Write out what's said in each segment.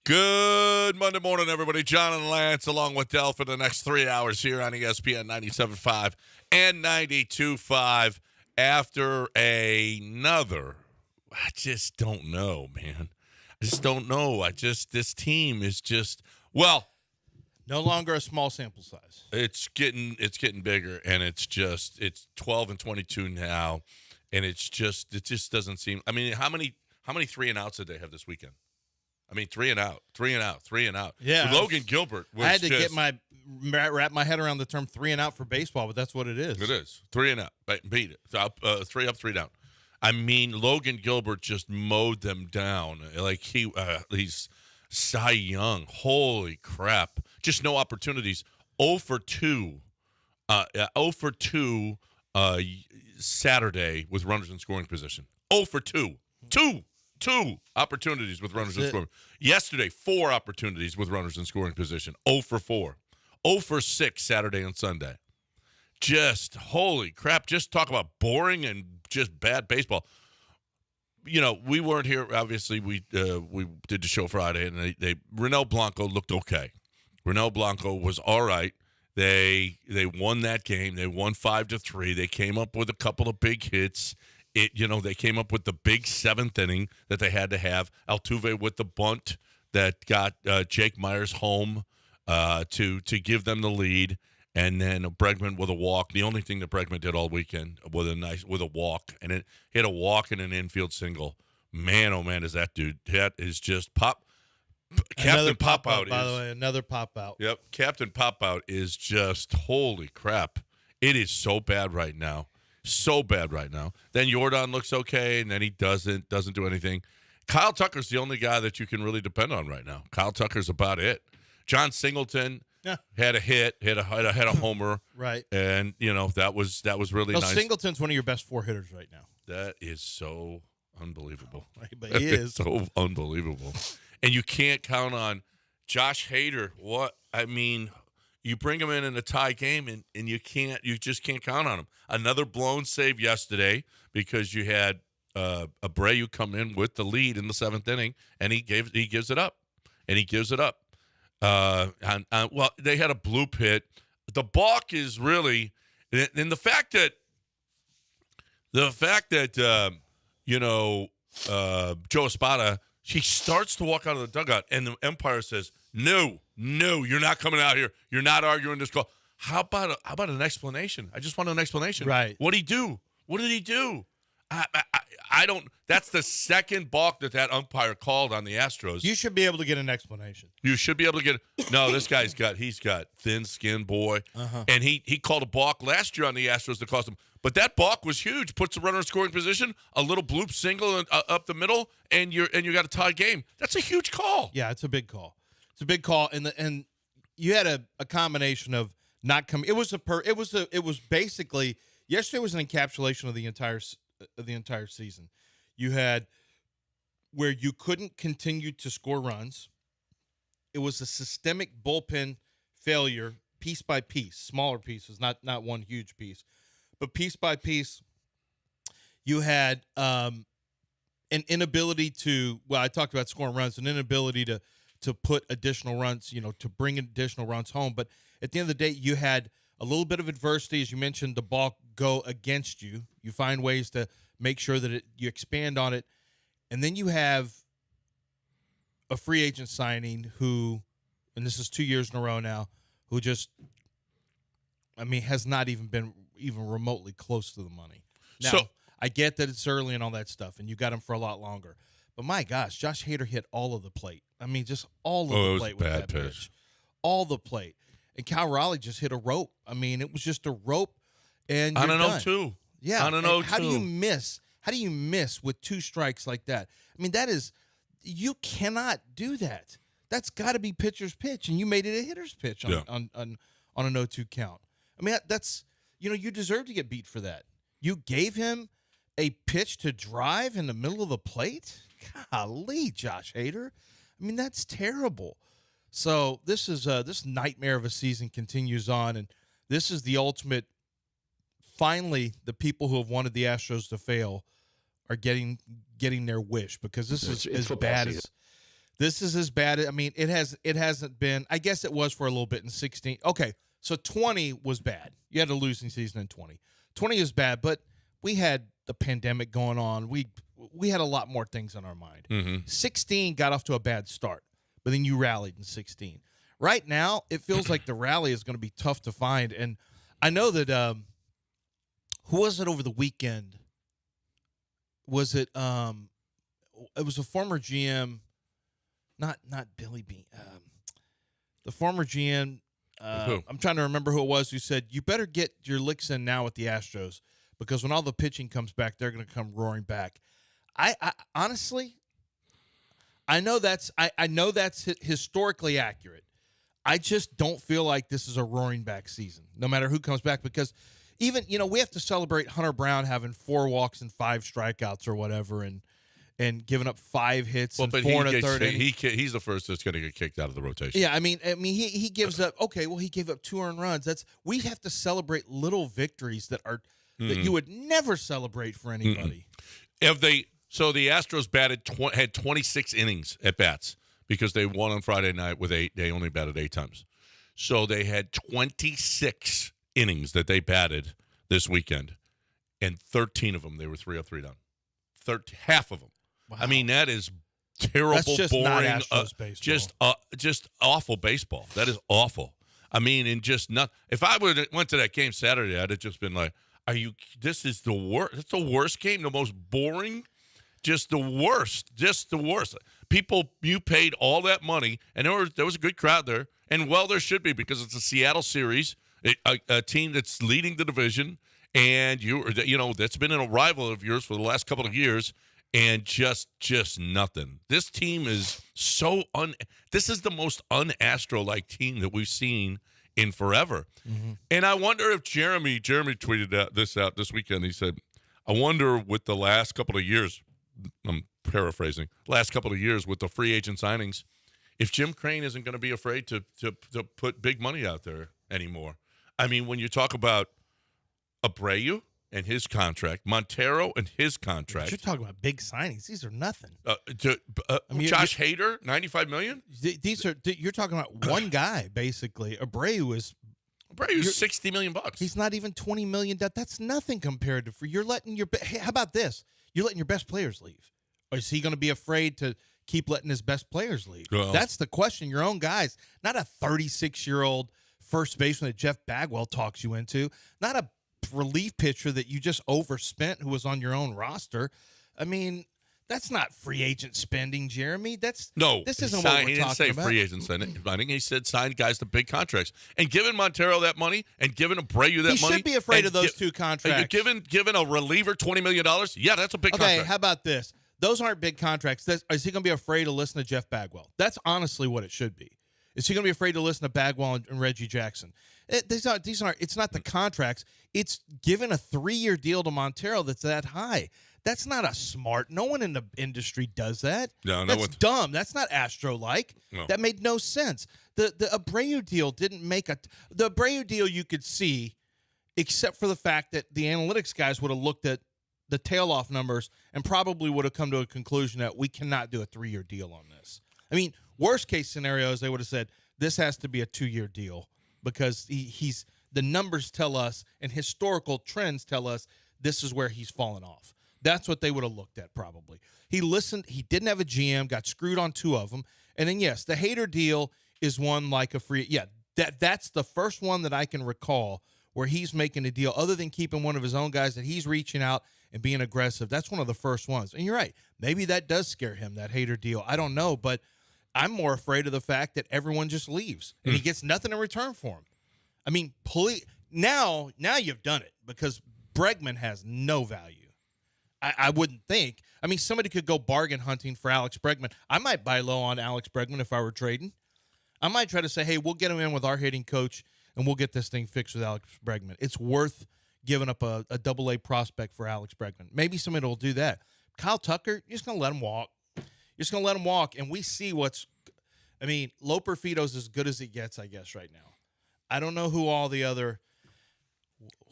Good Monday morning, everybody. John and Lance along with Del for the next 3 hours here on ESPN 97.5 and 92.5 after another. I just don't know, man. I just don't know. This team is just, well. No longer a small sample size. It's getting bigger, and it's 12 and 22 now, and it just doesn't seem. I mean, how many 3-and-outs did they have this weekend? I mean, 3-and-out. Yeah, Logan Gilbert. I had to wrap my head around the term 3-and-out for baseball, but that's what it is. It is 3-and-out. Beat it. 3 up, 3 down. I mean, Logan Gilbert just mowed them down like he's Cy Young. Holy crap! Just no opportunities. 0 for 2. 0 for 2 Saturday with runners in scoring position. 0 for 2. Two opportunities with runners in scoring. Yesterday, 4 opportunities with runners in scoring position. 0 for 4. 0 for 6 Saturday and Sunday. Just holy crap! Just talk about boring and just bad baseball. You know, we weren't here. Obviously, we did the show Friday, and Ronel Blanco looked okay. Ronel Blanco was all right. They won that game. They won 5-3. They came up with a couple of big hits. They came up with the big 7th inning that they had to have. Altuve with the bunt that got Jake Myers home to give them the lead, and then Bregman with a walk. The only thing that Bregman did all weekend with a walk, and it hit a walk and an infield single. Man, oh man, is that dude? That is just pop. Captain Pop Out. By the way, another pop out. Yep, Captain Pop Out is just holy crap. It is so bad right now. So bad right now. Then Jordan looks okay, and then he doesn't do anything. Kyle Tucker's the only guy that you can really depend on right now. Kyle Tucker's about it. John Singleton had a hit, had a homer, right? And that was really nice. Singleton's one of your best 4 hitters right now. That is so unbelievable. Right, but he is so unbelievable, and you can't count on Josh Hader. What I mean. You bring him in a tie game, and you just can't count on him. Another blown save yesterday because you had Abreu come in with the lead in the 7th inning, and he gives it up, well, they had a bloop hit. The balk is really, and the fact that Joe Espada, he starts to walk out of the dugout, and the umpire says, No, you're not coming out here. You're not arguing this call. How about an explanation? I just want an explanation. Right. What did he do? What did he do? I don't. That's the second balk that umpire called on the Astros. You should be able to get an explanation. You should be able to get. No, this guy's got thin skin, boy, and he called a balk last year on the Astros that cost him. But that balk was huge. Puts the runner in scoring position, a little bloop single up the middle, and you got a tie game. That's a huge call. Yeah, it's a big call. It's a big call, and you had a combination of not coming. It was basically yesterday was an encapsulation of the entire season. You had where you couldn't continue to score runs. It was a systemic bullpen failure, piece by piece, smaller pieces, not one huge piece, but piece by piece. You had an inability to. Well, I talked about scoring runs, an inability to put additional runs, to bring additional runs home. But at the end of the day, you had a little bit of adversity, as you mentioned, the ball go against you. You find ways to make sure that you expand on it. And then you have a free agent signing who, and this is 2 years in a row now, who just, has not even been remotely close to the money. Now, I get that it's early and all that stuff, and you got him for a lot longer. But my gosh, Josh Hader hit all of the plate. Just all of the plate with that pitch. All the plate. And Cal Raleigh just hit a rope. It was just a rope, and you're on an done. 0-2. Yeah. On an 0-2. How do you miss? How do you miss with 2 strikes like that? That is, you cannot do that. That's got to be pitcher's pitch, and you made it a hitter's pitch on an 0-2 count. That's you deserve to get beat for that. You gave him a pitch to drive in the middle of the plate. Golly, Josh Hader. That's terrible. So this is this nightmare of a season continues on, and this is the ultimate. Finally, the people who have wanted the Astros to fail are getting their wish, because this is as bad as This is as bad. I mean, it hasn't been. I guess it was for a little bit in 16. Okay, so 20 was bad. You had a losing season in 20. 20 is bad, but we had the pandemic going on. We had a lot more things on our mind. Mm-hmm. 16 got off to a bad start, but then you rallied in 16. Right now, it feels like the rally is going to be tough to find. And I know that who was it over the weekend? Was it it was a former GM, not Billy Bean. The former GM, I'm trying to remember who it was, who said, you better get your licks in now with the Astros because when all the pitching comes back, they're going to come roaring back. I honestly, I know that's historically accurate. I just don't feel like this is a roaring back season, no matter who comes back, because even, we have to celebrate Hunter Brown having 4 walks and 5 strikeouts or whatever and giving up 5 hits and 4 in a third inning. He's the first that's going to get kicked out of the rotation. Yeah, I mean, he gives up. Okay, well, he gave up 2 earned runs. We have to celebrate little victories that you would never celebrate for anybody. So the Astros had 26 innings at bats because they won on Friday night with 8. They only batted 8 times. So they had 26 innings that they batted this weekend, and 13 of them they were 3 up, 3 down. Half of them. Wow. I mean, that is terrible, that's just boring, not Astros baseball. Just awful baseball. That is awful. I mean, and just not. If I went to that game Saturday, I'd have just been like, this is the worst. It's the worst game, the most boring. Just the worst. People, you paid all that money, and there was a good crowd there, and there should be because it's a Seattle series, a team that's leading the division, and that's been a rival of yours for the last couple of years, and just nothing. This team is this is the most un-Astro-like team that we've seen in forever. Mm-hmm. And I wonder if Jeremy tweeted this out this weekend. He said, I wonder with the last couple of years, I'm paraphrasing, last couple of years with the free agent signings, if Jim Crane isn't going to be afraid to put big money out there anymore. I mean, when you talk about Abreu and his contract, Montero and his contract. You're talking about big signings. These are nothing. Josh Hader, $95 million? You're talking about one guy, basically. Abreu is $60 million. He's not even $20 million. That's nothing compared to you're letting hey, how about this? You're letting your best players leave. Or is he going to be afraid to keep letting his best players leave? Well, that's the question. Your own guys, not a 36-year-old first baseman that Jeff Bagwell talks you into, not a relief pitcher that you just overspent who was on your own roster. I mean, that's not free agent spending, Jeremy. This isn't what we're talking about. He didn't say free agent spending. I think he said sign guys to big contracts. And giving Montero that money and giving Abreu that money. He should be afraid of those 2 contracts. Giving a reliever $20 million? Yeah, that's a big contract. Okay, how about this? Those aren't big contracts. Is he going to be afraid to listen to Jeff Bagwell? That's honestly what it should be. Is he going to be afraid to listen to Bagwell and Reggie Jackson? These aren't. It's not the contracts. It's giving a 3-year deal to Montero that's that high. That's not a smart. No one in the industry does that. That's dumb. That's not Astro-like. No. That made no sense. The Abreu deal didn't make the Abreu deal you could see, except for the fact that the analytics guys would have looked at the tail-off numbers and probably would have come to a conclusion that we cannot do a 3-year deal on this. I mean, worst-case scenarios, they would have said, this has to be a 2-year deal because the numbers tell us and historical trends tell us this is where he's fallen off. That's what they would have looked at probably. He listened. He didn't have a GM, got screwed on 2 of them. And then, yes, the Hader deal is one like a free – yeah, that's the first one that I can recall where he's making a deal other than keeping one of his own guys that he's reaching out and being aggressive. That's one of the first ones. And you're right. Maybe that does scare him, that Hader deal. I don't know, but I'm more afraid of the fact that everyone just leaves and he gets nothing in return for him. I mean, now you've done it because Bregman has no value. I wouldn't think. I mean, somebody could go bargain hunting for Alex Bregman. I might buy low on Alex Bregman if I were trading. I might try to say, hey, we'll get him in with our hitting coach, and we'll get this thing fixed with Alex Bregman. It's worth giving up a double-A prospect for Alex Bregman. Maybe somebody will do that. Kyle Tucker, you're just going to let him walk. You're just going to let him walk, and we see I mean, Loper Fito's as good as it gets, I guess, right now. I don't know who all the other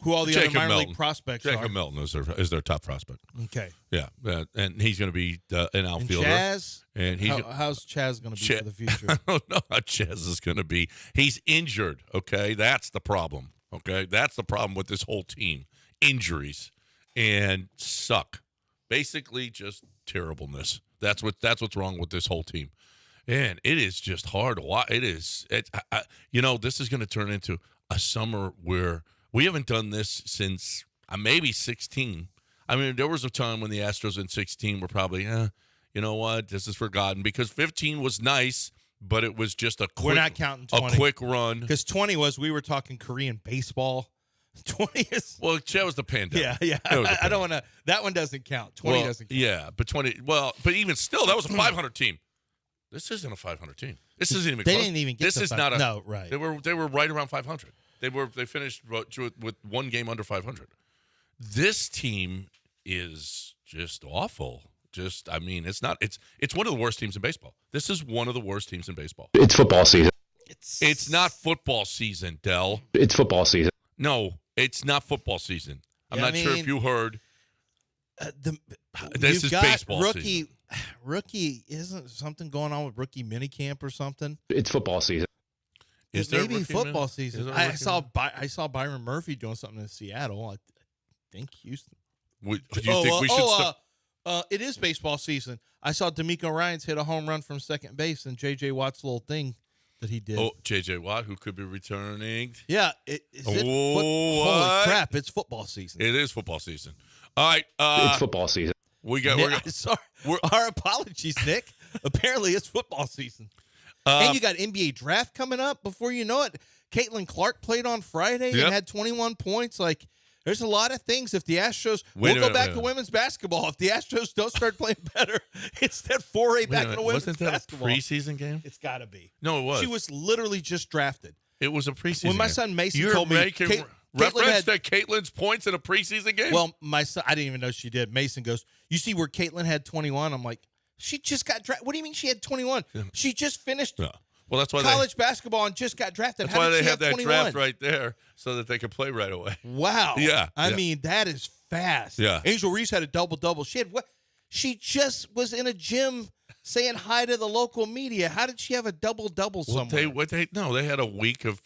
who all the other Jacob minor Milton. league prospects Jacob are. Milton is their top prospect. Okay. Yeah, and he's going to be an And outfielder. Chaz? And he's How's Chaz going to be for the future? I don't know how Chaz is going to be. He's injured. Okay, that's the problem. Okay, that's the problem with this whole team: injuries and suck. Basically, just terribleness. That's what's wrong with this whole team. And it is just hard to watch. It is. This is going to turn into a summer where we haven't done this since maybe 16. I mean, there was a time when the Astros in 16 were probably, you know what, this is forgotten, because 15 was nice, but it was just a quick. We're not counting 20. A quick run. Because 20 was, we were talking Korean baseball. 20 is. Well, that was the pandemic. Yeah. I don't want to. That one doesn't count. 20 doesn't count. Yeah, but 20. Well, but even still, that was a 500 team. This isn't a 500 team. This isn't even. They close. didn't even get. This is not a. No, right. They were right around 500. They finished with one game under 500. This team is just awful. It's not. It's one of the worst teams in baseball. This is one of the worst teams in baseball. It's football season. It's not football season, Del. It's football season. No, it's not football season. I'm not sure if you heard. This is baseball season. Rookie, isn't something going on with rookie minicamp or something? It's football season. Is there maybe football season? I saw minute? Byron Murphy doing something in Seattle. I think Houston. Do you think we should? It is baseball season. I saw D'Amico Ryans hit a home run from second base, and J.J. Watt's little thing that he did. Oh, J.J. Watt, who could be returning. Yeah. Holy crap! It's football season. It is football season. All right. It's football season. Sorry. Our apologies, Nick. Apparently, it's football season. And you got NBA draft coming up before you know it. Caitlin Clark played on Friday and had 21 points. Like, there's a lot of things. If the Astros, we'll go back to women's basketball. If the Astros don't start playing better, it's that foray back into women's basketball. Wasn't that a preseason game? It's got to be. No, it was. She was literally just drafted. It was a preseason. When my son Mason told me, reference to Caitlin's points in a preseason game. Well, my son, I didn't even know she did. Mason goes, "You see where Caitlin had 21?" I'm like, "She just got drafted. What do you mean she had 21? She just finished." Yeah. Well, that's why college basketball and just got drafted. That's why they have that 21? draft right there so that they can play right away. Wow. Yeah. I mean, that is fast. Yeah. Angel Reese had a double-double. She just was in a gym saying hi to the local media. How did she have a double-double somewhere? They had a week of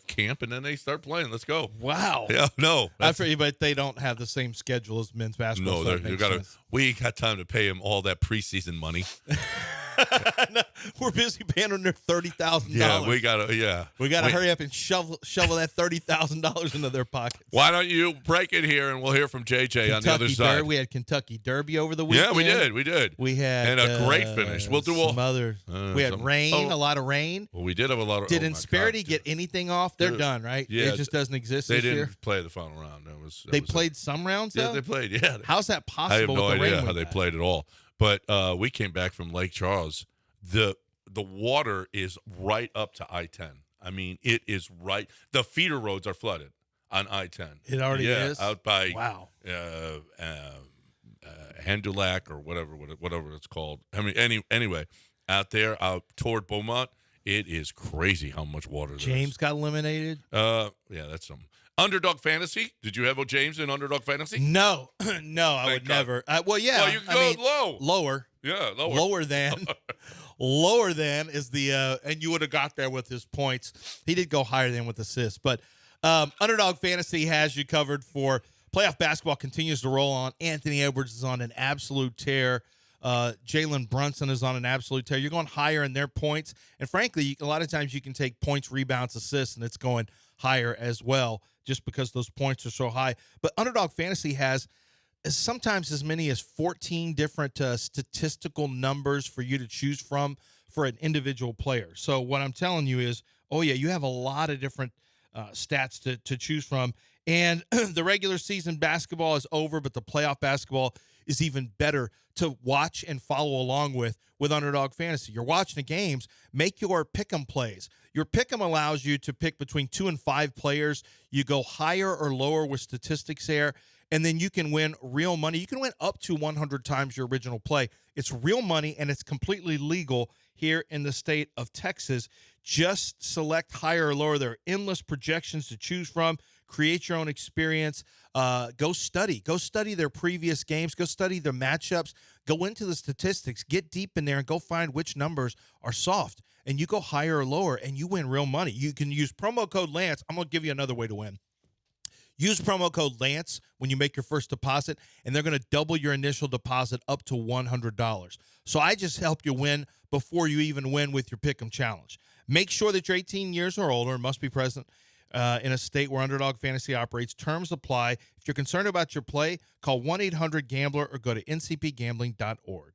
camp, and then they start playing. Let's go. Wow. Yeah, no. But they don't have the same schedule as men's basketball. No, we got time to pay him all that preseason money. No, we're busy paying them their $30,000. Yeah, we gotta hurry up and shovel that $30,000 into their pockets. Why don't you break it here, and we'll hear from JJ on the other side. We had Kentucky Derby over the weekend. Yeah, we did. We had a great finish. We'll do some other. We had rain, a lot of rain. Well, we did have a lot of. Did Insperity get anything off? They're done, right? Yeah, it just doesn't exist. They this didn't year? play the final round. They played some rounds. Yeah, though? they played. Yeah. How's that possible? I have no with the idea rain how they played at all. But we came back from Lake Charles. The water is right up to I-10. I mean, it is right. The feeder roads are flooded on I-10. It already is? Out by Handulac or whatever it's called. I mean, anyway, out there, out toward Beaumont, it is crazy how much water there is. James got eliminated? Yeah, that's something. Underdog Fantasy. Did you have a James in Underdog Fantasy? No, I would never. Well, yeah. Well, you can go low. Lower. Yeah, lower. Lower than is the and you would have got there with his points. He did go higher than with assists, but Underdog Fantasy has you covered for playoff basketball. Continues to roll on. Anthony Edwards is on an absolute tear. Jalen Brunson is on an absolute tear. You're going higher in their points, and frankly, a lot of times you can take points, rebounds, assists, and it's going higher as well, just because those points are so high. But Underdog Fantasy has sometimes as many as 14 different statistical numbers for you to choose from for an individual player. So what I'm telling you is, you have a lot of different stats to choose from. And the regular season basketball is over, but the playoff basketball is even better to watch and follow along with Underdog Fantasy. You're watching the games, make your pick'em plays. Your pick'em allows you to pick between 2 and 5 players. You go higher or lower with statistics there, and then you can win real money. You can win up to 100 times your original play. It's real money, and it's completely legal here in the state of Texas. Just select higher or lower. There are endless projections to choose from. create your own experience. Go study their previous games, go study their matchups, go into the statistics, get deep in there and go find which numbers are soft, and you go higher or lower and you win real money. You can use promo code Lance. I'm going to give you another way to win. Use promo code Lance when you make your first deposit, and they're going to double your initial deposit up to $100. So I just help you win before you even win with your Pick'em Challenge. Make sure that you're 18 years or older and must be present in a state where Underdog Fantasy operates. Terms apply. If you're concerned about your play, call 1-800-GAMBLER or go to ncpgambling.org.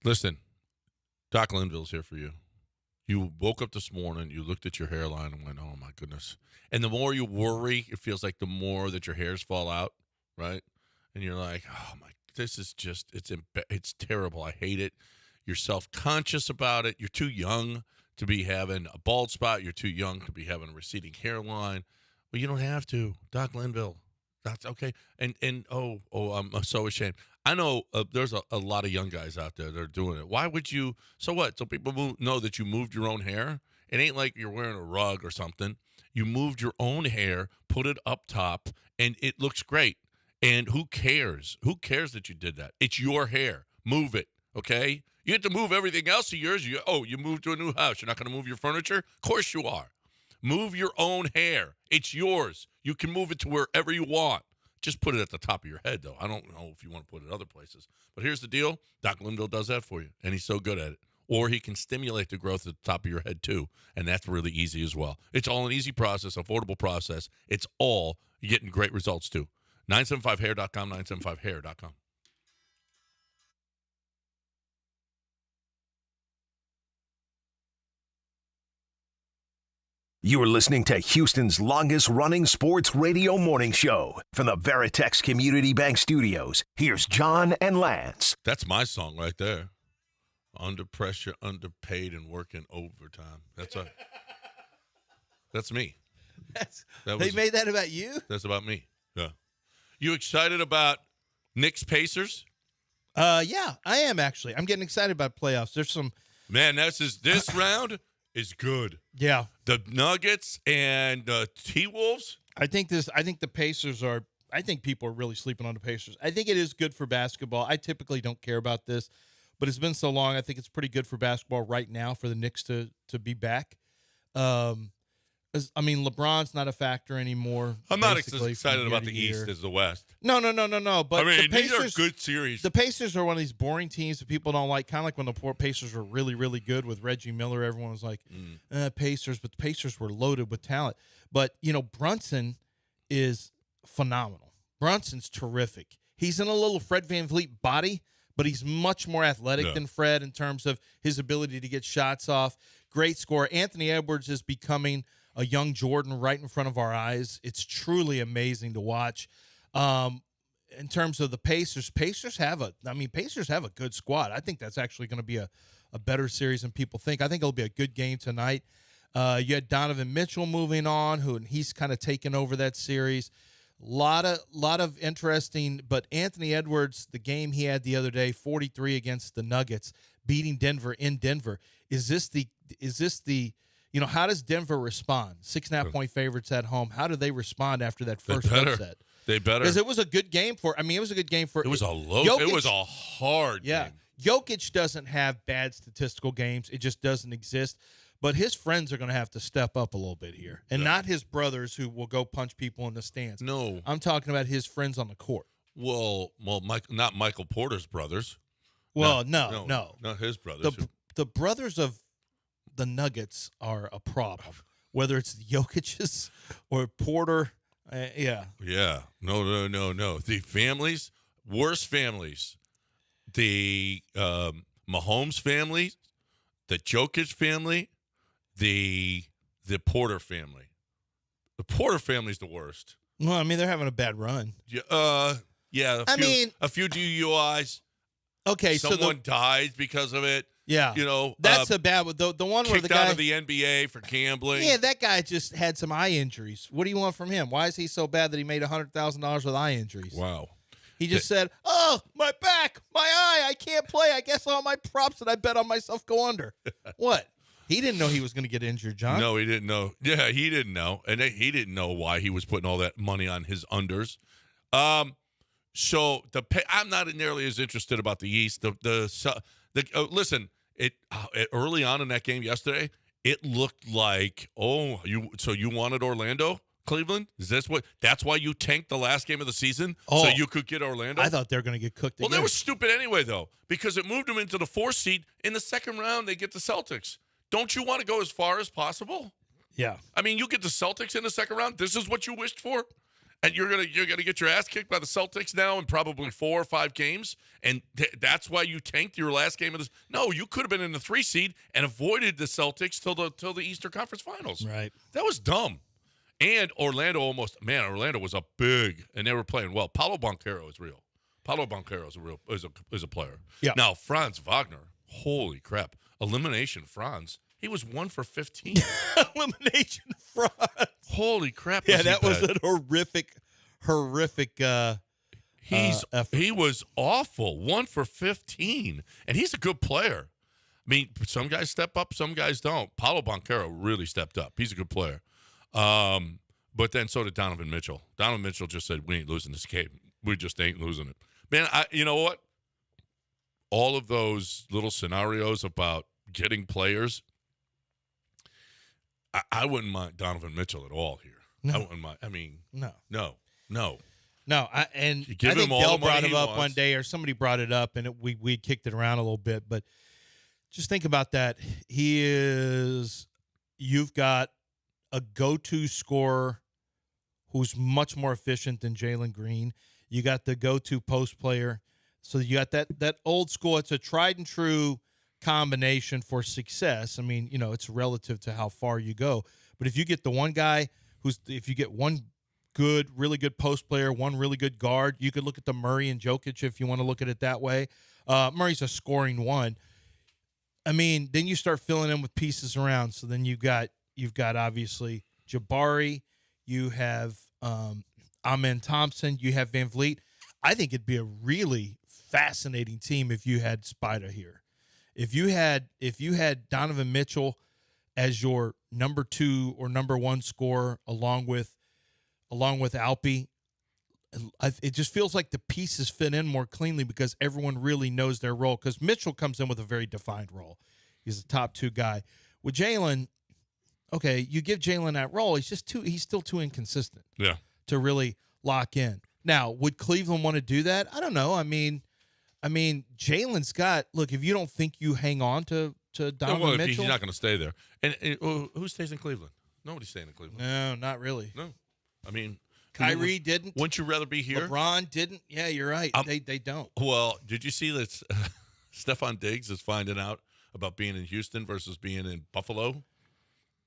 Listen, Doc Linville's here for you. You woke up this morning, you looked at your hairline and went, oh, my goodness. And the more you worry, it feels like the more that your hairs fall out, right? And you're like, oh, my, this is just, it's terrible. I hate it. You're self-conscious about it. You're too young to be having a bald spot. You're too young to be having a receding hairline. Well, you don't have to. Doc Linville. That's okay. And I'm so ashamed. I know there's a lot of young guys out there that are doing it. Why would you? So what? So people know that you moved your own hair? It ain't like you're wearing a rug or something. You moved your own hair, put it up top, and it looks great. And who cares? Who cares that you did that? It's your hair. Move it, okay? You get to move everything else of yours. You moved to a new house. You're not going to move your furniture? Of course you are. Move your own hair. It's yours. You can move it to wherever you want. Just put it at the top of your head, though. I don't know if you want to put it other places. But here's the deal. Doc Linville does that for you, and he's so good at it. Or he can stimulate the growth at the top of your head, too, and that's really easy as well. It's all an easy process, affordable process. It's all you're getting great results, too. 975hair.com, 975hair.com. You are listening to Houston's longest-running sports radio morning show. From the Veritex Community Bank Studios, here's John and Lance. That's my song right there. Under pressure, underpaid, and working overtime. That's me. They made that about you? That's about me. Yeah. You excited about Knicks Pacers? Yeah, I am actually. I'm getting excited about playoffs. There's some Man, this round is good. Yeah. The Nuggets and the T-Wolves. I think the Pacers are – I think people are really sleeping on the Pacers. I think it is good for basketball. I typically don't care about this, but it's been so long. I think it's pretty good for basketball right now for the Knicks to be back. I mean, LeBron's not a factor anymore. I'm not as basically, excited from about year the to year. East as the West. No. But I mean, the Pacers, these are good series. The Pacers are one of these boring teams that people don't like. Kind of like when the poor Pacers were really, really good with Reggie Miller. Everyone was like, Pacers. But the Pacers were loaded with talent. But, Brunson is phenomenal. Brunson's terrific. He's in a little Fred VanVleet body, but he's much more athletic than Fred in terms of his ability to get shots off. Great scorer. Anthony Edwards is becoming a young Jordan right in front of our eyes. It's truly amazing to watch. In terms of the Pacers, Pacers have a good squad. I think that's actually going to be a better series than people think. I think it'll be a good game tonight. You had Donovan Mitchell moving on, and he's kind of taken over that series. Lot of interesting, but Anthony Edwards, the game he had the other day, 43 against the Nuggets, beating Denver in Denver. Is this the how does Denver respond? 6.5 point favorites at home. How do they respond after that first upset? They better. Because it was a good game for. It was a good game for. It was a low. Jokic, it was a hard game. Jokic doesn't have bad statistical games. It just doesn't exist. But his friends are going to have to step up a little bit here, and not his brothers who will go punch people in the stands. No, I'm talking about his friends on the court. Well, not Michael Porter's brothers. Well, no, not his brothers. The brothers of the Nuggets are a problem, whether it's Jokic's or Porter. Yeah. No. The families, worst families. The Mahomes family, the Jokic family, the Porter family. The Porter family's the worst. Well, I mean, they're having a bad run. A few DUIs. Okay, someone dies because of it. Yeah, that's a bad one. The one where the guy out of the NBA for gambling. Yeah, that guy just had some eye injuries. What do you want from him? Why is he so bad that he made $100,000 with eye injuries? Wow. He just said, "Oh, my back, my eye, I can't play. I guess all my props that I bet on myself go under." What? He didn't know he was going to get injured, John. No, he didn't know. Yeah, he didn't know, and he didn't know why he was putting all that money on his unders. So I'm not nearly as interested about the East. Listen. Early on in that game yesterday, it looked like, you wanted Orlando, Cleveland? That's why you tanked the last game of the season? So you could get Orlando? I thought they were going to get cooked again. Well, they were stupid anyway, though, because it moved them into the 4th seed. In the second round, they get the Celtics. Don't you want to go as far as possible? Yeah. I mean, you get the Celtics in the second round. This is what you wished for? And you're gonna get your ass kicked by the Celtics now in probably 4 or 5 games, and that's why you tanked your last game of this. No, you could have been in the 3 seed and avoided the Celtics till the Eastern Conference Finals. Right. That was dumb. And Orlando Orlando was a big, and they were playing well. Paulo Banchero is real. Paulo Banchero is a player. Yeah. Now Franz Wagner, holy crap, elimination Franz. He was 1 for 15. Elimination Franz. Holy crap! Yeah, that was a horrific. He was awful. 1 for 15, and he's a good player. I mean, some guys step up, some guys don't. Paulo Banchero really stepped up. He's a good player. But then so did Donovan Mitchell. Donovan Mitchell just said, "We ain't losing this game. We just ain't losing it." Man, you know what? All of those little scenarios about getting players. I wouldn't mind Donovan Mitchell at all here. No. I wouldn't mind. I mean, no. I think Dell brought it up one day, or somebody brought it up, and we kicked it around a little bit. But just think about that. You've got a go-to scorer who's much more efficient than Jalen Green. You got the go-to post player. So you got that old school. It's a tried and true combination for success. I mean, it's relative to how far you go. But if you get the one guy if you get one really good post player, one really good guard, you could look at the Murray and Jokic if you want to look at it that way. Murray's a scoring one. I mean, then you start filling in with pieces around. So then you've got obviously Jabari, you have Amen Thompson, you have Van Vliet. I think it'd be a really fascinating team if you had Spida here. If you had Donovan Mitchell as your number 2 or number 1 scorer along with Alpi, it just feels like the pieces fit in more cleanly because everyone really knows their role. Because Mitchell comes in with a very defined role. He's a top 2 guy. With Jalen, okay, you give Jalen that role. He's still too inconsistent Yeah. to really lock in. Now, would Cleveland want to do that? I don't know. I mean, Jalen's got. Look, if you don't think you hang on to Donovan Mitchell, he's not going to stay there. And who stays in Cleveland? Nobody's staying in Cleveland. no, not really. No. I mean, Kyrie didn't. Wouldn't you rather be here? LeBron didn't. Yeah, you're right. They don't. Well, did you see that Stephon Diggs is finding out about being in Houston versus being in Buffalo?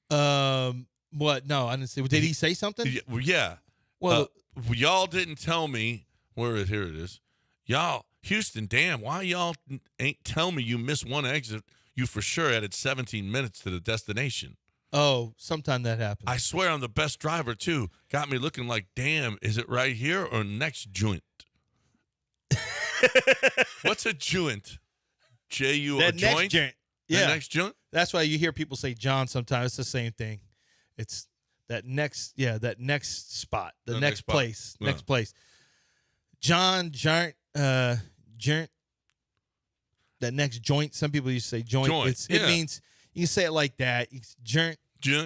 What? No, I didn't see. Did he say something? Yeah. Well, y'all didn't tell me here it is. Y'all, Houston, damn, why y'all ain't tell me you missed one exit? You for sure added 17 minutes to the destination. oh, sometime that happened. I swear I'm the best driver, too. Got me looking like, damn, is it right here or next joint? What's a joint? J-U, a joint? Yeah. The next joint? That's why you hear people say John sometimes. It's the same thing. It's that next spot, the next spot. place, Yeah. next place. John, Jarnt, that next joint. Some people used to say joint. It means you say it like that. Jarnt,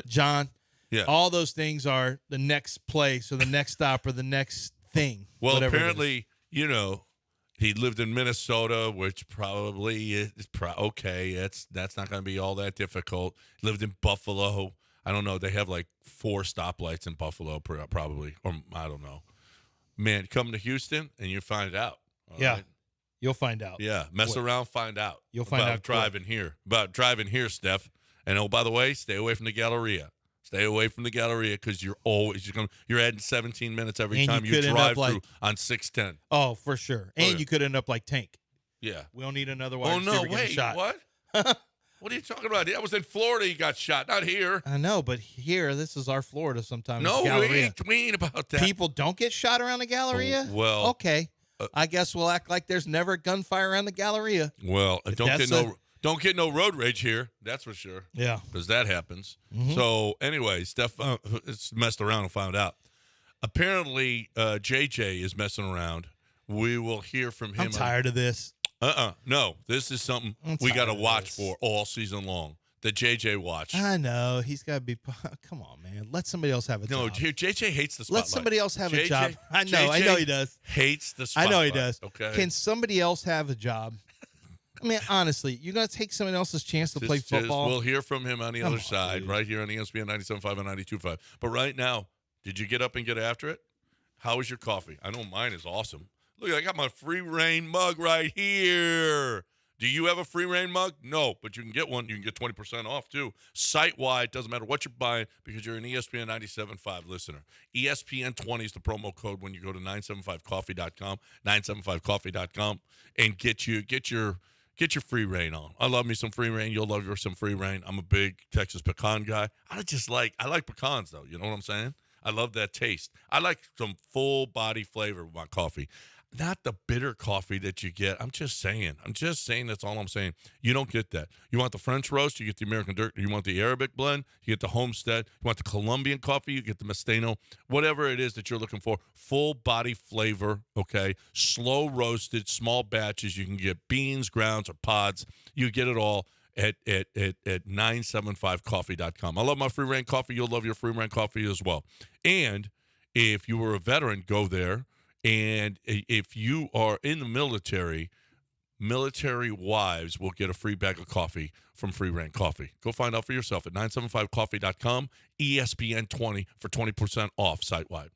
John. Yeah. All those things are the next place or the next stop or the next thing. Well, whatever it is. apparently, he lived in Minnesota, which probably is okay. That's not going to be all that difficult. Lived in Buffalo. I don't know. They have like 4 stoplights in Buffalo, probably, or I don't know. Man, come to Houston and you find out. All Yeah. right? You'll find out. Yeah, mess Quick. around, find out. You'll find about out quick. driving here. About driving here, Steph. And oh, by the way, stay away from the Galleria. Stay away from the Galleria because you're adding 17 minutes every And time you you could end drive up like- through on 610. Oh, for sure. And yeah. you could end up like Tank. Yeah. We don't need another wide Oh no! receiver getting Wait, shot. what? What are you talking about? That was in Florida. He got shot, not here. I know, but here, this is our Florida sometimes. No, we Galleria. ain't about that. People don't get shot around the Galleria? Oh, well, okay. I guess we'll act like there's never gunfire around the Galleria. Well, don't that's get no road rage here. That's for sure. Yeah. Because that happens. Mhm. So anyway, Steph it's messed around and found out. Apparently, JJ is messing around. We will hear from him. I'm tired of this. No, this is something I'm we got to tired of watch this. for all season long. The JJ watch. I know. He's got to be. Come on, man. Let somebody else have a No, job. JJ hates the spotlight. Let somebody else have a JJ job. I know JJ he does. Hates the I spotlight. know he does. Okay. Can somebody else have a job? I mean, honestly, you're going to take someone else's chance to play football? We'll hear from him on the Come other on, side, dude. right here on ESPN 97.5 and 92.5. But right now, did you get up and get after it? How was your coffee? I know mine is awesome. Look, I got my free reign mug right here. Do you have a free reign mug? No, but you can get one. You can get 20% off, too. Site-wide, doesn't matter what you're buying because you're an ESPN 97.5 listener. ESPN20 is the promo code when you go to 975coffee.com, 975coffee.com, and get your free reign on. I love me some free reign. You'll love some free reign. I'm a big Texas pecan guy. I like pecans, though. You know what I'm saying? I love that taste. I like some full-body flavor with my coffee. Not the bitter coffee that you get. I'm just saying. That's all I'm saying. You don't get that. You want the French roast, you get the American Dirt. You want the Arabic blend, you get the Homestead. You want the Colombian coffee, you get the Mestano. Whatever it is that you're looking for, full body flavor, okay? Slow roasted, small batches. You can get beans, grounds, or pods. You get it all at 975coffee.com. I love my free reign coffee. You'll love your free reign coffee as well. And if you were a veteran, go there. And if you are in the military wives will get a free bag of coffee from Free Reign Coffee. Go find out for yourself at 975coffee.com, ESPN20 for 20% off site-wide.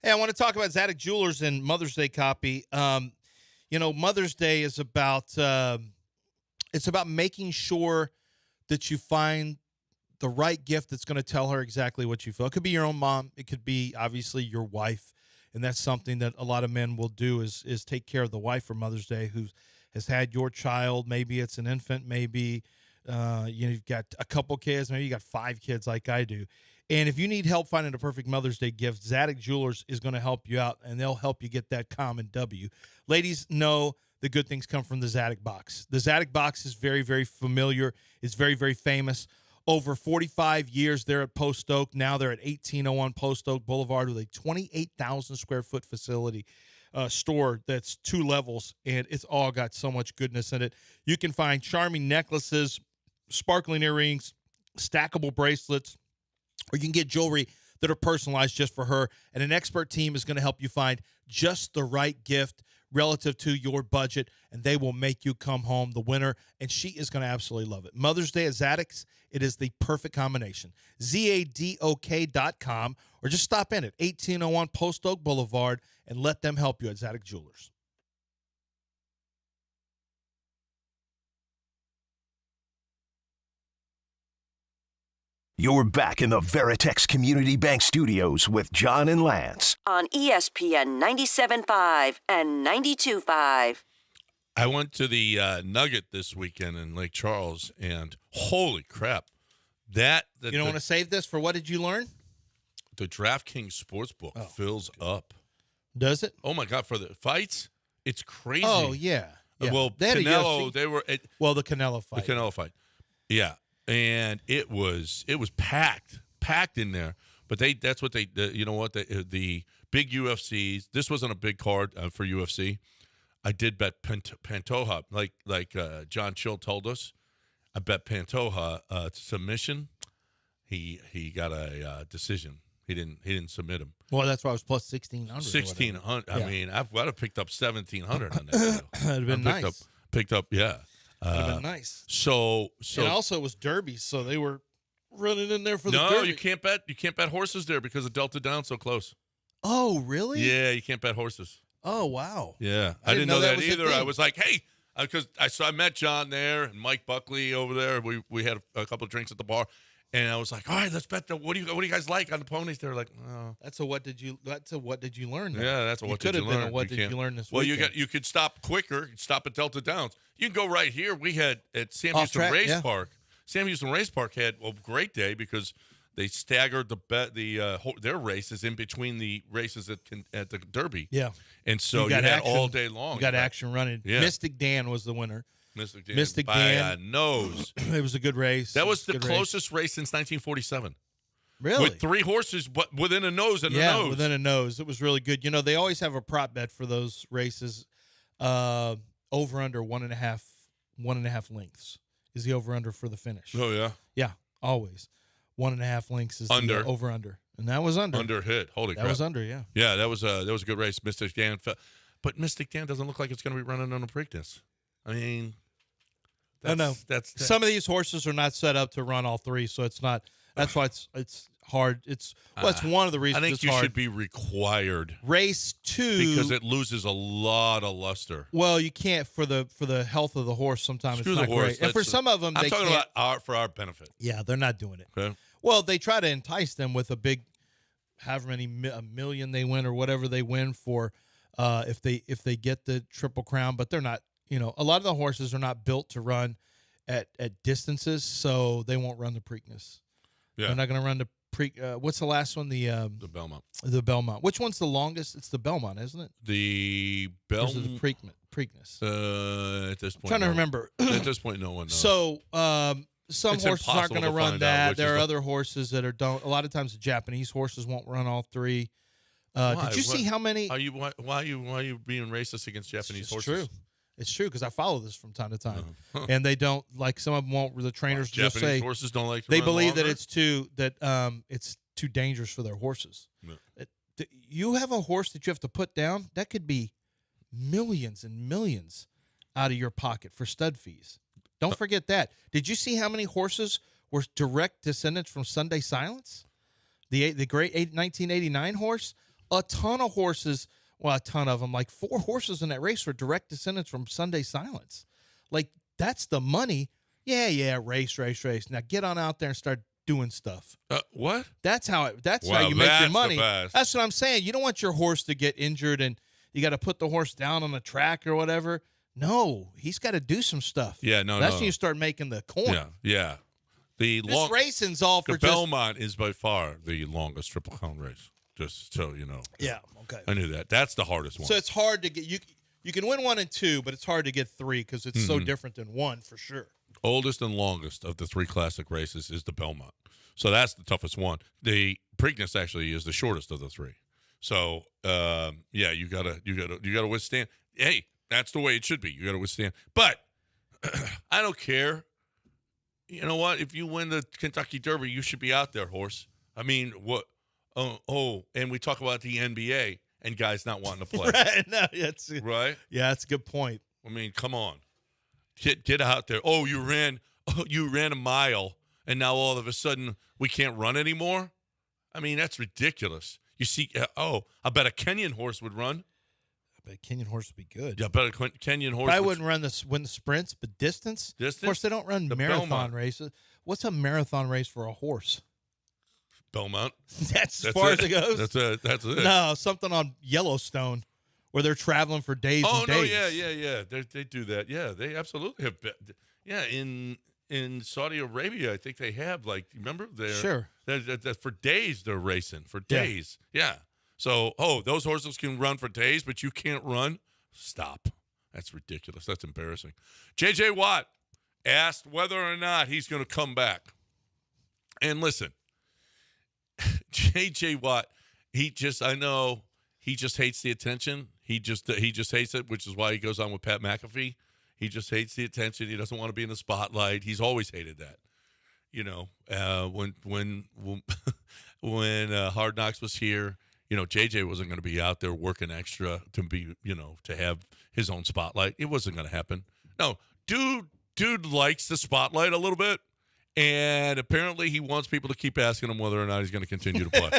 Hey, I want to talk about Zadok Jewelers and Mother's Day copy. Mother's Day is about it's about making sure that you find the right gift that's going to tell her exactly what you feel. It could be your own mom. It could be, obviously, your wife. And that's something that a lot of men will do is take care of the wife for Mother's Day who has had your child. Maybe it's an infant. Maybe you've got a couple kids. Maybe you got 5 kids like I do. And if you need help finding the perfect Mother's Day gift, Zadok Jewelers is going to help you out, and they'll help you get that common W. Ladies know the good things come from the Zadok box. The Zadok box is very, very familiar. It's very, very famous. Over 45 years there at Post Oak. Now they're at 1801 Post Oak Boulevard with a 28,000 square foot facility store that's 2 levels, and it's all got so much goodness in it. You can find charming necklaces, sparkling earrings, stackable bracelets, or you can get jewelry that are personalized just for her. And an expert team is going to help you find just the right gift relative to your budget, and they will make you come home the winner, and she is going to absolutely love it. Mother's Day at Zadok's, it is the perfect combination. ZADOK.com, or just stop in at 1801 Post Oak Boulevard and let them help you at Zadok Jewelers. You're back in the Veritex Community Bank Studios with John and Lance. On ESPN 97.5 and 92.5. I went to the Nugget this weekend in Lake Charles, and holy crap. You don't want to save this for what did you learn? The DraftKings Sportsbook fills up. Does it? Oh, my God. For the fights, it's crazy. Oh, yeah. Well, they had Canelo, UFC. they were at the Canelo fight. The Canelo fight. Yeah. And it was packed in there. But that's what the big UFCs. This wasn't a big card for UFC. I did bet Pantoja, like John Chill told us. I bet Pantoja submission. He got a decision. He didn't submit him. Well, that's why it was plus 1,600. 1,600. Yeah. I mean, I'd have picked up 1,700 on that deal. That'd have been nice. Picked up, yeah. Would have been nice. So and also it was Derby, so they were running in there for the Derby. No, you can't bet horses there because of Delta Down so close. Oh, really? Yeah, you can't bet horses. Oh, wow. Yeah, I didn't know that was a either. thing. I was like, hey, because I met John there and Mike Buckley over there. We had a couple of drinks at the bar, and I was like, all right, let's bet. What do you guys like on the ponies? They're like, oh. That's a what did you learn? Then. Yeah, that's a what did you learn. Could have been a what did you learn this Well, weekend. you could stop quicker. Stop at Delta Downs. You can go right here. We had at Sam Off Houston track, Race yeah. Park. Sam Houston Race Park had a great day because they staggered their races in between the races at the Derby. Yeah. And so you had all day long. You got action running. Yeah. Mystic Dan was the winner. Mystic Dan. by a nose. It was a good race. That was the Good closest race since 1947. Really? With 3 horses, but within a nose and a nose. Yeah, within a nose. It was really good. They always have a prop bet for those races. Over under 1.5 lengths is the over under for the finish. Oh yeah. Yeah, always 1.5 lengths is Under. the over under, and that was under. Under hit. Holy crap. That was under. Yeah. Yeah, that was a good race. Mystic Dan, but Mystic Dan doesn't look like it's going to be running on a Preakness. I mean, that's some of these horses are not set up to run all 3, so it's not. That's why it's hard. It's one of the reasons. I think it's you hard. should be required Race 2 because it loses a lot of luster. Well, you can't for the health of the horse. Sometimes Screw it's the not horse. great, and for some of them, I'm they talking can't. about for our benefit. Yeah, they're not doing it. Okay. Well, they try to entice them with a big, however many a million they win or whatever they win for, if they get the Triple Crown. But they're not. A lot of the horses are not built to run at distances, so they won't run the Preakness. Yeah. They're not going to run the what's the last one? The Belmont. The Belmont. Which one's the longest? It's the Belmont, isn't it? The Or is it the Preakness? At this point, I'm trying to remember. At this point, no one knows. So some It's horses aren't impossible going to to run find out that. which There is are the- other horses that don't. A lot of times, the Japanese horses won't run all 3. Why? Did you see how many? Why are you being racist against Japanese It's horses? true. It's true because I follow this from time to time, Huh. and they don't like some of them won't. The trainers just Japanese say horses don't like to they run believe that longer? it's too dangerous for their horses. Yeah. You have a horse that you have to put down that could be millions and millions out of your pocket for stud fees. Don't forget that. Did you see how many horses were direct descendants from Sunday Silence? The great 1989 horse, a ton of horses. Well, a ton of them. Like 4 horses in that race were direct descendants from Sunday Silence. Like, that's the money. Yeah, race. Now get on out there and start doing stuff. What? That's how you make your that's money. the best. That's what I'm saying. You don't want your horse to get injured and you got to put the horse down on the track or whatever. No, he's got to do some stuff. Yeah, no. That's when you start making the coin. Yeah. This racing's all for the Belmont is by far the longest Triple Crown race. Just so you know. Yeah, okay. I knew that. That's the hardest one. So it's hard to get you can win 1 and 2, but it's hard to get 3 because it's so different than 1 for sure. Oldest and longest of the 3 classic races is the Belmont. So that's the toughest one. The Preakness actually is the shortest of the 3. So you gotta withstand. Hey, that's the way it should be. You gotta withstand. But I don't care. You know what? If you win the Kentucky Derby, you should be out there, horse. I mean, what? And we talk about the NBA and guys not wanting to play. Right? No, Right? Yeah, that's a good point. I mean, come on, get out there. Oh, you ran a mile, and now all of a sudden we can't run anymore. I mean, that's ridiculous. You see, I bet a Kenyan horse would run. I bet a Kenyan horse would be good. Yeah, I bet a Kenyan horse. I wouldn't win the sprints, but distance. Of course, they don't run marathon Belmont races. What's a marathon race for a horse? Belmont. That's as far as it goes. That's it. No, something on Yellowstone where they're traveling for days and days. Yeah. They do that. Yeah, they absolutely have. Yeah, in Saudi Arabia, I think they have remember Sure. That for days they're racing for days. Yeah. So those horses can run for days, but you can't run. Stop. That's ridiculous. That's embarrassing. J.J. Watt asked whether or not he's going to come back. And listen, J.J. Watt, I know he just hates the attention. He just hates it, which is why he goes on with Pat McAfee. He just hates the attention. He doesn't want to be in the spotlight. He's always hated that. You know, when Hard Knocks was here, you know, JJ wasn't going to be out there working extra to have his own spotlight. It wasn't going to happen. No, dude likes the spotlight a little bit, and apparently he wants people to keep asking him whether or not he's going to continue to play.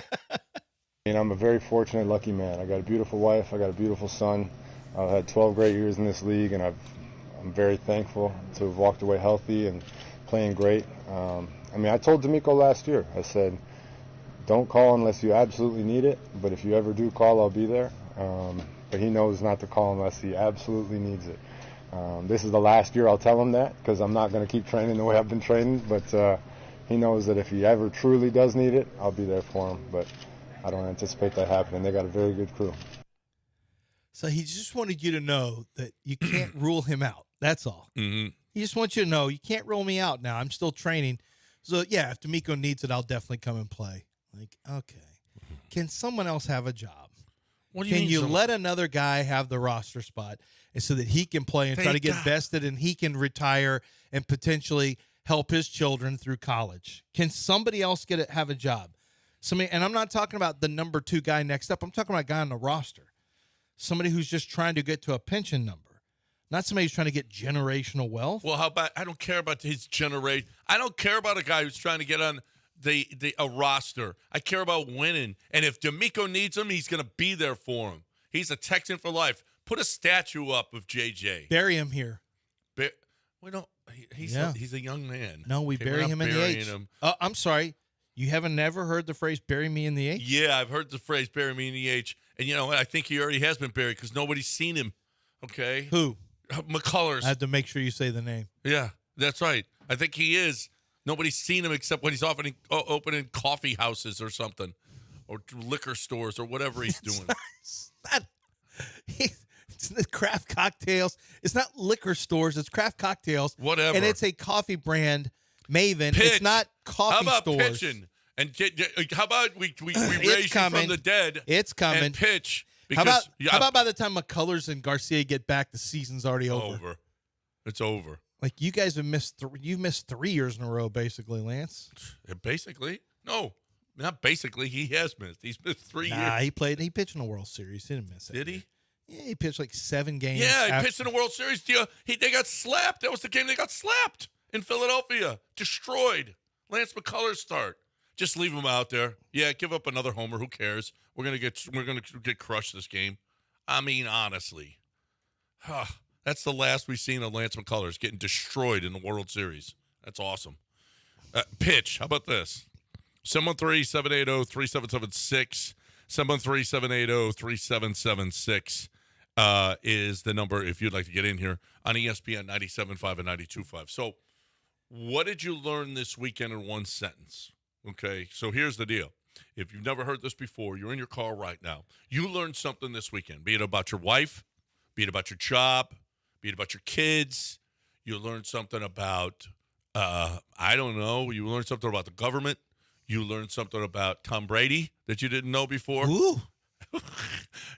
And I'm a very fortunate, lucky man. I got a beautiful wife. I got a beautiful son. I've had 12 great years in this league, and I'm very thankful to have walked away healthy and playing great. I told D'Amico last year, I said, don't call unless you absolutely need it, but if you ever do call, I'll be there. But he knows not to call unless he absolutely needs it. This is the last year I'll tell him that because I'm not going to keep training the way I've been training, but he knows that if he ever truly does need it, I'll be there for him. But I don't anticipate that happening. They got a very good crew. So he just wanted you to know that you can't rule him out. That's all. Mm-hmm. He just wants you to know you can't rule me out now. I'm still training. So, yeah, if D'Amico needs it, I'll definitely come and play. Like, okay. Can someone else have a job? What do you mean? Can you let another guy have the roster spot and so that he can play and try to get vested and he can retire and potentially help his children through college? Can somebody else have a job? And I'm not talking about the number 2 guy next up. I'm talking about a guy on the roster. Somebody who's just trying to get to a pension number. Not somebody who's trying to get generational wealth. Well, how about I don't care about his generation. I don't care about a guy who's trying to get on a roster. I care about winning. And if D'Amico needs him, he's going to be there for him. He's a Texan for life. Put a statue up of JJ. Bury him here. We don't. He's a young man. No, we bury him in the H. I'm sorry. You haven't never heard the phrase "bury me in the H"? Yeah, I've heard the phrase "bury me in the H," and you know what? I think he already has been buried because nobody's seen him. Okay, who? McCullers. I have to make sure you say the name. Yeah, that's right. I think he is. Nobody's seen him except when he's opening coffee houses or something, or liquor stores or whatever he's doing. It's the craft cocktails. It's not liquor stores. It's craft cocktails. Whatever. And it's a coffee brand, Maven. Pitch. It's not coffee stores. How about stores. pitching? And how about we raise you from the dead? It's coming. And pitch. How about by the time McCullers and Garcia get back, the season's already over? It's over. Like you guys have missed. You've missed 3 years in a row, basically, Lance. Basically, no, not basically. He has missed. He's missed 3 years. Nah, he pitched in the World Series. He didn't miss it. Did he? Yeah, he pitched like 7 games. Yeah, he pitched in the World Series. They got slapped. That was the game they got slapped in Philadelphia. Destroyed. Lance McCullers start. Just leave him out there. Yeah, give up another homer. Who cares? We're gonna get crushed this game. I mean, honestly, that's the last we've seen of Lance McCullers getting destroyed in the World Series. That's awesome. Pitch. How about this? 713-780-3776. 713-780-3776 is the number if you'd like to get in here on ESPN 97.5 and 92.5. So what did you learn this weekend in one sentence? Okay, so here's the deal. If you've never heard this before, you're in your car right now. You learned something this weekend, be it about your wife, be it about your job, be it about your kids. You learned something about, I don't know, you learned something about the government. You learned something about Tom Brady that you didn't know before. Ooh.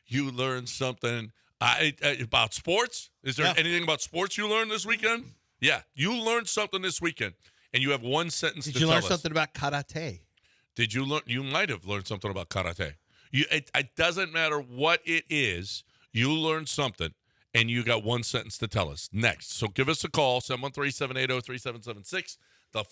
You learned something about sports. Is there anything about sports you learned this weekend? Yeah, you learned something this weekend, and you have one sentence to tell us. Did you learn something about karate? Did you learn? You might have learned something about karate. It doesn't matter what it is. You learned something, and you got one sentence to tell us. Next, so give us a call, 713-780-3776. The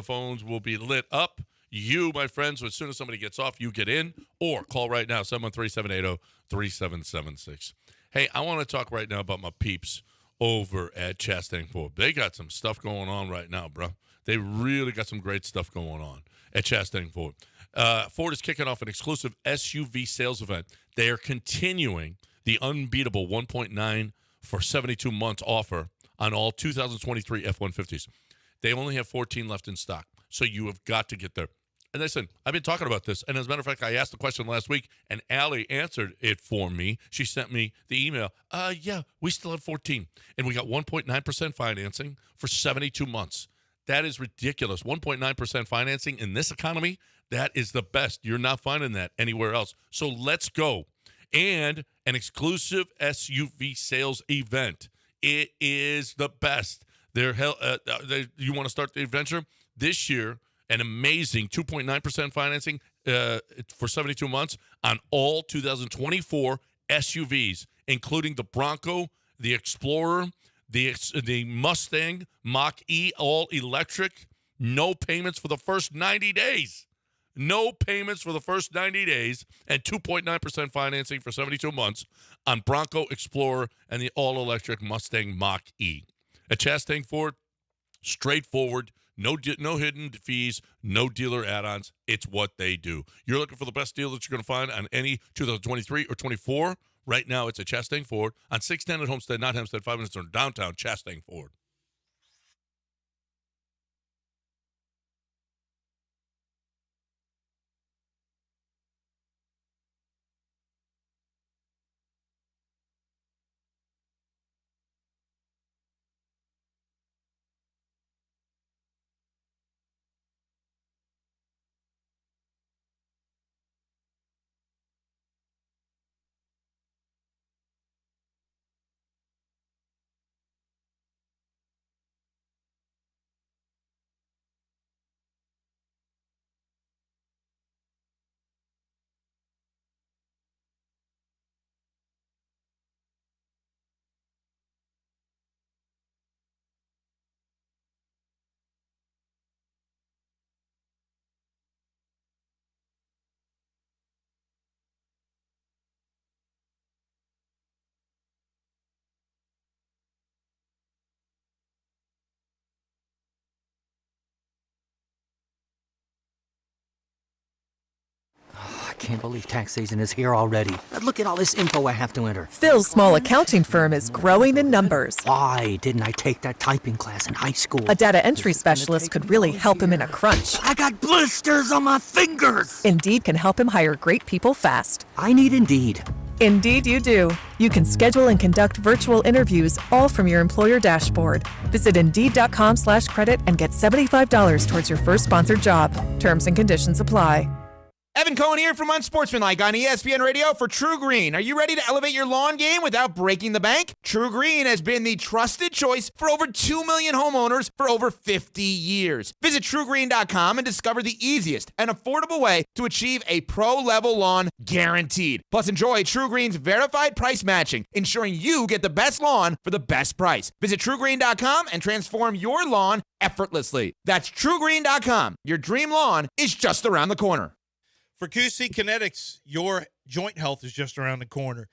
phones will be lit up. You, my friends, as soon as somebody gets off, you get in, or call right now, 713-780-3776. Hey, I want to talk right now about my peeps over at Chastang Ford. They got some stuff going on right now, bro. They really got some great stuff going on at Chastang Ford. Ford is kicking off an exclusive SUV sales event. They are continuing the unbeatable 1.9 for 72 months offer on all 2023 F-150s. They only have 14 left in stock, so you have got to get there. And listen, I've been talking about this, and as a matter of fact, I asked the question last week, and Allie answered it for me. She sent me the email. Yeah, we still have 14, and we got 1.9% financing for 72 months. That is ridiculous. 1.9% financing in this economy, that is the best. You're not finding that anywhere else. So let's go. And an exclusive SUV sales event. It is the best. You want to start the adventure? This year, an amazing 2.9% financing for 72 months on all 2024 SUVs, including the Bronco, the Explorer, the Mustang Mach-E all-electric. No payments for the first 90 days. No payments for the first 90 days and 2.9% financing for 72 months on Bronco, Explorer, and the all-electric Mustang Mach-E. At Chastang Ford, straightforward, no hidden fees, no dealer add-ons. It's what they do. You're looking for the best deal that you're going to find on any 2023 or 24. Right now, it's at Chastang Ford on 610 at Homestead, not Hempstead, 5 minutes from downtown Chastang Ford. I can't believe tax season is here already. Look at all this info I have to enter. Phil's small accounting firm is growing in numbers. Why didn't I take that typing class in high school? A data entry specialist could really help him in a crunch. I got blisters on my fingers. Indeed can help him hire great people fast. I need Indeed. Indeed you do. You can schedule and conduct virtual interviews all from your employer dashboard. Visit Indeed.com/credit and get $75 towards your first sponsored job. Terms and conditions apply. Evan Cohen here from Unsportsmanlike on ESPN Radio for True Green. Are you ready to elevate your lawn game without breaking the bank? True Green has been the trusted choice for over 2 million homeowners for over 50 years. Visit TrueGreen.com and discover the easiest and affordable way to achieve a pro-level lawn guaranteed. Plus, enjoy True Green's verified price matching, ensuring you get the best lawn for the best price. Visit TrueGreen.com and transform your lawn effortlessly. That's TrueGreen.com. Your dream lawn is just around the corner. For QC Kinetics, your joint health is just around the corner.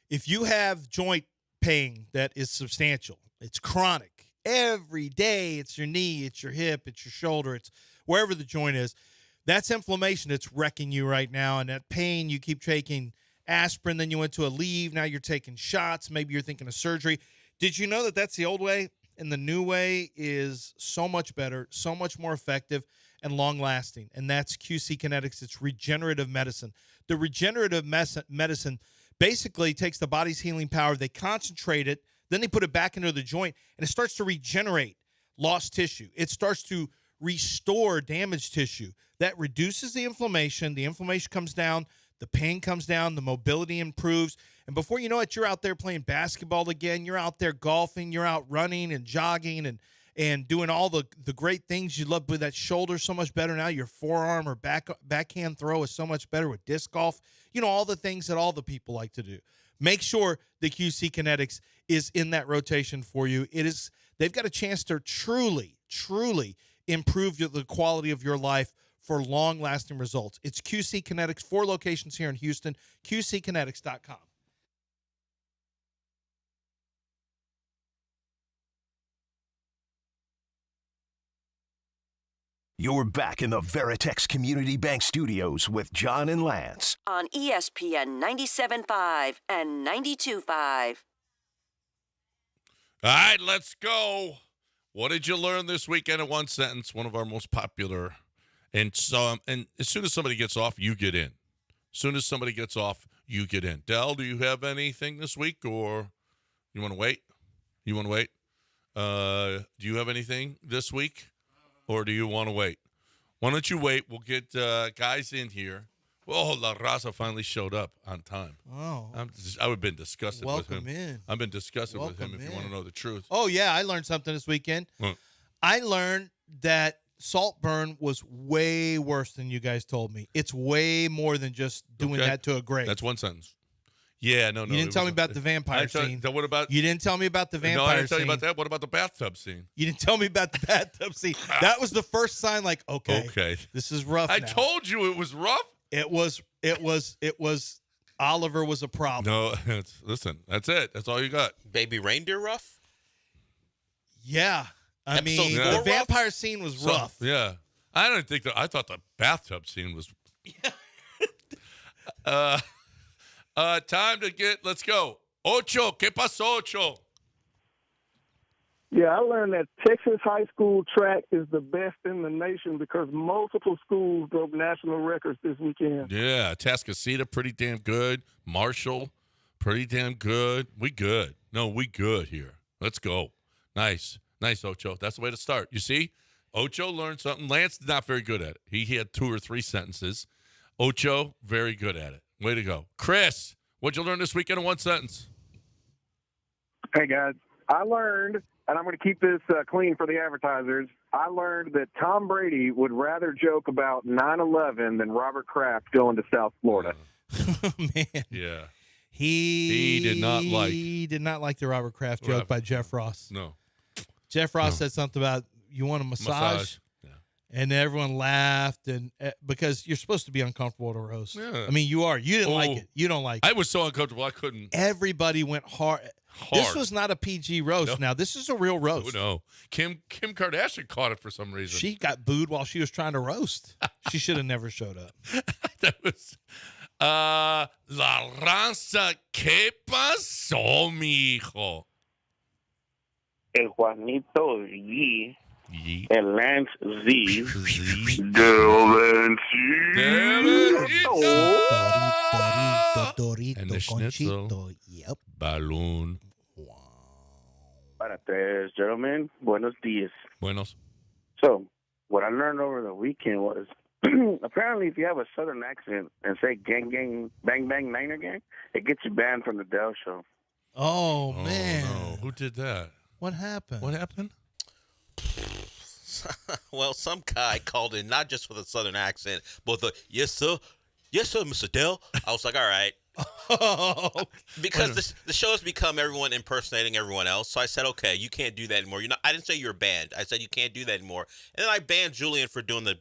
If you have joint pain that is substantial, it's chronic, every day, it's your knee, it's your hip, it's your shoulder, it's wherever the joint is, that's inflammation that's wrecking you right now. And that pain, you keep taking aspirin, then you went to a leave, now you're taking shots, maybe you're thinking of surgery. Did you know that that's the old way? And the new way is so much better, so much more effective, and long-lasting, and that's QC Kinetics. It's regenerative medicine. The regenerative medicine basically takes the body's healing power, they concentrate it, then they put it back into the joint, and it starts to regenerate lost tissue. It starts to restore damaged tissue. That reduces the inflammation comes down, the pain comes down, the mobility improves, and before you know it, you're out there playing basketball again, you're out there golfing, you're out running and jogging and doing all the great things you love with that shoulder so much better now. Your forearm or backhand throw is so much better with disc golf. You know, all the things that all the people like to do. Make sure the QC Kinetics is in that rotation for you. They've got a chance to truly, truly improve the quality of your life for long-lasting results. It's QC Kinetics, 4 locations here in Houston, QCkinetics.com. You're back in the Veritex Community Bank Studios with John and Lance. On ESPN 97.5 and 92.5. All right, let's go. What did you learn this weekend in one sentence? One of our most popular. And as soon as somebody gets off, you get in. As soon as somebody gets off, you get in. Del, do you have anything this week, or you want to wait? You want to wait? Do you have anything this week? Or do you want to wait? Why don't you wait? We'll get guys in here. Oh, La Raza finally showed up on time. Oh. I've been disgusted with him. Welcome in. I've been disgusted with him, Welcome if you in. want to know the truth. Oh, yeah, I learned something this weekend. Huh. I learned that Saltburn was way worse than you guys told me. It's way more than just doing that to a grave. That's one sentence. Yeah, no. You didn't tell me about the vampire scene. What about? You didn't tell me about the vampire scene. No, I didn't tell you about that. What about the bathtub scene? You didn't tell me about the bathtub scene. That was the first sign, like, okay, this is rough. I now. told you it was rough. It was. Oliver was a problem. No, listen, that's it. That's all you got. Baby reindeer rough? Yeah. I mean, Episode 4 the vampire scene was rough. Yeah. I thought the bathtub scene was. Time to let's go. Ocho, ¿qué pasó, Ocho? Yeah, I learned that Texas high school track is the best in the nation because multiple schools broke national records this weekend. Yeah, Tascasita, pretty damn good. Marshall, pretty damn good. We good. No, we good here. Let's go. Nice, Ocho. That's the way to start. You see, Ocho learned something. Lance not very good at it. He had 2 or 3 sentences. Ocho, very good at it. Way to go. Chris, what'd you learn this weekend in one sentence? Hey, guys. I learned, and I'm going to keep this clean for the advertisers, I learned that Tom Brady would rather joke about 9/11 than Robert Kraft going to South Florida. Man. Yeah. He did not like. He did not like the Robert Kraft joke by Jeff Ross. No. Jeff Ross said something about, you want a massage? Yeah. And everyone laughed, and because you're supposed to be uncomfortable to roast. Yeah. I mean, you are. You didn't like it. You don't like it. I was so uncomfortable I couldn't. Everybody went hard. This was not a PG roast. No. Now, this is a real roast. Oh, no. Kim Kardashian caught it for some reason. She got booed while she was trying to roast. She should have never showed up. That was La Raza, ¿qué pasó, mijo? El Juanito Y, el Lance Z, and the Schnitzel, yep. Balloon. Para tres, gentlemen, buenos dias. Buenos. So, what I learned over the weekend was Apparently, if you have a Southern accent and say "gang, gang, bang, bang, Niner gang," it gets you banned from the Dell Show. Oh man, no. Who did that? What happened? What happened? Well, some guy called in not just with a Southern accent, but with a yes sir, Mr. Dell. I was like, all right. Because the show has become everyone impersonating everyone else. So I said, okay, you can't do that anymore. I didn't say you're banned. I said you can't do that anymore. And then I banned Julian for doing the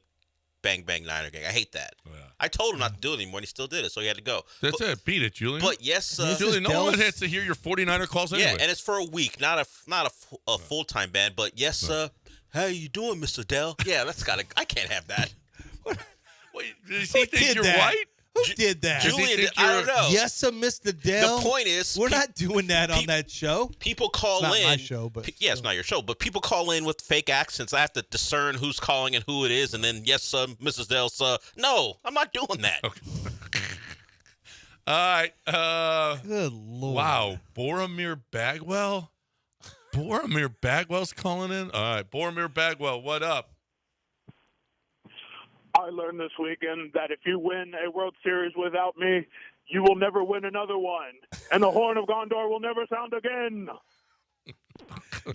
Bang Bang Niner gang. I hate that. Yeah. I told him not to do it anymore, and he still did it, so he had to go. That's it. Beat it, Julian. But yes, Julian, no one has to hear your 49er calls anyway. Yeah, and it's for a week, not a full-time ban. But yes, how you doing, Mr. Dell? Yeah, I can't have that. Wait, does he think you're white? Who did that? Julian, I don't know. Yes, sir, Mr. Dell. The point is, we're not doing that on that show. People call in. It's not my show, but yeah, it's not your show. But people call in with fake accents. I have to discern who's calling and who it is, and then yes, sir, Mrs. Dell, sir. No, I'm not doing that. Okay. All right. Good Lord. Wow, Boromir Bagwell. Boromir Bagwell's calling in. All right, Boromir Bagwell, what up? I learned this weekend that if you win a World Series without me, you will never win another one. And the Horn of Gondor will never sound again.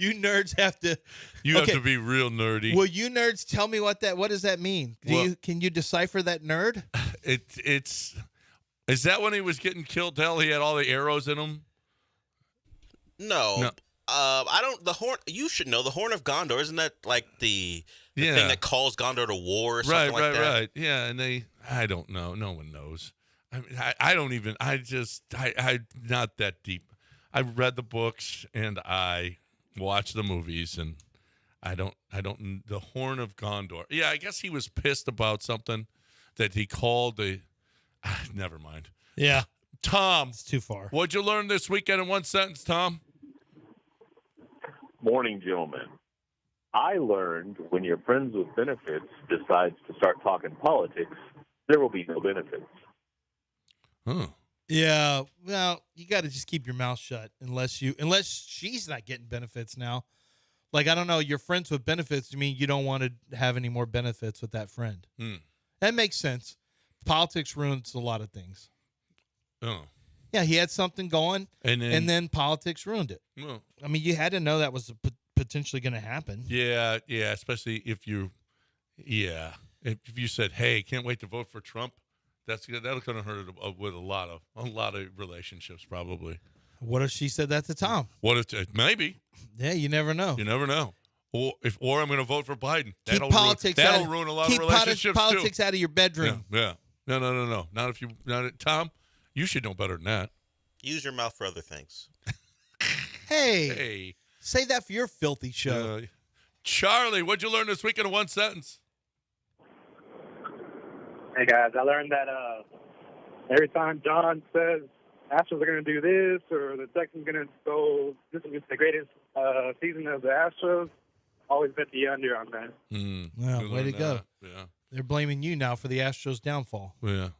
You nerds have to... You have to be real nerdy. Will you nerds tell me what does that mean? Can you decipher that nerd? Is that when he was getting killed? Hell, he had all the arrows in him? No. I don't. The horn. You should know the Horn of Gondor. Isn't that like the thing that calls Gondor to war or something like that? Right. Yeah, and I don't know. No one knows. I mean, I don't even. I'm not that deep. I read the books and I watched the movies, and I don't. The Horn of Gondor. Yeah, I guess he was pissed about something that he called the. Never mind. Yeah, Tom. It's too far. What'd you learn this weekend in one sentence, Tom? Morning, gentlemen. I learned when your friends with benefits decides to start talking politics, there will be no benefits. Huh. Yeah, well, you got to just keep your mouth shut unless she's not getting benefits now. Like, I don't know, your friends with benefits, you mean you don't want to have any more benefits with that friend. That makes sense. Politics ruins a lot of things. Oh. Yeah, he had something going, and then politics ruined it. Well, I mean, you had to know that was potentially going to happen. Yeah, especially if you said, "Hey, can't wait to vote for Trump," that'll kind of hurt with a lot of relationships probably. What if she said that to Tom? What if maybe? Yeah, you never know. You never know. Or I'm going to vote for Biden. That'll ruin a lot of relationships keep politics out of your bedroom. Yeah. No. Not if you. Tom. You should know better than that. Use your mouth for other things. Hey. Say that for your filthy show. Charlie, what'd you learn this weekend in one sentence? Hey, guys, I learned that every time John says Astros are going to do this or the Texans are going to go, this is the greatest season of the Astros, always bet the under on that. Well, way to go. Yeah. They're blaming you now for the Astros' downfall. Yeah.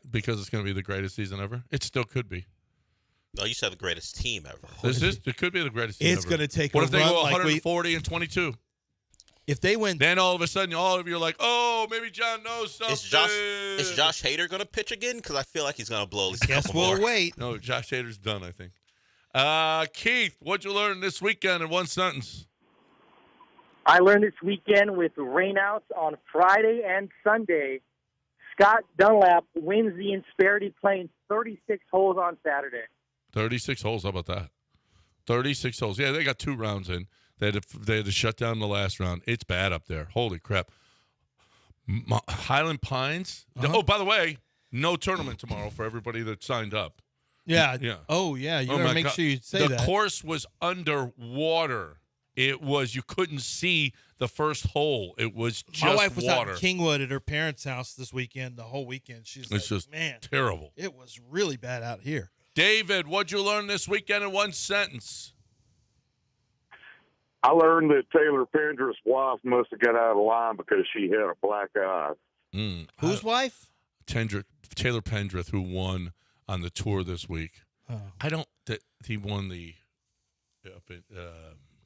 Because it's going to be the greatest season ever. It still could be. No, you said the greatest team ever. It could be the greatest team ever. It's going to take What a if they run go like 140 and 22? If they win. Then all of a sudden, all of you are like, oh, maybe John knows something. Is Josh Hader going to pitch again? Because I feel like he's going to blow at least a couple more. Wait. No, Josh Hader's done, I think. Keith, what'd you learn this weekend in one sentence? I learned this weekend with rainouts on Friday and Sunday. Scott Dunlap wins the Insperity playing 36 holes on Saturday. 36 holes. How about that? 36 holes. Yeah, they got 2 rounds in. They had to shut down the last round. It's bad up there. Holy crap. Highland Pines. Oh, by the way, no tournament tomorrow for everybody that signed up. Yeah. Oh, yeah. You got to make sure you say that. The course was underwater. It was, you couldn't see the first hole. It was just My wife was water. out in Kingwood at her parents' house this weekend, the whole weekend. She's like, just man, terrible. It was really bad out here. David, what'd you learn this weekend in one sentence? I learned that Taylor Pender's wife must have got out of line because she had a black eye. Whose wife? Taylor Pendrith, who won on the tour this week. Oh. He won the up at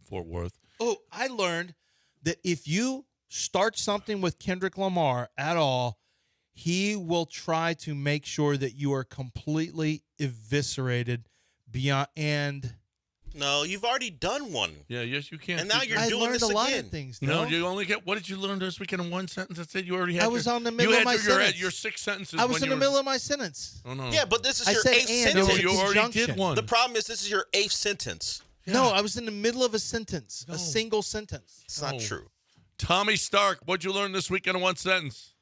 Fort Worth. Oh, I learned that if you start something with Kendrick Lamar at all, he will try to make sure that you are completely eviscerated beyond. And no, you've already done one. Yeah, yes, you can. And now you're I doing learned this a lot again. of things. No, though. you only get. What did you learn this weekend in one sentence? I said you already had. I was on the middle of my sentence. Your 6 sentences. I was when in you the were- middle of my sentence. Oh no. Yeah, but this is I your said 8th and, there was sentence. a you already conjunction. did one. The problem is this is your 8th sentence. No, I was in the middle of a sentence, a single sentence. It's not true. Tommy Stark, what'd you learn this weekend in one sentence?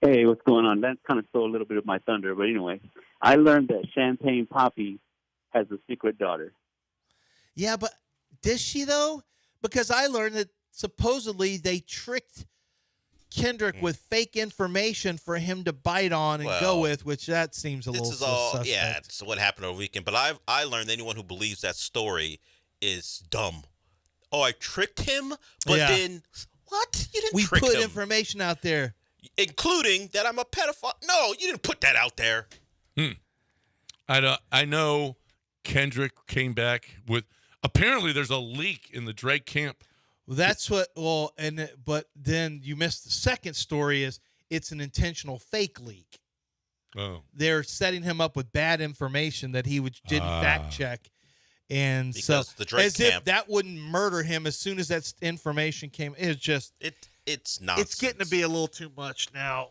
Hey, what's going on? That kind of stole a little bit of my thunder, but anyway, I learned that Champagne Poppy has a secret daughter. Yeah, but does she though? Because I learned that supposedly they tricked Kendrick with fake information for him to bite on and go Well, with, which that seems a This little is all, suspect. yeah, it's what happened over the weekend. But I learned anyone who believes that story is dumb. Oh, I tricked him, but Yeah. then what? You didn't We trick put him. information out there. Including that I'm a pedophile. No, you didn't put that out there. I know Kendrick came back with. Apparently, there's a leak in the Drake camp. Well, that's what. Well, but then you missed the second story. Is it's an intentional fake leak. Oh, They're setting him up with bad information that he didn't fact check, and Because so the Drake as camp- if that wouldn't murder him as soon as that information came. It's just it's nonsense. It's getting to be a little too much now.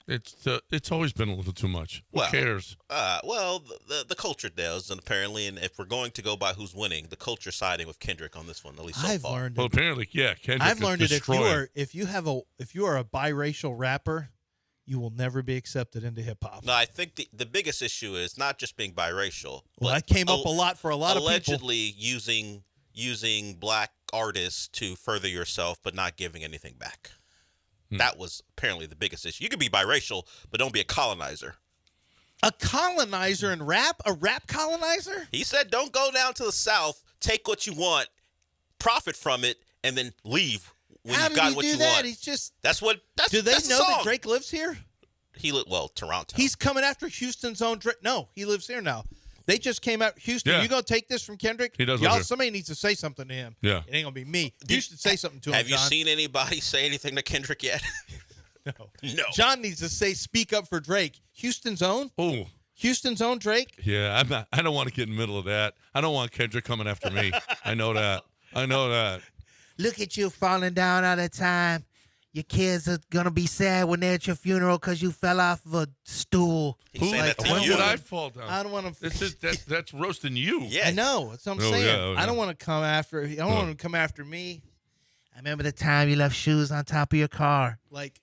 it's always been a little too much. Who cares? Well, the culture does, and apparently, and if we're going to go by who's winning, the culture siding with Kendrick on this one, at least so I've far. learned Well, it. apparently, yeah. Kendrick I've is learned it destroying. if you are a biracial rapper, you will never be accepted into hip hop. No, I think the biggest issue is not just being biracial. Well, but that came up a lot for a lot of people. allegedly using black artists to further yourself, but not giving anything back. That was apparently the biggest issue. You can be biracial, but don't be a colonizer. A colonizer in rap? A rap colonizer? He said, "Don't go down to the South, take what you want, profit from it, and then leave when How you've did got he what do you that? want." He's just. That's what. That's Do they that's the know that song. Drake lives here? Toronto. He's coming after Houston's own Drake. No, he lives here now. They just came out. Houston, Yeah. you gonna take this from Kendrick? He does live Y'all, here. somebody needs to say something to him. Yeah. It ain't gonna be me. You should say something to him. Have you John. seen anybody say anything to Kendrick yet? No. John needs to say, "Speak up for Drake." Houston's own. Oh, Houston's own Drake. yeah. I'm not. I don't want to get in the middle of that. I don't want Kendrick coming after me. I know that. Look at you falling down all the time. Your kids are going to be sad when they're at your funeral because you fell off of a stool. He's saying that to When you. did I fall down? I don't want to. This is that's roasting you. Yeah. I know. That's what I'm Oh, saying. yeah, oh, I don't yeah. want to come after. I don't want him to come after me. I remember the time you left shoes on top of your car. Like,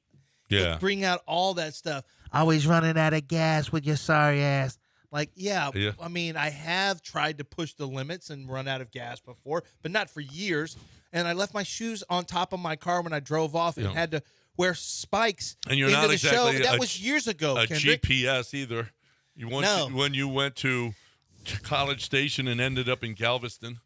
Yeah. bring out all that stuff. Always running out of gas with your sorry ass. Like, yeah, Yeah. I mean, I have tried to push the limits and run out of gas before, but not for years. And I left my shoes on top of my car when I drove off and Yeah. had to wear spikes And you're into not the exactly show. That a was years ago, a Kendrick. GPS either. No. When you went to College Station and ended up in Galveston.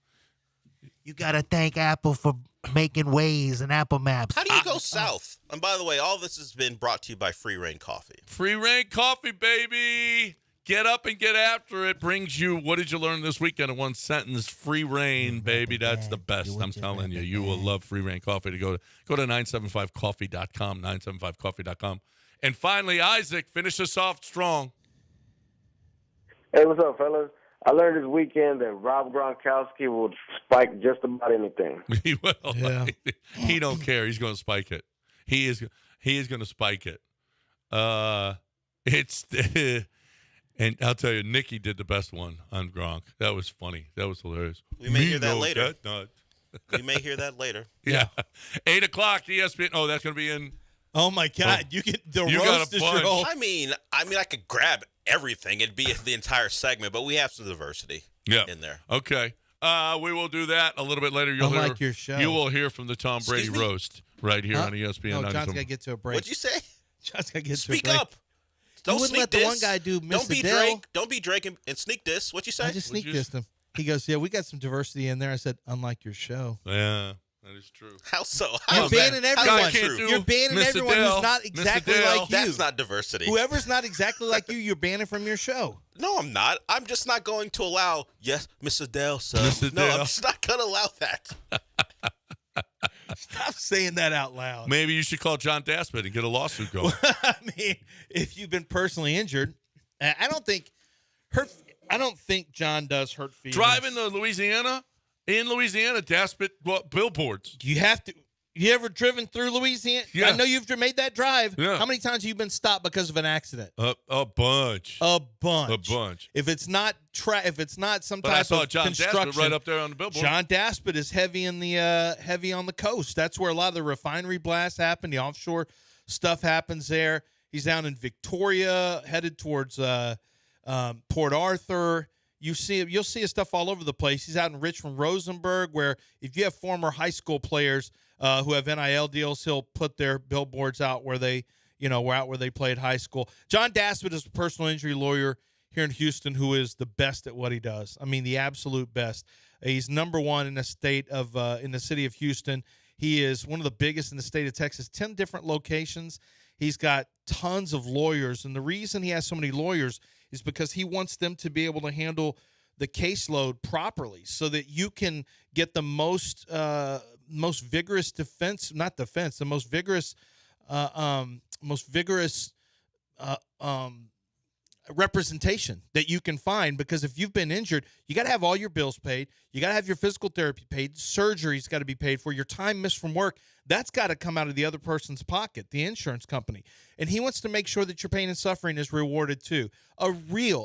You got to thank Apple for making Waze and Apple Maps. How do you go south? And by the way, all this has been brought to you by Free Reign Coffee. Free Reign Coffee, baby. Get up and get after it. Brings you, what did you learn this weekend in one sentence? Free Reign, baby. That's the best. I'm telling you. You will love Free Reign Coffee. To go to 975coffee.com, 975coffee.com. And finally, Isaac, finish us off strong. Hey, what's up, fellas? I learned this weekend that Rob Gronkowski will spike just about anything. He will. Yeah. He don't care. He's going to spike it. He is going to spike it. It's and I'll tell you, Nikki did the best one on Gronk. That was funny. That was hilarious. We may hear that know later. that nut. We may hear that later. Yeah. 8 o'clock, ESPN. Oh, that's going to be in. Oh, my God. Oh. You get the You got roast a is bunch. your whole. I mean, I could grab everything. It'd be the entire segment, but we have some diversity in there. Okay. We will do that a little bit later. You'll Unlike hear, your show. You will hear from the Tom Brady Excuse me? roast right here Huh? on ESPN. No, John's 97. got to get to a break. What'd you say? John's got to get Speak to a break. up. Don't wouldn't sneak let the this. one guy do Miss Don't be Adele. Drake. Don't be Drake and sneak this. What you say? I just sneak dissed him. He goes, "Yeah, we got some diversity in there." I said, "Unlike your show." Yeah, that is true. How so? You're How's banning that? everyone. How's that true? You're banning Miss everyone Adele. who's not Miss exactly Adele. like you. That's not diversity. Whoever's not exactly like you, you're banning from your show. No, I'm not. I'm just not going to allow. Yes, Miss Adele. So Miss no, Adele. I'm just not going to allow that. Stop saying that out loud. Maybe you should call John Daspit and get a lawsuit going. I mean, if you've been personally injured, I don't think John does hurt feelings. Driving to Louisiana, Daspit billboards. You ever driven through Louisiana? Yeah. I know you've made that drive. Yeah. How many times have you been stopped because of an accident? A bunch. A bunch. A bunch. If it's not some But I type saw of John construction, Daspit right up there on the billboard. John Daspit is heavy on the coast. That's where a lot of the refinery blasts happen. The offshore stuff happens there. He's down in Victoria, headed towards Port Arthur. You'll see his stuff all over the place. He's out in Richmond, Rosenberg, where if you have former high school players who have NIL deals, he'll put their billboards out where they played high school. John Daspit is a personal injury lawyer here in Houston who is the best at what he does. I mean, the absolute best. He's number one in the city of Houston. He is one of the biggest in the state of Texas, 10 different locations. He's got tons of lawyers, and the reason he has so many lawyers is because he wants them to be able to handle the caseload properly so that you can get the most vigorous representation that you can find. Because if you've been injured, you got to have all your bills paid. You got to have your physical therapy paid. Surgery's got to be paid for. Your time missed from work, that's got to come out of the other person's pocket, the insurance company. And he wants to make sure that your pain and suffering is rewarded too. A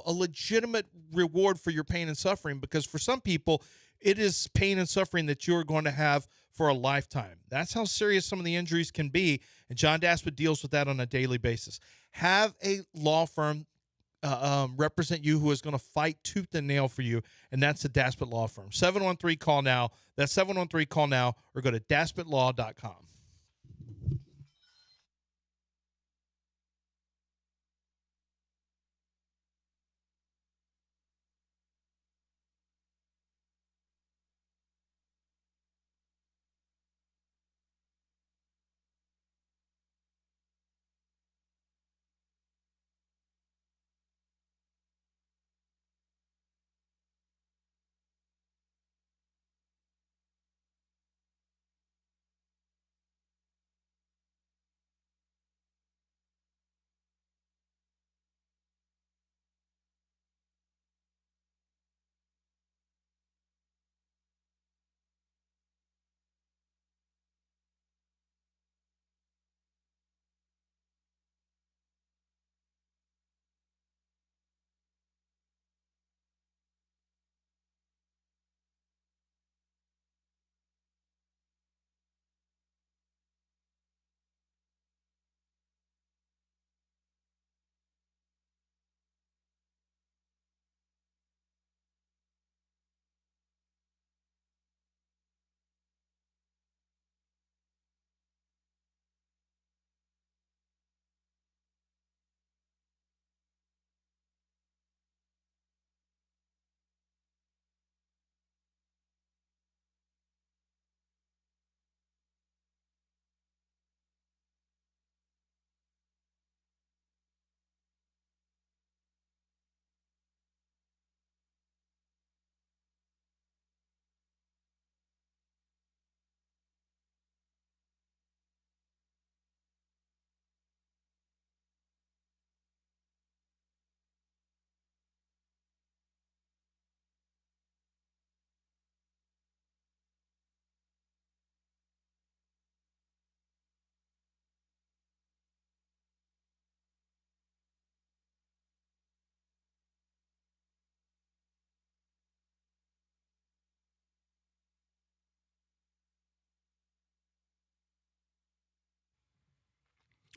legitimate reward for your pain and suffering, because for some people, it is pain and suffering that you're going to have for a lifetime. That's how serious some of the injuries can be, and John Daspit deals with that on a daily basis. Have a law firm represent you who is going to fight tooth and nail for you, and that's the Daspit Law Firm. 713-CALL-NOW. That's 713-CALL-NOW, or go to DaspitLaw.com.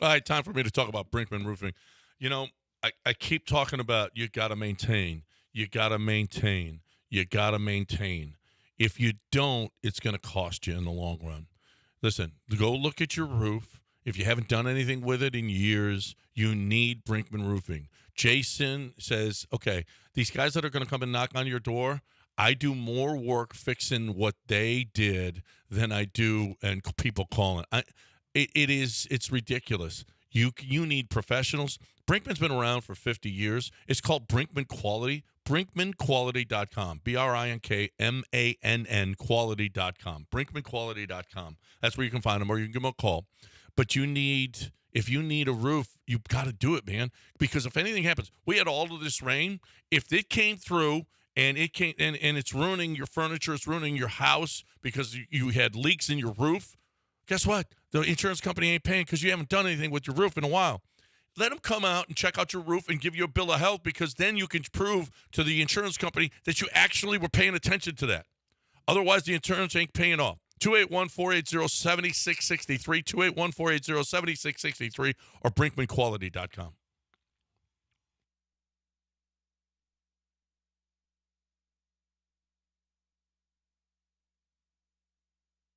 All right, time for me to talk about Brinkman Roofing. You know, I keep talking about you got to maintain. You got to maintain. You got to maintain. If you don't, it's going to cost you in the long run. Listen, go look at your roof. If you haven't done anything with it in years, you need Brinkman Roofing. Jason says, okay, these guys that are going to come and knock on your door, I do more work fixing what they did than I do and people calling. It's ridiculous. You need professionals. Brinkman's been around for 50 years. It's called Brinkman Quality. BrinkmanQuality.com. BrinkMann Quality.com. BrinkmanQuality.com. That's where you can find them, or you can give them a call. But if you need a roof, you've got to do it, man. Because if anything happens, we had all of this rain. If it came through and it's ruining your furniture, it's ruining your house because you had leaks in your roof, guess what? The insurance company ain't paying because you haven't done anything with your roof in a while. Let them come out and check out your roof and give you a bill of health, because then you can prove to the insurance company that you actually were paying attention to that. Otherwise, the insurance ain't paying off. 281-480-7663, 281-480-7663, or BrinkmanQuality.com.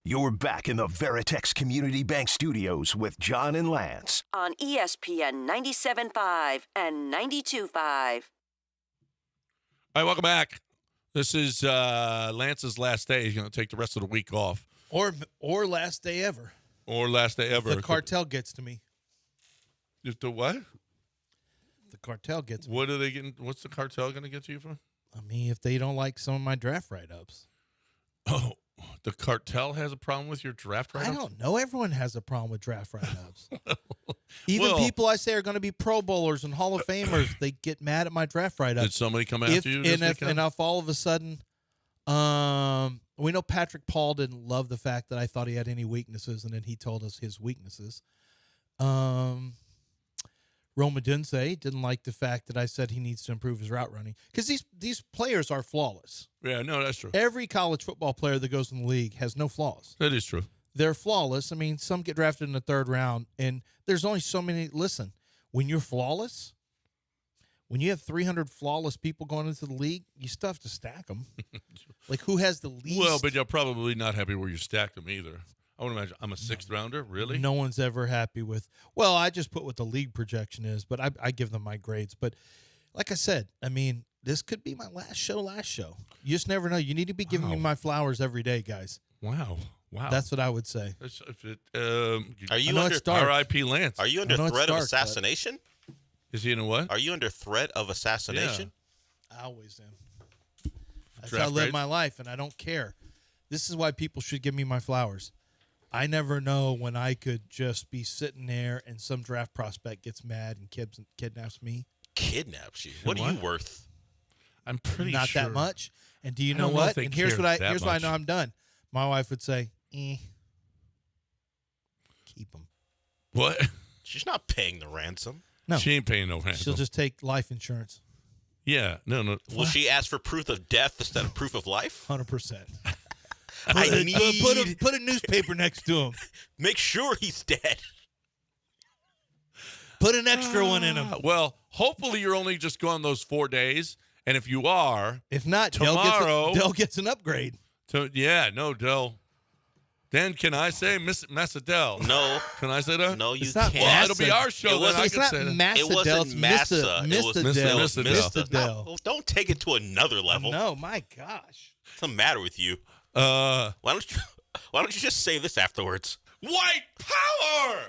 You're back in the Veritex Community Bank Studios with John and Lance. On ESPN 97.5 and 92.5. All right, welcome back. This is Lance's last day. He's going to take the rest of the week off. Or last day ever. Or last day ever. The cartel gets to me. Just the what? The cartel gets me. What are they getting? What's the cartel going to get to you for? I mean, if they don't like some of my draft write-ups. Oh, the cartel has a problem with your draft write-ups? I don't know. Everyone has a problem with draft write-ups. Even people I say are going to be Pro Bowlers and Hall of Famers, they get mad at my draft write-ups. Did somebody come after you? And if all of a sudden, we know Patrick Paul didn't love the fact that I thought he had any weaknesses, and then he told us his weaknesses. Roma Dunze didn't like the fact that I said he needs to improve his route running, because these players are flawless. Yeah, no, that's true. Every college football player that goes in the league has no flaws. That is true. They're flawless. I mean, some get drafted in the third round, and there's only so many. Listen, when you're flawless, when you have 300 flawless people going into the league, you still have to stack them. Like, who has the least? Well, but you're probably not happy where you stacked them either. I would imagine I'm a sixth rounder. Really? No one's ever happy with. Well, I just put what the league projection is, but I give them my grades. But like I said, I mean, this could be my last show. You just never know. You need to be giving me my flowers every day, guys. Wow. That's what I would say. Are you under R.I.P. Lance? Are you under threat of assassination? Is he in a what? Are you under threat of assassination? I always am. That's how I live my life, and I don't care. This is why people should give me my flowers. I never know when I could just be sitting there and some draft prospect gets mad and kidnaps me. Kidnaps you? What are you worth? I'm pretty Not sure. that much. And do you know what? And here's why I know I'm done. My wife would say, keep them. What? She's not paying the ransom. No. She ain't paying no ransom. She'll just take life insurance. Yeah. No. Will she ask for proof of death instead of proof of life? 100%. Put a newspaper next to him. Make sure he's dead. Put an extra one in him. Well, hopefully you're only just gone those 4 days. And if you are, if not, tomorrow, Dell gets an upgrade. Dell. Then can I say Miss Adele? No. Can I say that? No, you can't. Well, Well, it'll be our show. It's not Massa. It wasn't Massa. It was Miss Adele. Adele. No, don't take it to another level. No, my gosh. What's the matter with you? Why don't you just say this afterwards? White power.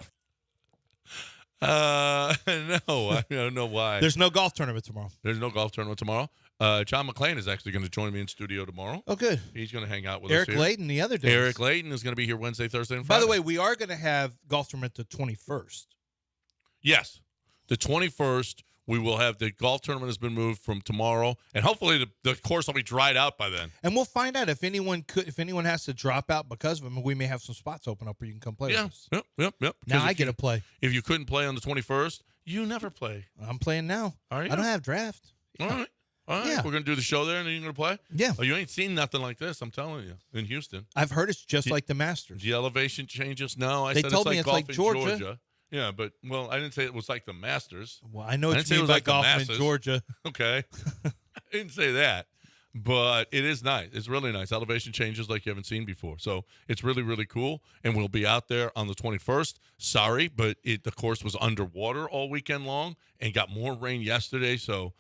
No, I don't know why. There's no golf tournament tomorrow. There's no golf tournament tomorrow. John McClain is actually going to join me in studio tomorrow. Oh, good. He's going to hang out with Eric us here. Layton the other day. Eric Layton is going to be here Wednesday, Thursday, and Friday. By the way, we are going to have golf tournament the 21st. Yes. The 21st, we will have the golf tournament has been moved from tomorrow, and hopefully the course will be dried out by then. And we'll find out if anyone has to drop out because of him. We may have some spots open up where you can come play with us. Yep. Now I get to play. If you couldn't play on the 21st, you never play. I'm playing now. Are you? I don't have draft. All right. Yeah. We're going to do the show there, and then you're going to play? Yeah. Oh, you ain't seen nothing like this, I'm telling you, in Houston. I've heard it's just like the Masters. The elevation changes? No, They told me it's like Georgia. Yeah, but, I didn't say it was like the Masters. Well, I know what you mean by golfing in Georgia. Okay. I didn't say that. But it is nice. It's really nice. Elevation changes like you haven't seen before. So it's really, really cool. And we'll be out there on the 21st. Sorry, but the course was underwater all weekend long and got more rain yesterday. So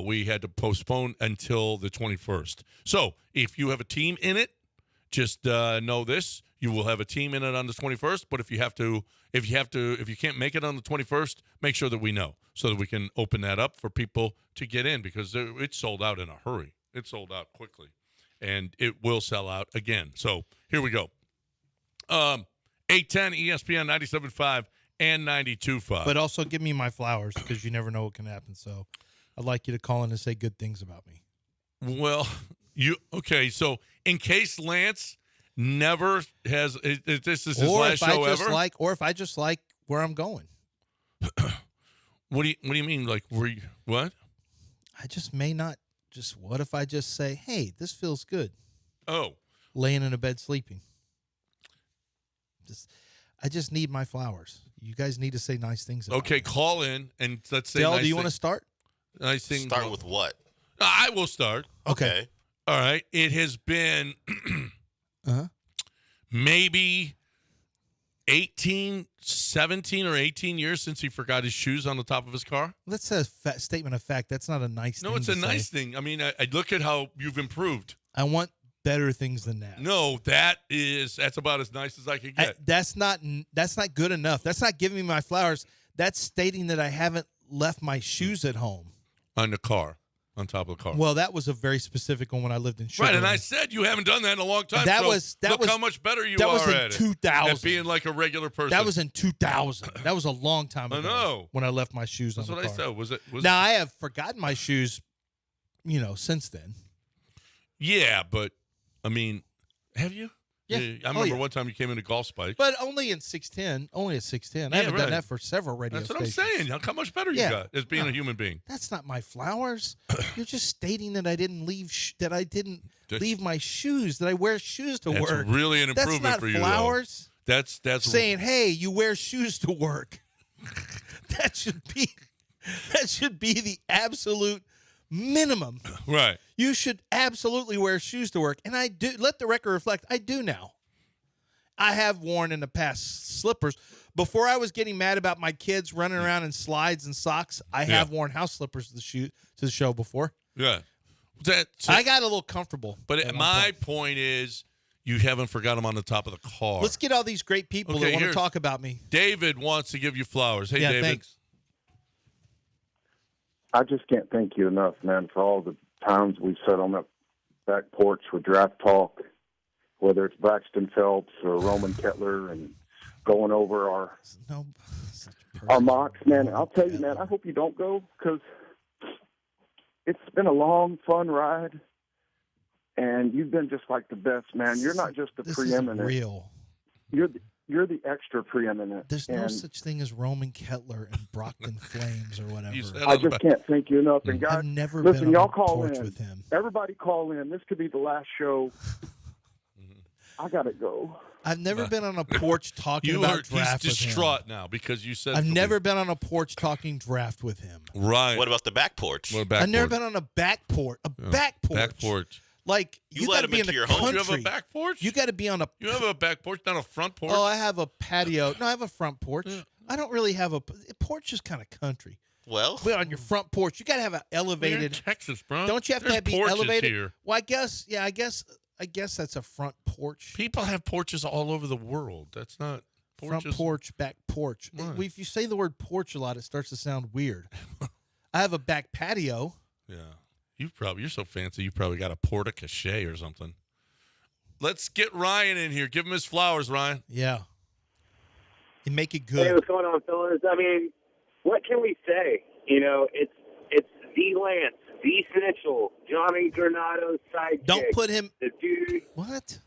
we had to postpone until the 21st. So if you have a team in it, just know this. You will have a team in it on the 21st. But if you can't make it on the 21st, make sure that we know so that we can open that up for people to get in because it's sold out in a hurry. It sold out quickly, and it will sell out again. So here we go. 810 ESPN 97.5 and 92.5. But also give me my flowers because you never know what can happen. So I'd like you to call in and say good things about me. Well, so in case Lance never has, this is his last show ever? Or if I just like where I'm going. What do you mean? Like, what? I just may not what if I just say, hey, this feels good. Oh. Laying in a bed sleeping. I just need my flowers. You guys need to say nice things about me. Call in and let's say Dale, nice do you want to things. start? Nice things. Start with what? I will start. Okay. All right. It has been maybe 17 or 18 years since he forgot his shoes on the top of his car. That's a statement of fact. That's not a nice thing. No, it's a nice thing. I mean, I look at how you've improved. I want better things than that. No, that's about as nice as I could get. That's not good enough. That's not giving me my flowers. That's stating that I haven't left my shoes at home. On the car. On top of the car. Well, that was a very specific one when I lived in Sugar Right, and Land. I said you haven't done that in a long time. Look how much better you that are was in at 2000. At being like a regular person. That was in 2000. That was a long time ago. I know. When I left my shoes That's on the what car. I said. Was now I have forgotten my shoes, since then. Yeah, but I mean, have you? Yeah. I remember one time you came into Golf Spike. But only in 610. Only at 610. I haven't done that for several radio That's what stations. I'm saying. Look how much better you got as being a human being. That's not my flowers. You're just stating that I didn't leave leave my shoes. That I wear shoes to That's work. really an improvement that's not for you. Flowers. Though. That's saying, hey, you wear shoes to work. that should be the absolute minimum. Right. You should absolutely wear shoes to work. And I do. Let the record reflect, I do now. I have worn in the past slippers. Before I was getting mad about my kids running around in slides and socks, I have worn house slippers to the show before. Yeah. I got a little comfortable. But my point is you haven't forgot them on the top of the car. Let's get all these great people that want to talk about me. David wants to give you flowers. Hey, David. Thanks. I just can't thank you enough, man, for all the times we sat on that back porch with draft talk, whether it's Braxton Phelps or Roman Kettler, and going over our mocks, man. I'll tell you, man, I hope you don't go because it's been a long, fun ride, and you've been just like the best, man. You're not just the preeminent. Is real. You're the extra preeminent. There's no such thing as Roman Kettler and Brockton Flames or whatever. I just can't thank you enough. And guys, I've never listen, been y'all on a call porch in. with him. Everybody call in. This could be the last show. I gotta go. I've never been on a porch talking about draft He's with him. distraught now because you said I've never been on a porch talking draft with him. Right. What about the back porch? I've never been on a back porch. Back porch. Back porch. Like You you let got to him be in into the your home? country. You have a back porch? You got to be on a. You have a back porch, not a front porch? Oh, I have a patio. No, I have a front porch. I don't really have a porch. Is kind of country. Well, but on your front porch, you got to have an elevated. We're in Texas, bro. Don't you have There's to be porches elevated? here. Well, I guess. Yeah, I guess that's a front porch. People have porches all over the world. That's not porches. Front porch, back porch. What? If you say the word porch a lot, it starts to sound weird. I have a back patio. Yeah. You're so fancy. You probably got a porte-cochere or something. Let's get Ryan in here. Give him his flowers, Ryan. Yeah. And make it good. Hey, what's going on, fellas? I mean, what can we say? It's the Lance, the Snitchell, Johnny Granado's sidekick. Don't put him. The dude. What?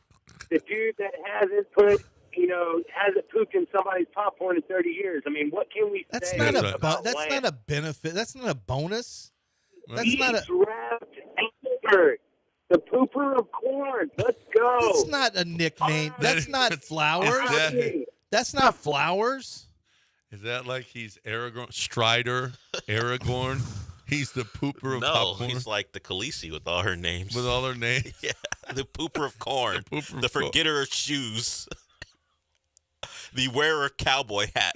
The dude that hasn't pooped in somebody's popcorn in 30 years. I mean, what can we say? Not about that's Lance? not a benefit. That's not a bonus. That's He's not a. wrapped Albert, the pooper of corn. Let's go. That's not a nickname. That's not flowers. That's not flowers. Is that like he's Aragorn? Strider, Aragorn? He's the pooper of popcorn? He's like the Khaleesi with all her names. With all her names? Yeah, the pooper of corn. The forgetter of shoes. The wearer cowboy hat.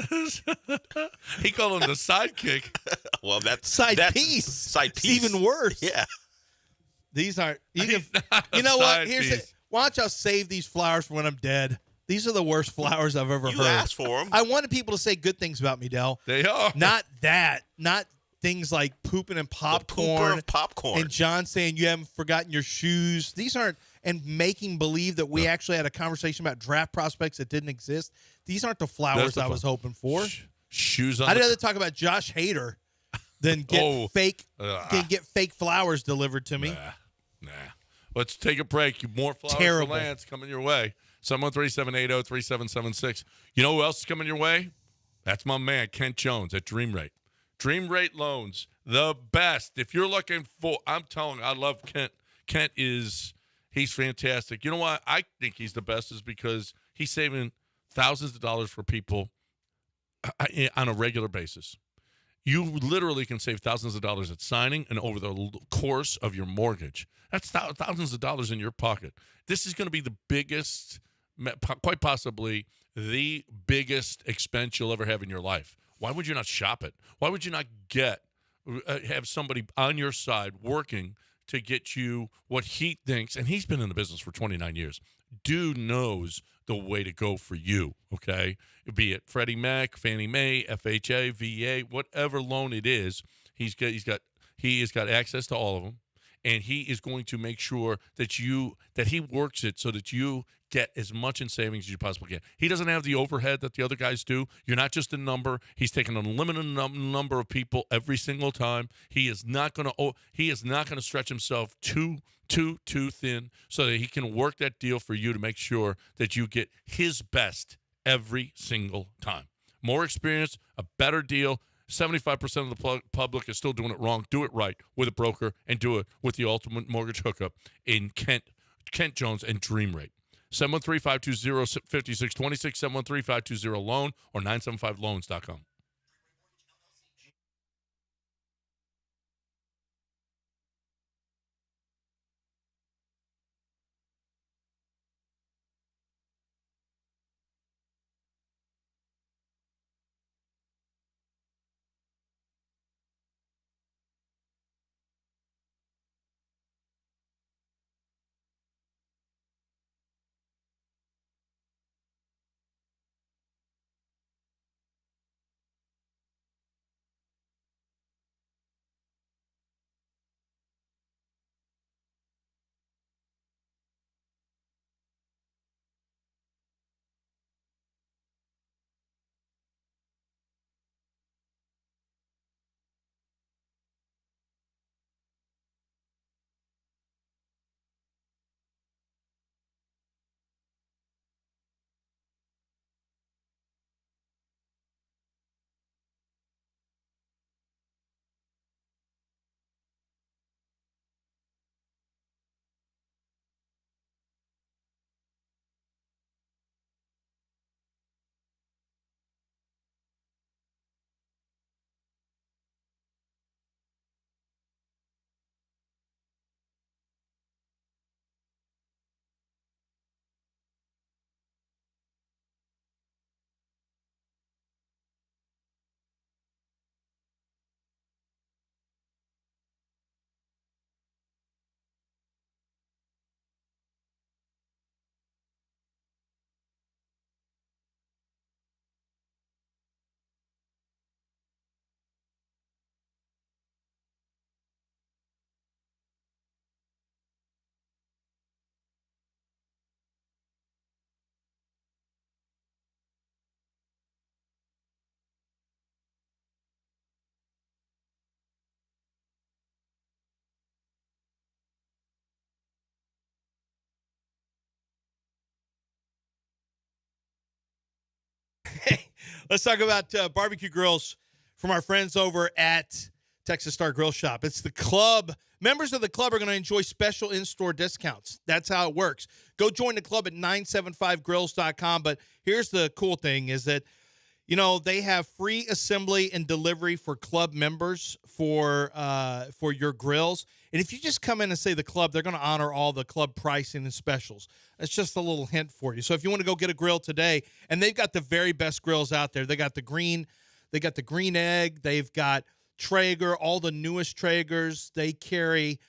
He called him the sidekick. Well, that's Side piece. Side It's piece. even worse. Yeah. These aren't. You He's not a know what? side Here's piece. it. Why don't y'all save these flowers for when I'm dead? These are the worst flowers I've ever You heard. asked for them. I wanted people to say good things about me, Del. They are. Not that. Not things like pooping and popcorn. The pooper of popcorn. And John saying you haven't forgotten your shoes. These aren't, and making believe that we actually had a conversation about draft prospects that didn't exist. These aren't the flowers I was hoping for. Shoes on. I'd rather talk about Josh Hader than get get fake flowers delivered to me. Nah. Let's take a break. More flowers Terrible. for Lance coming your way. 713-780-3776. You know who else is coming your way? That's my man, Kent Jones at Dream Rate. Dream Rate Loans, the best. If you're looking for, I'm telling you, I love Kent. He's fantastic. You know why I think he's the best is because he's saving thousands of dollars for people on a regular basis. You literally can save thousands of dollars at signing and over the course of your mortgage. That's thousands of dollars in your pocket. This is going to be the biggest, quite possibly the biggest expense you'll ever have in your life. Why would you not shop it? Why would you not have somebody on your side working to get you what he thinks, and he's been in the business for 29 years. Dude knows the way to go for you, okay? Be it Freddie Mac, Fannie Mae, FHA, VA, whatever loan it is, he has got access to all of them, and he is going to make sure that he works it so that you get as much in savings as you possibly can. He doesn't have the overhead that the other guys do. You're not just a number. He's taking an unlimited number of people every single time. He is not going to stretch himself too thin so that he can work that deal for you to make sure that you get his best every single time. More experience, a better deal. 75% of the public is still doing it wrong. Do it right with a broker and do it with the ultimate mortgage hookup in Kent Jones and Dream Rate. 713-520-5626, 713-520-LOAN, or 975loans.com. Let's talk about barbecue grills from our friends over at Texas Star Grill Shop. It's the club. Members of the club are going to enjoy special in-store discounts. That's how it works. Go join the club at 975grills.com. But here's the cool thing is that, they have free assembly and delivery for club members for your grills. And if you just come in and say the club, they're going to honor all the club pricing and specials. That's just a little hint for you. So if you want to go get a grill today, and they've got the very best grills out there. They got the green egg. They've got Traeger, all the newest Traegers. They carry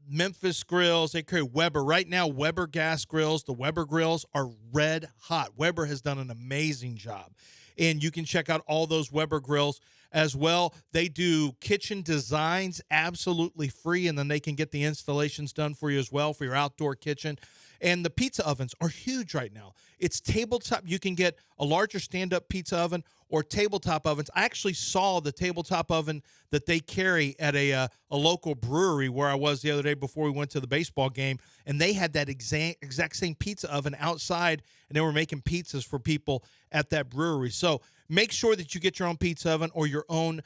Memphis grills. They carry Weber. Right now, Weber gas grills, the Weber grills are red hot. Weber has done an amazing job. And you can check out all those Weber grills as well. They do kitchen designs absolutely free, and then they can get the installations done for you as well for your outdoor kitchen. And the pizza ovens are huge right now. It's tabletop. You can get a larger stand-up pizza oven or tabletop ovens. I actually saw the tabletop oven that they carry at a local brewery where I was the other day before we went to the baseball game, and they had that exact same pizza oven outside, and they were making pizzas for people at that brewery. So make sure that you get your own pizza oven or your own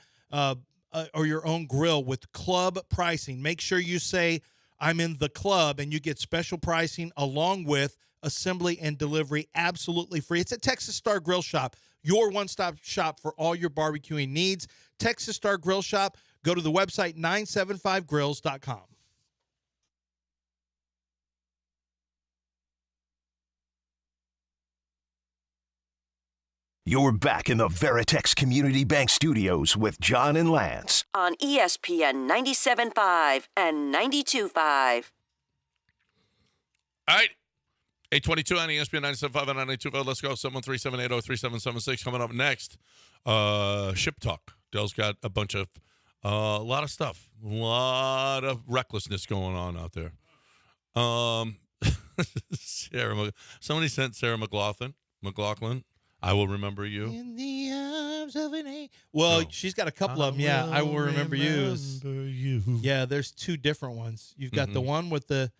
grill with club pricing. Make sure you say, I'm in the club, and you get special pricing along with assembly and delivery absolutely free. It's at Texas Star Grill Shop, your one-stop shop for all your barbecuing needs. Texas Star Grill Shop. Go to the website 975grills.com. You're back in the Veritex Community Bank Studios with John and Lance. On ESPN 97.5 and 92.5. All right. 822 on ESPN 97.5 and 92.5. Let's go. 713-780-3776. Coming up next, Ship Talk. Dell's got a bunch of, a lot of stuff. A lot of recklessness going on out there. Somebody sent Sarah McLaughlin. I will remember you. In the arms of an angel. Well, she's got a couple of them. Yeah, I will remember you. Yeah, there's two different ones. You've got the one with the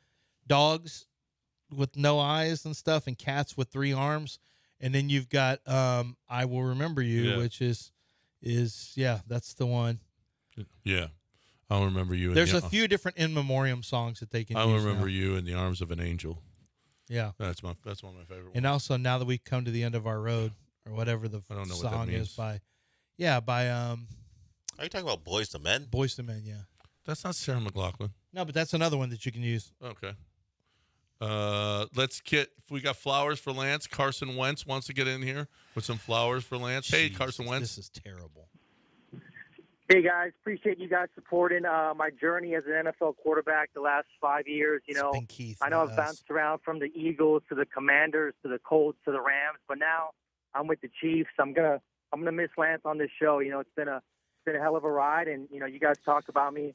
dogs with no eyes and stuff, and cats with 3 arms, and then you've got I will remember you, which is that's the one. Yeah, I'll remember you. There's a few different in memoriam songs that they can. I'll use remember now. you in the arms of an angel. Yeah, that's one of my favorite ones. And also, now that we've come to the end of our road, or whatever the I don't know song what that means. is by Are you talking about Boys to Men? Boys to Men, yeah. That's not Sarah McLaughlin. No, but that's another one that you can use. Okay. We got flowers for Lance. Carson Wentz wants to get in here with some flowers for Lance. Hey, Carson Wentz. This is terrible. Hey, guys. Appreciate you guys supporting my journey as an NFL quarterback the last 5 years. You know, Keith, I know I've bounced around from the Eagles to the Commanders to the Colts to the Rams, but now I'm with the Chiefs. I'm gonna miss Lance on this show. You know, it's been a hell of a ride, and you know, you guys talk about me,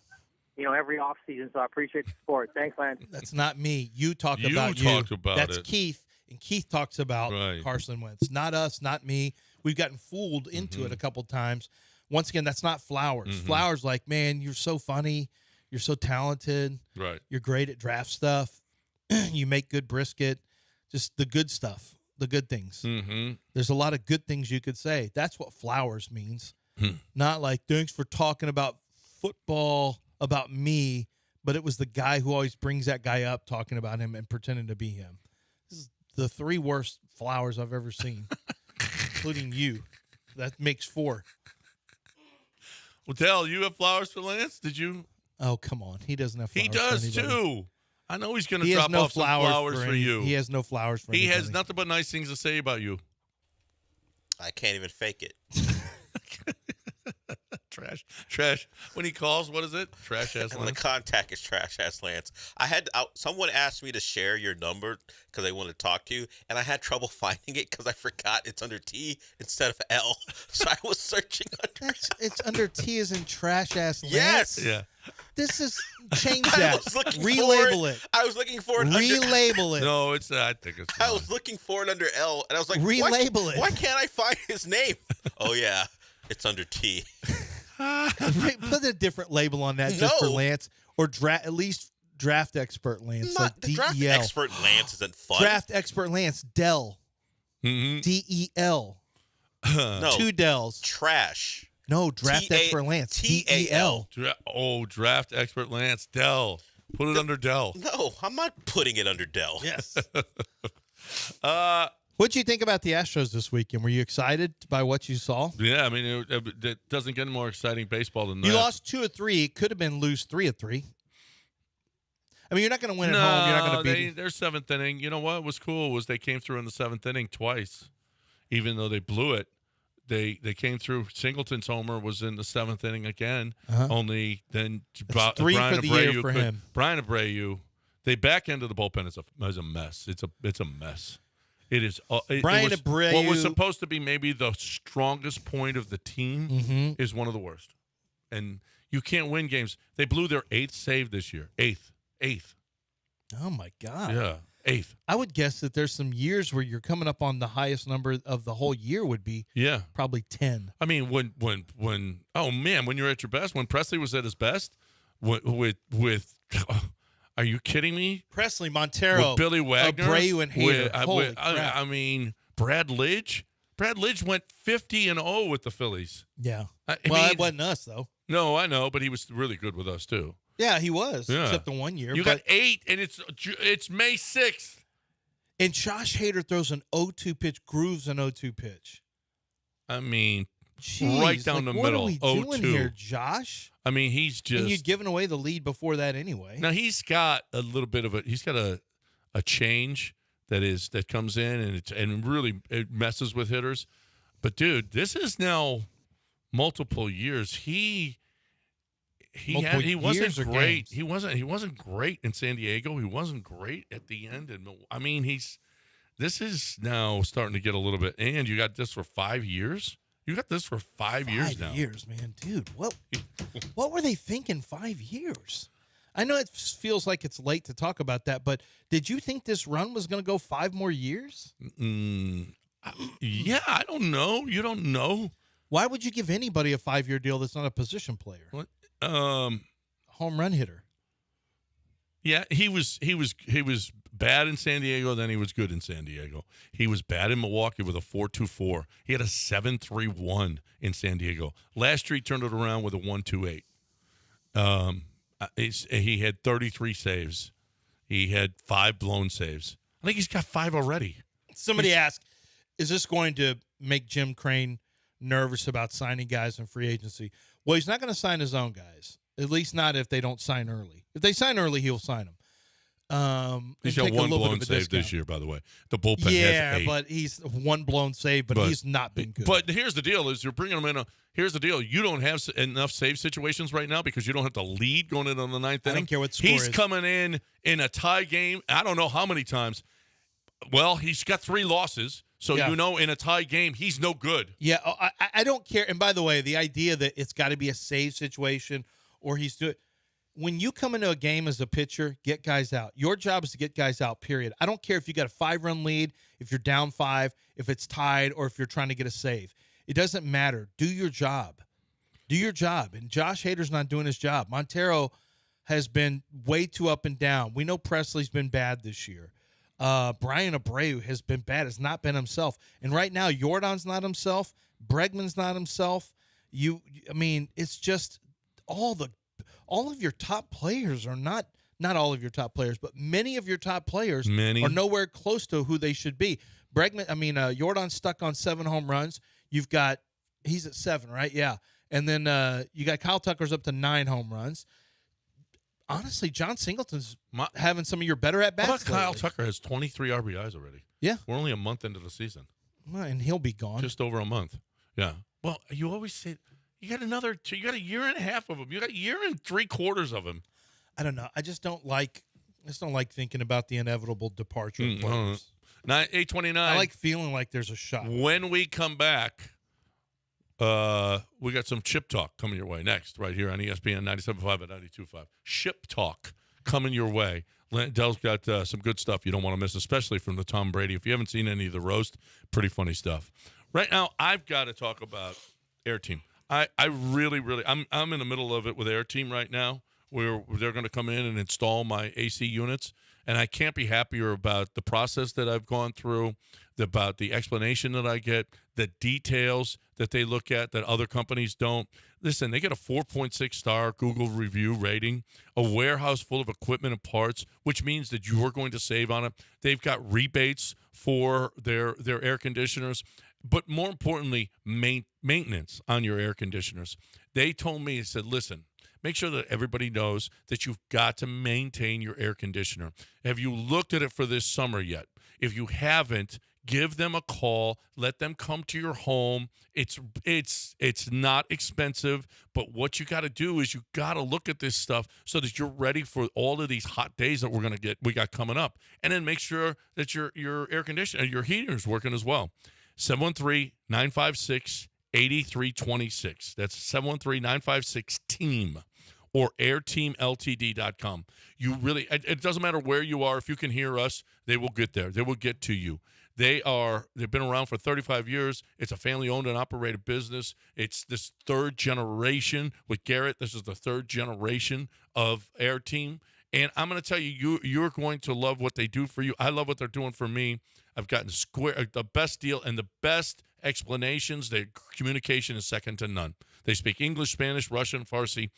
you know, every off season. So I appreciate the support. Thanks, Lance. That's not me. You talked about That's it. Keith, and Keith talks about Carson Wentz. Not us, not me. We've gotten fooled into it a couple times. Once again, that's not Flowers. Flowers, like, man, you're so funny. You're so talented. Right. You're great at draft stuff. You make good brisket. Just the good stuff, the good things. There's a lot of good things you could say. That's what Flowers means. Not like, thanks for talking about football, about me, but it was the guy who always brings that guy up talking about him and pretending to be him. This is the 3 worst Flowers I've ever seen, including you. That makes 4. Well, Dell, you have flowers for Lance? Did you? Oh, come on. He doesn't have flowers. He does, for anybody. too. I know he's going to drop off some flowers for you. He has no flowers for He anybody. has nothing but nice things to say about you. I can't even fake it. Trash. When he calls, what is it? Trash ass And the Lance. contact is Trash Ass Lance. Someone asked me to share your number because they wanted to talk to you, and I had trouble finding it because I forgot it's under T instead of L. So I was searching under. It's under T as in Trash Ass Lance. Yes. Yeah. This is change I that. was looking Relabel for it. I was looking for it. Relabel it. No, it's. I think it's. I was looking for it under L, and I was like, relabel it. Why can't I find his name? Oh yeah, it's under T. Put a different label on that just for No. Lance, or at least draft expert Lance, like The draft DEL. expert Lance isn't fun. Draft expert Lance, Dell. DEL. No. 2 Dells. Trash. No, draft expert Lance. DEL. Draft expert Lance. Dell. Put it under Dell. No, I'm not putting it under Dell. Yes. What'd you think about the Astros this weekend? Were you excited by what you saw? Yeah, I mean, it doesn't get more exciting baseball than that. You lost 2 of 3. Could have been lose 3 of 3. I mean, you're not going to win at home. You're not going to beat. Their 7th inning. You know what was cool was they came through in the 7th inning twice, even though they blew it. they came through. Singleton's homer was in the 7th inning again. Only then That's 3 Brian for the year for could- him. Brian Abreu, they back end of the bullpen is a mess. It's a mess. It is. Brian what Abreu- was supposed to be maybe the strongest point of the team is one of the worst, and you can't win games. They blew their 8th save this year. Eighth. Oh my God. Yeah, 8th. I would guess that there's some years where you're coming up on the highest number of the whole year would be probably 10. I mean, when oh man, when you're at your best, when Presley was at his best, with are you kidding me? Presley, Montero, with Billy Wagner, Abreu, and Hader. Holy crap. I mean, Brad Lidge. Brad Lidge went 50-0 with the Phillies. Yeah. I Well, mean, that wasn't us though. No, I know, but he was really good with us too. Yeah, he was, Yeah. except the one year. You but, got 8, and it's May 6th. and Josh Hader throws an 0-2 pitch, grooves an 0-2 pitch. I mean, Jeez, right down the what middle. What are we 0-2. doing here, Josh? I mean, he's just. And you'd given away the lead before that anyway. Now he's got a little bit of he's got a change that comes in and really it messes with hitters. But dude, this is now multiple years. He wasn't great. He wasn't great in San Diego. He wasn't great at the end. And I mean, this is now starting to get a little bit. And you got this for 5 years. You got this for 5 years now. 5 years, man, dude. What were they thinking? 5 years. I know it feels like it's late to talk about that, but did you think this run was going to go 5 more years? Yeah, I don't know. You don't know. Why would you give anybody a 5-year deal that's not a position player? What? Home run hitter. Yeah, he was bad in San Diego, then he was good in San Diego. He was bad in Milwaukee with a 4.24. He had a 7.31 in San Diego. Last year he turned it around with a 1.28. He had 33 saves. He had 5 blown saves. I think he's got 5 already. Somebody asked, is this going to make Jim Crane nervous about signing guys in free agency? Well, he's not going to sign his own guys, at least not if they don't sign early. If they sign early, he'll sign them. He's got 1 blown save this year, by the way. The bullpen has 8. But he's 1 blown save, but he's not been good. But here's the deal: is you're bringing him in. Here's the deal: you don't have enough save situations right now because you don't have the lead going in on the 9th inning. I don't care what score he's is. coming in a tie game. I don't know how many times. Well, he's got 3 losses, so in a tie game he's no good. Yeah, I don't care. And by the way, the idea that it's got to be a save situation or he's doing. When you come into a game as a pitcher, get guys out. Your job is to get guys out, period. I don't care if you got a 5-run lead, if you're down 5, if it's tied, or if you're trying to get a save. It doesn't matter. Do your job. Do your job. And Josh Hader's not doing his job. Montero has been way too up and down. We know Presley's been bad this year. Brian Abreu has been bad. Has not been himself. And right now, Jordan's not himself. Bregman's not himself. It's just all of your top players are not all of your top players, but many of your top players are nowhere close to who they should be. Jordan's stuck on 7 home runs. He's at 7, right? Yeah. And then you got Kyle Tucker's up to 9 home runs. Honestly, John Singleton's having some of your better at-bats. How about Kyle Tucker has 23 RBIs already? Yeah. We're only a month into the season. Well, and he'll be gone. Just over a month. Yeah. Well, you always say you got you got a year and a half of him. You got a year and 3/4 of him. I don't know. I just don't like thinking about the inevitable departure of players. 8:29. I like feeling like there's a shot. When we come back, we got some Chip Talk coming your way next, right here on ESPN 97.5 and 92.5. Chip Talk coming your way. Dell's got some good stuff you don't want to miss, especially from the Tom Brady. If you haven't seen any of the roast, pretty funny stuff. Right now, I've got to talk about Air Team. I really, I'm in the middle of it with Air Team right now, where they're going to come in and install my AC units, and I can't be happier about the process that I've gone through, about the explanation that I get, the details that they look at that other companies don't. Listen, they get a 4.6-star Google review rating, a warehouse full of equipment and parts, which means that you are going to save on it. They've got rebates for their air conditioners, but more importantly, maintenance on your air conditioners. They told me, they said, listen, make sure that everybody knows that you've got to maintain your air conditioner. Have you looked at it for this summer yet? If you haven't, Give them a call. Let them come to your home. It's not expensive, but what you got to do is you got to look at this stuff so that you're ready for all of these hot days that we got coming up, and then make sure that your air conditioner, your heater is working as well. 713-956-8326. That's 713-956-TEAM or airteamltd.com. It doesn't matter where you are. If you can hear us, they will get there. They will get to you. They've been around for 35 years. It's a family-owned and operated business. It's this third generation with Garrett. This is the third generation of Air Team. And I'm going to tell you, you're going to love what they do for you. I love what they're doing for me. I've gotten the best deal and the best explanations. Their communication is second to none. They speak English, Spanish, Russian, Farsi.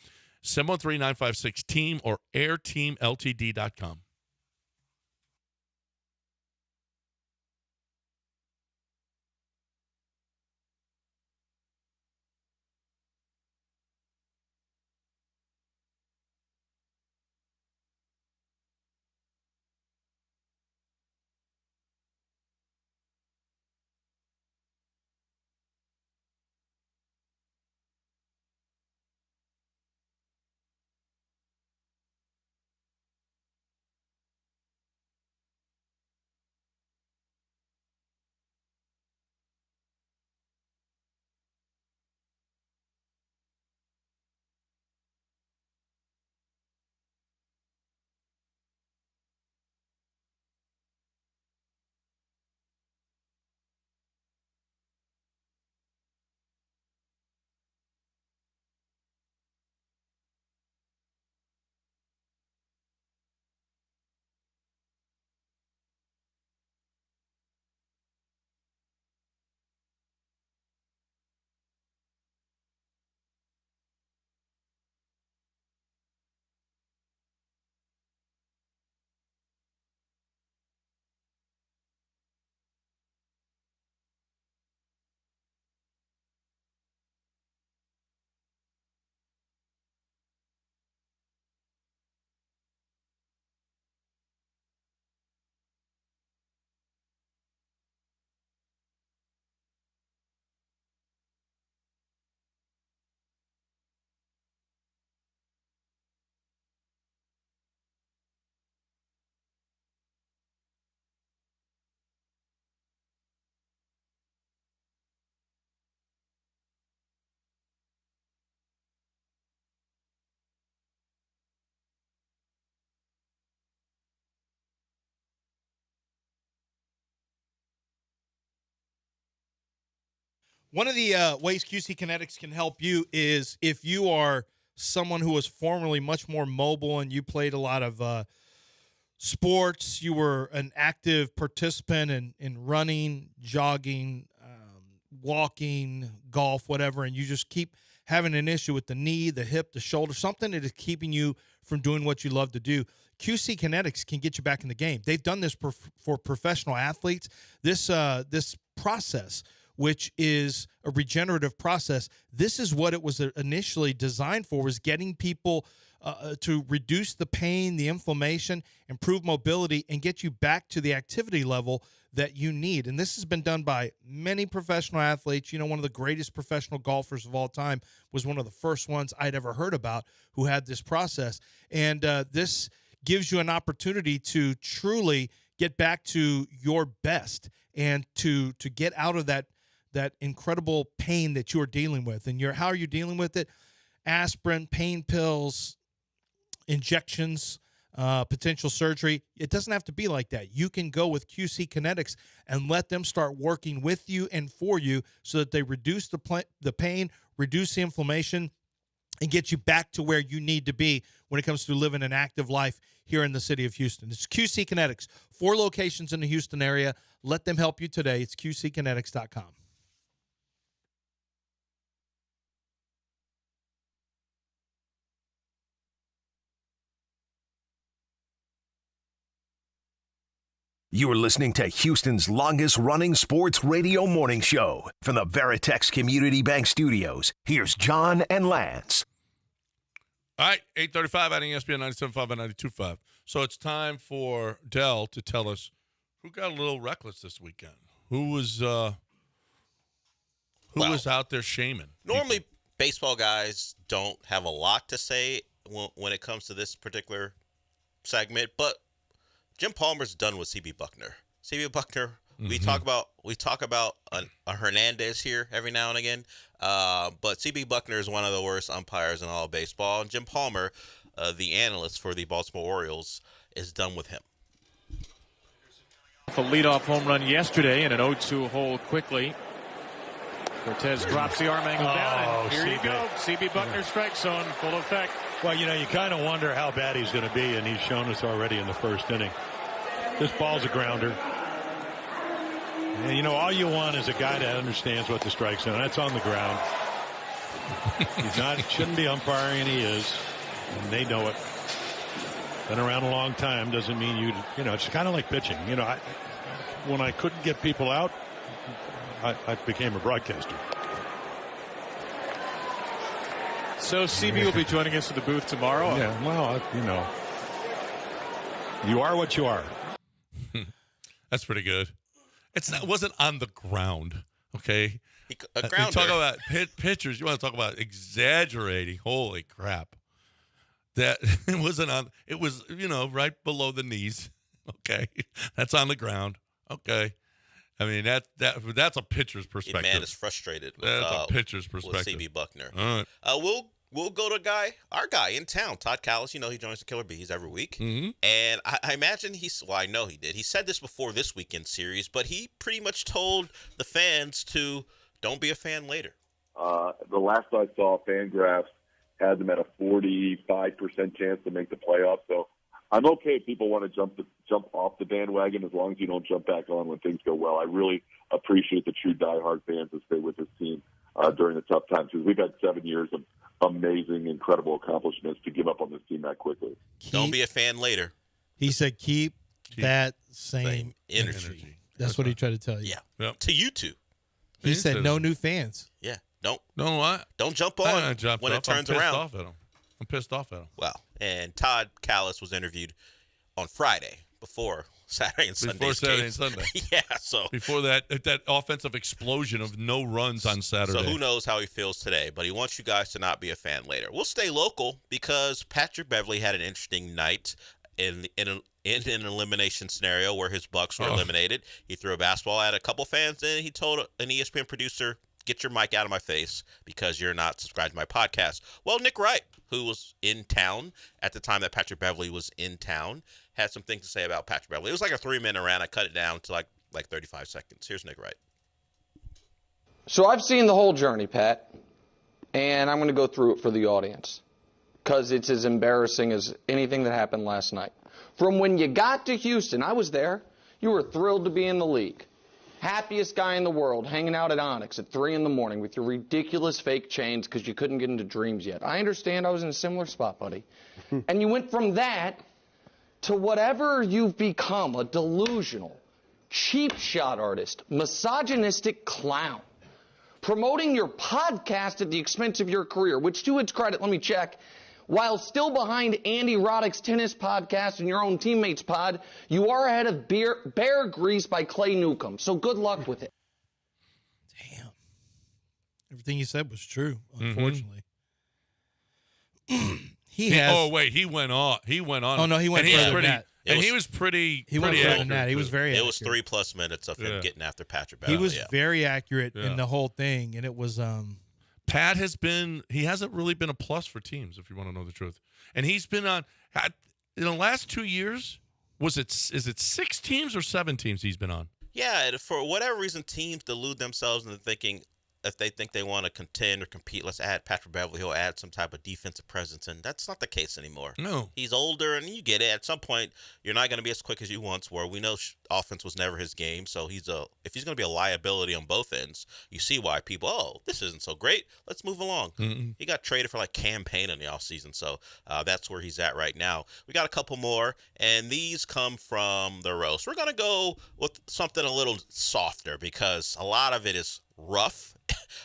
713-956-TEAM or airteamltd.com. One of the ways QC Kinetics can help you is if you are someone who was formerly much more mobile and you played a lot of sports, you were an active participant in running, jogging, walking, golf, whatever, and you just keep having an issue with the knee, the hip, the shoulder, something that is keeping you from doing what you love to do, QC Kinetics can get you back in the game. They've done this for professional athletes. This process, which is a regenerative process, this is what it was initially designed for, was getting people to reduce the pain, the inflammation, improve mobility, and get you back to the activity level that you need. And this has been done by many professional athletes. You know, one of the greatest professional golfers of all time was one of the first ones I'd ever heard about who had this process. And this gives you an opportunity to truly get back to your best and to get out of that incredible pain that you're dealing with. And how are you dealing with it? Aspirin, pain pills, injections, potential surgery. It doesn't have to be like that. You can go with QC Kinetics and let them start working with you and for you so that they reduce the pain, reduce the inflammation, and get you back to where you need to be when it comes to living an active life here in the city of Houston. It's QC Kinetics. 4 locations in the Houston area. Let them help you today. It's QCkinetics.com. You're listening to Houston's longest-running sports radio morning show. From the Veritex Community Bank Studios, here's John and Lance. All right, 8:35 on ESPN 97.5 and 92.5. So it's time for Dell to tell us who got a little reckless this weekend. Who was out there shaming? Normally, baseball guys don't have a lot to say when it comes to this particular segment, but Jim Palmer's done with CB Buckner. CB Buckner, we talk about a Hernandez here every now and again, but CB Buckner is one of the worst umpires in all of baseball, and Jim Palmer, the analyst for the Baltimore Orioles, is done with him. A leadoff home run yesterday in an 0-2 hole quickly. Cortez drops the arm angle down, and here you go. CB Buckner strike zone, full effect. Well, you kind of wonder how bad he's going to be, and he's shown us already in the first inning. This ball's a grounder. And, all you want is a guy that understands what the strike zone. That's on the ground. Shouldn't be umpiring, and he is. And they know it. Been around a long time doesn't mean it's kind of like pitching. When I couldn't get people out, I became a broadcaster. So CB will be joining us in the booth tomorrow. Yeah, well, you are what you are. That's pretty good. It wasn't on the ground, okay? A grounder. You talk about pitchers. You want to talk about exaggerating? Holy crap! That it wasn't on. It was right below the knees. Okay, that's on the ground. Okay. I mean that's a pitcher's perspective. Man is frustrated. That's a pitcher's perspective. With CB Buckner. All right. We'll go to our guy in town, Todd Callis. He joins the Killer Bees every week, and I imagine I know he did. He said this before this weekend series, but he pretty much told the fans to don't be a fan later. The last I saw, FanGraphs had them at a 45% chance to make the playoffs. So I'm okay if people want to jump off the bandwagon as long as you don't jump back on when things go well. I really appreciate the true diehard fans that stay with this team during the tough times, because we've had 7 years of amazing, incredible accomplishments to give up on this team that quickly. Don't be a fan later. He said keep that same energy. That's what he tried to tell you. Yeah. Yep. To you two. He said no new fans. Yeah. Don't jump on when it turns around. I'm pissed off at him. Well, and Todd Callis was interviewed on Friday before Saturday and Sunday. Before Saturday and Sunday. Yeah, so. Before that offensive explosion of no runs on Saturday. So who knows how he feels today, but he wants you guys to not be a fan later. We'll stay local because Patrick Beverley had an interesting night in an elimination scenario where his Bucks were eliminated. He threw a basketball at a couple fans, and he told an ESPN producer, get your mic out of my face because you're not subscribed to my podcast. Well, Nick Wright, who was in town at the time that Patrick Beverley was in town, had some things to say about Patrick Beverley. It was like a 3-minute round. I cut it down to like 35 seconds. Here's Nick Wright. So I've seen the whole journey, Pat, and I'm going to go through it for the audience because it's as embarrassing as anything that happened last night. From when you got to Houston, I was there. You were thrilled to be in the league. Happiest guy in the world, hanging out at Onyx at 3 a.m. with your ridiculous fake chains because you couldn't get into Dreams yet. I understand. I was in a similar spot, buddy. And you went from that to whatever you've become, a delusional, cheap shot artist, misogynistic clown, promoting your podcast at the expense of your career, which to its credit, let me check, while still behind Andy Roddick's tennis podcast and your own teammates pod, you are ahead of Bear Grease by Clay Newcomb. So good luck with it. Damn. Everything he said was true, unfortunately. He went on. Oh, no, he went further than that. He was pretty went further than that. He was very accurate. It was 3+ minutes of him getting after Patrick Beverley. He was very accurate in the whole thing, and it was Pat he hasn't really been a plus for teams, if you want to know the truth. And he's been on in the last 2 years, is it 6 teams or 7 teams he's been on? Yeah, and for whatever reason, teams delude themselves into thinking if they think they want to contend or compete, let's add Patrick Beverley, he'll add some type of defensive presence, and that's not the case anymore. No. He's older, and you get it. At some point, you're not going to be as quick as you once were. We know offense was never his game, so if he's going to be a liability on both ends, you see why people, this isn't so great. Let's move along. Mm-mm. He got traded for campaign in the offseason, so that's where he's at right now. We got a couple more, and these come from the roast. We're going to go with something a little softer because a lot of it is rough.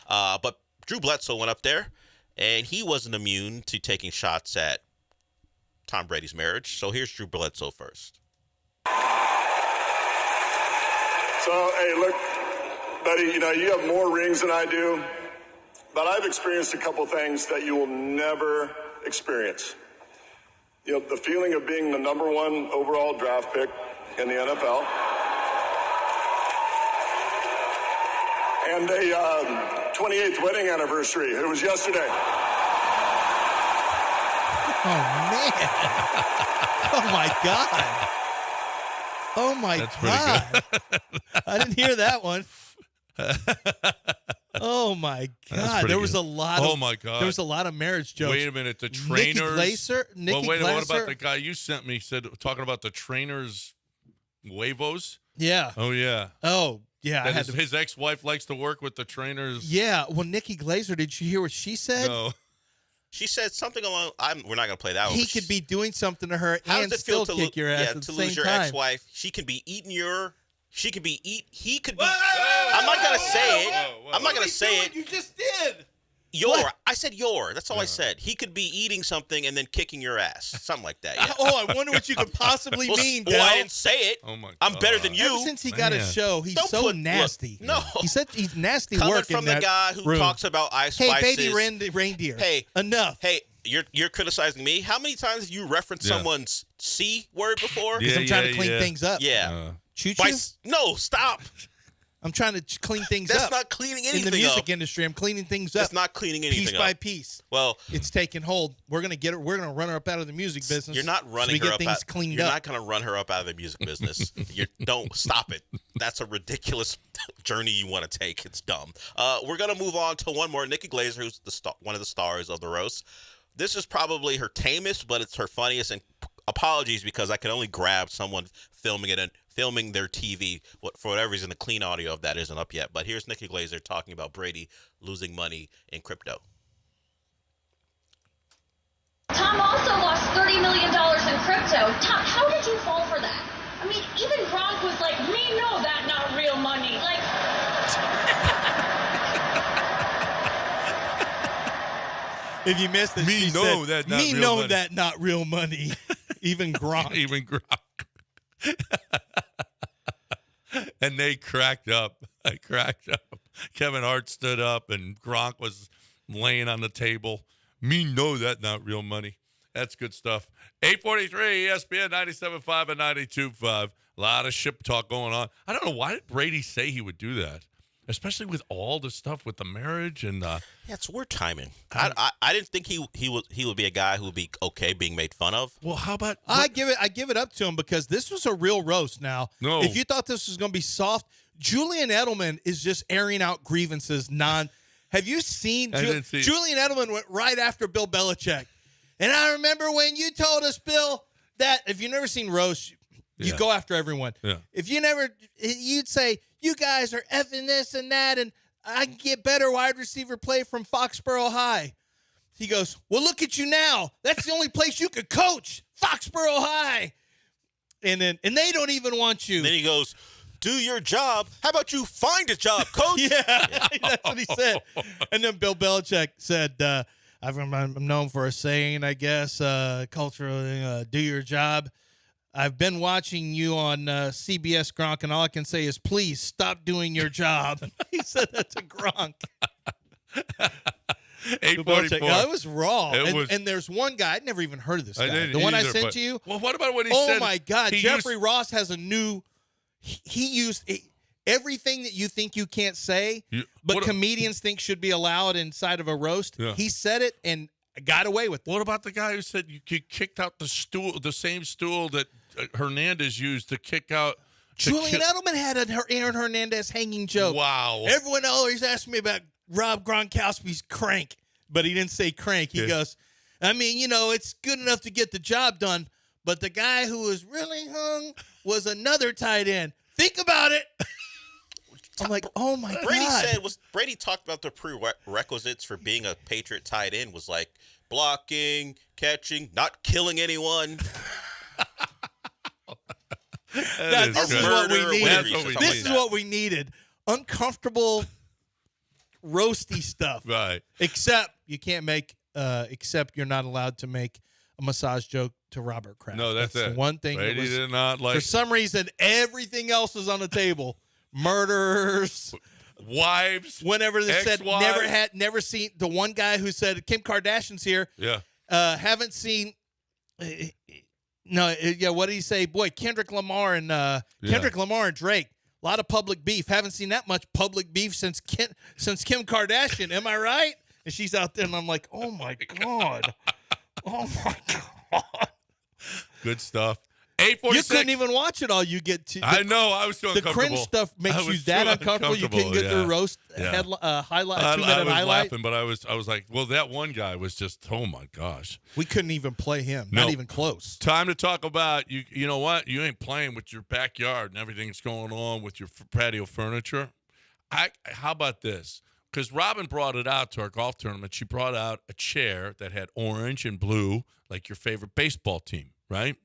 But Drew Bledsoe went up there, and he wasn't immune to taking shots at Tom Brady's marriage. So here's Drew Bledsoe first. So, hey, look, buddy, you have more rings than I do, but I've experienced a couple things that you will never experience. The feeling of being the number 1 overall draft pick in the NFL. And a 28th wedding anniversary. It was yesterday. Oh, man. Oh, my God. Oh, my God. I didn't hear that one. Oh, my God. There was a lot of, oh, my God. There was a lot of marriage jokes. Wait a minute. The trainers. Nikki What Glaser? about the guy you sent me? Said talking about the trainers' huevos? Yeah. Oh, yeah. Oh, yeah. His ex-wife likes to work with the trainers. Yeah. Well, Nikki Glaser, did you hear what she said? No. She said something along. We're not going to play that one. He could be doing something to her How and does it still feel kick your ass at the to same lose your time. ex-wife? She could be eating your. She could be eat. He could be. I'm not going to say it. I'm not going to say it. You just did. I said your. That's all I said. He could be eating something and then kicking your ass. Something like that. Yeah. Oh, I wonder what you could possibly mean, Well, I Del. didn't say it. Oh, my God. I'm better than you. Ever since he got a show, he's so nasty. No. He's nasty Coming work from in the that guy who room. talks about ice Hey, spices. baby reindeer. Hey, enough. Hey, you're criticizing me. How many times have you referenced someone's C word before? Because I'm trying to clean things up. Yeah. Choo-choo? No, stop. I'm trying to clean things That's up. not cleaning anything in the music up. industry. I'm cleaning things up. That's not cleaning anything piece up. by piece. Well, it's taking hold. We're gonna get her. We're gonna run her up out of the music business. You're not running so we her get up. things cleaned You're up. not going to run her up out of the music business. Don't stop it. That's a ridiculous journey you want to take. It's dumb. We're going to move on to one more. Nikki Glaser, who's one of the stars of the roast. This is probably her tamest, but it's her funniest. And apologies because I can only grab someone filming it and filming their TV. For whatever reason, the clean audio of that isn't up yet. But here's Nikki Glaser talking about Brady losing money in crypto. Tom also lost $30 million in crypto. Tom, how did you fall for that? I mean, even Gronk was like, me know that not real money. Like, If you missed it, she know said, that not me real know money." that not real money. Even Gronk. Even Gronk. And they cracked up. I cracked up. Kevin Hart stood up and Gronk was laying on the table. Me know that not real money. That's good stuff. 843 ESPN 97.5 and 92.5. A lot of ship talk going on. I don't know. Why did Brady say he would do that? Especially with all the stuff with the marriage and yeah, it's weird timing. I didn't think he would be a guy who would be okay being made fun of. Well, how about I give it up to him because this was a real roast. Now, No. if you thought this was going to be soft, Julian Edelman is just airing out grievances. Have you seen? I didn't see it. Julian Edelman went right after Bill Belichick, and I remember when you told us, Bill, that if you've never seen roast, you Yeah. go after everyone. Yeah. If you never, you'd say you guys are effing this and that, and I can get better wide receiver play from Foxborough High. He goes, well, look at you now. That's the only place you could coach, Foxborough High. And they don't even want you. Then he goes, do your job. How about you find a job, coach? Yeah, that's what he said. And then Bill Belichick said, I'm known for a saying, I guess, culturally, do your job. I've been watching you on CBS Gronk, and all I can say is, please stop doing your job. He said that to Gronk. 844. No, it was raw. It was- and there's one guy, I'd never even heard of this I guy. didn't The one I either, sent but- to you. Well, what about what he Oh, said? my God. He Jeffrey used- Ross has a new – he used everything that you think you can't say, but comedians think should be allowed inside of a roast. Yeah. He said it and got away with it. What about the guy who said you kicked out the stool, the same stool that Hernandez used to kick out? Julian Edelman had an Aaron Hernandez hanging joke. Wow. Everyone always asks me about Rob Gronkowski's crank, but he didn't say crank. He goes, I mean, it's good enough to get the job done, but the guy who was really hung was another tight end. Think about it. I'm like, oh, my God. Brady talked about the prerequisites for being a Patriot tight end was like blocking, catching, not killing anyone. Now, this is what we needed. This is that. what we needed. Uncomfortable, roasty stuff. Right. Except you can't make. Except you're not allowed to make a massage joke to Robert Kraft. No, that's the it. one thing. Brady that was, did not like. for some reason, everything else is on the table. Murders, wives. Whenever they said ex-wives. never seen the one guy who said Kim Kardashian's here. Yeah. Haven't seen. What did he say? Boy, Kendrick Lamar and Drake. A lot of public beef. Haven't seen that much public beef since Kim Kardashian. Am I right? And she's out there, and I'm like, oh my god, oh my god. Good stuff. 8:46. You couldn't even watch it all. You get to. I know. I was too the uncomfortable. cringe stuff makes I you was that too uncomfortable. You couldn't get the roast highlight, 2-minute I was highlight. laughing, but I was like, well, that one guy was just, oh my gosh. We couldn't even play him. No. Not even close. Time to talk about you. You know what? You ain't playing with your backyard and everything's going on with your patio furniture. How about this? Because Robin brought it out to our golf tournament. She brought out a chair that had orange and blue, like your favorite baseball team, right?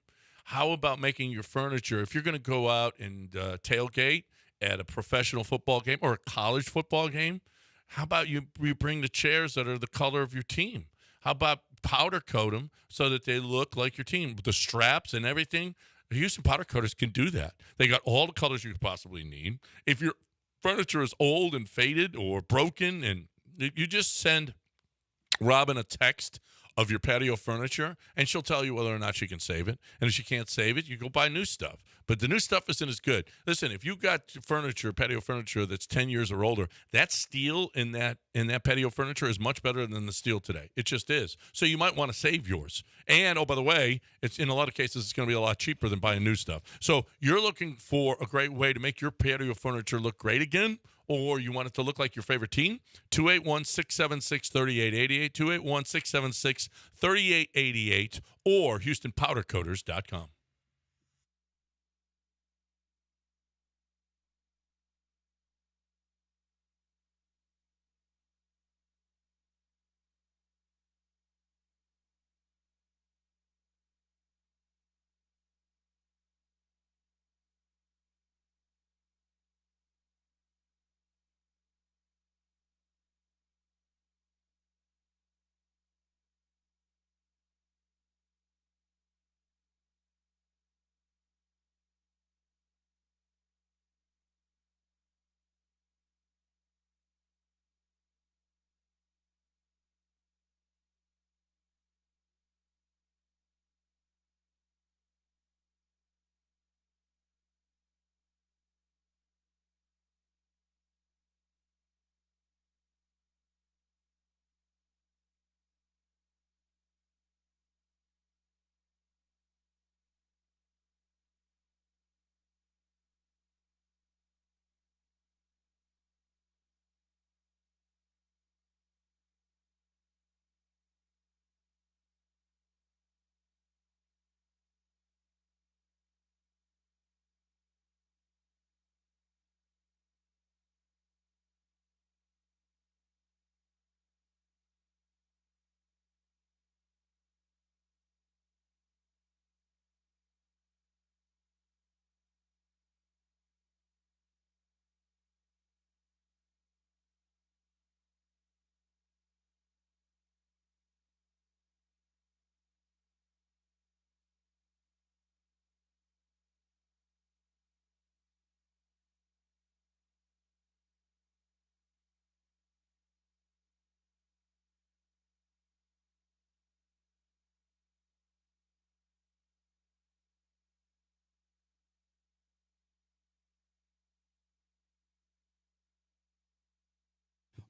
How about making your furniture, if you're going to go out and tailgate at a professional football game or a college football game, how about you bring the chairs that are the color of your team? How about powder coat them so that they look like your team? With the straps and everything, the Houston powder coaters can do that. They got all the colors you could possibly need. If your furniture is old and faded or broken, and you just send Robin a text of your patio furniture, and she'll tell you whether or not she can save it. And if she can't save it, you go buy new stuff. But the new stuff isn't as good. Listen, if you got furniture, patio furniture that's 10 years or older, that steel in that patio furniture is much better than the steel today. It just is. So you might want to save yours. And, oh, by the way, it's in a lot of cases, it's going to be a lot cheaper than buying new stuff. So you're looking for a great way to make your patio furniture look great again, or you want it to look like your favorite team, 281-676-3888, 281-676-3888, or HoustonPowderCoaters.com.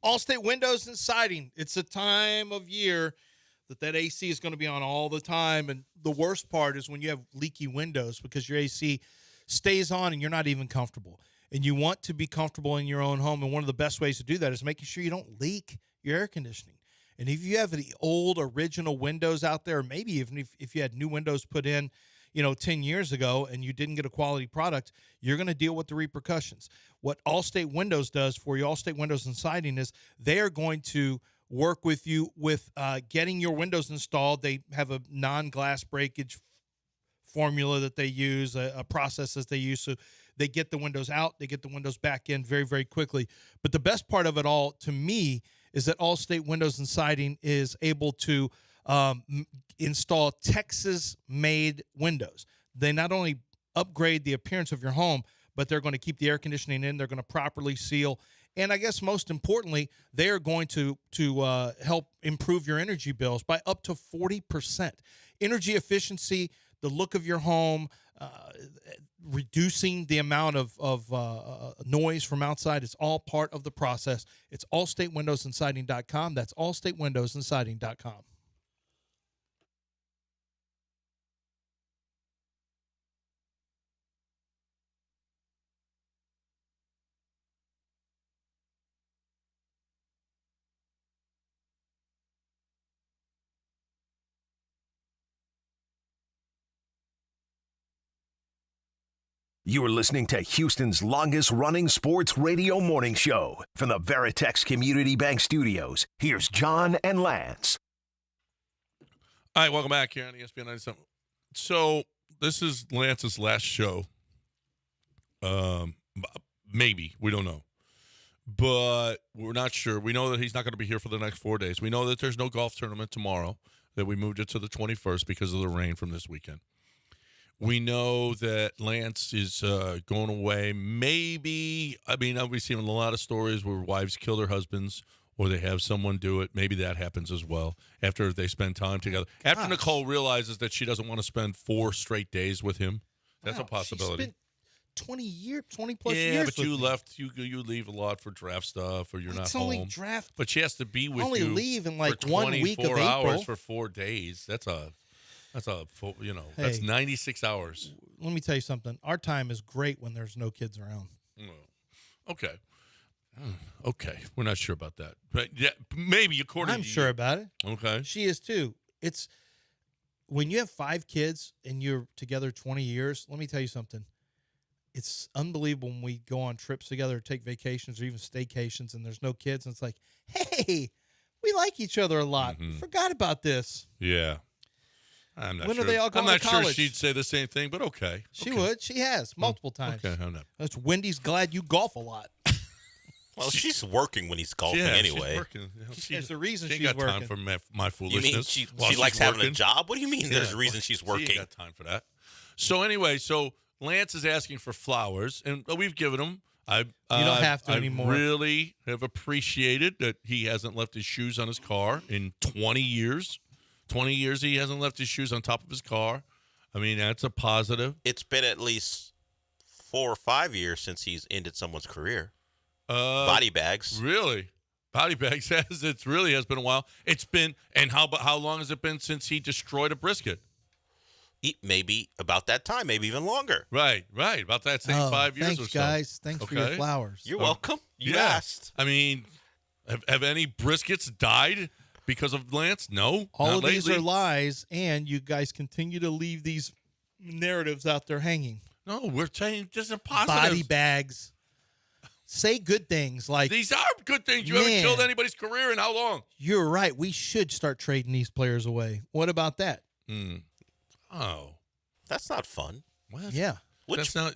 Allstate Windows and Siding. It's a time of year that AC is going to be on all the time. And the worst part is when you have leaky windows because your AC stays on and you're not even comfortable. And you want to be comfortable in your own home. And one of the best ways to do that is making sure you don't leak your air conditioning. And if you have the old original windows out there, maybe even if you had new windows put in, 10 years ago and you didn't get a quality product, you're going to deal with the repercussions. What Allstate Windows does for you, Allstate Windows and Siding, is they are going to work with you with getting your windows installed. They have a non-glass breakage formula that they use, a process that they use. So they get the windows out, they get the windows back in very, very quickly. But the best part of it all, to me, is that Allstate Windows and Siding is able to install Texas-made windows. They not only upgrade the appearance of your home, but they're going to keep the air conditioning in. They're going to properly seal. And I guess most importantly, they are going to help improve your energy bills by up to 40%. Energy efficiency, the look of your home, reducing the amount of noise from outside. It's all part of the process. It's allstatewindowsandsiding.com. That's allstatewindowsandsiding.com. You are listening to Houston's longest-running sports radio morning show from the Veritex Community Bank Studios. Here's John and Lance. All right, welcome back here on ESPN 97. So this is Lance's last show. Maybe. We don't know. But we're not sure. We know that he's not going to be here for the next 4 days. We know that there's no golf tournament tomorrow, that we moved it to the 21st because of the rain from this weekend. We know that Lance is going away. Maybe, we've seen a lot of stories where wives kill their husbands or they have someone do it. Maybe that happens as well after they spend time together. Gosh. After Nicole realizes that she doesn't want to spend 4 straight days with him, that's a possibility. She spent 20 plus yeah, years but with you me. left. You leave a lot for draft stuff, or you're not It's home. only draft. But she has to be with only you. leave in for like 1 week of 24 hours April. for 4 days. That's a full, Hey. that's 96 hours. Let me tell you something. Our time is great when there's no kids around. Okay. Okay. We're not sure about that. But yeah, maybe according I'm to sure you. about it. Okay. She is too. It's when you have 5 kids and you're together 20 years, let me tell you something. It's unbelievable when we go on trips together, take vacations or even staycations, and there's no kids. And it's like, hey, we like each other a lot. Forgot about this. Yeah. I'm not When sure. are they all going to I'm not college? sure she'd say the same thing, but okay. She would. She has multiple times. Okay, I'm not. That's Wendy's glad you golf a lot. Well, she's working when he's golfing Yeah, anyway. She's working. There's a reason she ain't she's got time working. for my foolishness. You mean she while she's likes having a working. job? What do you mean there's a reason she's She working? ain't got time for that. So anyway, Lance is asking for flowers, and we've given him. You don't have to I anymore. Really have appreciated that he hasn't left his shoes on his car in 20 years. 20 years he hasn't left his shoes on top of his car. I mean, that's a positive. It's been at least 4 or 5 years since he's ended someone's career. Body bags. Really? Body bags has been a while. It's been, and how long has it been since he destroyed a brisket? Maybe about that time, maybe even longer. Right. About that same 5 years thanks, or so. guys. Thanks for your Okay. flowers. You're welcome. You Yeah. asked. I mean, have any briskets died because of Lance? No. All not of these lately. are lies, and you guys continue to leave these narratives out there hanging. No, we're saying just a positive. Body bags. Say good things like These are good things. You haven't Man. killed anybody's career in how long? you're right. We should start trading these players away. What about that? Oh. That's not fun. What? Yeah.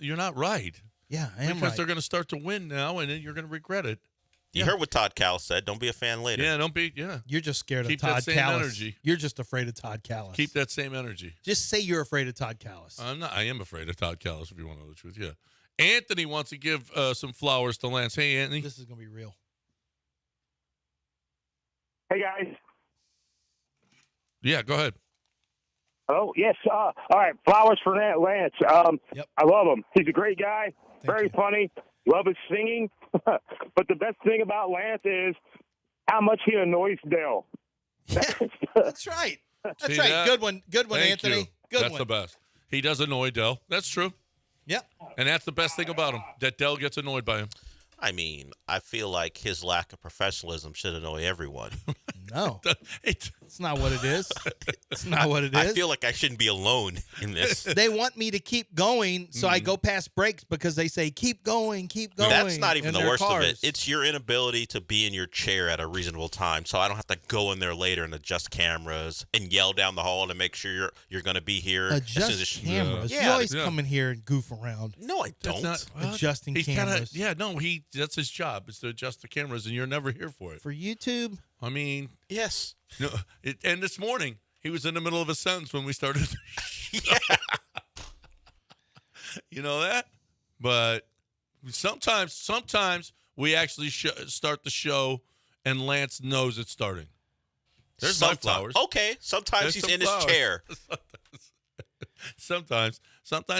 You're not right. Yeah, I am Because right. they're going to start to win now, and then you're going to regret it. You heard what Todd Cowles said. Don't be a fan later. Yeah, don't be. Yeah. You're just scared Keep of that Todd same Callis. energy. You're just afraid of Todd Callis. Keep that same energy. Just say you're afraid of Todd Callis. I'm not. I am afraid of Todd Callis, if you want to know the truth. Yeah. Anthony wants to give some flowers to Lance. Hey, Anthony. This is going to be real. Hey, guys. Yeah, go ahead. Oh, yes. All right. Flowers for that, Lance. I love him. He's a great guy. Very funny. Love his singing. But the best thing about Lance is how much he annoys Dell. That's right. That's See right. that? Good one. Good one, Thank Anthony. you. Good That's one. the best. He does annoy Dell. That's true. Yep. And that's the best thing about him, that Dell gets annoyed by him. I mean, I feel like his lack of professionalism should annoy everyone. No. It's not what it is. It's not what it is. I feel like I shouldn't be alone in this. They want me to keep going, so I go past breaks because they say, keep going, keep going. That's not even in the their worst cars. of it. It's your inability to be in your chair at a reasonable time, so I don't have to go in there later and adjust cameras and yell down the hall to make sure you're going to be here. as soon as Adjust it's- cameras. You always come in here and goof around. No, I don't. Adjusting He's cameras. that's his job, is to adjust the cameras, and you're never here for it. For YouTube? I mean, yes. No, and this morning, he was in the middle of a sentence when we started. The show. You know that? But sometimes we actually start the show, and Lance knows it's starting. There's my flowers. Okay, sometimes he's in his chair. Sometimes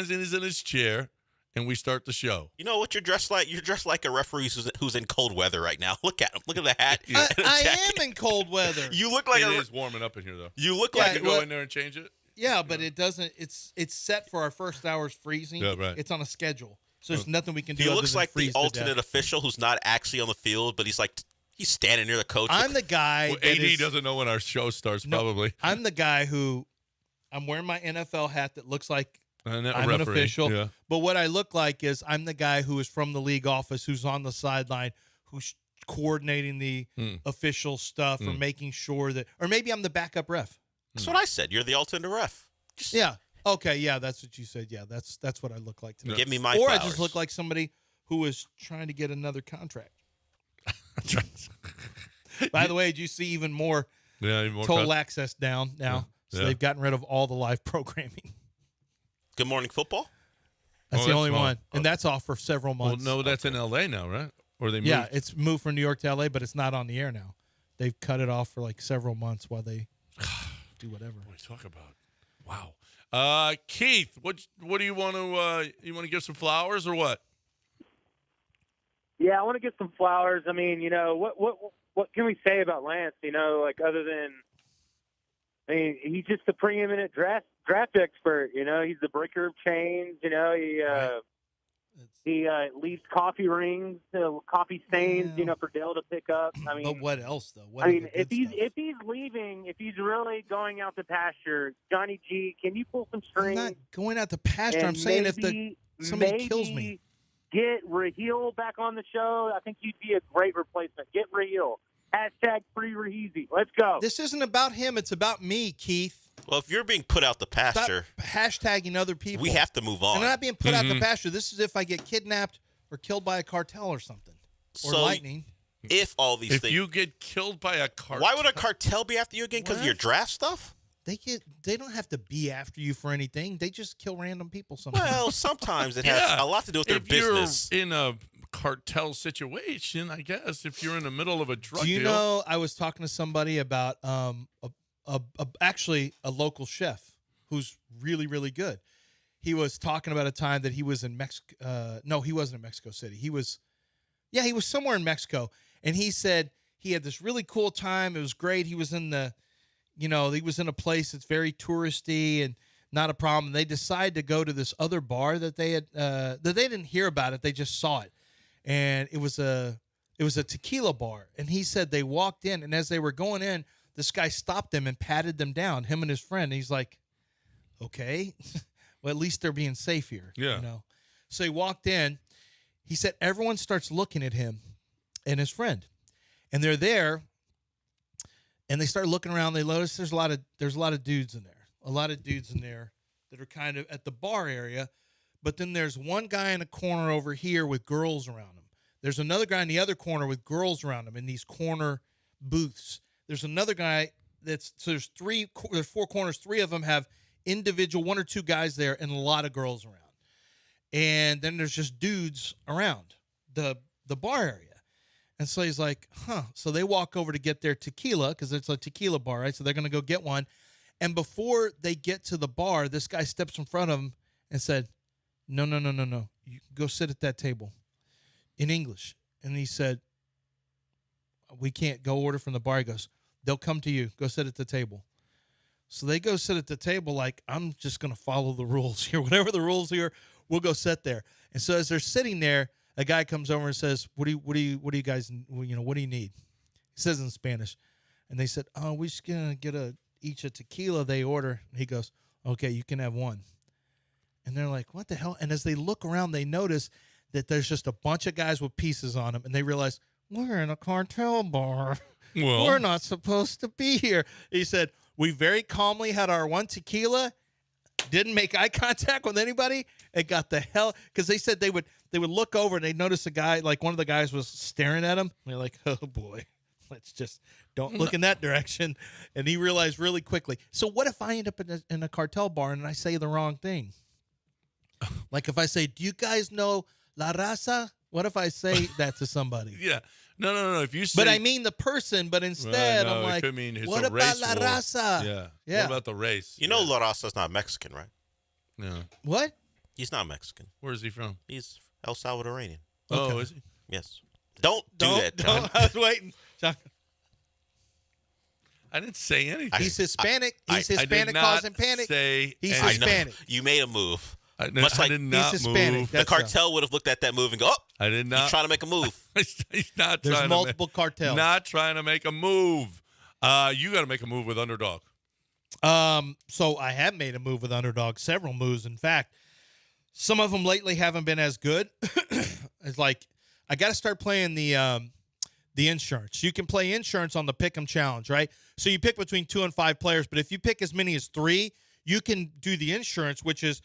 he's in his chair, and we start the show. You know what you're dressed like? You're dressed like a referee who's in cold weather right now. Look at him. Look at the hat. I am in cold weather. You look like it is warming up in here, though. You look like go in there and change it. Yeah, but it doesn't. It's set for our first hour's freezing. Yeah, right. It's on a schedule, so there's nothing we can do. He other looks than like the freeze to alternate death. official who's not actually on the field, but he's standing near the coach. I'm the guy. Well, AD doesn't know when our show starts. Probably. I'm the guy who I'm wearing my NFL hat that looks like I'm referee, an official. yeah. But what I look like is I'm the guy who is from the league office, who's on the sideline, who's coordinating the official stuff or making sure that, or maybe I'm the backup ref. That's what I said. You're the alternate ref. Yeah. Okay. Yeah, that's what you said. Yeah, that's what I look like today. Give me my Or flowers. I just look like somebody who is trying to get another contract. By the way, did you see even more? Yeah, even more total access down now. Yeah. So they've gotten rid of all the live programming. Good Morning Football. That's the only one, and that's off for several months. Well, no, that's in L.A. now, right? Or they moved? Yeah, it's moved from New York to L.A., but it's not on the air now. They've cut it off for like several months while they do whatever. What do you talk about? Wow. Keith, what do you want to give some flowers or what? Yeah, I want to get some flowers. I mean, what can we say about Lance? Like other than, he's just the preeminent draft expert. He's the breaker of chains. He leaves coffee rings, coffee stains, for Dale to pick up. But what else though? If he's leaving, if he's really going out to pasture, Johnny G, can you pull some strings? I'm not going out to pasture. I'm saying if somebody kills me. Get Raheel back on the show. I think you'd be a great replacement. Get Raheel. #free Raheezy. Let's go. This isn't about him. It's about me, Keith. Well, if you're being put out the pasture, stop hashtagging other people. We have to move on. I'm not being put out the pasture. This is if I get kidnapped or killed by a cartel or something, or lightning. If all these things, if you get killed by a cartel, why would a cartel be after you again? Because of your draft stuff? They don't have to be after you for anything. They just kill random people sometimes. Well, sometimes it has a lot to do with their business. You're in a cartel situation, I guess, if you're in the middle of a drug deal. Do you know, I was talking to somebody about actually a local chef who's really, really good. He was talking about a time that he was in Mexico. No, he wasn't in Mexico City. He was somewhere in Mexico. And he said he had this really cool time. It was great. He was in he was in a place that's very touristy and not a problem. They decided to go to this other bar that they had, that they didn't hear about it. They just saw it. And it was a tequila bar. And he said they walked in, and as they were going in, this guy stopped them and patted them down, him and his friend. And he's like, okay, well, at least they're being safe here. Yeah. So he walked in. He said everyone starts looking at him and his friend. And they're there. And they start looking around. They notice there's a lot of dudes in there. A lot of dudes in there that are kind of at the bar area. But then there's one guy in a corner over here with girls around him. There's another guy in the other corner with girls around him in these corner booths. There's another guy there's 4 corners. 3 of them have individual 1 or 2 guys there and a lot of girls around. And then there's just dudes around the bar area. And so he's like, So they walk over to get their tequila because it's a tequila bar, right? So they're going to go get one. And before they get to the bar, this guy steps in front of him and said, No. You go sit at that table in English. And he said, we can't go order from the bar. He goes, they'll come to you. Go sit at the table. So they go sit at the table like, I'm just going to follow the rules here. Whatever the rules here, we'll go sit there. And so as they're sitting there, a guy comes over and says, what do you guys, what do you need? He says in Spanish. And they said, we're just going to get each a tequila they order. And he goes, okay, you can have one. And they're like, what the hell? And as they look around, they notice that there's just a bunch of guys with pieces on them. And they realize, we're in a cartel bar. Well, we're not supposed to be here. He said, we very calmly had our one tequila, didn't make eye contact with anybody, and got the hell, because they said they would look over and they'd notice a guy, like one of the guys was staring at him. And they're like, oh boy, let's just don't look in that direction. And he realized really quickly. So what if I end up in a cartel bar and I say the wrong thing? Like if I say, do you guys know La Raza? What if I say that to somebody? Yeah. No. If you say, But I mean the person, but instead no, I'm it like, could mean it's what a about race La war. Raza? Yeah. Yeah. What about the race? You know La Raza's not Mexican, right? Yeah. What? He's not Mexican. Where's he from? He's El Salvadorian. Oh, is he? Yes. Don't do that, John. Don't. I was waiting. John. I didn't say anything. He's Hispanic. He's I did Hispanic, not causing panic. say He's anything. Hispanic. You made a move. I Much like did not he's Hispanic. move. the That's cartel would have looked at that move and go, "Oh, I did not. he's trying to make a move." He's not There's trying multiple to cartels. Not trying to make a move. You got to make a move with Underdog. So I have made a move with Underdog, several moves. In fact, some of them lately haven't been as good. It's like I got to start playing the insurance. You can play insurance on the Pick'em Challenge, right? So you pick between 2 and 5 players, but if you pick as many as 3, you can do the insurance, which is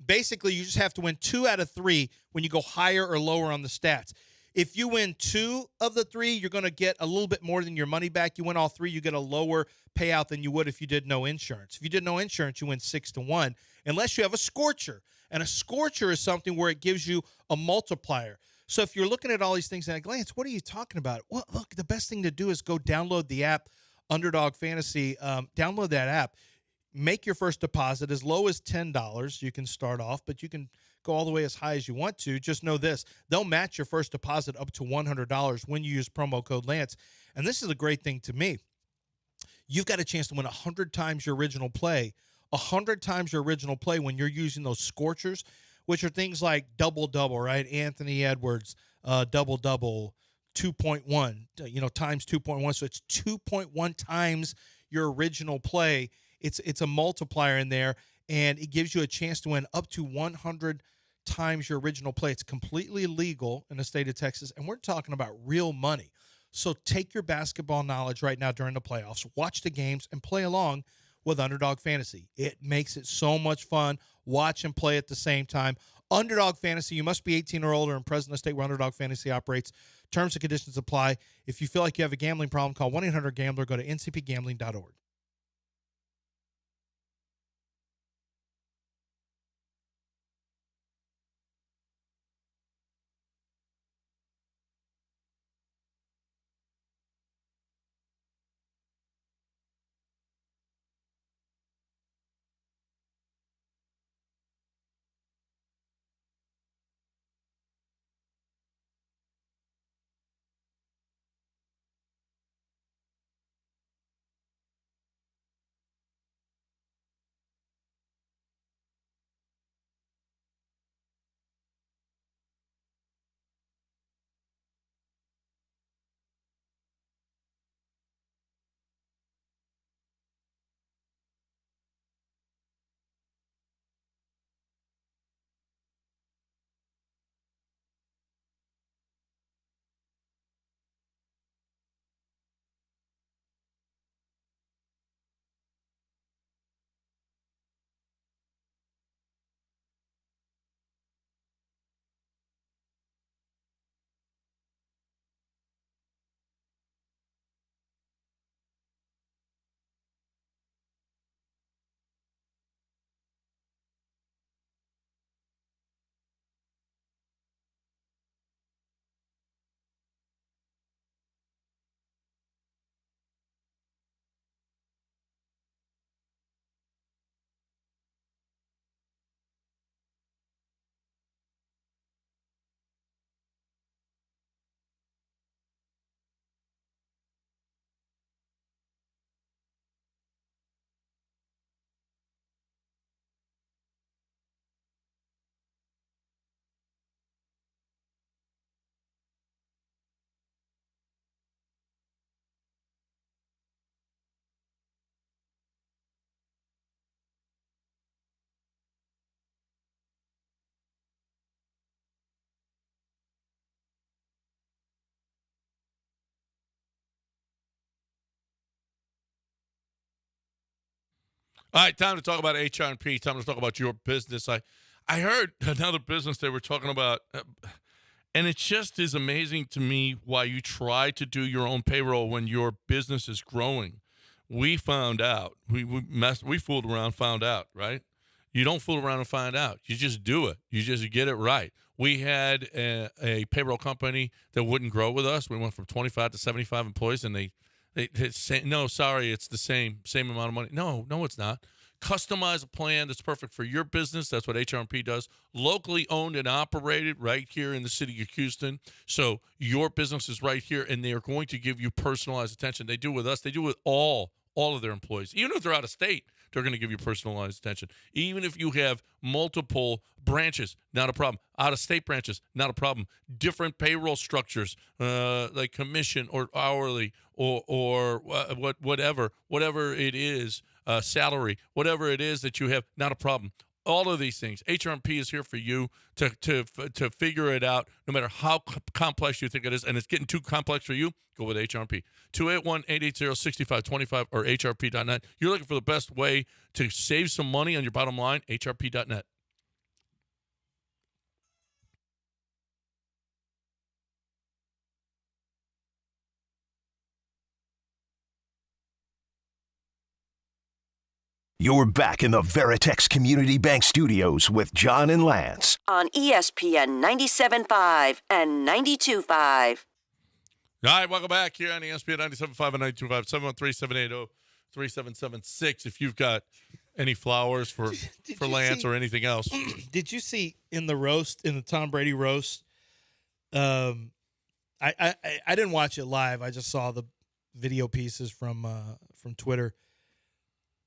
basically you just have to win 2 out of 3 when you go higher or lower on the stats. If you win 2 of the 3, you're going to get a little bit more than your money back. You win all 3, you get a lower payout than you would if you did no insurance. If you did no insurance, you win 6-1, unless you have a scorcher. And a scorcher is something where it gives you a multiplier. So if you're looking at all these things and like, Lance, what are you talking about? Well, look, the best thing to do is go download the app, Underdog Fantasy. Download that app. Make your first deposit as low as $10. You can start off, but you can go all the way as high as you want to. Just know this. They'll match your first deposit up to $100 when you use promo code Lance. And this is a great thing to me. You've got a chance to win 100 times your original play. 100 times your original play when you're using those scorchers, which are things like double-double, right? Anthony Edwards, double-double, 2.1, times 2.1. So it's 2.1 times your original play. It's a multiplier in there, and it gives you a chance to win up to 100 times your original play. It's completely legal in the state of Texas, and we're talking about real money. So take your basketball knowledge right now during the playoffs, watch the games, and play along with Underdog Fantasy. It makes it so much fun. Watch and play at the same time. Underdog Fantasy, you must be 18 or older and present in the state where Underdog Fantasy operates. Terms and conditions apply. If you feel like you have a gambling problem, call 1-800-GAMBLER. Go to ncpgambling.org. All right, time to talk about HR&P. Time to talk about your business. I heard another business they were talking about, and it just is amazing to me why you try to do your own payroll when your business is growing. We found out. We fooled around, found out, right? You don't fool around and find out. You just do it. You just get it right. We had a payroll company that wouldn't grow with us. We went from 25 to 75 employees, and they say, no, sorry, it's the same amount of money. No, it's not. Customize a plan that's perfect for your business. That's what HRP does. Locally owned and operated right here in the city of Houston. So your business is right here, and they are going to give you personalized attention. They do with us. They do with all of their employees. Even if they're out of state, they're going to give you personalized attention. Even if you have multiple branches, not a problem. Out-of-state branches, not a problem. Different payroll structures, like commission or hourly or whatever it is, salary, whatever it is that you have, not a problem. All of these things, HRP is here for you to figure it out, no matter how complex you think it is. And it's getting too complex for you, go with HRP. 281-880-6525 or HRP.net. You're looking for the best way to save some money on your bottom line, HRP.net. You're back in the Veritex Community Bank Studios with John and Lance. On ESPN 97.5 and 92.5. All right, welcome back here on ESPN 97.5 and 92.5, 713-780-3776. If you've got any flowers for Lance or anything else. Did you see in the Tom Brady roast? I didn't watch it live. I just saw the video pieces from Twitter.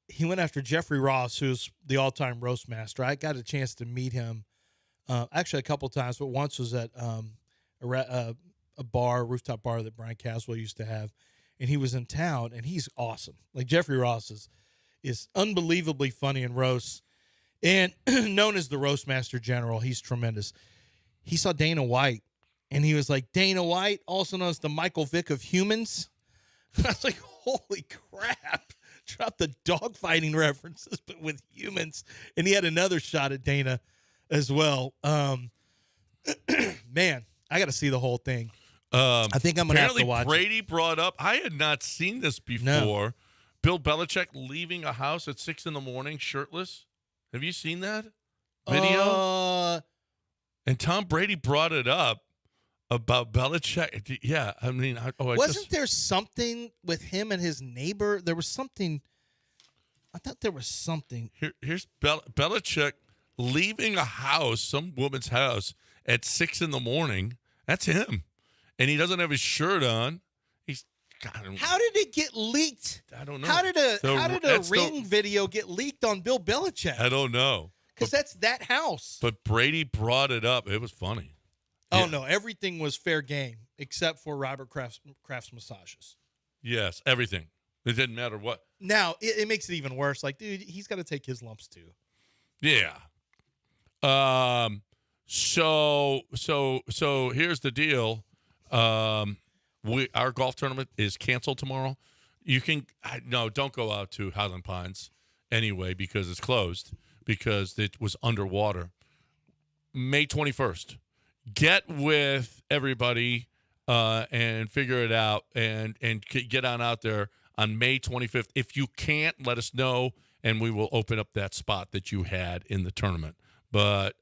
He went after Jeffrey Ross, who's the all-time roast master. I got a chance to meet him actually a couple times, but once was at a rooftop bar that Brian Caswell used to have, and he was in town, and he's awesome. Like, Jeffrey Ross is unbelievably funny in roasts, and known as the roast master general. He's tremendous. He saw Dana White, and he was like, Dana White, also known as the Michael Vick of humans. I was like, holy crap. Drop the dogfighting references, but with humans. And he had another shot at Dana as well. Man, I got to see the whole thing. I think I'm going to have to watch Brady brought up, I had not seen this before, no. Bill Belichick leaving a house at 6 a.m. shirtless. Have you seen that video? And Tom Brady brought it up about Belichick. Yeah, I mean, wasn't there something with him and his neighbor? There was something. I thought there was something. Here's Belichick leaving a house, some woman's house, at 6 a.m. That's him, and he doesn't have his shirt on. How did it get leaked? I don't know. How did a ring video get leaked on Bill Belichick? I don't know. Because that's that house. But Brady brought it up. It was funny. Oh, no, everything was fair game except for Robert Kraft's massages. Yes, everything. It didn't matter what. Now, it makes it even worse. Like, dude, he's got to take his lumps too. Yeah. So here's the deal. Our golf tournament is canceled tomorrow. Don't go out to Highland Pines anyway because it's closed because it was underwater. May 21st. Get with everybody and figure it out and get on out there on May 25th. If you can't, let us know, and we will open up that spot that you had in the tournament. But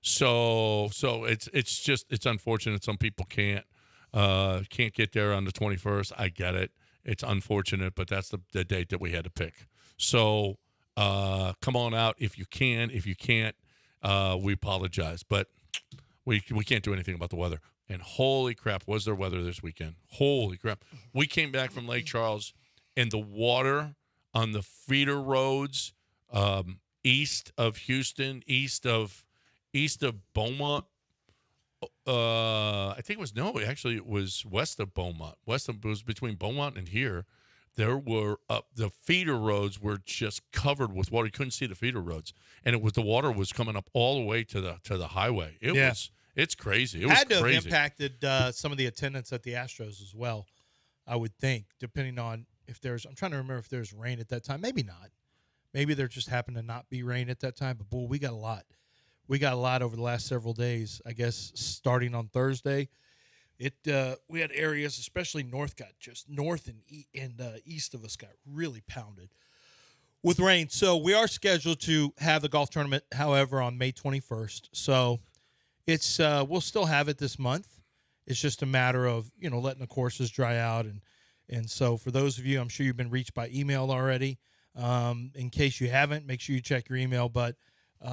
so it's unfortunate some people can't get there on the 21st. I get it. It's unfortunate, but that's the date that we had to pick. So come on out if you can. If you can't, we apologize. But we can't do anything about the weather. And holy crap, was there weather this weekend? Holy crap. We came back from Lake Charles, and the water on the feeder roads east of Houston, east of Beaumont, it was west of Beaumont. It was between Beaumont and here. There were the feeder roads were just covered with water. You couldn't see the feeder roads, and the water was coming up all the way to the highway. It's crazy. It was had to crazy. have impacted some of the attendance at the Astros as well, I would think, depending on if there's. I'm trying to remember if there's rain at that time. Maybe not. Maybe there just happened to not be rain at that time. But boy, we got a lot. We got a lot over the last several days. I guess starting on Thursday. We had areas, especially north and east of us got really pounded with rain. So we are scheduled to have the golf tournament, however, on May 21st. So it's we'll still have it this month. It's just a matter of letting the courses dry out, and so for those of you, I'm sure you've been reached by email already. In case you haven't, make sure you check your email. But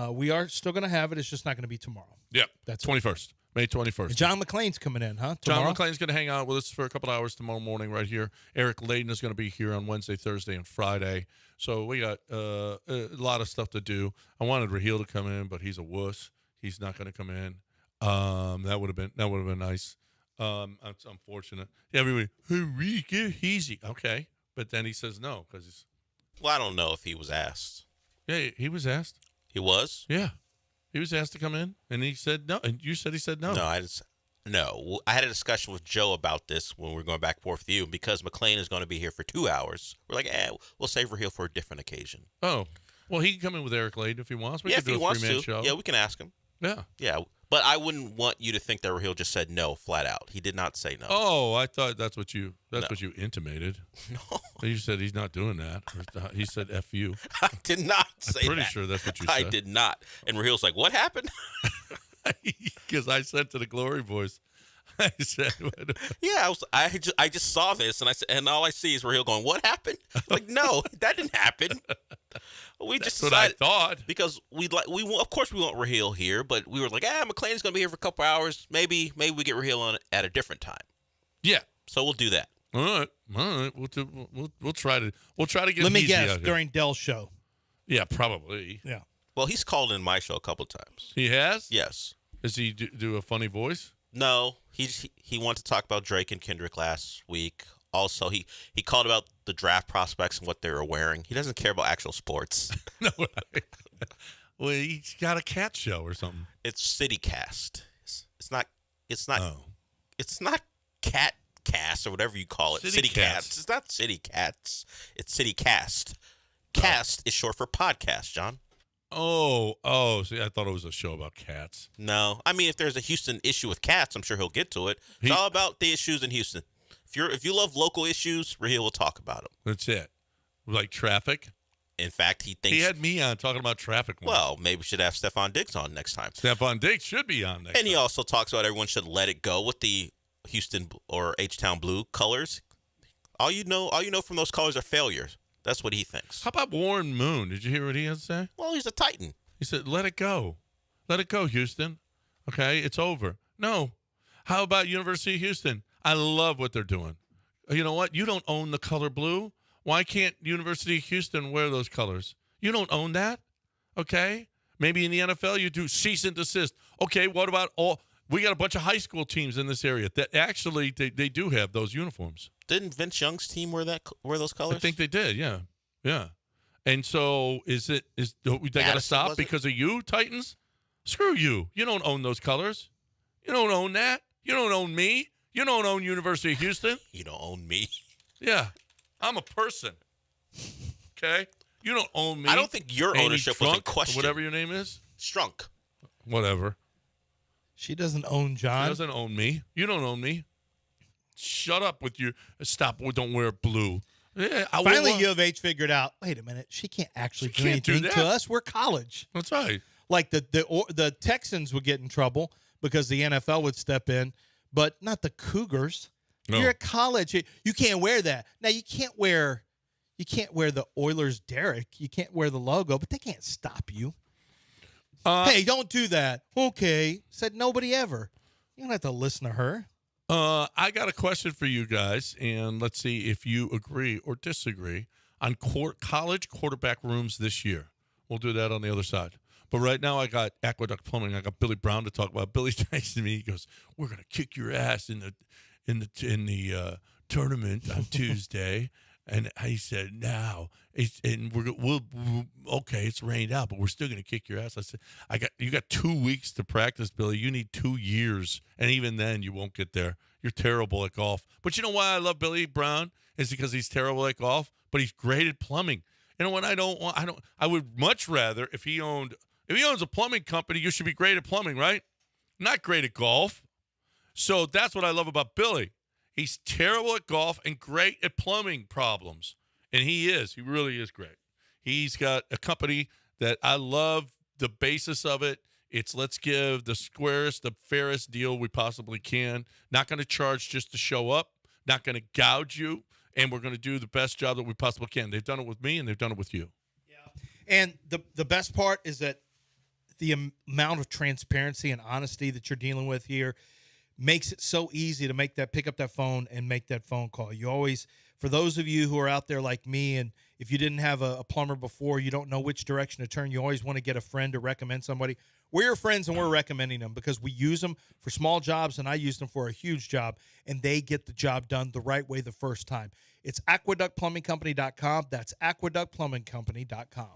we are still going to have it. It's just not going to be tomorrow. Yep, that's 21st. May 21st. And John McClain's coming in, huh? Tomorrow? John McClain's going to hang out with us for a couple hours tomorrow morning right here. Eric Layden is going to be here on Wednesday, Thursday, and Friday. So we got a lot of stuff to do. I wanted Raheel to come in, but he's a wuss. He's not going to come in. That would have been nice. It's unfortunate. Yeah, everybody, hey, Reek, get easy. Okay, but then he says no because he's. Well, I don't know if he was asked. Yeah, he was asked. He was? Yeah. He was asked to come in, and he said no. And you said he said no. No, I had a discussion with Joe about this when we were going back and forth with you. Because McClain is going to be here for 2 hours, we're like, we'll save Raheel for a different occasion. Oh, well, he can come in with Eric Layden if he wants. We yeah, can if do he a wants three-man to. show. Yeah, we can ask him. Yeah. Yeah, but I wouldn't want you to think that Raheel just said no flat out. He did not say no. Oh, I thought that's what you intimated. No. You said he's not doing that. He said F you. I did not say that. I'm pretty sure that's what you said. I did not. And Raheel's like, what happened? Because I said to the Glory Boys, I said, yeah, I just saw this, and I said, and all I see is Raheel going, what happened? Like, no, that didn't happen. We just That's what I decided, thought. because of course we want Raheel here, but we were like, McClain's going to be here for a couple hours. Maybe we get Raheel on at a different time. Yeah. So we'll do that. All right. We'll try to get. Let me easy guess, out here. during Dell's show. Yeah, probably. Yeah. Well, he's called in my show a couple times. He has. Yes. Does he do a funny voice? No, he wanted to talk about Drake and Kendrick last week. Also, he called about the draft prospects and what they were wearing. He doesn't care about actual sports. No. Well, he's got a cat show or something. It's CityCast. It's not. Oh. It's not Catcast or whatever you call it. CityCast. It's not CityCats. It's CityCast. Cast is short for podcast, John. Oh, see, I thought it was a show about cats. No, I mean, if there's a Houston issue with cats, I'm sure he'll get to it. It's all about the issues in Houston. If you love local issues, Raheel will talk about them. That's it. Like traffic. In fact, he thinks he had me on talking about traffic. Well, maybe we should have Stephon Diggs on next time. Stephon Diggs should be on next And he also talks about everyone should let it go with the Houston or H-Town blue colors. All you know from those colors are failures. That's what he thinks. How about Warren Moon? Did you hear what he had to say? Well, he's a Titan. He said, let it go. Let it go, Houston. Okay, it's over. No. How about University of Houston? I love what they're doing. You know what? You don't own the color blue. Why can't University of Houston wear those colors? You don't own that. Okay? Maybe in the NFL you do cease and desist. Okay, what about we got a bunch of high school teams in this area that actually they do have those uniforms. Didn't Vince Young's team wear those colors? I think they did, yeah. Yeah. And so they got to stop because of you, Titans? Screw you. You don't own those colors. You don't own that. You don't own me. You don't own University of Houston. You don't own me. Yeah. I'm a person. Okay? You don't own me. I don't think your Amy ownership was in Trunk, question. Whatever your name is. Strunk. Whatever. She doesn't own John. She doesn't own me. You don't own me. Shut up with your stop. Don't wear blue. Yeah, Finally, U of H figured out. Wait a minute. She can't actually do anything to us. We're college. That's right. Like the Texans would get in trouble because the NFL would step in, but not the Cougars. No. You're at college. You can't wear that. Now you can't wear the Oilers Derrick. You can't wear the logo, but they can't stop you. Hey, don't do that. Okay, said nobody ever. You don't have to listen to her. I got a question for you guys, and let's see if you agree or disagree on college quarterback rooms this year. We'll do that on the other side. But right now, I got Aqueduct Plumbing. I got Billy Brown to talk about. Billy texted me. He goes, "We're gonna kick your ass in the tournament on Tuesday." And he said, "Now, we'll okay. It's rained out, but we're still going to kick your ass." I said, "You got 2 weeks to practice, Billy. You need 2 years, and even then, you won't get there. You're terrible at golf." But you know why I love Billy Brown is because he's terrible at golf, but he's great at plumbing. You know what? I would much rather if he owns a plumbing company. You should be great at plumbing, right? Not great at golf. So that's what I love about Billy. He's terrible at golf and great at plumbing problems. And he is. He really is great. He's got a company that I love the basis of it. It's let's give the squarest, the fairest deal we possibly can. Not going to charge just to show up. Not going to gouge you. And we're going to do the best job that we possibly can. They've done it with me, and they've done it with you. And the best part is that the amount of transparency and honesty that you're dealing with here makes it so easy to pick up that phone and make that phone call. You always, for those of you who are out there like me, and if you didn't have a plumber before, you don't know which direction to turn, you always want to get a friend to recommend somebody. We're your friends, and we're recommending them because we use them for small jobs, and I use them for a huge job, and they get the job done the right way the first time. It's aqueductplumbingcompany.com. That's aqueductplumbingcompany.com.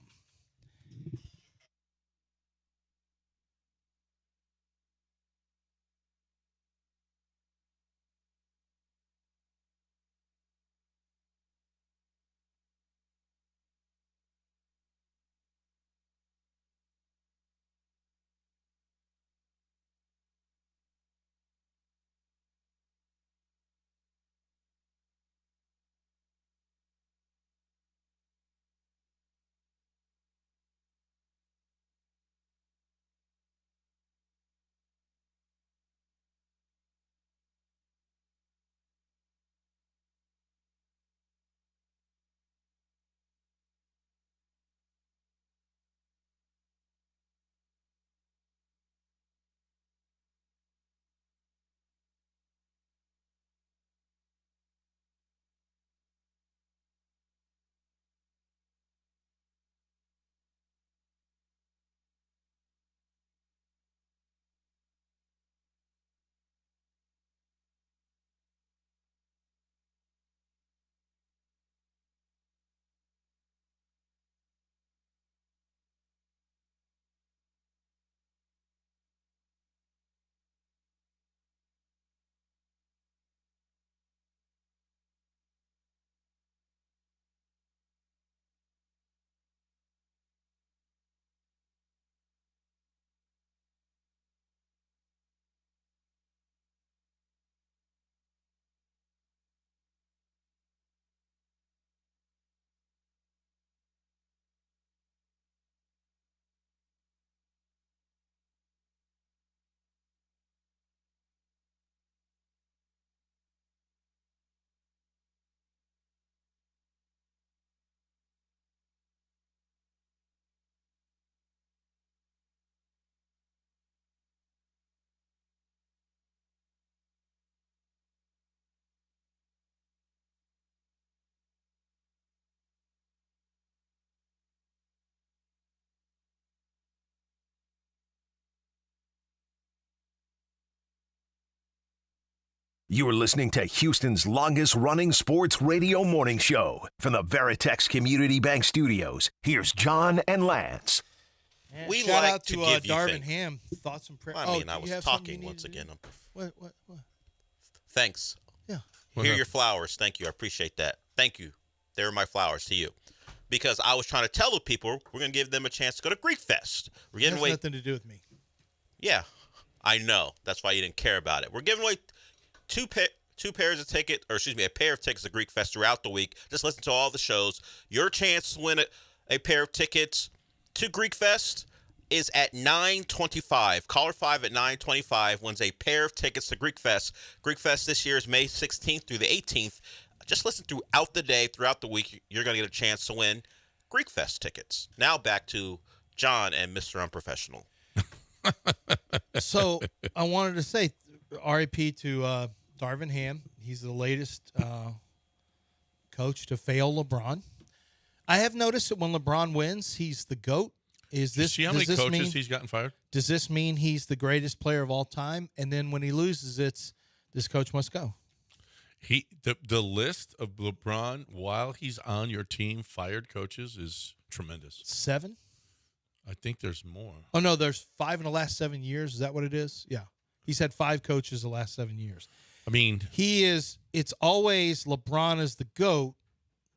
You're listening to Houston's longest-running sports radio morning show. From the Veritex Community Bank Studios, here's John and Lance. We shout like out to give you Darvin things. Ham. Thoughts and prayers. I mean, I was talking once again. What? Thanks. Yeah. Here are your flowers. Thank you. I appreciate that. Thank you. They're my flowers to you. Because I was trying to tell the people we're going to give them a chance to go to Greek Fest. We're It giving has away. nothing to do with me. Yeah, I know. That's why you didn't care about it. We're giving away a pair of tickets to Greek Fest throughout the week. Just listen to all the shows. Your chance to win a pair of tickets to Greek Fest is at 9:25. Caller 5 at 9:25 wins a pair of tickets to Greek Fest. Greek Fest this year is May 16th through the 18th. Just listen throughout the day, throughout the week. You're going to get a chance to win Greek Fest tickets. Now back to John and Mr. Unprofessional. So I wanted to say RIP to Darvin Ham. He's the latest coach to fail LeBron. I have noticed that when LeBron wins, he's the GOAT. See how many coaches he's gotten fired? Does this mean he's the greatest player of all time? And then when he loses, it's this coach must go. The list of LeBron while he's on your team fired coaches is tremendous. 7? I think there's more. Oh no, there's 5 in the last 7 years. Is that what it is? Yeah, he's had 5 coaches the last 7 years. I mean, it's always LeBron is the GOAT.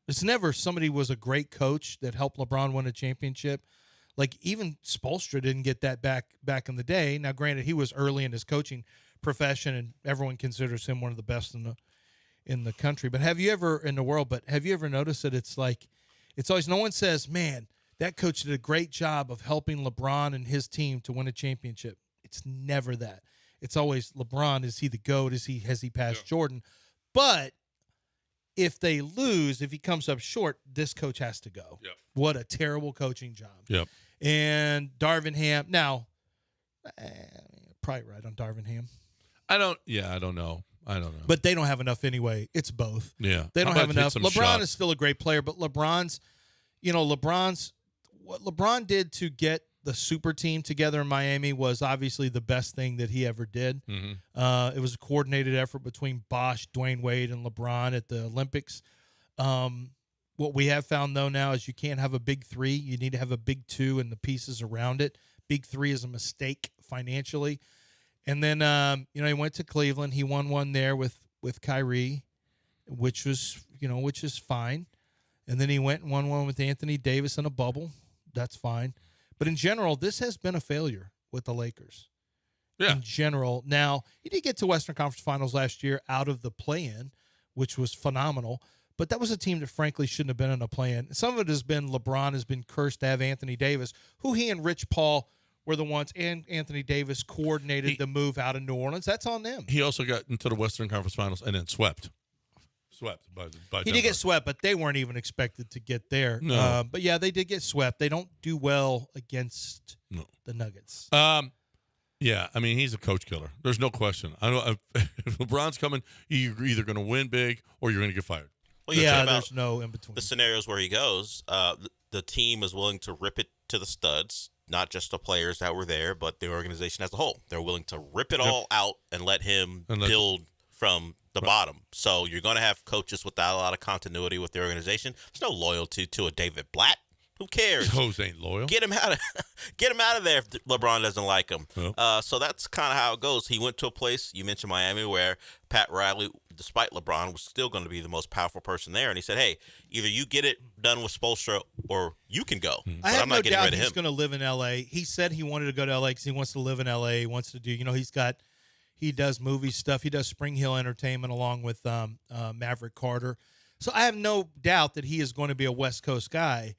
It's never somebody was a great coach that helped LeBron win a championship. Like even Spoelstra didn't get that back in the day. Now, granted, he was early in his coaching profession, and everyone considers him one of the best in the country. But have you ever noticed that it's always no one says, man, that coach did a great job of helping LeBron and his team to win a championship. It's never that. It's always LeBron. Is he the GOAT? Has he passed Jordan? But if they lose, if he comes up short, this coach has to go. Yep. What a terrible coaching job. Yep. And Darvin Ham. Now, probably right on Darvin Ham. I don't know. But they don't have enough anyway. It's both. Yeah. They don't How have about hit enough. some LeBron shots? is still a great player, but what LeBron did to get the super team together in Miami was obviously the best thing that he ever did. Mm-hmm. It was a coordinated effort between Bosh, Dwayne Wade, and LeBron at the Olympics. What we have found, though, now is you can't have a big three. You need to have a big two and the pieces around it. Big three is a mistake financially. And then, he went to Cleveland. He won one there with Kyrie, which is fine. And then he went and won one with Anthony Davis in a bubble. That's fine. But in general, this has been a failure with the Lakers. Yeah. In general. Now, he did get to Western Conference Finals last year out of the play-in, which was phenomenal. But that was a team that, frankly, shouldn't have been in a play-in. Some of it has been LeBron has been cursed to have Anthony Davis, who he and Rich Paul were the ones, and Anthony Davis coordinated the move out of New Orleans. That's on them. He also got into the Western Conference Finals and then swept by He did get swept, but they weren't even expected to get there. No. But yeah, they did get swept. They don't do well against the Nuggets. Yeah, I mean, he's a coach killer. There's no question. I don't. If LeBron's coming, you're either going to win big or you're going to get fired. Well, there's no in between. The scenarios where he goes, the team is willing to rip it to the studs, not just the players that were there, but the organization as a whole. They're willing to rip it all out and let him build from the bottom. So you're going to have coaches without a lot of continuity with the organization. There's no loyalty to a David Blatt. Who cares? Those ain't loyal. Get him out of there if LeBron doesn't like him. So that's kind of how it goes. He went to a place, you mentioned Miami, where Pat Riley, despite LeBron, was still going to be the most powerful person there. And he said, hey, either you get it done with Spoelstra or you can go. But I have I'm not no getting doubt rid of he's him. going to live in L.A. He said he wanted to go to L.A. because he wants to live in L.A. He wants to do, he does movie stuff. He does Spring Hill Entertainment along with Maverick Carter. So I have no doubt that he is going to be a West Coast guy.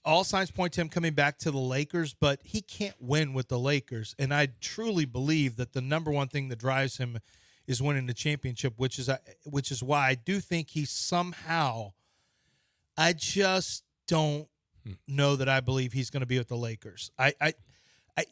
All signs point to him coming back to the Lakers, but he can't win with the Lakers. And I truly believe that the number one thing that drives him is winning the championship, which is why I do think he somehow – I just don't know that I believe he's going to be with the Lakers.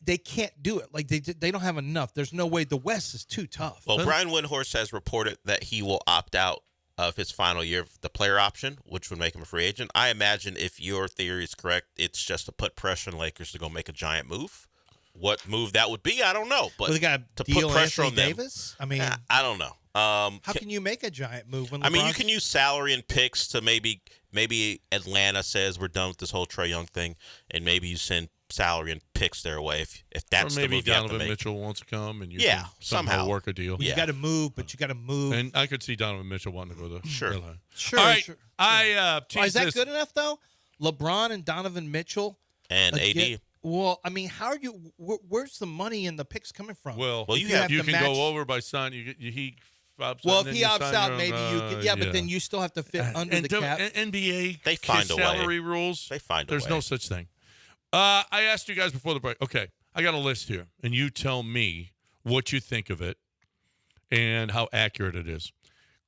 They can't do it. Like, they don't have enough. There's no way. The West is too tough. Well, Brian Windhorst has reported that he will opt out of his final year of the player option, which would make him a free agent. I imagine if your theory is correct, it's just to put pressure on Lakers to go make a giant move. What move that would be, I don't know. But they got to deal put pressure Anthony on them, Davis? I mean, I don't know. how can you make a giant move when LeBron's... I mean, you can use salary and picks to maybe Atlanta says we're done with this whole Trae Young thing, and maybe you send salary and picks their way if that's or maybe the move you have to Donovan make. Mitchell wants to come and you Yeah, can somehow work a deal. Well, you got to move, but you got to move. And I could see Donovan Mitchell wanting to go to Sure. LA. Sure. All right. Sure. Is that good enough though? LeBron and Donovan Mitchell and AD. Well, I mean, how are you? Where's the money and the picks coming from? Well, If you to can match- go over by signing. He opts Well, out, if and he then you opts sign out, your maybe own, you can. But then you still have to fit under the cap. NBA They find a way. salary rules. They find a There's way. no such thing. I asked you guys before the break. Okay, I got a list here, and you tell me what you think of it and how accurate it is.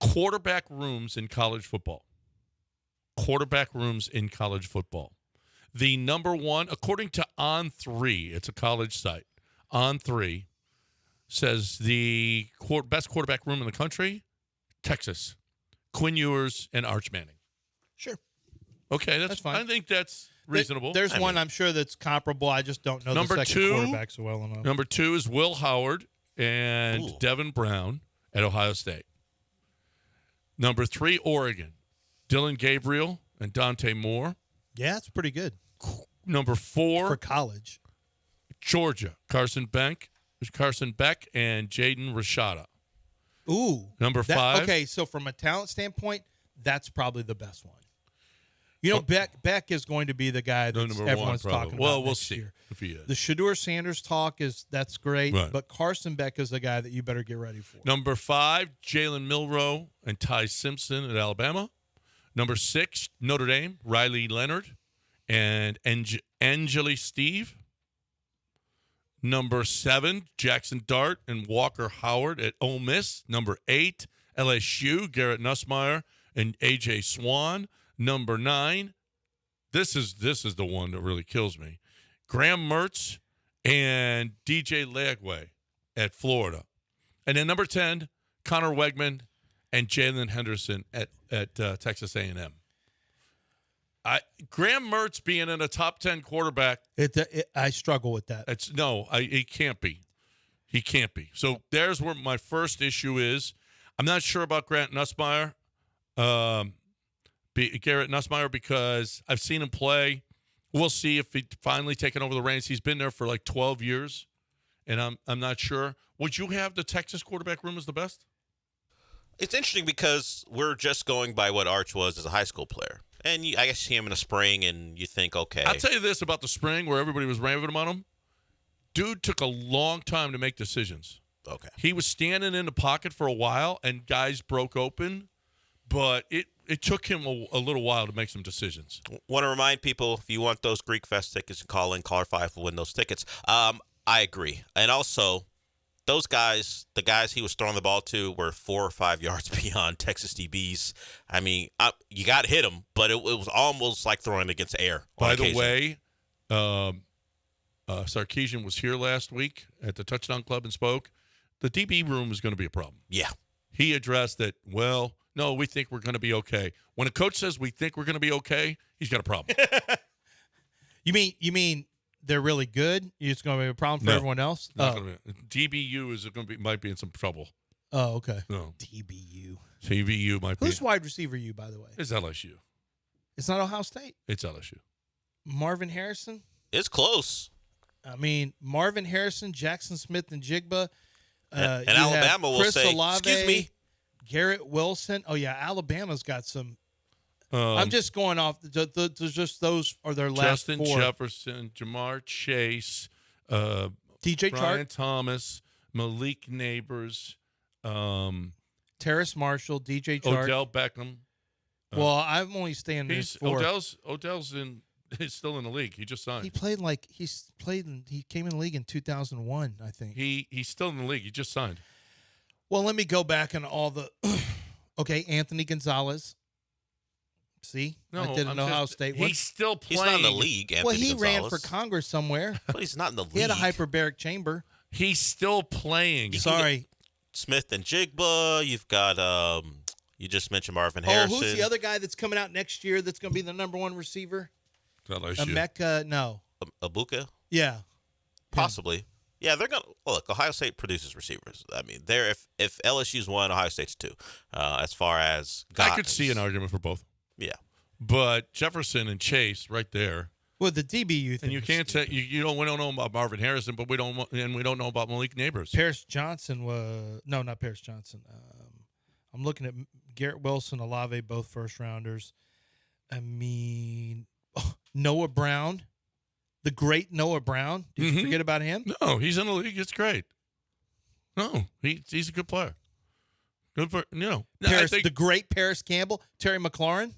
Quarterback rooms in college football. Quarterback rooms in college football. The number one, according to On3, it's a college site. On3 says the best quarterback room in the country, Texas. Quinn Ewers and Arch Manning. Sure. Okay, that's fine. I think that's reasonable. There's one I'm sure that's comparable. I just don't know Number the second two, quarterback so well enough. Number 2 is Will Howard and Devin Brown at Ohio State. Number 3, Oregon. Dylan Gabriel and Dante Moore. Yeah, it's pretty good. Number 4 for college. Georgia. Carson Beck and Jaden Rashada. Ooh. Number 5. Okay, so from a talent standpoint, that's probably the best one. Beck is going to be the guy that number everyone's one, talking well, about we'll next see year. if he is. The Shedeur Sanders talk that's great, Right. but Carson Beck is the guy that you better get ready for. Number 5, Jalen Milroe and Ty Simpson at Alabama. Number 6, Notre Dame, Riley Leonard and Angeli Steve. Number 7, Jackson Dart and Walker Howard at Ole Miss. Number 8, LSU, Garrett Nussmeier and A.J. Swan. Number 9, this is the one that really kills me, Graham Mertz and DJ Lagway at Florida. And then number 10, Connor Wegman and Jalen Henderson at Texas A&M. Graham Mertz being in a top 10 quarterback. I struggle with that. He can't be. He can't be. So there's where my first issue is. I'm not sure about Garrett Nussmeier, because I've seen him play. We'll see if he's finally taken over the reins. He's been there for like 12 years, and I'm not sure. Would you have the Texas quarterback room as the best? It's interesting because we're just going by what Arch was as a high school player. And I guess you see him in the spring, and you think, okay. I'll tell you this about the spring where everybody was raving on him. Dude took a long time to make decisions. Okay. He was standing in the pocket for a while, and guys broke open, but it took him a little while to make some decisions. Want to remind people, if you want those Greek Fest tickets, call in. Caller 5 will win those tickets. I agree. And also, those guys, the guys he was throwing the ball to were 4 or 5 yards beyond Texas DBs. I mean, you got to hit them, but it was almost like throwing against air. By the way, Sarkisian was here last week at the Touchdown Club and spoke. The DB room is going to be a problem. Yeah. He addressed that, well, no, we think we're going to be okay. When a coach says we think we're going to be okay, he's got a problem. You mean they're really good? It's going to be a problem for everyone else? DBU is going to might be in some trouble. Oh, okay. No. DBU might be. Who's wide receiver you, by the way? It's LSU. It's not Ohio State? It's LSU. Marvin Harrison? It's close. I mean, Marvin Harrison, Jackson Smith, and Jigba. And Alabama will say, Olave, excuse me. Garrett Wilson. Oh, yeah, Alabama's got some. I'm just going off. Just those are their last Justin 4. Jefferson, Jamar Chase, DJ Brian Chark, Thomas, Malik Neighbors, Terrace Marshall, DJ Chark, Odell Beckham. Well, I'm only staying this 4. Odell's he's still in the league. He just signed. He came in the league in 2001, I think. He's still in the league. He just signed. Well, let me go back and all the. Okay, Anthony Gonzalez. See, I didn't know Ohio State. He's still playing. He's not in the league. Anthony he Gonzalez. ran for Congress somewhere. But he's not in the league. He had a hyperbaric chamber. He's still playing. Sorry, Smith and Jigba. You've got you just mentioned Marvin Harrison. Oh, who's the other guy that's coming out next year? That's going to be the number 1 receiver. Emeka, no. Abuka? Yeah. Possibly. Yeah, they're going to look. Ohio State produces receivers. I mean, if LSU's 1, Ohio State's 2. As far as guys. I could see an argument for both. Yeah. But Jefferson and Chase right there. Well, the DBU thing. And you can't say we don't know about Marvin Harrison, but we don't know about Malik Neighbors. Paris Johnson was not Paris Johnson. I'm looking at Garrett Wilson, Olave, both first rounders. I mean, Noah Brown, the great Noah Brown. Did you forget about him? No, he's in the league. It's great. No, he's a good player. Good for the great Paris Campbell, Terry McLaurin.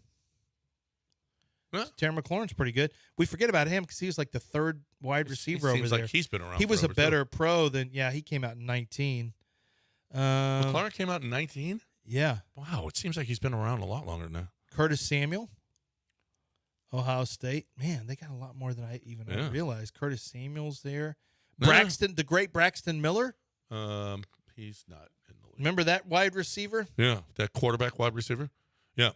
Terry McLaurin's pretty good. We forget about him because he was like the 3rd wide receiver over there. Like he's been around. He was a better pro than he came out in 19. McLaurin came out in 19. Yeah. Wow, it seems like he's been around a lot longer now. Curtis Samuel, Ohio State. Man, they got a lot more than I even realized. Curtis Samuel's there. Braxton, the great Braxton Miller. He's not in the league. Remember that wide receiver? Yeah, that quarterback wide receiver. Yeah,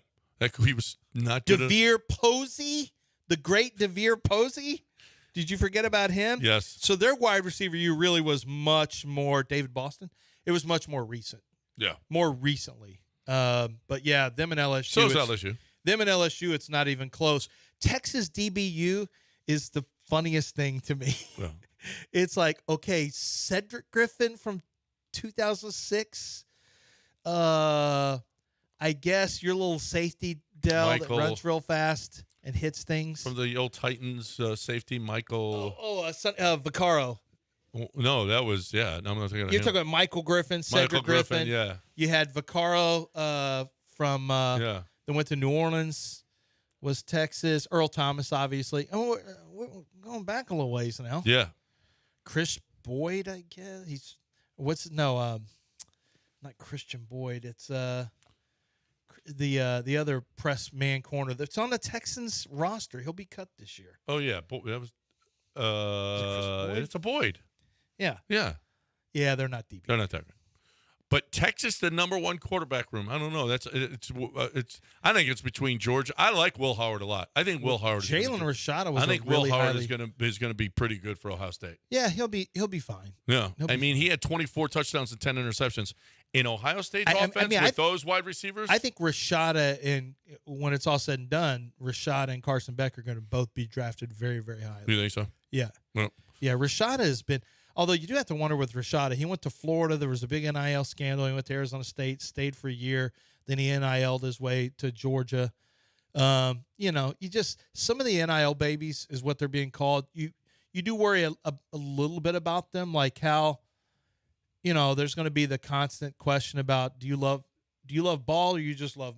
he was not good. DeVere Posey, the great DeVere Posey. Did you forget about him? Yes. So their wide receiver, really was much more David Boston. It was much more recent. Yeah. More recently. But yeah, them and LSU. So is LSU. Them and LSU, it's not even close. Texas DBU is the funniest thing to me. Yeah. It's like, okay, Cedric Griffin from 2006. I guess your little safety Dell that runs real fast and hits things. From the old Titans safety, Michael. Vaccaro. No, that was, No, I'm not thinking of You're him. talking about Michael Griffin, Cedric Griffin. Yeah. You had Vaccaro from that went to New Orleans. was Texas. Earl Thomas, obviously. Oh, we're going back a little ways now. Yeah. Chris Boyd, I guess. Not Christian Boyd. It's the other press man corner that's on the Texans roster. He'll be cut this year. Oh yeah, that was. It's a Boyd. Yeah. Yeah. Yeah, they're not deep. They're not that good. But Texas, the number one quarterback room. I don't know. It's. I think it's between Georgia. I like Will Howard a lot. I think Will Howard. Jalen Rashada was. I think really Will Howard highly... is gonna be pretty good for Ohio State. Yeah, he'll be fine. Yeah, he had 24 touchdowns and 10 interceptions in Ohio State's offense with those wide receivers. I think Rashada, and when it's all said and done, Rashada and Carson Beck are going to both be drafted very, very highly. You think so? Yeah. Well. Yeah, Rashada has been. Although you do have to wonder with Rashada, he went to Florida. There was a big NIL scandal. He went to Arizona State, stayed for a year. Then he NIL'd his way to Georgia. Some of the NIL babies is what they're being called. You do worry a little bit about them, like how, there's going to be the constant question about do you love ball or you just love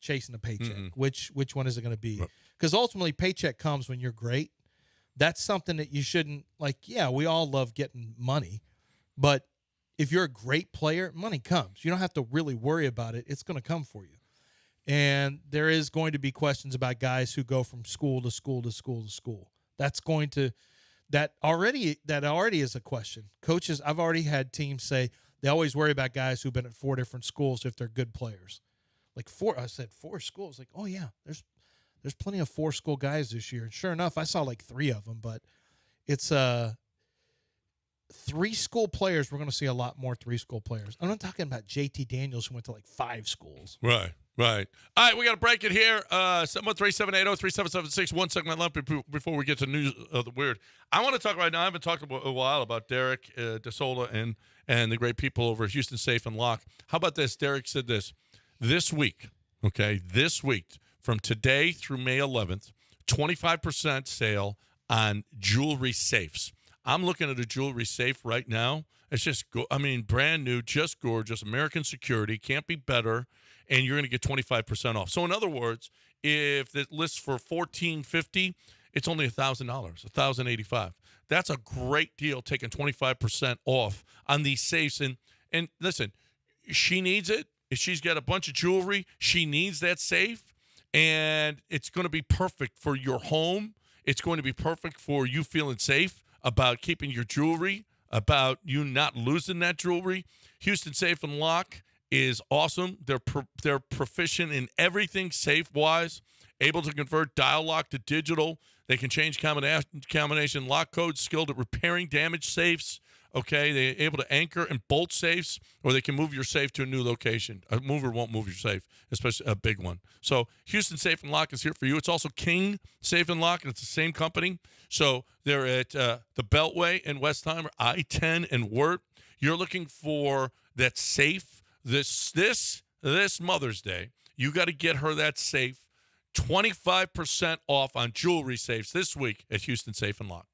chasing a paycheck? Mm-hmm. Which one is it going to be? Because ultimately, paycheck comes when you're great. That's something that you shouldn't yeah, we all love getting money, but if you're a great player, money comes. You don't have to really worry about it. It's going to come for you. And there is going to be questions about guys who go from school to school to school to school. That already is a question. Coaches, I've already had teams say they always worry about guys who've been at 4 different schools if they're good players. I said 4 schools. Oh yeah, there's plenty of 4-school guys this year. And sure enough, I saw 3 of them, but it's 3-school players. We're going to see a lot more 3-school players. I'm not talking about JT Daniels who went to 5 schools. Right. All right, we got to break it here. 713-780-3776. One segment left before we get to news of the weird. I want to talk right now. I haven't talked a while about Derek DeSola and the great people over at Houston Safe and Lock. How about this? Derek said this week, from today through May 11th, 25% sale on jewelry safes. I'm looking at a jewelry safe right now. It's just, brand new, just gorgeous, American security, can't be better, and you're going to get 25% off. So in other words, if it lists for $1,450, it's only $1,000, $1,085. That's a great deal, taking 25% off on these safes. And listen, she needs it. If she's got a bunch of jewelry, she needs that safe. And it's going to be perfect for your home. It's going to be perfect for you feeling safe about keeping your jewelry, about you not losing that jewelry. Houston Safe and Lock is awesome. They're proficient in everything safe-wise, able to convert dial lock to digital. They can change combination lock codes, skilled at repairing damaged safes. Okay, they're able to anchor and bolt safes, or they can move your safe to a new location. A mover won't move your safe, especially a big one. So Houston Safe and Lock is here for you. It's also King Safe and Lock, and it's the same company. So they're at the Beltway in Westheimer, I-10 and Wirt. You're looking for that safe this Mother's Day. You got to get her that safe. 25% off on jewelry safes this week at Houston Safe and Lock.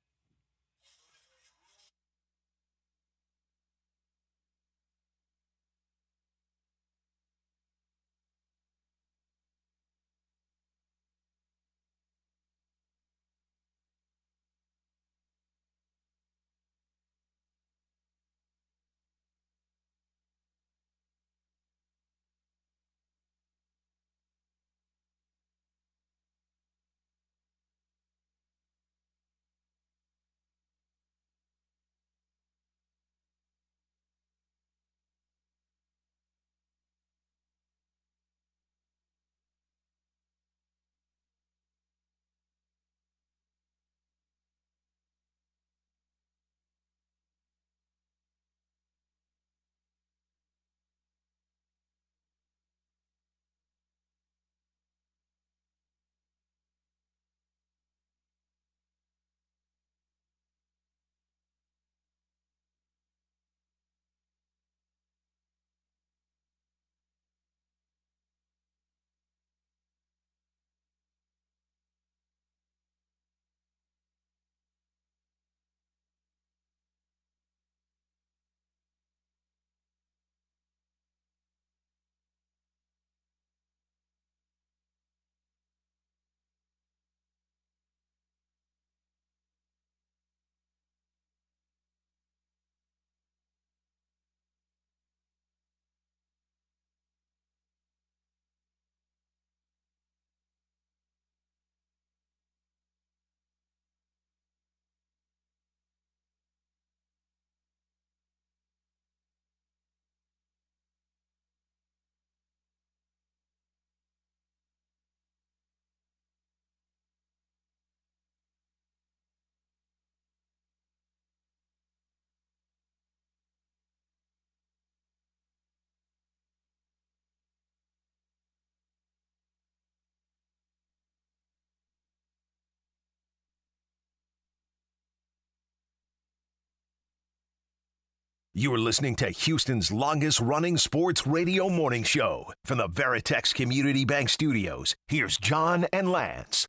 You're listening to Houston's longest-running sports radio morning show. From the Veritex Community Bank Studios, here's John and Lance.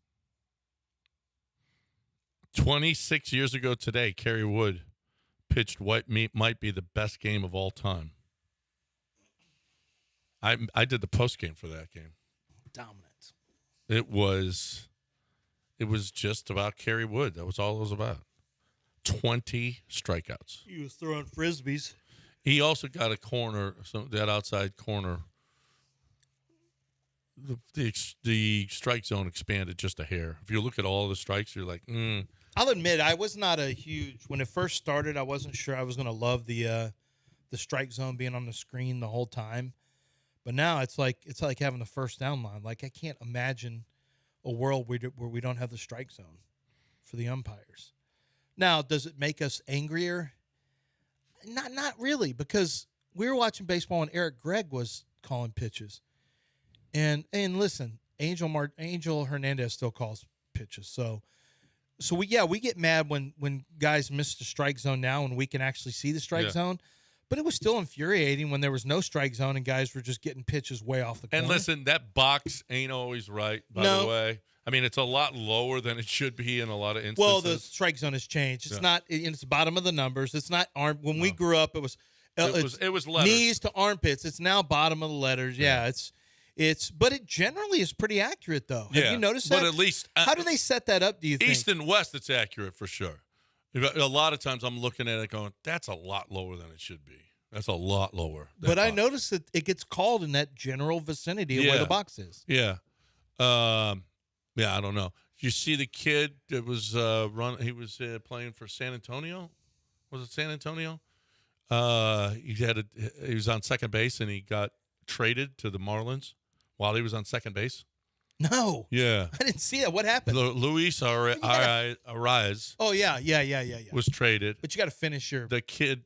26 years ago today, Kerry Wood pitched what might be the best game of all time. I did the post game for that game. Dominant. It was just about Kerry Wood. That was all it was about. 20 strikeouts. He was throwing frisbees. He also got a corner, that outside corner. The strike zone expanded just a hair. If you look at all the strikes, you're like, I'll admit, I was not a huge. When it first started, I wasn't sure I was going to love the strike zone being on the screen the whole time. But now it's like having the first down line. Like, I can't imagine a world where we don't have the strike zone for the umpires. Now, does it make us angrier? Not really, because we were watching baseball and Eric Gregg was calling pitches. And listen, Angel Hernandez still calls pitches. So we get mad when guys miss the strike zone now and we can actually see the strike zone. But it was still infuriating when there was no strike zone and guys were just getting pitches way off the corner. And listen, that box ain't always right, by the way. I mean, it's a lot lower than it should be in a lot of instances. Well, the strike zone has changed. It's not. It's the bottom of the numbers. It's not arm. When we grew up, it was letters. Knees to armpits. It's now bottom of the letters. Yeah, but it generally is pretty accurate, though. Have you noticed that? But at least how do they set that up? Do you think East and West? It's accurate for sure. A lot of times I'm looking at it going, that's a lot lower than it should be. That's a lot lower. But I noticed that it gets called in that general vicinity of where the box is. Yeah. Yeah, I don't know. You see the kid that was he was playing for San Antonio? Was it San Antonio? He was on second base and he got traded to the Marlins while he was on second base. No. Yeah. I didn't see that. What happened? Luis Ariz. Oh yeah. Was traded. But you got to finish your. The kid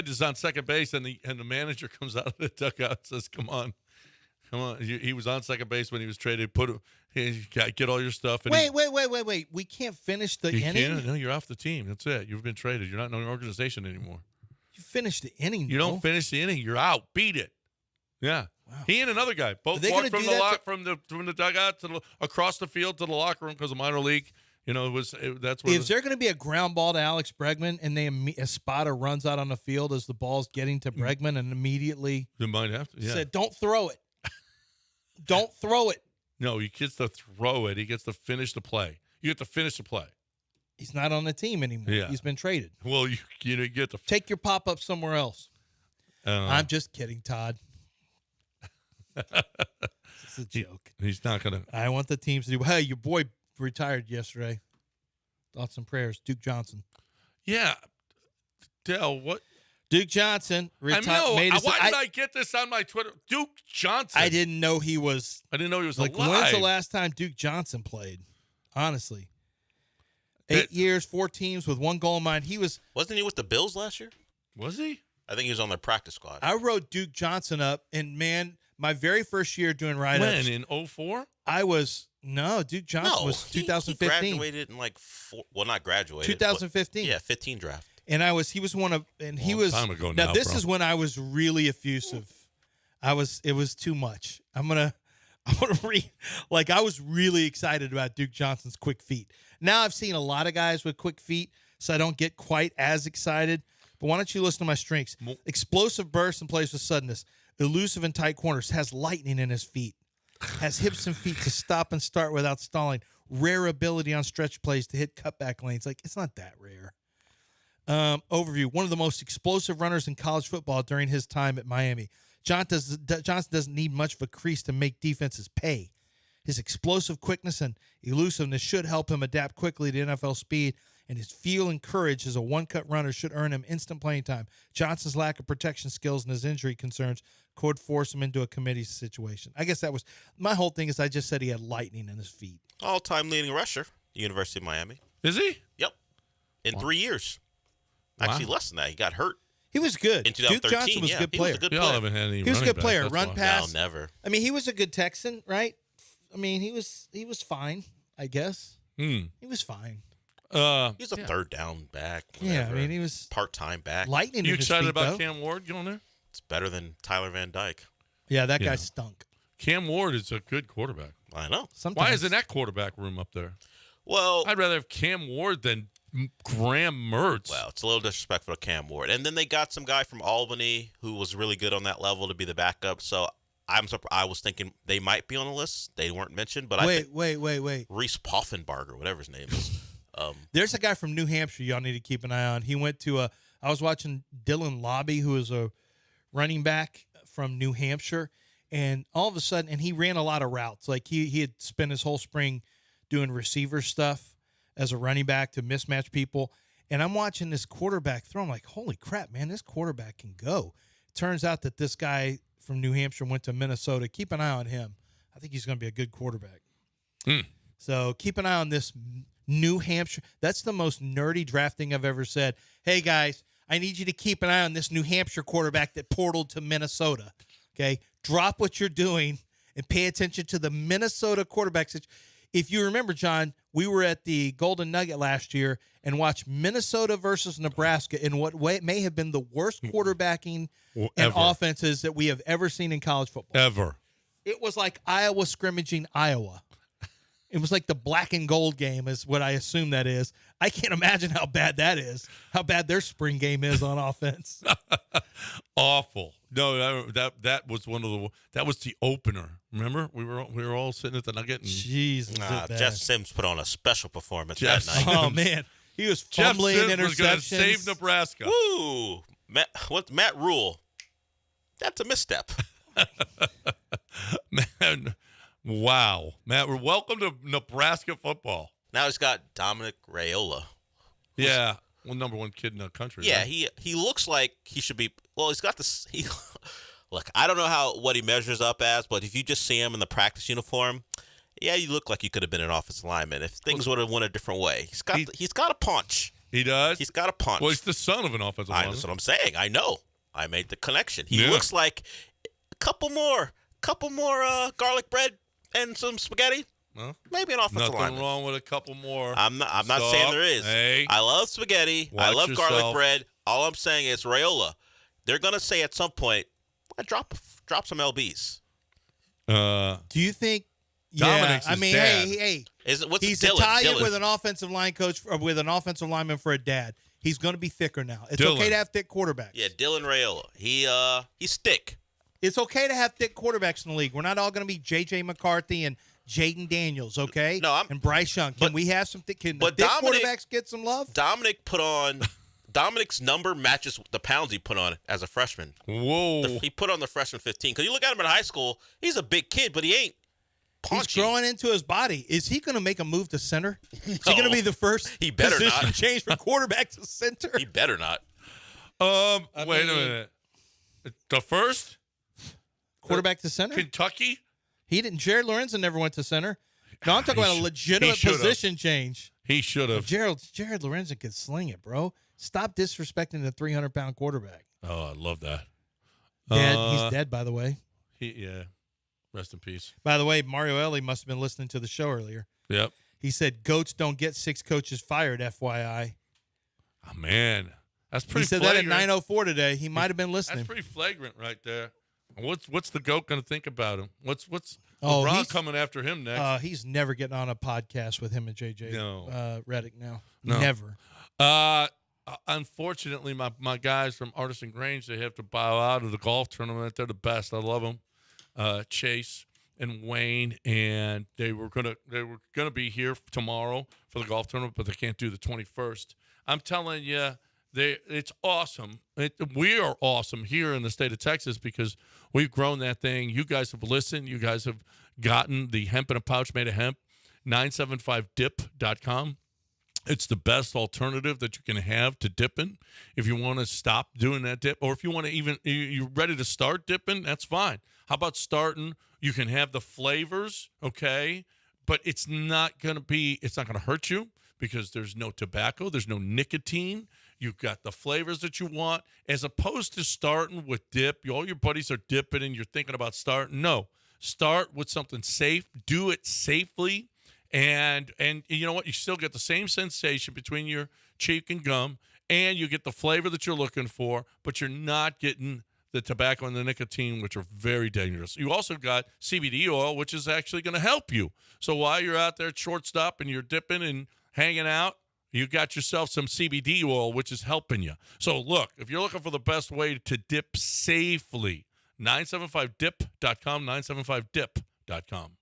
is on second base and the manager comes out of the dugout and says, "Come on." He was on second base when he was traded. Get all your stuff. And Wait. We can't finish the inning? No, you're off the team. That's it. You've been traded. You're not in an organization anymore. You finished the inning. You don't finish the inning. You're out. Beat it. Yeah. Wow. He and another guy both walked from the dugout across the field to the locker room because of minor league. You know, that's where. Is there going to be a ground ball to Alex Bregman and a spotter runs out on the field as the ball's getting to Bregman and immediately you might have to said, "Don't throw it. Don't throw it." No, he gets to throw it. He gets to finish the play. You get to finish the play. He's not on the team anymore. Yeah. He's been traded. Well, you get to take your pop up somewhere else. I'm just kidding, Todd. It's a joke. He's not going to. I want the teams to do. Hey, your boy retired yesterday. Thoughts and prayers, Duke Johnson. Yeah, Dell. What? Duke Johnson retired. Why did I get this on my Twitter? Duke Johnson. I didn't know he was. I didn't know he was like. alive. When's the last time Duke Johnson played? Honestly, 8 years, 4 teams with 1 goal in mind. Wasn't he with the Bills last year? Was he? I think he was on their practice squad. I wrote Duke Johnson up, and man, my very first year doing write-ups. When, in 2004? Duke Johnson was 2015. He graduated in not graduated. 2015. Yeah, 15 draft. And he was one of, and he was. Time ago now this is when I was really effusive. It was too much. I'm gonna read. Like, I was really excited about Duke Johnson's quick feet. Now I've seen a lot of guys with quick feet, so I don't get quite as excited. But why don't you listen to my strengths? Explosive bursts and plays with suddenness. Elusive in tight corners. Has lightning in his feet. Has hips and feet to stop and start without stalling. Rare ability on stretch plays to hit cutback lanes. Like, it's not that rare. Overview. One of the most explosive runners in college football during his time at Miami. Johnson doesn't need much of a crease to make defenses pay. His explosive quickness and elusiveness should help him adapt quickly to NFL speed, and his feel and courage as a one-cut runner should earn him instant playing time. Johnson's lack of protection skills and his injury concerns could force him into a committee situation. I guess that was my whole thing. Is I just said he had lightning in his feet. All-time leading rusher, University of Miami. Is he? Yep. In 3 years. Actually, less than that. He got hurt. He was good. In 2013, Duke Johnson was a good player. He was a good player. Run pass. No, never. I mean, he was a good Texan, right? I mean, he was fine, I guess. He was fine. He's a third down back. Yeah, I mean, he was part-time back. lightning. You in his excited feet, about though. Cam Ward going there? It's better than Tyler Van Dyke. Yeah, that guy stunk. Cam Ward is a good quarterback. I know. Why isn't that quarterback room up there? Well, I'd rather have Cam Ward than Graham Mertz. Well, it's a little disrespectful to Cam Ward. And then they got some guy from Albany who was really good on that level to be the backup. So I'm surprised. I was thinking they might be on the list. They weren't mentioned, but wait. Reese Poffenbarger, whatever his name is. There's a guy from New Hampshire y'all need to keep an eye on. He went to I was watching Dylan Lobby, who is a running back from New Hampshire, and all of a sudden, and he ran a lot of routes. Like he had spent his whole spring doing receiver stuff as a running back to mismatch people. And I'm watching this quarterback throw. I'm like, holy crap, man, this quarterback can go. Turns out that this guy from New Hampshire went to Minnesota. Keep an eye on him. I think he's going to be a good quarterback. So keep an eye on this New Hampshire. That's the most nerdy drafting I've ever said. Hey, guys, I need you to keep an eye on this New Hampshire quarterback that portaled to Minnesota. Okay? Drop what you're doing and pay attention to the Minnesota quarterbacks. If you remember, John, we were at the Golden Nugget last year and watched Minnesota versus Nebraska in what may have been the worst quarterbacking and offenses that we have ever seen in college football. Ever. It was like Iowa scrimmaging Iowa. It was like the black and gold game is what I assume that is. I can't imagine how bad that is, how bad their spring game is on offense. Awful. No, that was that was the opener. Remember, we were all sitting at the Nugget. And, Jesus, Jeff Sims put on a special performance that night. Oh man, he was fumbling Jeff Sims interceptions. was going to save Nebraska. Woo! Matt Rule. That's a misstep. Man, wow, Matt, welcome to Nebraska football. Now he's got Dominic Raiola. Yeah, number one kid in the country. Yeah, right? he looks like he should be. Well, he's got this. Look, I don't know what he measures up as, but if you just see him in the practice uniform, yeah, you look like you could have been an offensive lineman if things would have went a different way. He's got a punch. He does. He's got a punch. Well, he's the son of an offensive lineman. That's what I'm saying. I know. I made the connection. He looks like a couple more garlic bread and some spaghetti. Well, maybe an offensive lineman. Nothing wrong with a couple more. I'm not saying there is. Hey. I love spaghetti. I love garlic bread. All I'm saying is Raiola. They're gonna say at some point, drop some lbs. Do you think? Dominic's I mean, dad. hey. He's Italian with an offensive line coach or with an offensive lineman for a dad. He's going to be thicker now. It's okay to have thick quarterbacks. Yeah, Dylan Raiola. He's thick. It's okay to have thick quarterbacks in the league. We're not all going to be J.J. McCarthy and Jaden Daniels, okay? And Bryce Young. Can we have some thick quarterbacks get some love? Dominic's number matches the pounds he put on as a freshman. Whoa. He put on the freshman 15. Because you look at him in high school, he's a big kid, but he ain't punchy. He's growing into his body. Is he going to make a move to center? Is he going to be the first position change from quarterback to center? He better not. Wait a minute. The first? Quarterback to center? Kentucky? He didn't. Jared Lorenzen never went to center. No, I'm talking about a legitimate position change. He should have. Jared Lorenzen could sling it, bro. Stop disrespecting the 300-pound quarterback. Oh, I love that. He's dead, by the way. Yeah. Rest in peace. By the way, Mario Ellie must have been listening to the show earlier. Yep. He said, "Goats don't get 6 coaches fired." FYI. Oh man, that's pretty. He said flagrant. that at 9:04 today. He might have been listening. That's pretty flagrant right there. What's the GOAT going to think about him? What's Oh, LeBron coming after him next? He's never getting on a podcast with him and JJ Redick now. No. Never. Unfortunately, my guys from Artisan Grange, they have to bow out of the golf tournament. They're the best. I love them. Chase and Wayne, and they were gonna be here tomorrow for the golf tournament, but they can't do the 21st. I'm telling you, it's awesome. We are awesome here in the state of Texas because we've grown that thing. You guys have listened. You guys have gotten the hemp in a pouch made of hemp. 975dip.com. It's the best alternative that you can have to dipping. If you want to stop doing that dip, or if you want to you're ready to start dipping, that's fine. How about starting? You can have the flavors, okay, but it's not going to hurt you because there's no tobacco, there's no nicotine. You've got the flavors that you want, as opposed to starting with dip. All your buddies are dipping and you're thinking about starting. No, start with something safe. Do it safely. And you know what? You still get the same sensation between your cheek and gum, and you get the flavor that you're looking for, but you're not getting the tobacco and the nicotine, which are very dangerous. You also got CBD oil, which is actually going to help you. So while you're out there shortstop and you're dipping and hanging out, you got yourself some CBD oil, which is helping you. So look, if you're looking for the best way to dip safely, 975dip.com, 975dip.com.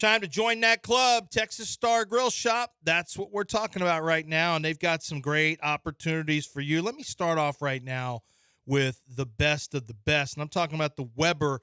Time to join that club, Texas Star Grill Shop. That's what we're talking about right now, and they've got some great opportunities for you. Let me start off right now with the best of the best, and I'm talking about the Weber.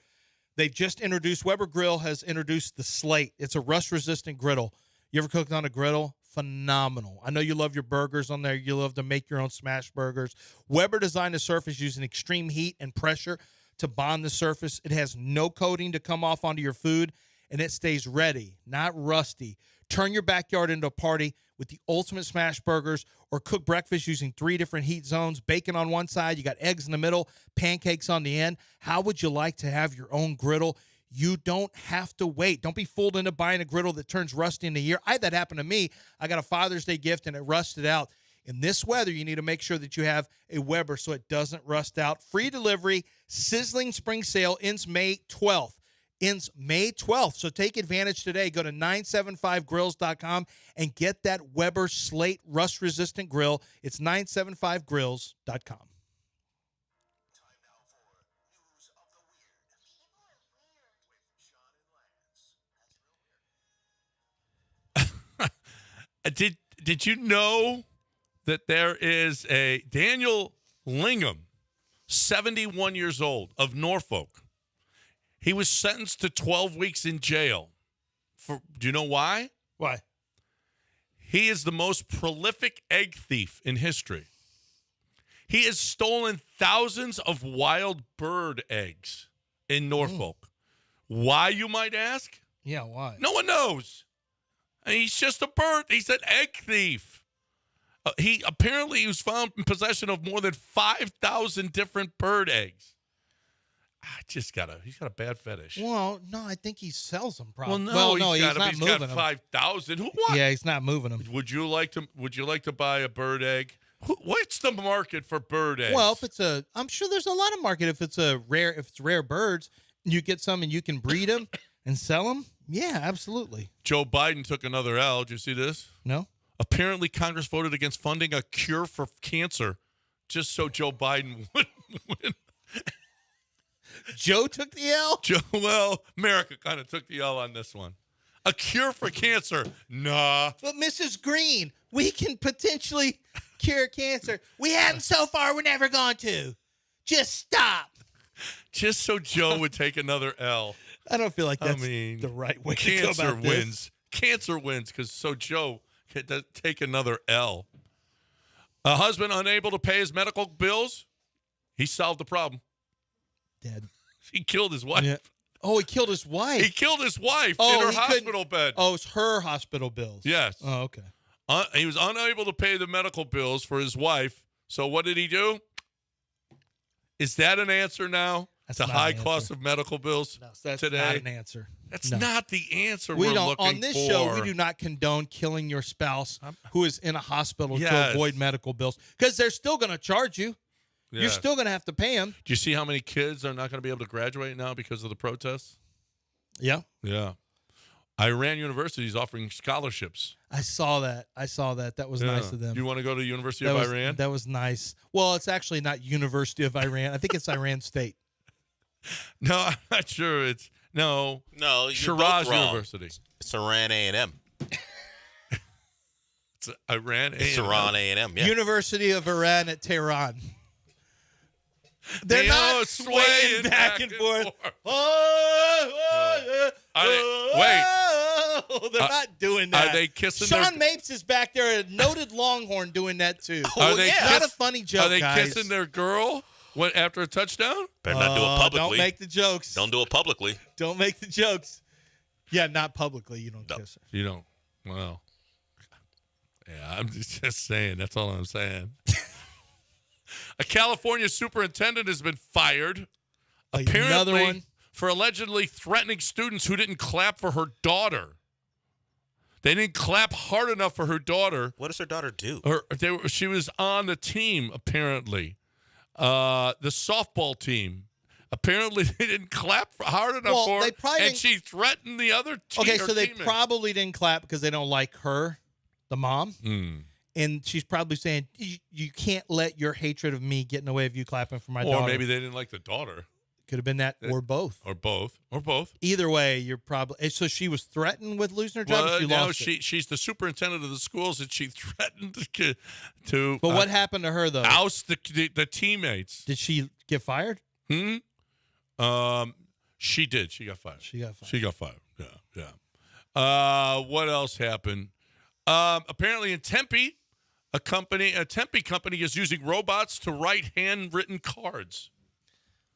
They've just introduced, Weber Grill has introduced the Slate. It's a rust-resistant griddle. You ever cooked on a griddle? Phenomenal. I know you love your burgers on there. You love to make your own smash burgers. Weber designed the surface using extreme heat and pressure to bond the surface. It has no coating to come off onto your food, and it stays ready, not rusty. Turn your backyard into a party with the ultimate smash burgers, or cook breakfast using 3 different heat zones. Bacon on one side, you got eggs in the middle, pancakes on the end. How would you like to have your own griddle? You don't have to wait. Don't be fooled into buying a griddle that turns rusty in a year. I had that happen to me. I got a Father's Day gift, and it rusted out. In this weather, you need to make sure that you have a Weber so it doesn't rust out. Free delivery, sizzling spring sale ends May 12th. So take advantage today. Go to 975grills.com and get that Weber Slate rust-resistant grill. It's 975grills.com. Did you know that there is a Daniel Lingham, 71 years old, of Norfolk? He was sentenced to 12 weeks in jail. Do you know why? Why? He is the most prolific egg thief in history. He has stolen thousands of wild bird eggs in Norfolk. Why, you might ask? Yeah, why? No one knows. He's just a bird. He's an egg thief. He was found in possession of more than 5,000 different bird eggs. He's got a bad fetish. Well, no, I think he sells them probably. Well, he's not moving got them. 5,000. What? Yeah, he's not moving them. Would you like to buy a bird egg? What's the market for bird eggs? Well, I'm sure there's a lot of market if it's rare birds. You get some and you can breed them and sell them. Yeah, absolutely. Joe Biden took another L. Did you see this? No. Apparently, Congress voted against funding a cure for cancer just so Joe Biden would win. Joe took the L? Well, America kind of took the L on this one. A cure for cancer. Nah. But Mrs. Green, we can potentially cure cancer. We haven't so far. We're never going to. Just stop. Just so Joe would take another L. I don't feel like that's the right way to go about this. Wins. Cancer wins because so Joe can take another L. A husband unable to pay his medical bills. He solved the problem. Dead. He killed his wife. Yeah. Oh, he killed his wife. He killed his wife in her hospital bed. Oh, it's her hospital bills. Yes. Oh, okay. He was unable to pay the medical bills for his wife. So what did he do? Is that an answer now to high cost of medical bills that's today? Not an answer. That's No. not the answer We we're don't looking on this for. show. We do not condone killing your spouse who is in a hospital to Yes. avoid medical bills because they're still going to charge you. You're Yes. still going to have to pay them. Do you see how many kids are not going to be able to graduate now because of the protests? Yeah. Yeah. Iran University is offering scholarships. I saw that. That was nice of them. You want to go to the University of Iran? That was nice. Well, it's actually not University of Iran. I think it's Iran State. No, I'm not sure. It's no. No, you're Shiraz both wrong. University. It's Iran A&M. It's Iran A&M. It's Iran A&M, yeah. University of Iran at Tehran. They're They not are swaying back and forth. Oh, they're not doing that. Are they kissing Sean Mapes is back there, a noted Longhorn, doing that too. Are they Not a funny joke, Are they guys. kissing their girl after a touchdown? Better not do it publicly. Don't make the jokes. Don't do it publicly. Don't make the jokes. Yeah, not publicly. You don't kiss her. You don't. Well, yeah, I'm just saying. That's all I'm saying. A California superintendent has been fired, Another one? for allegedly threatening students who didn't clap for her daughter. They didn't clap hard enough for her daughter. What does her daughter do? She was on the team, apparently. The softball team. Apparently, they didn't clap hard enough for her, and she threatened the other team. Okay, so they probably didn't clap because they don't like her, the mom. And she's probably saying, you can't let your hatred of me get in the way of you clapping for my daughter. Or maybe they didn't like the daughter. Could have been that, or both. Or both. Or both. Either way, you're probably... So she was threatened with losing her job, or she lost it? She's the superintendent of the schools, and she threatened to But what happened to her, though? oust the teammates. Did she get fired? She did. She got fired. She got fired. Yeah. What else happened? Apparently in Tempe, a Tempe company is using robots to write handwritten cards.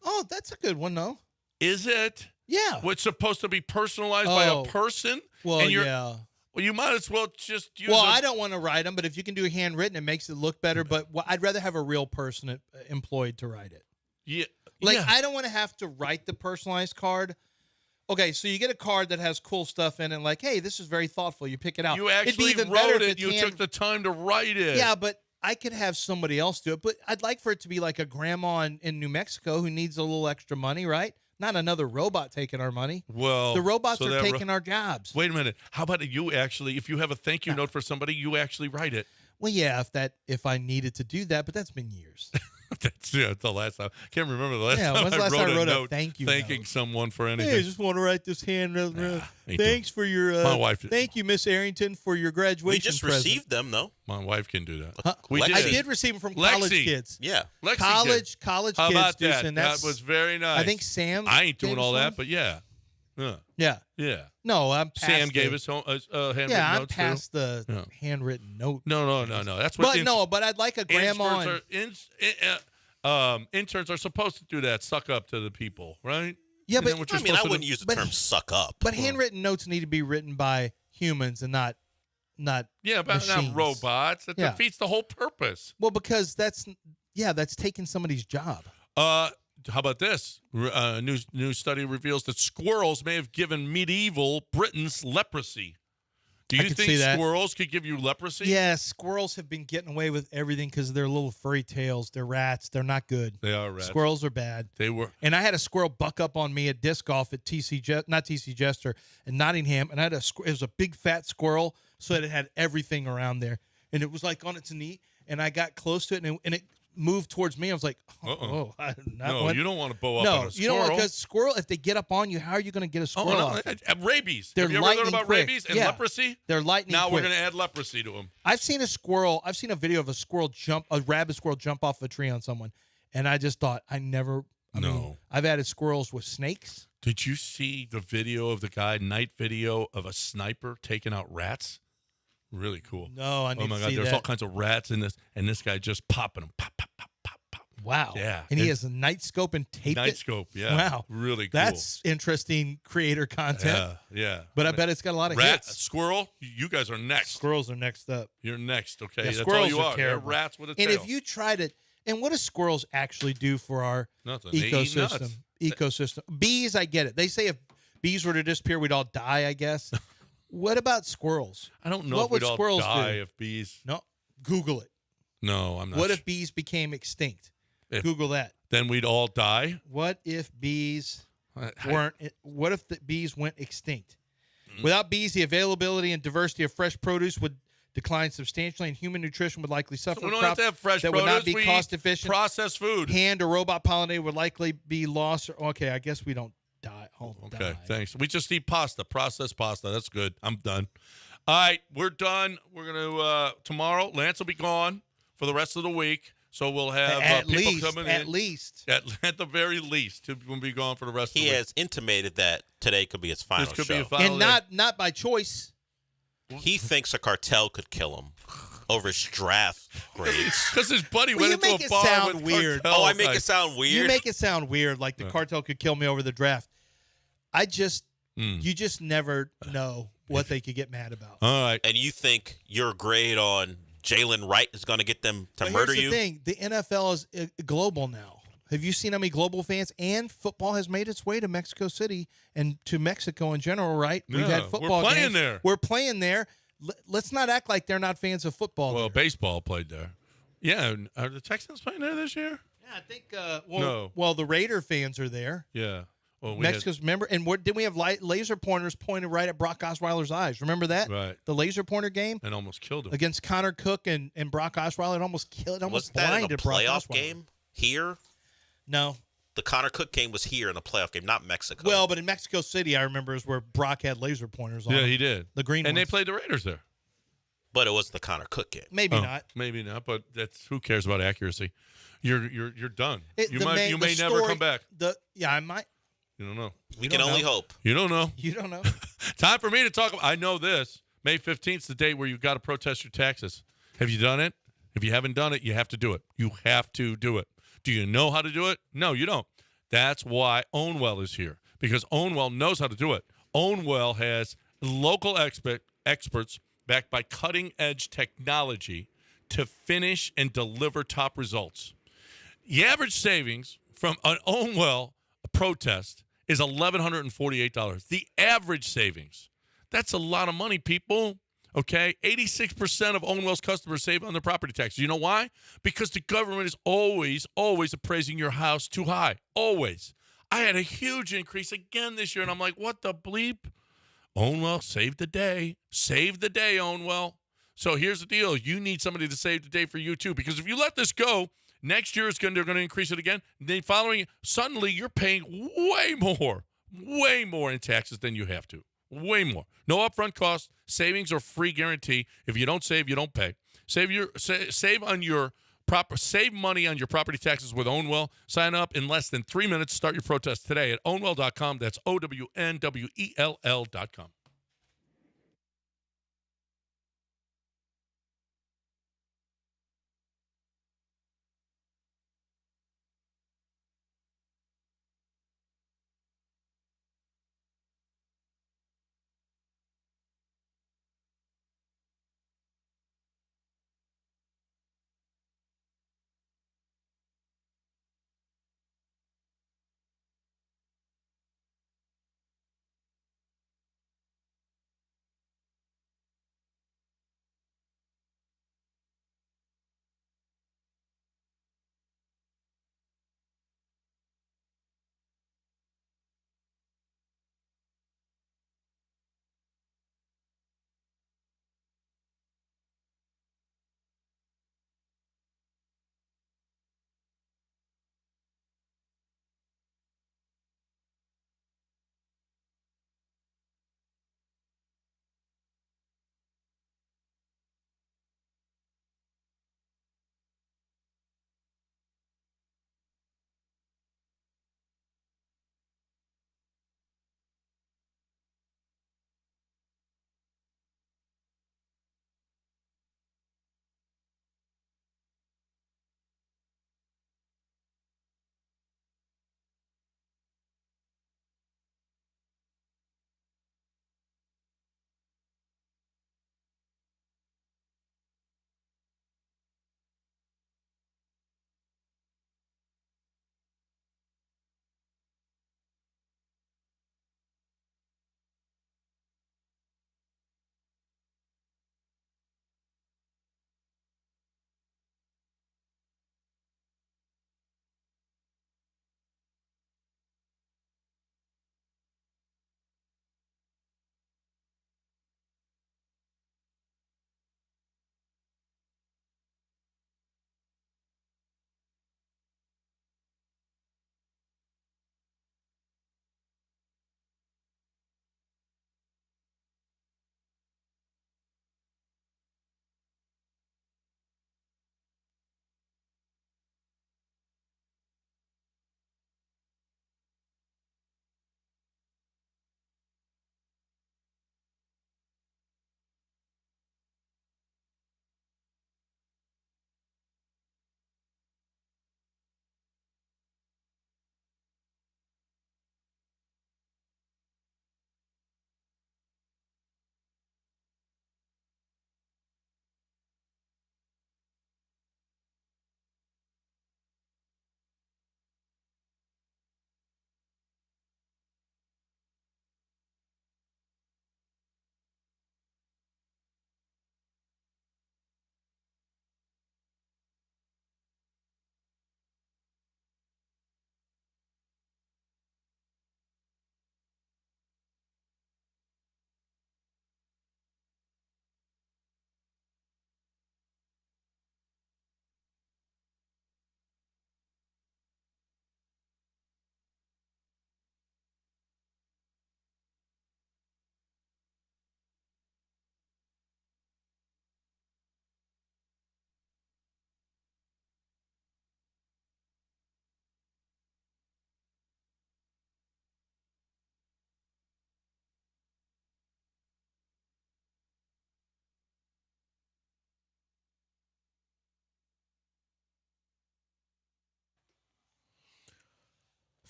Oh, that's a good one, though. Is it? Yeah. What's supposed to be personalized by a person? Well, yeah. Well, you might as well just use I don't want to write them, but if you can do handwritten, it makes it look better. But I'd rather have a real person employed to write it. Yeah. I don't want to have to write the personalized card. Okay, so you get a card that has cool stuff in it, like, hey, this is very thoughtful. You pick it out. You It'd be actually even better wrote if it. it's You took the time to write it. Yeah, but I could have somebody else do it. But I'd like for it to be like a grandma in New Mexico who needs a little extra money, right? Not another robot taking our money. Well, the robots so are that taking our jobs. Wait a minute. How about you actually, if you have a thank you note for somebody, you actually write it? Well, yeah, if I needed to do that, but that's been years. That's the last time. I can't remember the last time when's the last time I wrote a note thank you thanking someone for anything. Hey, I just want to write this hand. me Thanks for your. My wife did. Thank you, Miss Arrington, for your graduation. We just present. received them, though. My wife can do that. I did receive them from college kids. Yeah, college How kids. about do, that? and That was very nice. I think Sam. I ain't doing gave all us that, one. but yeah. Yeah. No, I'm past Sam the- gave us handwritten Yeah, I'm notes past too. the handwritten note. No. That's what. But I'd like a grandma. Interns are supposed to do that. Suck up to the people, right? Yeah, Isn't but that what you're I mean, I supposed to wouldn't do? use the term "suck up." But handwritten notes need to be written by humans and not Yeah, but machines. not robots. That Yeah. defeats the whole purpose. Well, because that's taking somebody's job. How about this? New study reveals that squirrels may have given medieval Britons leprosy. Do I you could think see that. squirrels could give you leprosy? Yeah, squirrels have been getting away with everything because of their little furry tails. They're rats. They're not good. They are rats. Squirrels are bad. They were. And I had a squirrel buck up on me at disc golf at not TC Jester in Nottingham, and I had it was a big fat squirrel, so it had everything around there, and it was like on its knee, and I got close to it, and it moved towards me. I was like, Uh-oh. no, you don't want to bow up no, on a you don't squirrel. want because squirrel. If they get up on you, how are you going to get a squirrel off? Rabies. They're Have you ever heard lightning about quick. rabies and Yeah. leprosy? They're lightning Now quick. we're going to add leprosy to them. I've seen a video of a rabid squirrel jump off a tree on someone, and I just thought I mean, I've added squirrels with snakes. Did you see the video of the guy, night video of a sniper taking out rats? Really cool. No, I need Oh my to God, see there's that. all kinds of rats in this, and this guy just popping them. Pop, pop, pop, pop, pop. Wow. Yeah. And he has a night scope and taped Night it? scope, yeah. Wow. Really cool. That's interesting creator content. Yeah. But I bet it's got a lot of Rat, hits. Squirrel, you guys are next. Squirrels are next up. You're next, okay? Yeah, That's squirrels all you are. They're terrible. rats with a and tail. if you try to, and what do squirrels actually do for our Nothing. They eat nuts. ecosystem? Bees, I get it. They say if bees were to disappear, we'd all die, I guess. What about squirrels? I don't know what if would we'd all squirrels die do? if bees. No, Google it. No, I'm not. What if bees became extinct? Google that. Then we'd all die. What if bees weren't? What if the bees went extinct? Without bees, the availability and diversity of fresh produce would decline substantially, and human nutrition would likely suffer. So we don't Crops have to have fresh that produce. would not be We cost eat efficient. processed food. Hand or robot pollinated would likely be lost. Okay, I guess we don't die. Okay, thanks. We just eat pasta, processed pasta. That's good. I'm done. All right, we're done. We're going to, tomorrow, Lance will be gone for the rest of the week. So we'll have people coming in. At least. At the very least. He'll be gone for the rest of the He week. has intimated that today could be his final This could show. be a final And not by choice. He thinks a cartel could kill him over his draft grades. Because his buddy Well, went you into make a it bar sound with weird. cartel Oh, I make guys. it sound weird? You make it sound weird, like the cartel could kill me over the draft. You just never know what they could get mad about. All right. And you think your grade on Jalen Wright is going to get them to But murder here's you? the thing. The NFL is global now. Have you seen how many global fans? And football has made its way to Mexico City and to Mexico in general, right? We've Yeah, had we're football playing games. there. We're playing there. Let's not act like they're not fans of football. Well, baseball played there. Yeah. Are the Texans playing there this year? Yeah, I think. No. Well, the Raider fans are there. Yeah. Well, we Mexico's member, and didn't we have laser pointers pointed right at Brock Osweiler's eyes? Remember that? Right. The laser pointer game and almost killed him against Connor Cook and Brock Osweiler. It almost killed. Almost Was that in a blinded Brock playoff Osweiler. game here? No. The Connor Cook game was here in a playoff game, not Mexico. Well, but in Mexico City, I remember is where Brock had laser pointers on. Yeah, him. he did. The green and ones. they played the Raiders there. But it was the Connor Cook game. Maybe Oh, not. Maybe not. But that's who cares about accuracy? You're done. It- you the may the never story- come back. I might. You don't know. We can only hope. You don't know. You don't know. Time for me to talk about. I know this. May 15th is the date where you've got to protest your taxes. Have you done it? If you haven't done it, you have to do it. You have to do it. Do you know how to do it? No, you don't. That's why Ownwell is here, because Ownwell knows how to do it. Ownwell has local experts backed by cutting-edge technology to finish and deliver top results. The average savings from an Ownwell protest is $1,148. The average savings. That's a lot of money, people. Okay? 86% of Ownwell's customers save on their property taxes. You know why? Because the government is always appraising your house too high. Always. I had a huge increase again this year, and I'm like, what the bleep? Ownwell saved the day. Save the day, Ownwell. So here's the deal. You need somebody to save the day for you, too. Because if you let this go, next year they're going to increase it again. Then following, suddenly you're paying way more in taxes than you have to. Way more. No upfront costs. Savings or free guarantee. If you don't save, you don't pay. Save money on your property taxes with Ownwell. Sign up in less than 3 minutes. Start your protest today at ownwell.com. That's OWNWELL.com.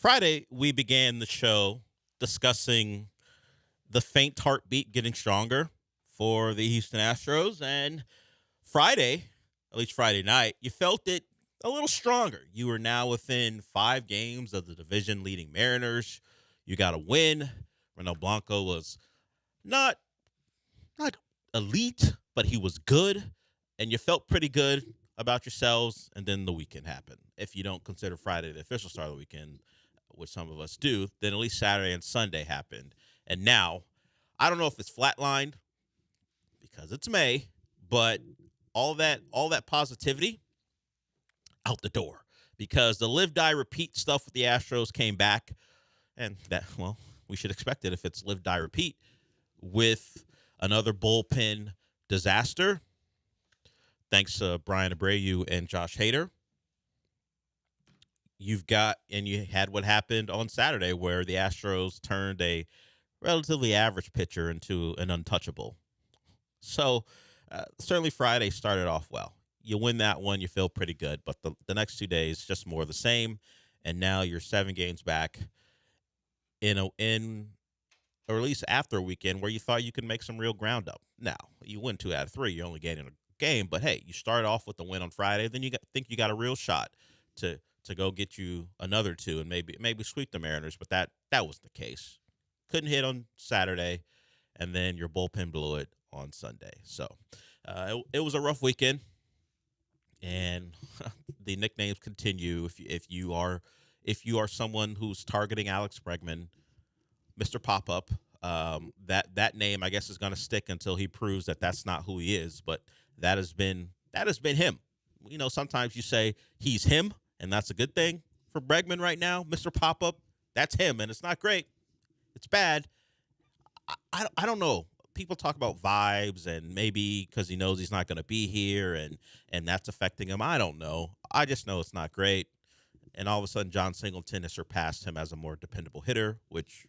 Friday, we began the show discussing the faint heartbeat getting stronger for the Houston Astros. And Friday, at least Friday night, you felt it a little stronger. You were now within 5 games of the division-leading Mariners. You got a win. Ronel Blanco was not elite, but he was good. And you felt pretty good about yourselves. And then the weekend happened. If you don't consider Friday the official start of the weekend, which some of us do, then at least Saturday and Sunday happened. And now, I don't know if it's flatlined because it's May, but all that positivity out the door, because the live, die, repeat stuff with the Astros came back, and that, well, we should expect it if it's live, die, repeat with another bullpen disaster. Thanks to Brian Abreu and Josh Hader. You had what happened on Saturday where the Astros turned a relatively average pitcher into an untouchable. So certainly Friday started off well. You win that one, you feel pretty good. But the next 2 days, just more of the same. And now you're 7 games back or at least after a weekend where you thought you could make some real ground up. Now, you win 2 out of 3. You're only gaining a game. But, hey, you start off with the win on Friday. Then you think you got a real shot to go get you another 2 and maybe sweep the Mariners. But that wasn't the case. Couldn't hit on Saturday. And then your bullpen blew it on Sunday. So it was a rough weekend. And the nicknames continue. If you are someone who's targeting Alex Bregman, Mr. Pop-Up, that name I guess is going to stick until he proves that that's not who he is. But that has been him. You know, sometimes you say he's him, and that's a good thing for Bregman right now. Mr. Pop-Up, that's him, and it's not great. It's bad. I don't know. People talk about vibes and maybe because he knows he's not going to be here and that's affecting him. I don't know. I just know it's not great. And all of a sudden, John Singleton has surpassed him as a more dependable hitter, which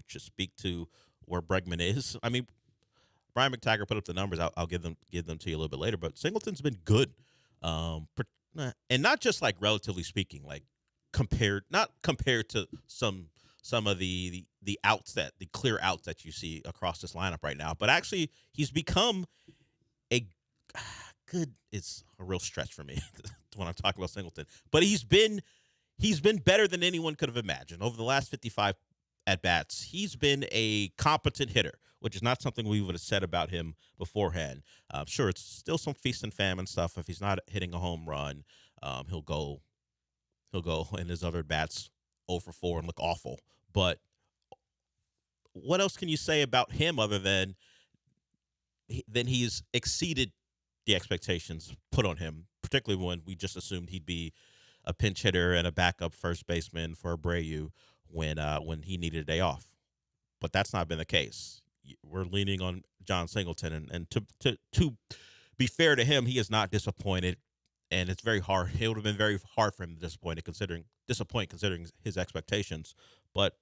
should speak to where Bregman is. I mean, Brian McTaggart put up the numbers. I'll give them to you a little bit later. But Singleton's been good, and not just like relatively speaking, like not compared to some of the clear outs that you see across this lineup right now. But actually, he's become a good. It's a real stretch for me when I'm talking about Singleton. But he's been better than anyone could have imagined over the last 55 at bats. He's been a competent hitter, which is not something we would have said about him beforehand. Sure, it's still some feast and famine stuff. If he's not hitting a home run, he'll go in his other bats 0 for 4 and look awful. But what else can you say about him other than he's exceeded the expectations put on him, particularly when we just assumed he'd be a pinch hitter and a backup first baseman for Abreu when he needed a day off. But that's not been the case. We're leaning on John Singleton, and to be fair to him, he is not disappointed, and it's very hard. It would have been very hard for him to disappoint considering his expectations. But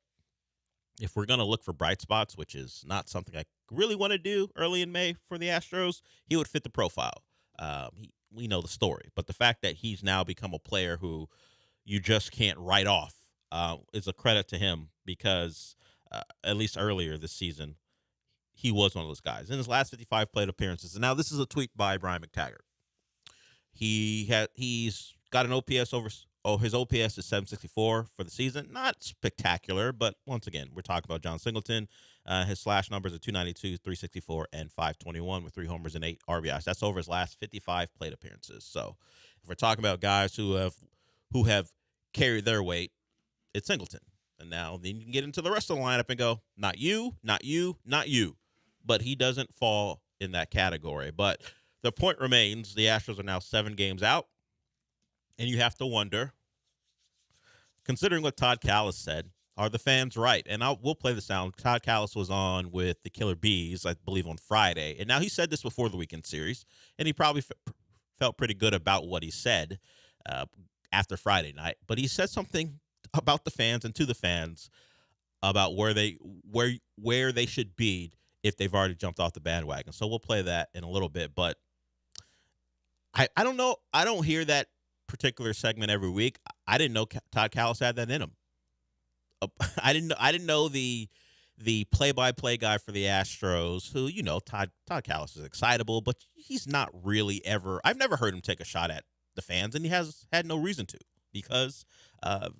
if we're going to look for bright spots, which is not something I really want to do early in May for the Astros, he would fit the profile. We know the story. But the fact that he's now become a player who you just can't write off is a credit to him because at least earlier this season, he was one of those guys. In his last 55 plate appearances, and now this is a tweet by Brian McTaggart. He's got an OPS his OPS is 764 for the season. Not spectacular, but once again, we're talking about John Singleton. His slash numbers are 292, 364, and 521 with 3 homers and 8 RBIs. That's over his last 55 plate appearances. So if we're talking about guys who have carried their weight, it's Singleton. And now then you can get into the rest of the lineup and go, not you, not you, not you. But he doesn't fall in that category. But the point remains, the Astros are now 7 games out. And you have to wonder, considering what Todd Callis said, are the fans right? And we'll play the sound. Todd Callis was on with the Killer Bees, I believe, on Friday. And now he said this before the weekend series, and he probably felt pretty good about what he said after Friday night. But he said something about the fans and to the fans about where they should be if they've already jumped off the bandwagon. So we'll play that in a little bit. But I don't know. I don't hear that particular segment every week. I didn't know Todd Callis had that in him. I didn't know the play-by-play guy for the Astros, who Todd Callis is excitable, but he's not really ever. I've never heard him take a shot at the fans, and he has had no reason to, because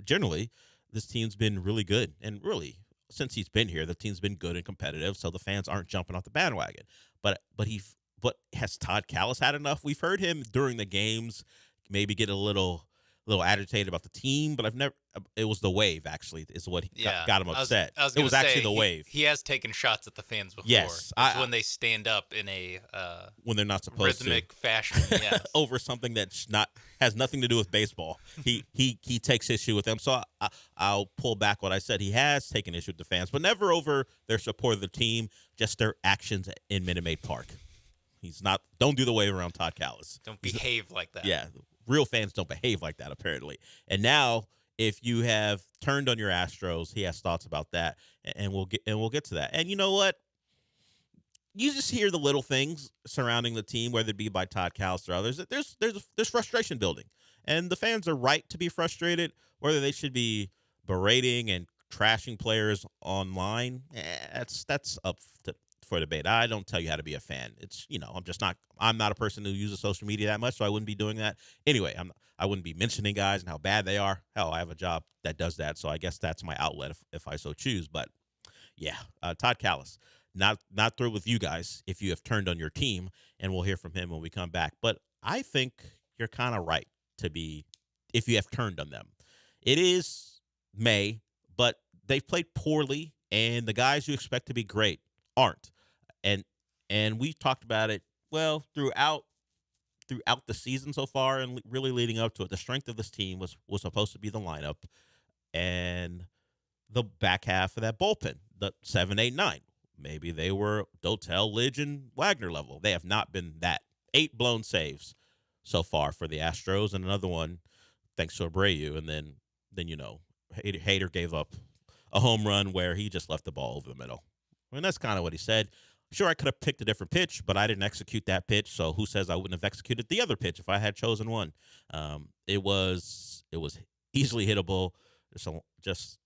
generally this team's been really good, and really since he's been here, the team's been good and competitive, so the fans aren't jumping off the bandwagon. But has Todd Callis had enough? We've heard him during the games maybe get a little agitated about the team, but I've never. It was the wave, actually, is what got him upset. It was actually the wave. He has taken shots at the fans before. Yes, it's when they stand up in a when they're not supposed rhythmic to. fashion. Yes. Over something that has nothing to do with baseball. He takes issue with them. So I'll pull back what I said. He has taken issue with the fans, but never over their support of the team. Just their actions in Minute Maid Park. He's not. Don't do the wave around Todd Callis. Don't behave like that. Yeah. Real fans don't behave like that, apparently. And now, if you have turned on your Astros, he has thoughts about that, and we'll get to that. And you know what? You just hear the little things surrounding the team, whether it be by Todd Callis or others. There's frustration building, and the fans are right to be frustrated. Whether they should be berating and trashing players online, that's up for debate. I don't tell you how to be a fan. It's I'm not a person who uses social media that much, so I wouldn't be doing that anyway. I wouldn't be mentioning guys and how bad they are. Hell, I have a job that does that, so I guess that's my outlet if I so choose. But yeah, Todd Callis, not through with you guys if you have turned on your team, and we'll hear from him when we come back. But I think you're kind of right to be if you have turned on them. It is May, but they've played poorly, and the guys you expect to be great aren't. And we talked about it throughout the season so far, and really leading up to it. The strength of this team was supposed to be the lineup and the back half of that bullpen, the 7, 8, 9. Maybe they were Dotel, Lidge, and Wagner level. They have not been that. 8 blown saves so far for the Astros, and another one thanks to Abreu. And then Hader gave up a home run where he just left the ball over the middle. I mean, that's kind of what he said. Sure, I could have picked a different pitch, but I didn't execute that pitch. So who says I wouldn't have executed the other pitch if I had chosen one? It was easily hittable. Just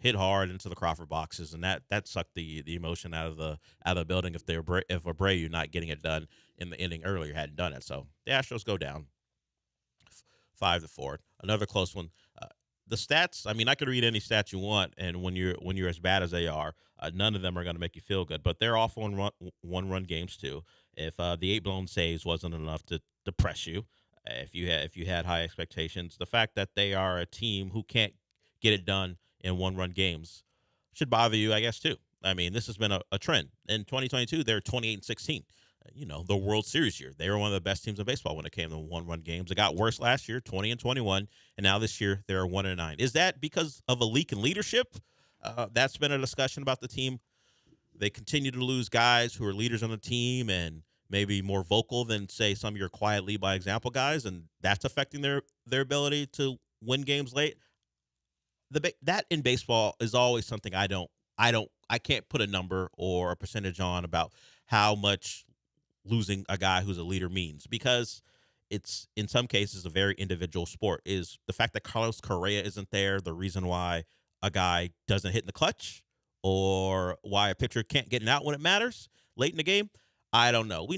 hit hard into the Crawford boxes, and that sucked the emotion out of the building. If Abreu not getting it done in the inning earlier hadn't done it, so the Astros go down 5-4. Another close one. The stats, I mean, I could read any stats you want, and when you're as bad as they are, none of them are going to make you feel good. But they're awful in one-run games too. If the 8 blown saves wasn't enough to depress you, if you had high expectations, the fact that they are a team who can't get it done in one-run games should bother you, I guess, too. I mean, this has been a trend. In 2022, they're 28-16. The World Series year. They were one of the best teams in baseball when it came to one-run games. It got worse last year, 20-21, and now this year they're 1-9. Is that because of a leak in leadership? That's been a discussion about the team. They continue to lose guys who are leaders on the team and maybe more vocal than, say, some of your quiet lead by example guys, and that's affecting their ability to win games late. That in baseball is always something I can't put a number or a percentage on about how much losing a guy who's a leader means, because it's in some cases a very individual sport. Is the fact that Carlos Correa isn't there the reason why a guy doesn't hit in the clutch, or why a pitcher can't get an out when it matters late in the game? I don't know. We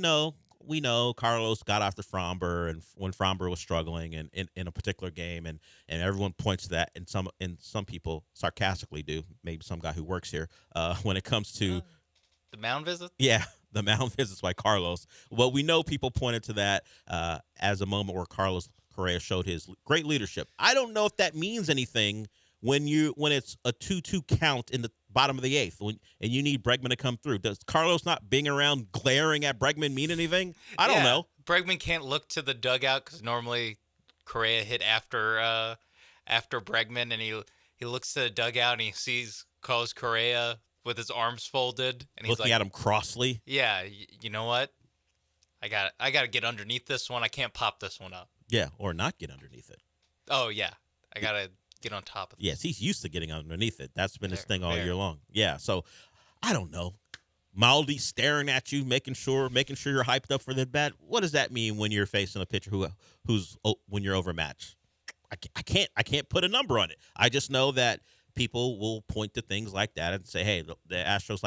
know Carlos got after Framber, and when Framber was struggling in a particular game, and everyone points to that, and some people sarcastically do, maybe some guy who works here, when it comes to the mound visit. Yeah, the mound visits by Carlos. Well, we know people pointed to that as a moment where Carlos Correa showed his great leadership. I don't know if that means anything when it's a 2-2 count in the bottom of the 8th, and you need Bregman to come through. Does Carlos not being around glaring at Bregman mean anything? I don't know. Bregman can't look to the dugout because normally Correa hit after Bregman, and he looks to the dugout and he sees Carlos Correa with his arms folded, and he's looking at him crossly. Yeah, you know what? I got to get underneath this one. I can't pop this one up. Yeah, or not get underneath it. Oh yeah, I gotta get on top of it. Yes, he's used to getting underneath it. That's been his thing all year long. Yeah, so I don't know. Maldi staring at you, making sure you're hyped up for the bat. What does that mean when you're facing a pitcher who's when you're overmatched? I can't put a number on it. I just know that people will point to things like that and say, hey, the Astros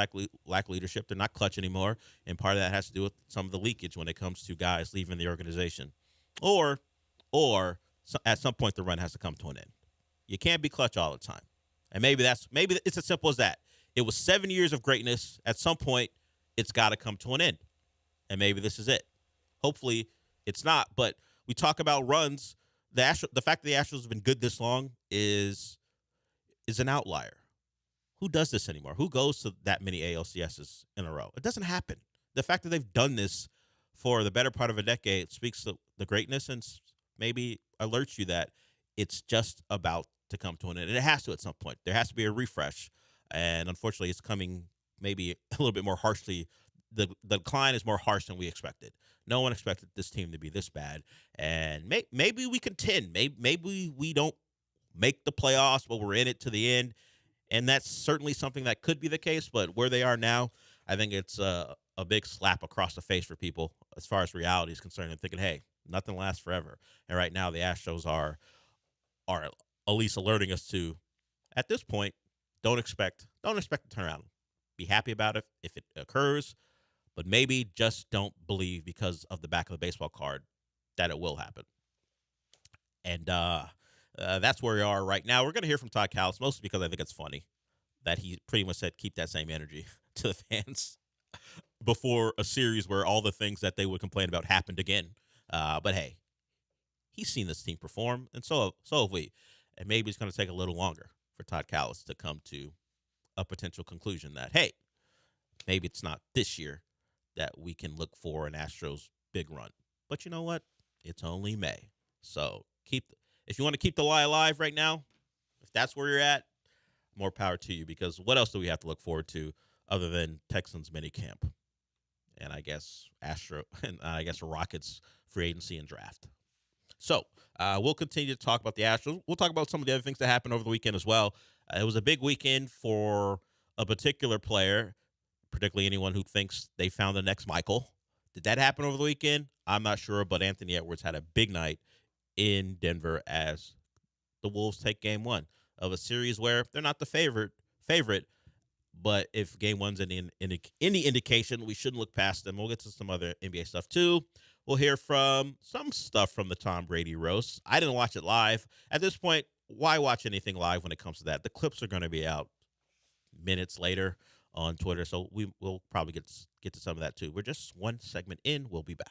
lack leadership. They're not clutch anymore. And part of that has to do with some of the leakage when it comes to guys leaving the organization. Or at some point, the run has to come to an end. You can't be clutch all the time. And maybe it's as simple as that. It was 7 years of greatness. At some point, it's got to come to an end. And maybe this is it. Hopefully, it's not. But we talk about runs. The fact that the Astros have been good this long is an outlier. Who does this anymore? Who goes to that many ALCSs in a row? It doesn't happen. The fact that they've done this for the better part of a decade speaks to the greatness and maybe alerts you that it's just about to come to an end. And it has to at some point. There has to be a refresh. And unfortunately, it's coming maybe a little bit more harshly. The decline is more harsh than we expected. No one expected this team to be this bad. And maybe we contend. Maybe we don't make the playoffs, but we're in it to the end. And that's certainly something that could be the case. But where they are now, I think it's a big slap across the face for people as far as reality is concerned and thinking, hey, nothing lasts forever. And right now the Astros are at least alerting us to, at this point, don't expect to turn around. Be happy about it if it occurs, but maybe just don't believe because of the back of the baseball card that it will happen. And that's where we are right now. We're going to hear from Todd Callis, mostly because I think it's funny that he pretty much said keep that same energy to the fans before a series where all the things that they would complain about happened again. But hey, he's seen this team perform, and so have we. And maybe it's going to take a little longer for Todd Callis to come to a potential conclusion that, hey, maybe it's not this year that we can look for an Astros big run. But you know what? It's only May. So if you want to keep the lie alive right now, if that's where you're at, more power to you, because what else do we have to look forward to other than Texans mini camp? And I guess Rockets free agency and draft. So we'll continue to talk about the Astros. We'll talk about some of the other things that happened over the weekend as well. It was a big weekend for a particular player, particularly anyone who thinks they found the next Michael. Did that happen over the weekend? I'm not sure, but Anthony Edwards had a big night in Denver as the Wolves take game one of a series where they're not the favorite, but if game one's any indication, we shouldn't look past them. We'll get to some other NBA stuff too. We'll hear from some stuff from the Tom Brady roast. I didn't watch it live. At this point, why watch anything live when it comes to that? The clips are going to be out minutes later on Twitter, so we'll probably get to some of that too. We're just one segment in. We'll be back.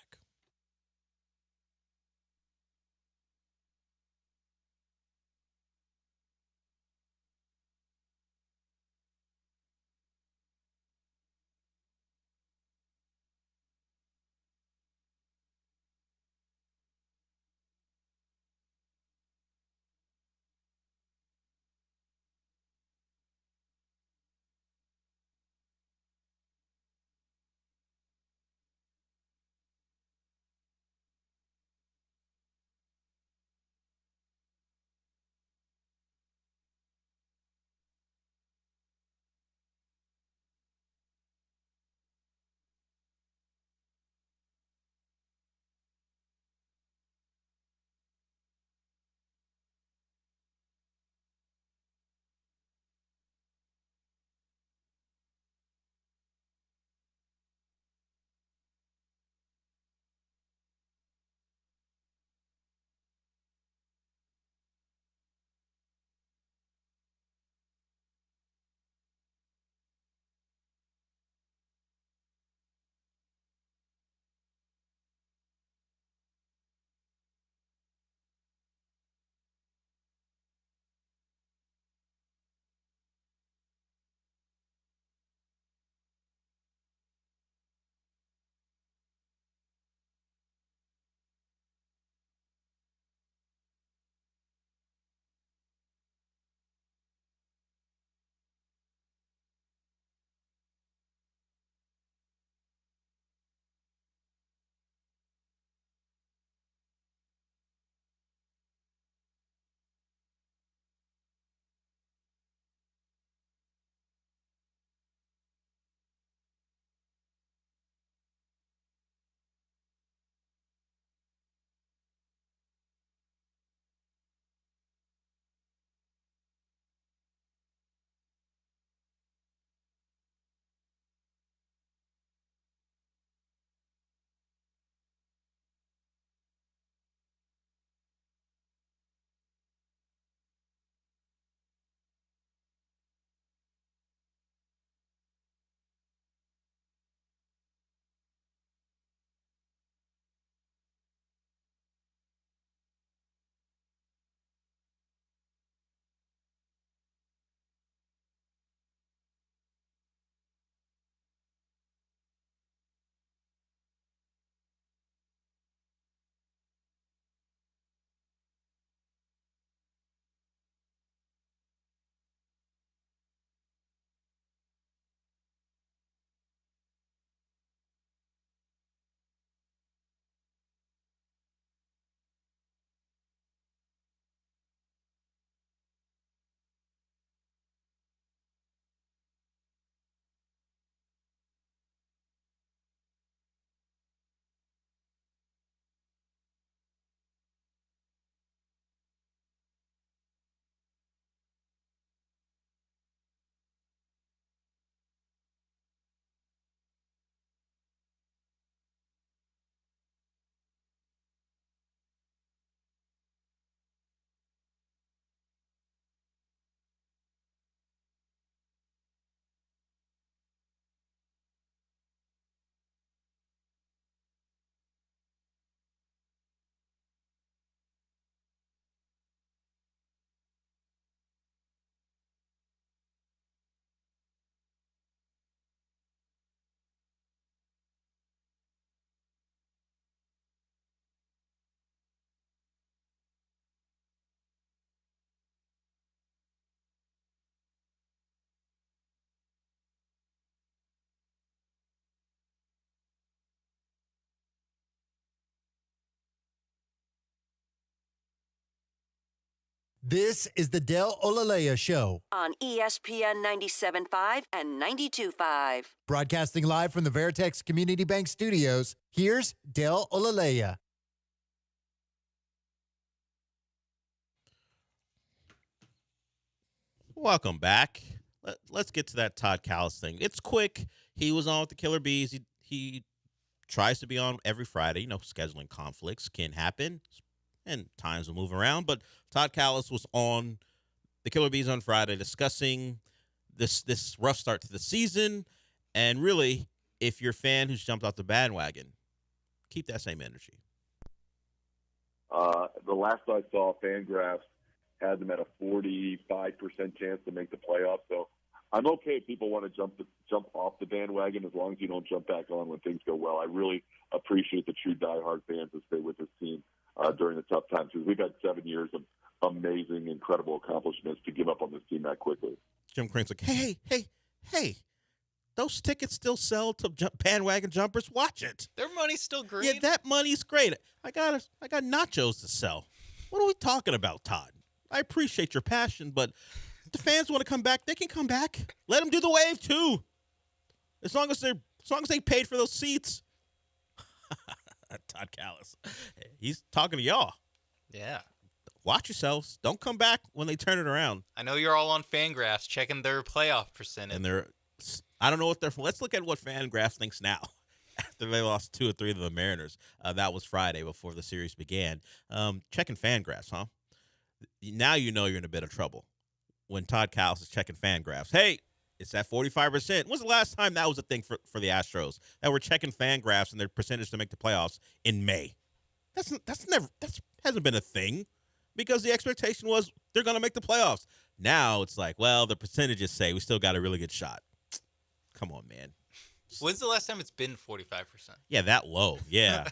This is the Del Olaleye Show. On ESPN 97.5 and 92.5. Broadcasting live from the Veritex Community Bank Studios, here's Del Olaleye. Welcome back. Let's get to that Todd Callis thing. It's quick. He was on with the Killer Bees. He tries to be on every Friday. You know, scheduling conflicts can happen, and times will move around. But Todd Callis was on the Killer Bees on Friday discussing this rough start to the season. And really, if you're a fan who's jumped off the bandwagon, keep that same energy. The last I saw, Fangraphs had them at a 45% chance to make the playoffs. So I'm okay if people want to jump off the bandwagon as long as you don't jump back on when things go well. I really appreciate the true diehard fans that stay with this team during the tough times, because we've had 7 years of amazing, incredible accomplishments to give up on this team that quickly. Jim Crane's like, hey, those tickets still sell to bandwagon jumpers. Watch it. Their money's still green. Yeah, that money's great. I got nachos to sell. What are we talking about, Todd? I appreciate your passion, but if the fans want to come back, they can come back. Let them do the wave too. As long as they paid for those seats. Todd Callis, he's talking to y'all. Yeah. Watch yourselves. Don't come back when they turn it around. I know you're all on Fangraphs checking their playoff percentage. And I don't know what they're. Let's look at what Fangraphs thinks now. After they lost 2 or 3 to the Mariners, that was Friday before the series began. Checking Fangraphs, huh? Now you know you're in a bit of trouble when Todd Callis is checking Fangraphs. Hey, it's at 45%. When's the last time that was a thing for the Astros, that were checking Fangraphs and their percentage to make the playoffs in May? That hasn't been a thing, because the expectation was they're going to make the playoffs. Now it's like, well, the percentages say we still got a really good shot. Come on, man. When's the last time it's been 45%? Yeah, that low. Yeah.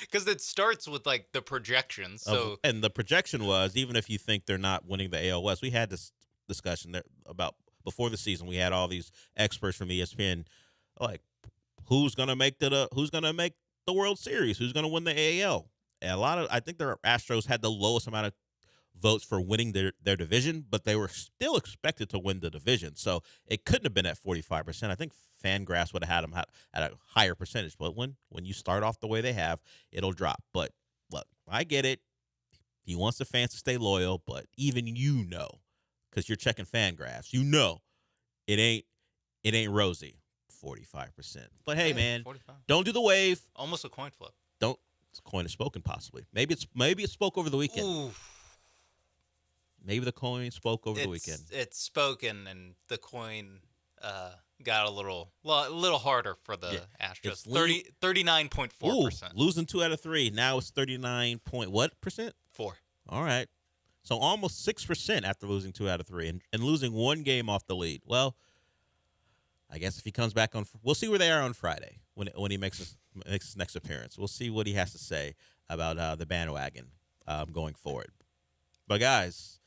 Because it starts with, the projections. So And the projection was, even if you think they're not winning the AL West, we had this discussion there about before the season. We had all these experts from ESPN, like, who's going to make the World Series? Who's going to win the AL? And I think the Astros had the lowest amount of votes for winning their division, but they were still expected to win the division. So it couldn't have been at 45%. I think Fangraphs would have had them at a higher percentage. But when you start off the way they have, it'll drop. But look, I get it. He wants the fans to stay loyal, but even because you're checking Fangraphs, it ain't rosy. 45%. But hey, man, 45. Don't do the wave. Almost a coin flip. It's a coin is spoken, possibly. Maybe it spoke over the weekend. Ooh. Maybe the coin spoke over the weekend. It's spoken, and the coin got a little harder for the Astros. 39.4%. Losing 2 out of 3. Now it's 39 point what percent? 4. All right. So almost 6% after losing 2 out of 3 and losing 1 game off the lead. Well, I guess if he comes back we'll see where they are on Friday when he makes his next appearance. We'll see what he has to say about the bandwagon going forward. But guys,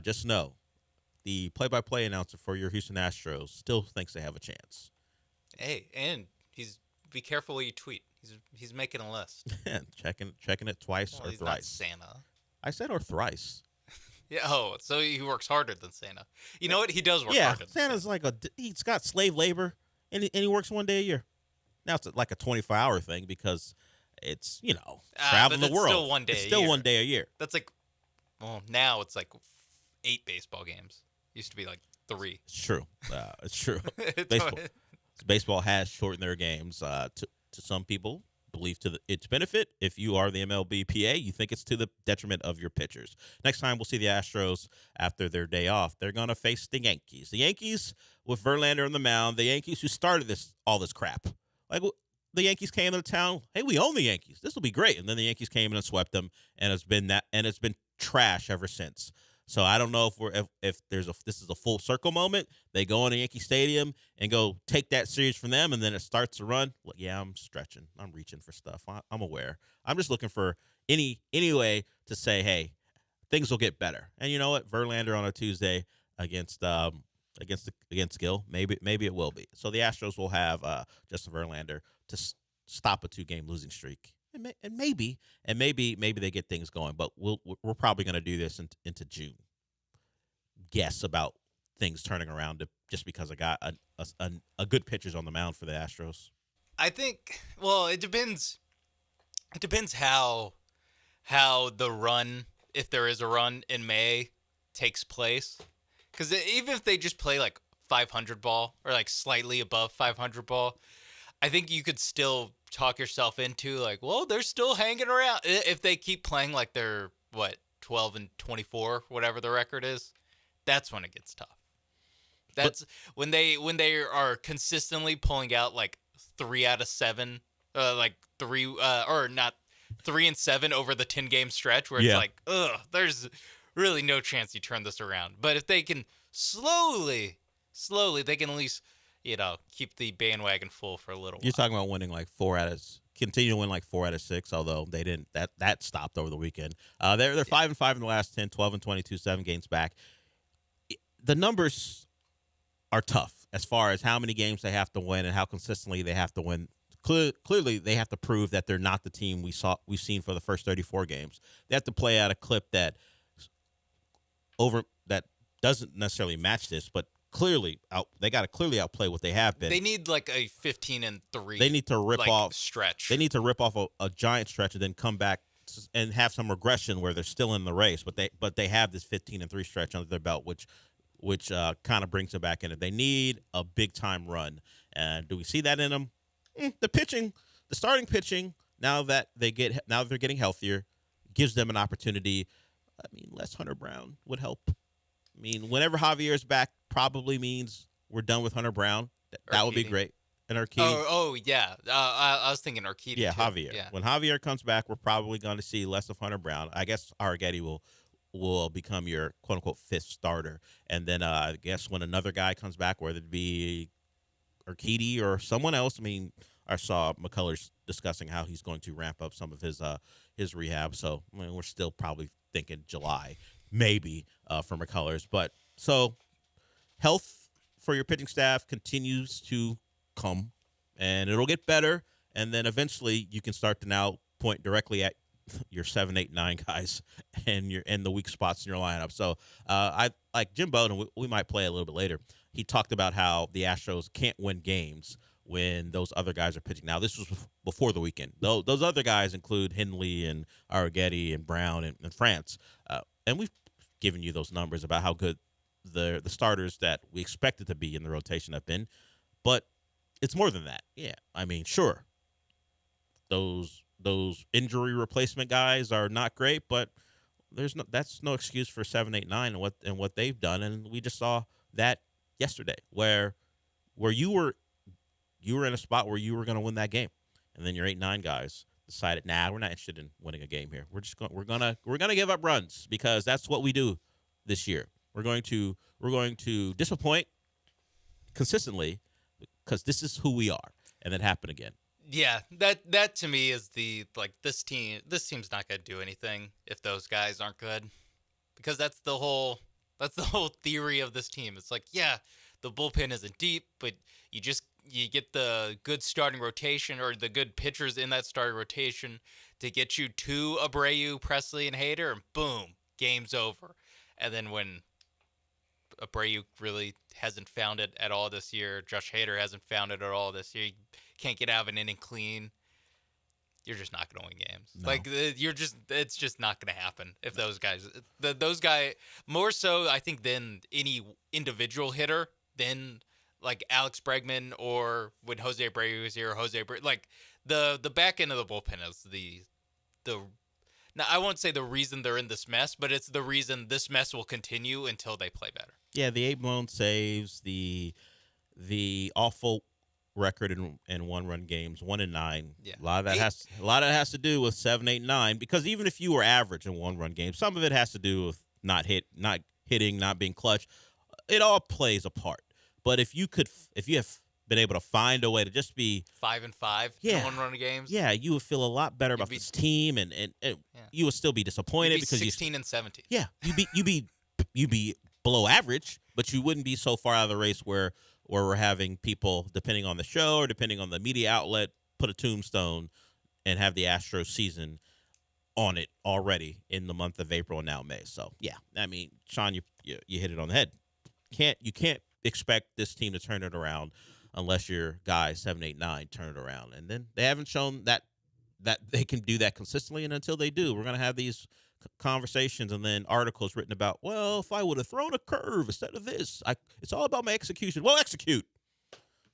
just know, the play-by-play announcer for your Houston Astros still thinks they have a chance. Hey, and be careful what you tweet. He's making a list. checking it twice or he's thrice. Not Santa. I said or thrice. Yeah. Oh, so he works harder than Santa. You know what? He does work harder. Santa's he's got slave labor, and he works 1 day a year. Now it's like a 24-hour thing because it's traveling the world. Still 1 day. It's still 1 day a year. That's now it's 8 baseball games. Used to be 3. It's true. It's true. Baseball has shortened their games to some people. Believe to its benefit. If you are the MLBPA, you think it's to the detriment of your pitchers. Next time we'll see the Astros after their day off, they're going to face the Yankees. The Yankees with Verlander on the mound. The Yankees who started all this crap. The Yankees came into town. Hey, we own the Yankees. This will be great. And then the Yankees came in and swept them, and it's been trash ever since. So I don't know if this is a full circle moment. They go into Yankee Stadium and go take that series from them, and then it starts to run. Well, yeah, I'm stretching. I'm reaching for stuff. I'm aware. I'm just looking for any way to say, hey, things will get better. And you know what? Verlander on a Tuesday against Gill, maybe it will be. So the Astros will have Justin Verlander to stop a 2-game losing streak. And maybe they get things going, but we're probably going to do this into June. guess about things turning around just because I got a good pitcher's on the mound for the Astros. I think. Well, it depends. It depends how the run, if there is a run in May, takes place. Because even if they just play like 500 ball or like slightly above 500 ball, I think you could still talk yourself into like, well, they're still hanging around if they keep playing like they're 12-24, whatever the record is. That's when it gets tough. That's when they are consistently pulling out like 3 out of 7, like 3 or not 3 and 7 over the 10-game stretch where it's like, there's really no chance you turn this around. But if they can slowly, they can at least, keep the bandwagon full for a little while. You're talking about winning like continue to win like 4 out of 6, although they didn't. That stopped over the weekend. They're 5-5 in the last 10, 12-22, 7 games back. The numbers are tough as far as how many games they have to win and how consistently they have to win. Clearly, they have to prove that they're not the team we've seen for the first 34 games. They have to play out a clip that doesn't necessarily match this, but they got to clearly outplay what they have been. They need like a 15-3. They need to rip off stretch. They need to rip off a giant stretch and then come back and have some regression where they're still in the race, but they have this 15-3 stretch under their belt, which kind of brings them back in it. They need a big time run, and do we see that in them? The starting pitching, now that they're getting healthier, gives them an opportunity. I mean, less Hunter Brown would help. I mean, whenever Javier's back, probably means we're done with Hunter Brown. That would be great. And Urquidy. Oh yeah. I was thinking Urquidy. Yeah, too. Javier. Yeah. When Javier comes back, we're probably going to see less of Hunter Brown. I guess Arrighetti will become your quote unquote 5th starter, and then I guess when another guy comes back, whether it be Urquidy or someone else. I mean, I saw McCullers discussing how he's going to ramp up some of his rehab. So we're still probably thinking July, maybe for McCullers. But so health for your pitching staff continues to come, and it'll get better. And then eventually you can start to now point directly at your 7, 8, 9 guys and the weak spots in your lineup. So I like Jim Bowden. We might play a little bit later. He talked about how the Astros can't win games when those other guys are pitching. Now, this was before the weekend. Those other guys include Henley and Arrighetti and Brown and France. And we've given you those numbers about how good the starters that we expected to be in the rotation have been. But it's more than that. Yeah, I mean, sure, those injury replacement guys are not great, but that's no excuse for 7, 8, 9 and what they've done. And we just saw that yesterday, where you were in a spot where you were going to win that game, and then your 8, 9 guys decided, nah, we're not interested in winning a game here. We're gonna give up runs because that's what we do this year. We're going to disappoint consistently because this is who we are, and it happened again. Yeah, that to me is this team's not going to do anything if those guys aren't good, because that's the whole theory of this team. It's like, yeah, the bullpen isn't deep, but you get the good starting rotation or the good pitchers in that starting rotation to get you to Abreu, Presley, and Hader, and boom, game's over. And then when Abreu really hasn't found it at all this year, Josh Hader hasn't found it at all this year, can't get out of an inning clean, you're just not going to win games. No. It's just not going to happen if those guys, more so, I think, than any individual hitter, than like Alex Bregman or when Jose Abreu was here, like the back end of the bullpen is the now I won't say the reason they're in this mess, but it's the reason this mess will continue until they play better. Yeah, the 8 blown saves, the awful record in 1-run games, 1-9. Yeah. A lot of that has to do with 7, 8, 9. Because even if you were average in 1-run games, some of it has to do with not hitting, not being clutch. It all plays a part. But if you have been able to find a way to just be 5 and 5 in 1-run games, yeah, you would feel a lot better about this team, and you would still be disappointed because 16 and 17. Yeah, you'd be below average, but you wouldn't be so far out of the race where we're having people, depending on the show or depending on the media outlet, put a tombstone and have the Astros season on it already in the month of April and now May. So yeah, I mean, Sean, you hit it on the head. You can't expect this team to turn it around unless your guys 7, 8, 9 turn it around, and then they haven't shown that they can do that consistently. And until they do, we're gonna have these conversations and then articles written about, well, if I would have thrown a curve instead of this, it's all about my execution. Well, execute.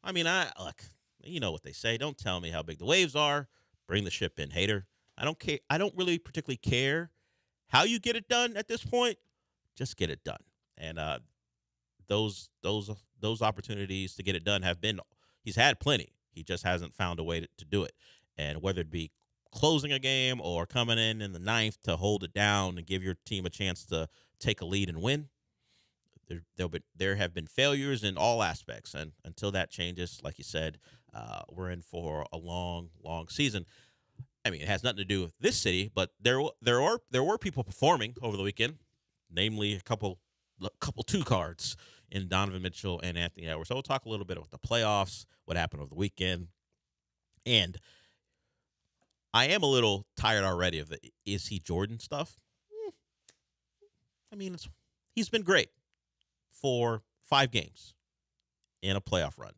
I mean, look, you know what they say. Don't tell me how big the waves are. Bring the ship in, hater. I don't care. I don't really particularly care how you get it done at this point. Just get it done. And those opportunities to get it done he's had plenty. He just hasn't found a way to do it. And whether it be closing a game or coming in the ninth to hold it down and give your team a chance to take a lead and win, there have been failures in all aspects. And until that changes, like you said, we're in for a long, long season. I mean, it has nothing to do with this city, but there were people performing over the weekend, namely a couple two cards in Donovan Mitchell and Anthony Edwards. So we'll talk a little bit about the playoffs, what happened over the weekend, and I am a little tired already of the is he Jordan stuff. I mean, he's been great for 5 games in a playoff run.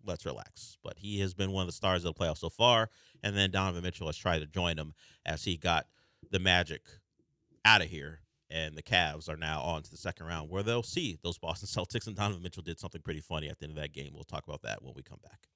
Let's relax. But he has been one of the stars of the playoffs so far. And then Donovan Mitchell has tried to join him as he got the Magic out of here. And the Cavs are now on to the second round where they'll see those Boston Celtics. And Donovan Mitchell did something pretty funny at the end of that game. We'll talk about that when we come back.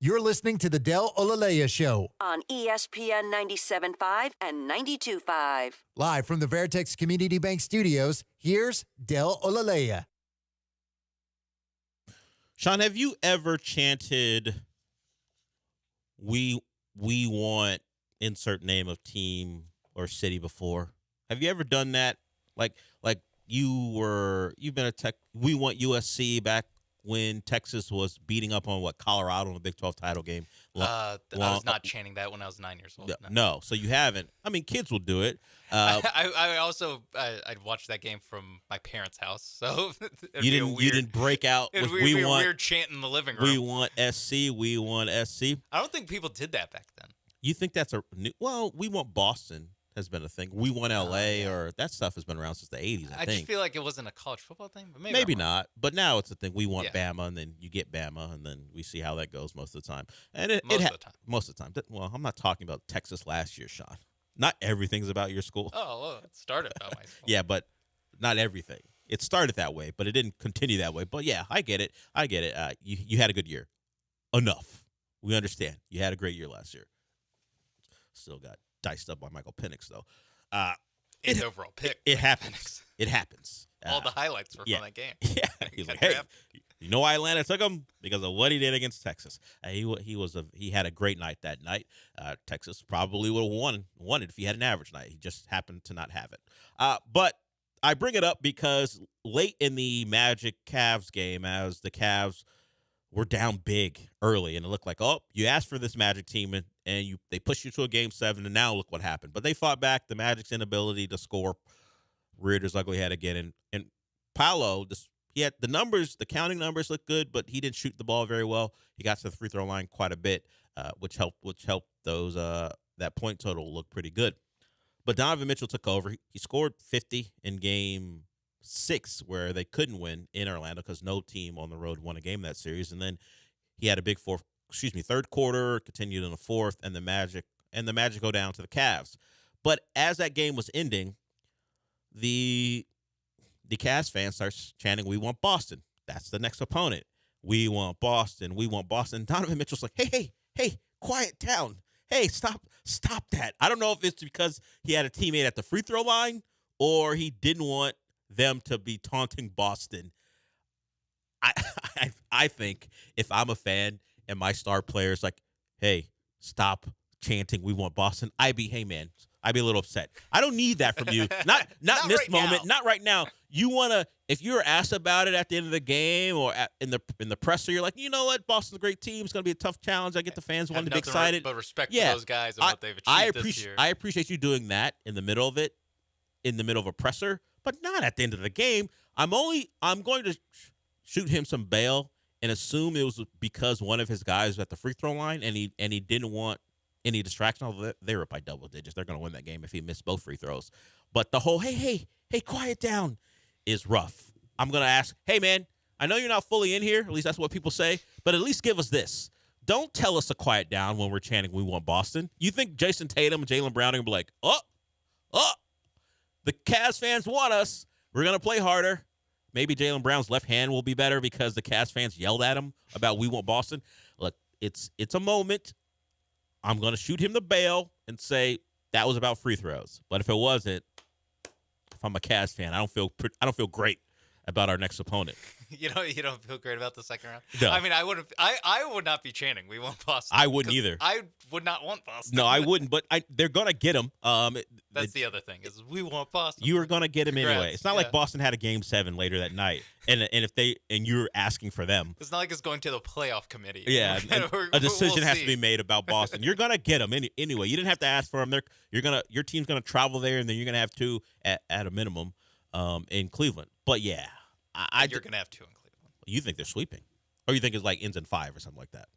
You're listening to the Del Olaleye Show. On ESPN 97.5 and 92.5. Live from the Veritex Community Bank Studios, here's Del Olaleye. Sean, have you ever chanted, we want insert name of team or city before? Have you ever done that? Like you've been a tech, we want USC back when Texas was beating up on Colorado in the Big 12 title game? I was not chanting that when I was 9 years old. No, so you haven't. I mean, kids will do it. I also I'd watch that game from my parents' house, so you didn't break out with be a weird chant in the living room. We want SC. We want SC. I don't think people did that back then. You think that's a new? Well, we want Boston has been a thing. We want LA or that stuff has been around since the 80s. I think. Just feel like it wasn't a college football thing, but maybe not. But now it's a thing. We want Bama, and then you get Bama, and then we see how that goes most of the time. And most of the time. Well, I'm not talking about Texas last year, Sean. Not everything's about your school. Oh, well, it started about my school. Yeah, but not everything. It started that way, but it didn't continue that way. But yeah, I get it. You had a good year. Enough. We understand. You had a great year last year. Still got diced up by Michael Penix, though. His overall pick. It happens. It happens. All the highlights were from that game. Yeah, he's like, hey, you know why Atlanta took him? Because of what he did against Texas. He had a great night that night. Texas probably would have won it if he had an average night. He just happened to not have it. But I bring it up because late in the Magic Cavs game, as the Cavs were down big early, and it looked like, oh, you asked for this Magic team, and they pushed you to a Game 7, and now look what happened. But they fought back. The Magic's inability to score reared his ugly head again. And Paolo, he had the counting numbers looked good, but he didn't shoot the ball very well. He got to the free throw line quite a bit, which helped those that point total look pretty good. But Donovan Mitchell took over. He scored 50 in Game 6, where they couldn't win in Orlando because no team on the road won a game that series. And then he had a big third quarter, continued in the fourth, and the Magic go down to the Cavs. But as that game was ending, the Cavs fans starts chanting, "We want Boston." That's the next opponent. We want Boston. We want Boston. Donovan Mitchell's like, hey, quiet down. Hey, stop that. I don't know if it's because he had a teammate at the free throw line or he didn't want them to be taunting Boston. I think if I'm a fan and my star player's like, hey, stop chanting, "We want Boston," I'd be a little upset. I don't need that from you. Not in this moment. Not right now. You wanna, if you're asked about it at the end of the game or in the presser, you're like, you know what, Boston's a great team. It's gonna be a tough challenge. I get the fans wanting to be excited. But respect for those guys and what they've achieved this year. I appreciate you doing that in the middle of it, in the middle of a presser, but not at the end of the game. I'm going to shoot him some bail and assume it was because one of his guys was at the free throw line and he didn't want any distraction. Although they were up by double digits. They're going to win that game if he missed both free throws. But the whole, hey, quiet down is rough. I'm going to ask, hey, man, I know you're not fully in here. At least that's what people say. But at least give us this. Don't tell us to quiet down when we're chanting, "We want Boston." You think Jason Tatum and Jaylen Brown are going to be like, the Cavs fans want us. We're going to play harder. Maybe Jaylen Brown's left hand will be better because the Cavs fans yelled at him about "We want Boston." Look, it's a moment. I'm going to shoot him the bail and say that was about free throws. But if it wasn't, if I'm a Cavs fan, I don't feel great about our next opponent. You don't feel great about the second round? No. I mean, I would not be chanting "We want Boston." I wouldn't either. I would not want Boston. No, I wouldn't. But they're gonna get him. That's the other thing is we want Boston. You are gonna get him Congrats. anyway. It's not like Boston had a Game 7 later that night, and you're asking for them. It's not like it's going to the playoff committee. Yeah, a decision has to be made about Boston. You're gonna get them anyway. You didn't have to ask for them. Your team's gonna travel there, and then you're gonna have two at a minimum in Cleveland. But yeah. You're going to have two in Cleveland. You think they're sweeping? Or you think it's like ends in 5 or something like that?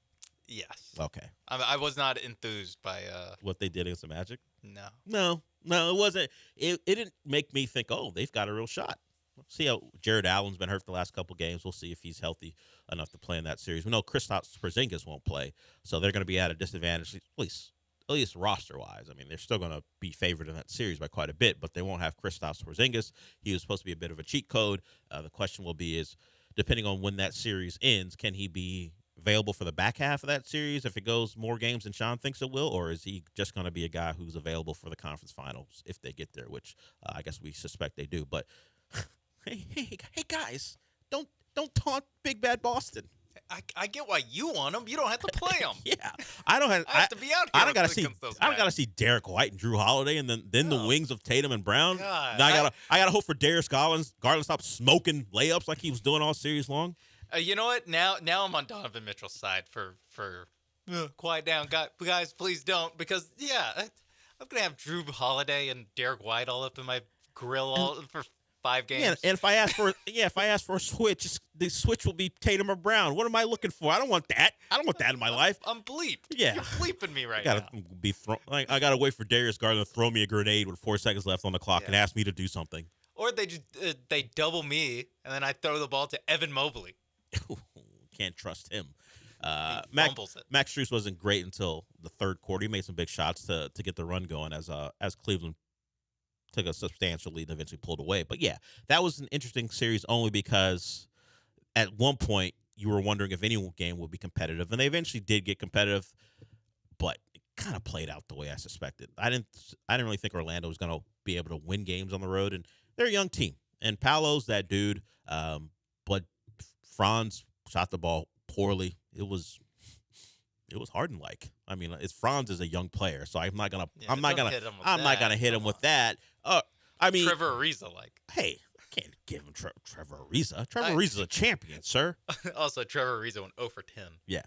Yes. Okay. I was not enthused by what they did against the Magic? No, it wasn't. It didn't make me think, oh, they've got a real shot. We'll see how Jared Allen's been hurt the last couple games. We'll see if he's healthy enough to play in that series. We know Kristaps Porzingis won't play, so they're going to be at a disadvantage, at least roster-wise. I mean, they're still going to be favored in that series by quite a bit, but they won't have Kristaps Porzingis. He was supposed to be a bit of a cheat code. The question will be is, depending on when that series ends, can he be available for the back half of that series if it goes more games than Sean thinks it will, or is he just going to be a guy who's available for the conference finals if they get there, which I guess we suspect they do. But, hey, guys, don't taunt Big Bad Boston. I get why you want them. You don't have to play them. Yeah, I have to be out here. I don't gotta see Derek White and Drew Holiday, and then the wings of Tatum and Brown. God, now I gotta hope for Darius Garland stop smoking layups like he was doing all series long. You know what? Now I'm on Donovan Mitchell's side for quiet down, guys. Please don't, because I'm gonna have Drew Holiday and Derek White all up in my grill for 5 games. Yeah, and if I ask for a switch, the switch will be Tatum or Brown. What am I looking for? I don't want that. I don't want that in my life. I'm bleeped. Yeah. You're bleeping me right I now. I gotta wait for Darius Garland to throw me a grenade with 4 seconds left on the clock and ask me to do something. Or they double me, and then I throw the ball to Evan Mobley. Can't trust him. Fumbles it. Max Strus wasn't great until the third quarter. He made some big shots to get the run going as Cleveland took a substantial lead and eventually pulled away. But yeah, that was an interesting series only because at one point you were wondering if any game would be competitive, and they eventually did get competitive, but it kind of played out the way I suspected. I didn't really think Orlando was going to be able to win games on the road, and they're a young team. And Paolo's that dude, but Franz shot the ball poorly. It was Harden-like. I mean, Franz is a young player, so I'm not gonna hit him with that. I mean, Trevor Ariza-like. Hey, I can't give him Trevor Ariza. Trevor Ariza's a champion, sir. Also, Trevor Ariza went 0 for 10. Yeah.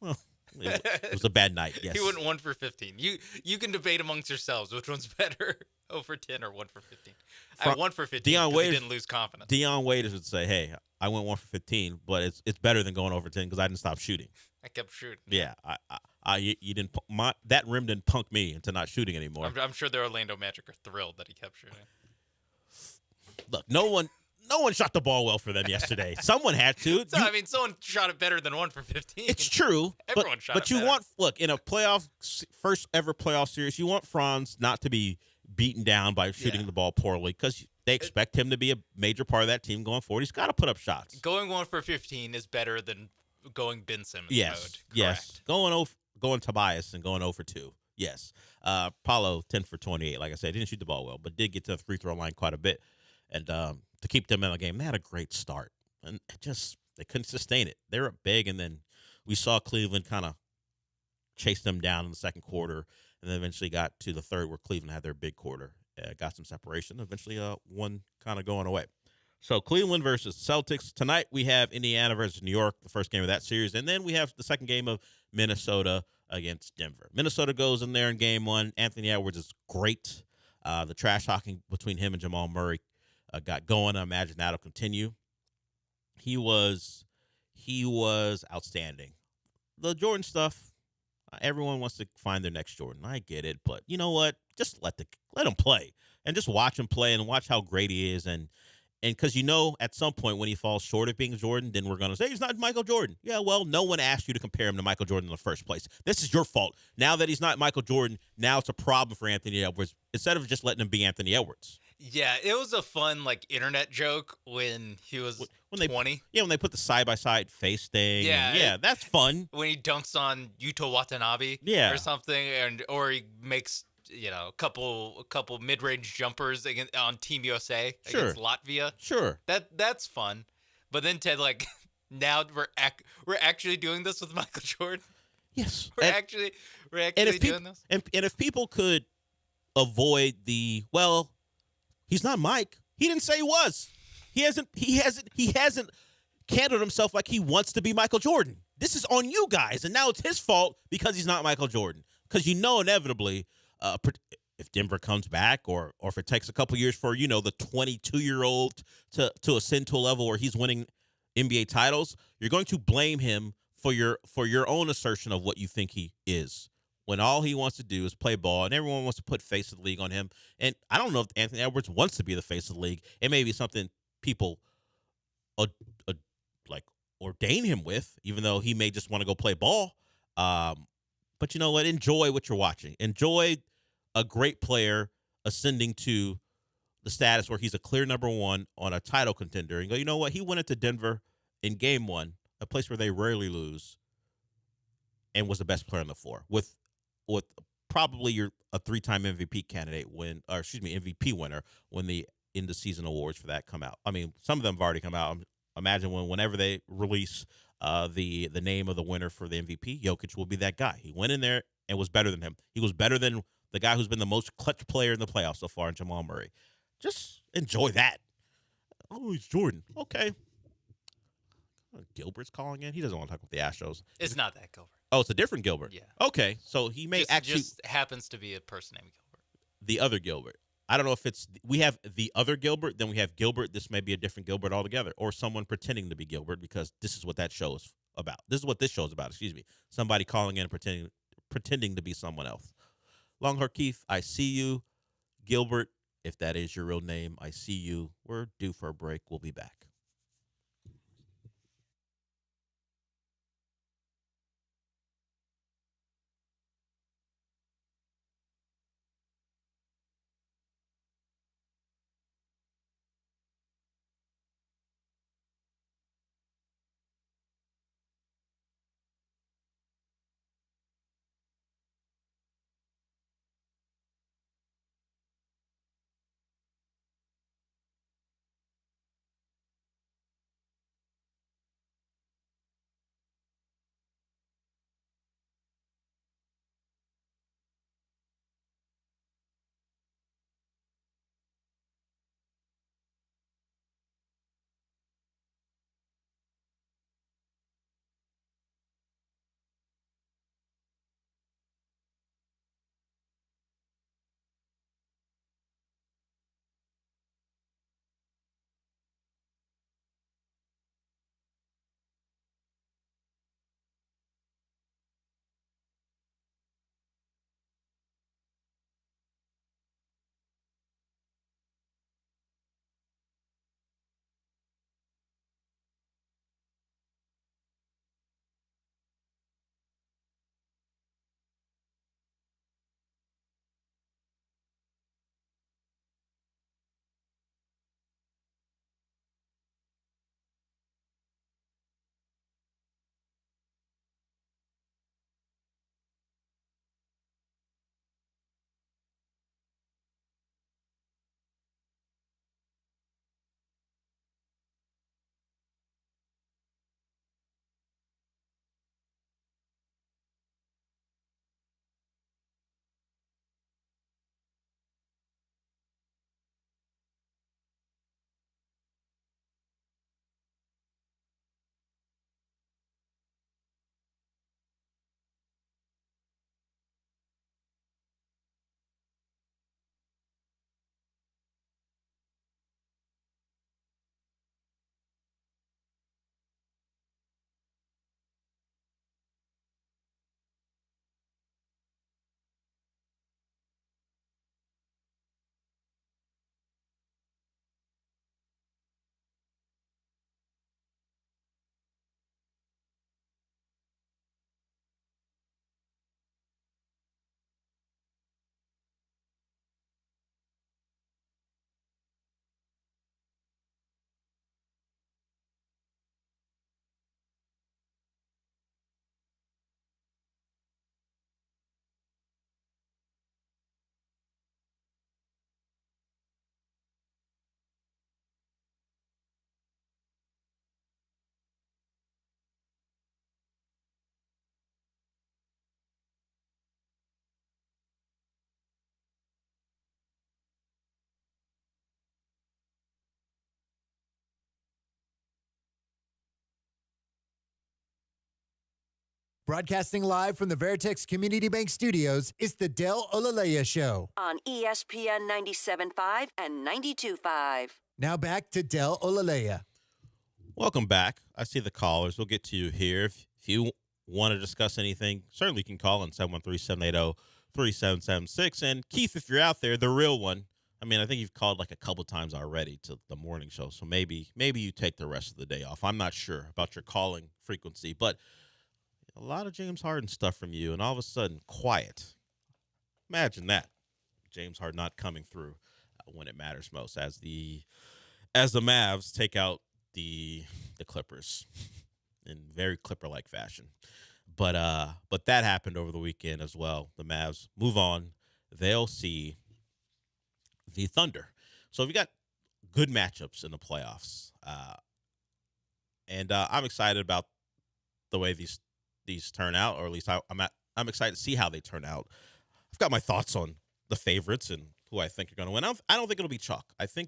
Well, it was a bad night. Yes. He went 1 for 15. You can debate amongst yourselves which one's better, 0 for 10 or 1 for 15. I 1 for 15 because he didn't lose confidence. Deion Waiters would say, "Hey, I went 1 for 15, but it's better than going over 10 because I didn't stop shooting." I kept shooting. Yeah, you didn't. That rim didn't punk me into not shooting anymore. I'm sure the Orlando Magic are thrilled that he kept shooting. Look, no one shot the ball well for them yesterday. Someone had to. Someone shot it better than 1 for 15. It's true. Everyone shot it But you better. in a first ever playoff series, you want Franz not to be beaten down by shooting the ball poorly because they expect him to be a major part of that team going forward. He's got to put up shots. Going 1 for 15 is better than going Ben Simmons mode. Correct. Yes. Going Tobias and going 0 for 2. Yes. Paulo 10 for 28. Like I said, didn't shoot the ball well, but did get to the free throw line quite a bit. And to keep them in the game, they had a great start. And they couldn't sustain it. They were up big, and then we saw Cleveland kind of chase them down in the second quarter, and then eventually got to the third where Cleveland had their big quarter, got some separation, eventually one kind of going away. So Cleveland versus Celtics. Tonight we have Indiana versus New York, the first game of that series, and then we have the second game of Minnesota against Denver. Minnesota goes in there in game 1. Anthony Edwards is great. The trash talking between him and Jamal Murray got going. I imagine that'll continue. He was outstanding. The Jordan stuff, everyone wants to find their next Jordan. I get it, but you know what? Just let him play and just watch him play and watch how great he is. And because at some point when he falls short of being Jordan, then we're going to say he's not Michael Jordan. Yeah, well, no one asked you to compare him to Michael Jordan in the first place. This is your fault. Now that he's not Michael Jordan, now it's a problem for Anthony Edwards instead of just letting him be Anthony Edwards. Yeah, it was a fun internet joke when he was 20. When they put the side-by-side face thing. Yeah, that's fun. When he dunks on Yuto Watanabe or something, or he makes a couple mid-range jumpers on Team USA against Latvia. Sure. That's fun. But then Ted, now we're actually doing this with Michael Jordan? Yes. We're actually doing this? And if people could avoid he's not Mike. He didn't say he was. He hasn't candled himself like he wants to be Michael Jordan. This is on you guys, and now it's his fault because he's not Michael Jordan. Because inevitably, if Denver comes back, or if it takes a couple years for the 22-year-old to ascend to a level where he's winning NBA titles, you're going to blame him for your own assertion of what you think he is. When all he wants to do is play ball, and everyone wants to put face of the league on him. And I don't know if Anthony Edwards wants to be the face of the league. It may be something people ordain him with, even though he may just want to go play ball. But you know what? Enjoy what you're watching. Enjoy a great player ascending to the status where he's a clear number 1 on a title contender. And go, you know what? He went into Denver in game 1, a place where they rarely lose, and was the best player on the floor with probably a 3-time MVP candidate MVP winner when the end of season awards for that come out. I mean, some of them have already come out. Imagine whenever they release the name of the winner for the MVP, Jokic will be that guy. He went in there and was better than him. He was better than the guy who's been the most clutch player in the playoffs so far, Jamal Murray. Just enjoy that. Oh, he's Jordan. Okay. Gilbert's calling in. He doesn't want to talk about the Astros. It's not that Gilbert. Oh, it's a different Gilbert. Yeah. Okay, so he may actually just happens to be a person named Gilbert. the other Gilbert. I don't know if we have the other Gilbert, then we have Gilbert. This may be a different Gilbert altogether, or someone pretending to be Gilbert because this is what that show is about. This is what this show is about. Excuse me. Somebody calling in and pretending to be someone else. Longhorn Keith, I see you. Gilbert, if that is your real name, I see you. We're due for a break. We'll be back. Broadcasting live from the Veritex Community Bank Studios, it's the Del Olaleye Show. On ESPN 97.5 and 92.5. Now back to Del Olaleye. Welcome back. I see the callers. We'll get to you here. If you want to discuss anything, certainly you can call in 713-780-3776. And Keith, if you're out there, the real one, I mean, I think you've called like a couple times already to the morning show, so maybe you take the rest of the day off. I'm not sure about your calling frequency, but a lot of James Harden stuff from you, and all of a sudden, quiet. Imagine that. James Harden not coming through when it matters most as the Mavs take out the Clippers in very Clipper-like fashion. But that happened over the weekend as well. The Mavs move on. They'll see the Thunder. So we got good matchups in the playoffs. And I'm excited about the way these turn out, or at least I'm excited to see how they turn out. I've got my thoughts on the favorites and who I think are going to win. I don't think it'll be chalk. I think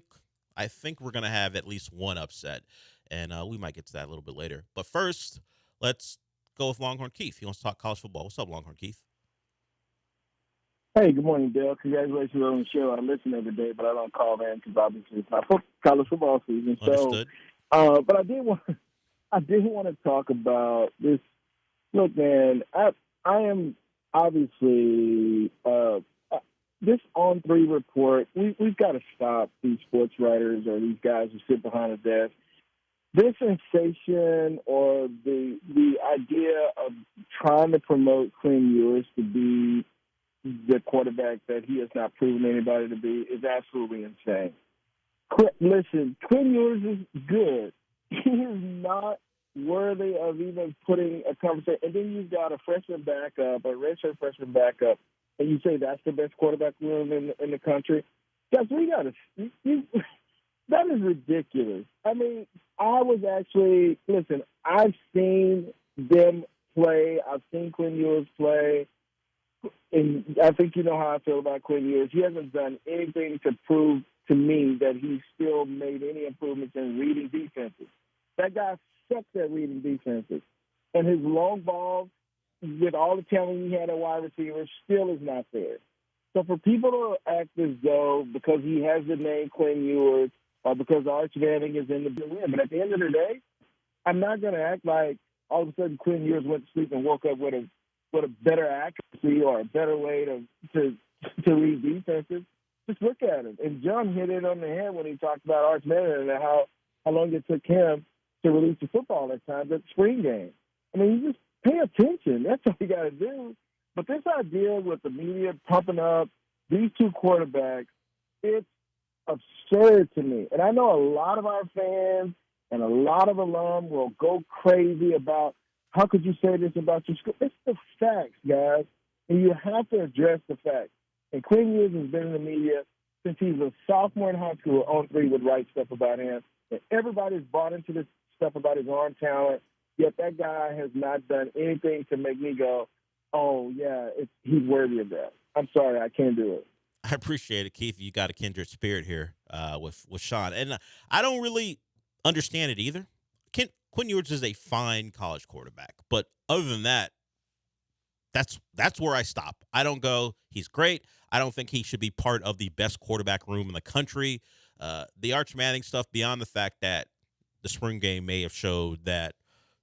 we're going to have at least one upset, and we might get to that a little bit later. But first, let's go with Longhorn Keith. He wants to talk college football. What's up, Longhorn Keith? Hey, good morning, Dale. Congratulations on the show. I listen every day, but I don't call in because obviously it's my college football season. Understood. So, but I did want to talk about this. Look, man, I am obviously this On3 report. We've got to stop these sports writers or these guys who sit behind a desk. This sensation or the idea of trying to promote Quinn Ewers to be the quarterback that he has not proven anybody to be is absolutely insane. Listen, Quinn Ewers is good. He is not worthy of even putting a conversation. And then you've got a freshman backup, a redshirt freshman backup, and you say that's the best quarterback room in the country. Guys, we got to. That is ridiculous. I mean, I've seen them play. I've seen Quinn Ewers play. And I think you know how I feel about Quinn Ewers. He hasn't done anything to prove to me that he's still made any improvements in reading defenses. That guy sucks at reading defenses. And his long balls, with all the talent he had at wide receiver, still is not there. So for people to act as though because he has the name Quinn Ewers or because Arch Manning is in the win, but at the end of the day, I'm not going to act like all of a sudden Quinn Ewers went to sleep and woke up with a better accuracy or a better way to read defenses. Just look at him. And John hit it on the head when he talked about Arch Manning and how long it took him to release the football at times at the spring game. I mean, you just pay attention. That's all you got to do. But this idea with the media pumping up these two quarterbacks, it's absurd to me. And I know a lot of our fans and a lot of alum will go crazy about how could you say this about your school? It's the facts, guys. And you have to address the facts. And Quinn Ewers has been in the media since he was a sophomore in high school. On3 would write stuff about him. And everybody's bought into this stuff about his arm talent. Yet that guy has not done anything to make me go, oh, yeah, he's worthy of that. I'm sorry, I can't do it. I appreciate it, Keith. You got a kindred spirit here with Sean. And I don't really understand it either. Quinn Ewers is a fine college quarterback, but other than that, that's where I stop. I don't go, he's great. I don't think he should be part of the best quarterback room in the country. The Arch Manning stuff, beyond the fact that the spring game may have showed that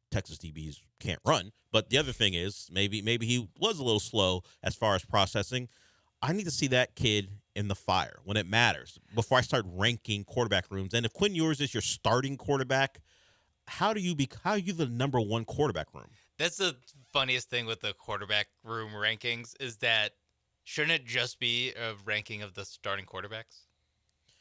Texas DBs can't run, but the other thing is maybe he was a little slow as far as processing. I need to see that kid in the fire when it matters before I start ranking quarterback rooms. And if Quinn Ewers is your starting quarterback, how are you the number one quarterback room? That's the funniest thing with the quarterback room rankings is that shouldn't it just be a ranking of the starting quarterbacks?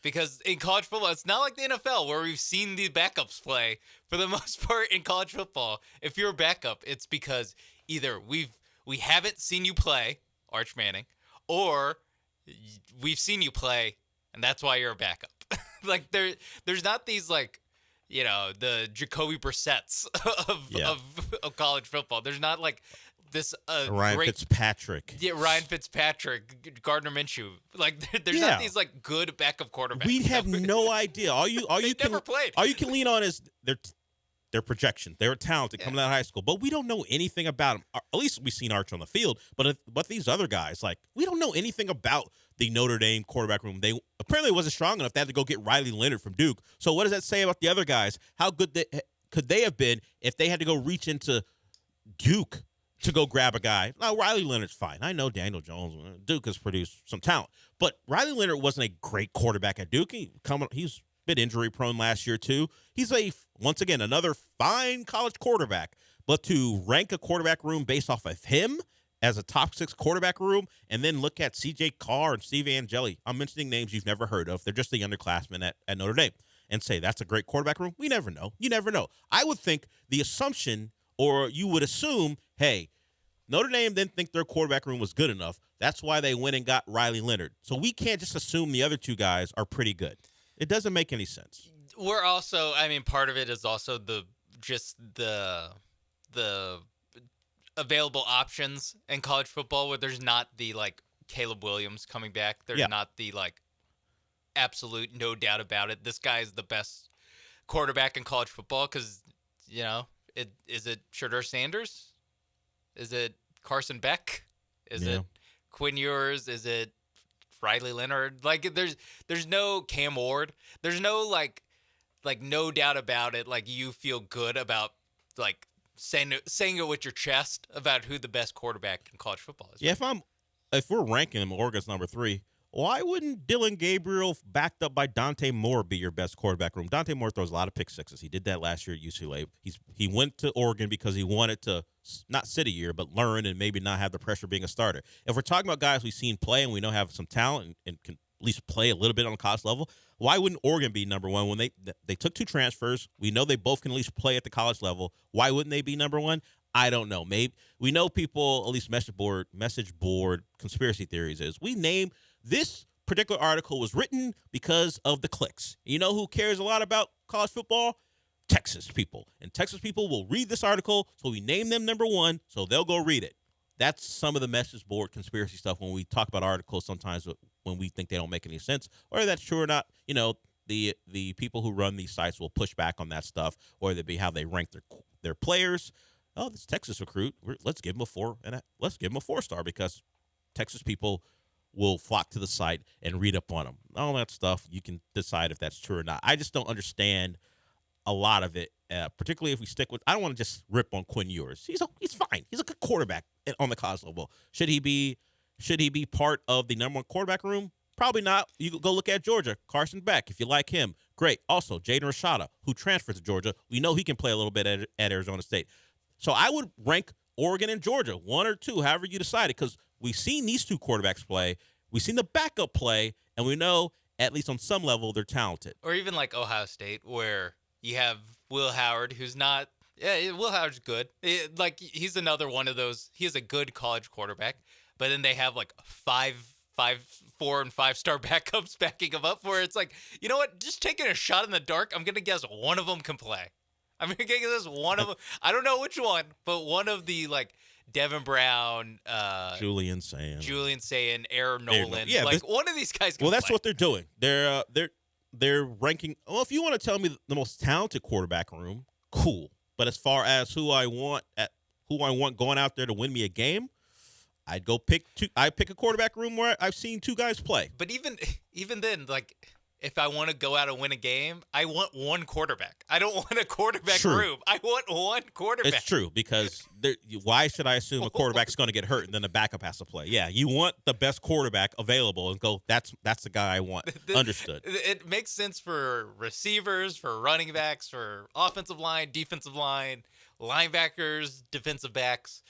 Because in college football, it's not like the NFL where we've seen the backups play. For the most part in college football, if you're a backup, it's because either we haven't seen you play, Arch Manning, or we've seen you play, and that's why you're a backup. Like there's not these like, you know, the Jacoby Brissetts of college football. There's not like this Ryan Fitzpatrick. Yeah, Ryan Fitzpatrick, Gardner Minshew. Like there's not these like good backup quarterbacks. We have no idea. All you never played. All you can lean on is their projection. They were talented coming out of high school, but we don't know anything about them. At least we've seen Arch on the field, but these other guys, like, we don't know anything about the Notre Dame quarterback room. They apparently wasn't strong enough. They had to go get Riley Leonard from Duke. So what does that say about the other guys? How good could they have been if they had to go reach into Duke to go grab a guy? Now, Riley Leonard's fine. I know Daniel Jones, Duke has produced some talent, but Riley Leonard wasn't a great quarterback at Duke. He's been injury prone last year too. He's once again another fine college quarterback, but to rank a quarterback room based off of him as a top 6 quarterback room, and then look at C.J. Carr and Steve Angeli, I'm mentioning names you've never heard of. They're just the underclassmen at Notre Dame, and say that's a great quarterback room. We never know. You never know. I would think the assumption, or you would assume, hey, Notre Dame didn't think their quarterback room was good enough. That's why they went and got Riley Leonard. So we can't just assume the other two guys are pretty good. It doesn't make any sense. We're also, I mean, part of it is also the available options in college football where there's not the, like, Caleb Williams coming back. There's not the, like, absolute no doubt about it. This guy is the best quarterback in college football because, is it Shedeur Sanders? Is it Carson Beck? Is it Quinn Ewers? Is it Riley Leonard? Like, there's no Cam Ward. There's no, like no doubt about it. Like, you feel good about, like, saying it with your chest about who the best quarterback in college football is. Yeah, if we're ranking him, Oregon's number 3. Why wouldn't Dylan Gabriel, backed up by Dante Moore, be your best quarterback room? Dante Moore throws a lot of pick sixes. He did that last year at UCLA. He went to Oregon because he wanted to not sit a year, but learn and maybe not have the pressure being a starter. If we're talking about guys we've seen play and we know have some talent and can at least play a little bit on the college level, why wouldn't Oregon be number 1 when they took 2 transfers? We know they both can at least play at the college level. Why wouldn't they be number 1? I don't know. Maybe we know people, at least message board conspiracy theories is we name this particular article was written because of the clicks. You know who cares a lot about college football? Texas people. And Texas people will read this article, so we name them number 1, so they'll go read it. That's some of the message board conspiracy stuff when we talk about articles sometimes when we think they don't make any sense. Whether that's true or not, the people who run these sites will push back on that stuff, or it'd be how they rank their players. Oh, this Texas recruit, let's give him a 4, and let's give him a 4-star because Texas people will flock to the site and read up on them. All that stuff, you can decide if that's true or not. I just don't understand a lot of it, particularly if we stick with – I don't want to just rip on Quinn Ewers. He's fine. He's a good quarterback on the college level. Should he be part of the number 1 quarterback room? Probably not. You go look at Georgia. Carson Beck, if you like him, great. Also, Jaden Rashada, who transferred to Georgia. We know he can play a little bit at Arizona State. So I would rank Oregon and Georgia, 1 or 2, however you decide it, because we've seen these 2 quarterbacks play. We've seen the backup play, and we know, at least on some level, they're talented. Or even like Ohio State, where you have Will Howard, who's not – Will Howard's good. He's another one of those – he is a good college quarterback, but then they have like 4- and 5-star backups backing him up where it's like, you know what, just taking a shot in the dark, I'm going to guess one of them can play. I'm going to guess one of them. I don't know which one, but one of the like – Devin Brown, Julian Sayin, Aaron Nolan. Yeah, one of these guys can Well, that's play. what they're doing. They're ranking. Well, if you want to tell me the most talented quarterback room, cool. But as far as who I want going out there to win me a game, I'd go pick 2. I pick a quarterback room where I've seen 2 guys play. But even then, like, if I want to go out and win a game, I want 1 quarterback. I don't want a quarterback room. I want 1 quarterback. It's true because why should I assume a quarterback's going to get hurt and then the backup has to play? Yeah, you want the best quarterback available and go, that's the guy I want. Understood. It makes sense for receivers, for running backs, for offensive line, defensive line, linebackers, defensive backs.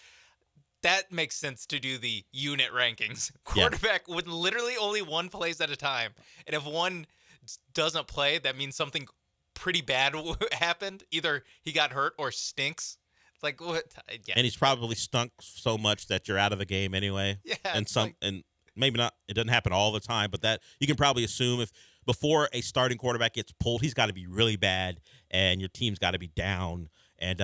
That makes sense to do the unit rankings. Quarterback with literally only 1 plays at a time. And if 1 doesn't play, that means something pretty bad happened. Either he got hurt or stinks. Like what? Yeah. And he's probably stunk so much that you're out of the game anyway. Yeah. And maybe not. It doesn't happen all the time, but that you can probably assume if before a starting quarterback gets pulled, he's got to be really bad, and your team's got to be down. And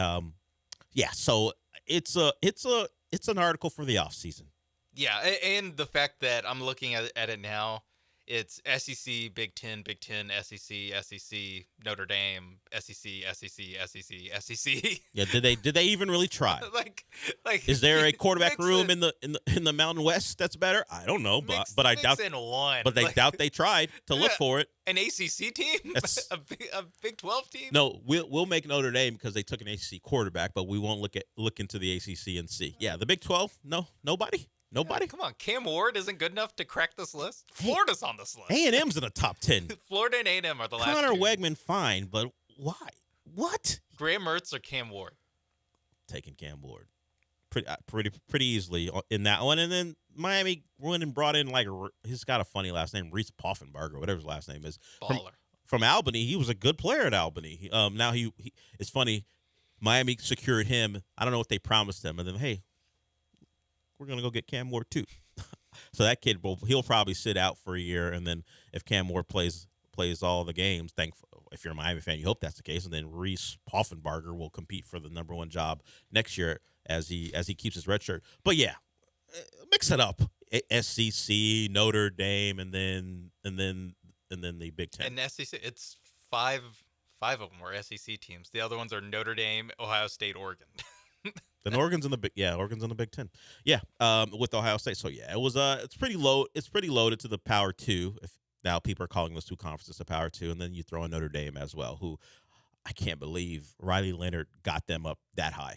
so it's an article for the offseason. Yeah, and the fact that I'm looking at it now, it's SEC, Big Ten, SEC, Notre Dame, SEC. Yeah, did they even really try? like, is there a quarterback room in the Mountain West that's better? I don't know, but I doubt. In one. But they doubt they tried to look for it. An ACC team, a Big 12 team. No, we'll make Notre Dame because they took an ACC quarterback, but we won't look into the ACC and see. Yeah, the Big 12, no, nobody. Nobody? Come on, Cam Ward isn't good enough to crack this list. Florida's on this list. A&M's in the top 10. Florida and A&M are the last Connor 2. Wegman, fine, but why? What? Graham Mertz or Cam Ward? Taking Cam Ward. Pretty easily in that one. And then Miami went and brought in, he's got a funny last name, Reese Poffenbarger, whatever his last name is. Baller. From Albany. He was a good player at Albany. Now he it's funny, Miami secured him. I don't know what they promised him. And then, hey, we're going to go get Cam Ward too. So that kid, he'll probably sit out for a year, and then if Cam Ward plays all the games, if you're a Miami fan, you hope that's the case, and then Reese Poffenbarger will compete for the number 1 job next year as he keeps his red shirt. But yeah, mix it up. SEC, Notre Dame, and then the Big Ten. And SEC, it's five 5 of them were SEC teams. The other ones are Notre Dame, Ohio State, Oregon. Then Oregon's in the Big Ten. Yeah, with Ohio State. So yeah, it was it's pretty low. It's pretty loaded to the Power 2. If now people are calling those two conferences the Power 2, and then you throw in Notre Dame as well, who I can't believe Riley Leonard got them up that high.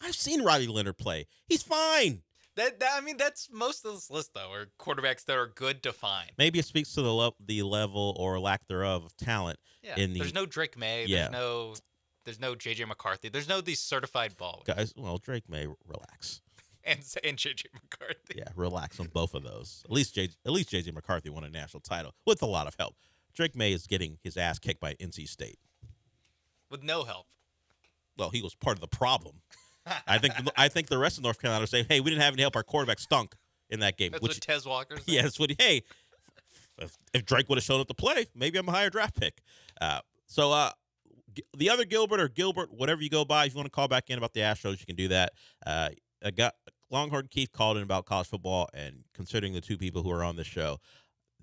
I've seen Riley Leonard play. He's fine. I mean, that's most of this list, though, are quarterbacks that are good to fine. Maybe it speaks to the level or lack thereof of talent. Yeah, in the, there's no Drake May. Yeah. There's no J.J. McCarthy. There's no these certified ball guys. Well, Drake May, relax. and J.J. McCarthy. Yeah, relax on both of those. At least J.J. McCarthy won a national title with a lot of help. Drake May is getting his ass kicked by NC State with no help. Well, he was part of the problem. I think the rest of North Carolina say, "Hey, we didn't have any help. Our quarterback stunk in that game." That's what Tez Walker said. Yeah, that's what. Hey, if Drake would have shown up to play, maybe I'm a higher draft pick. So the other Gilbert or Gilbert, whatever you go by, if you want to call back in about the Astros, you can do that. I got Longhorn Keith called in about college football, and considering the two people who are on this show,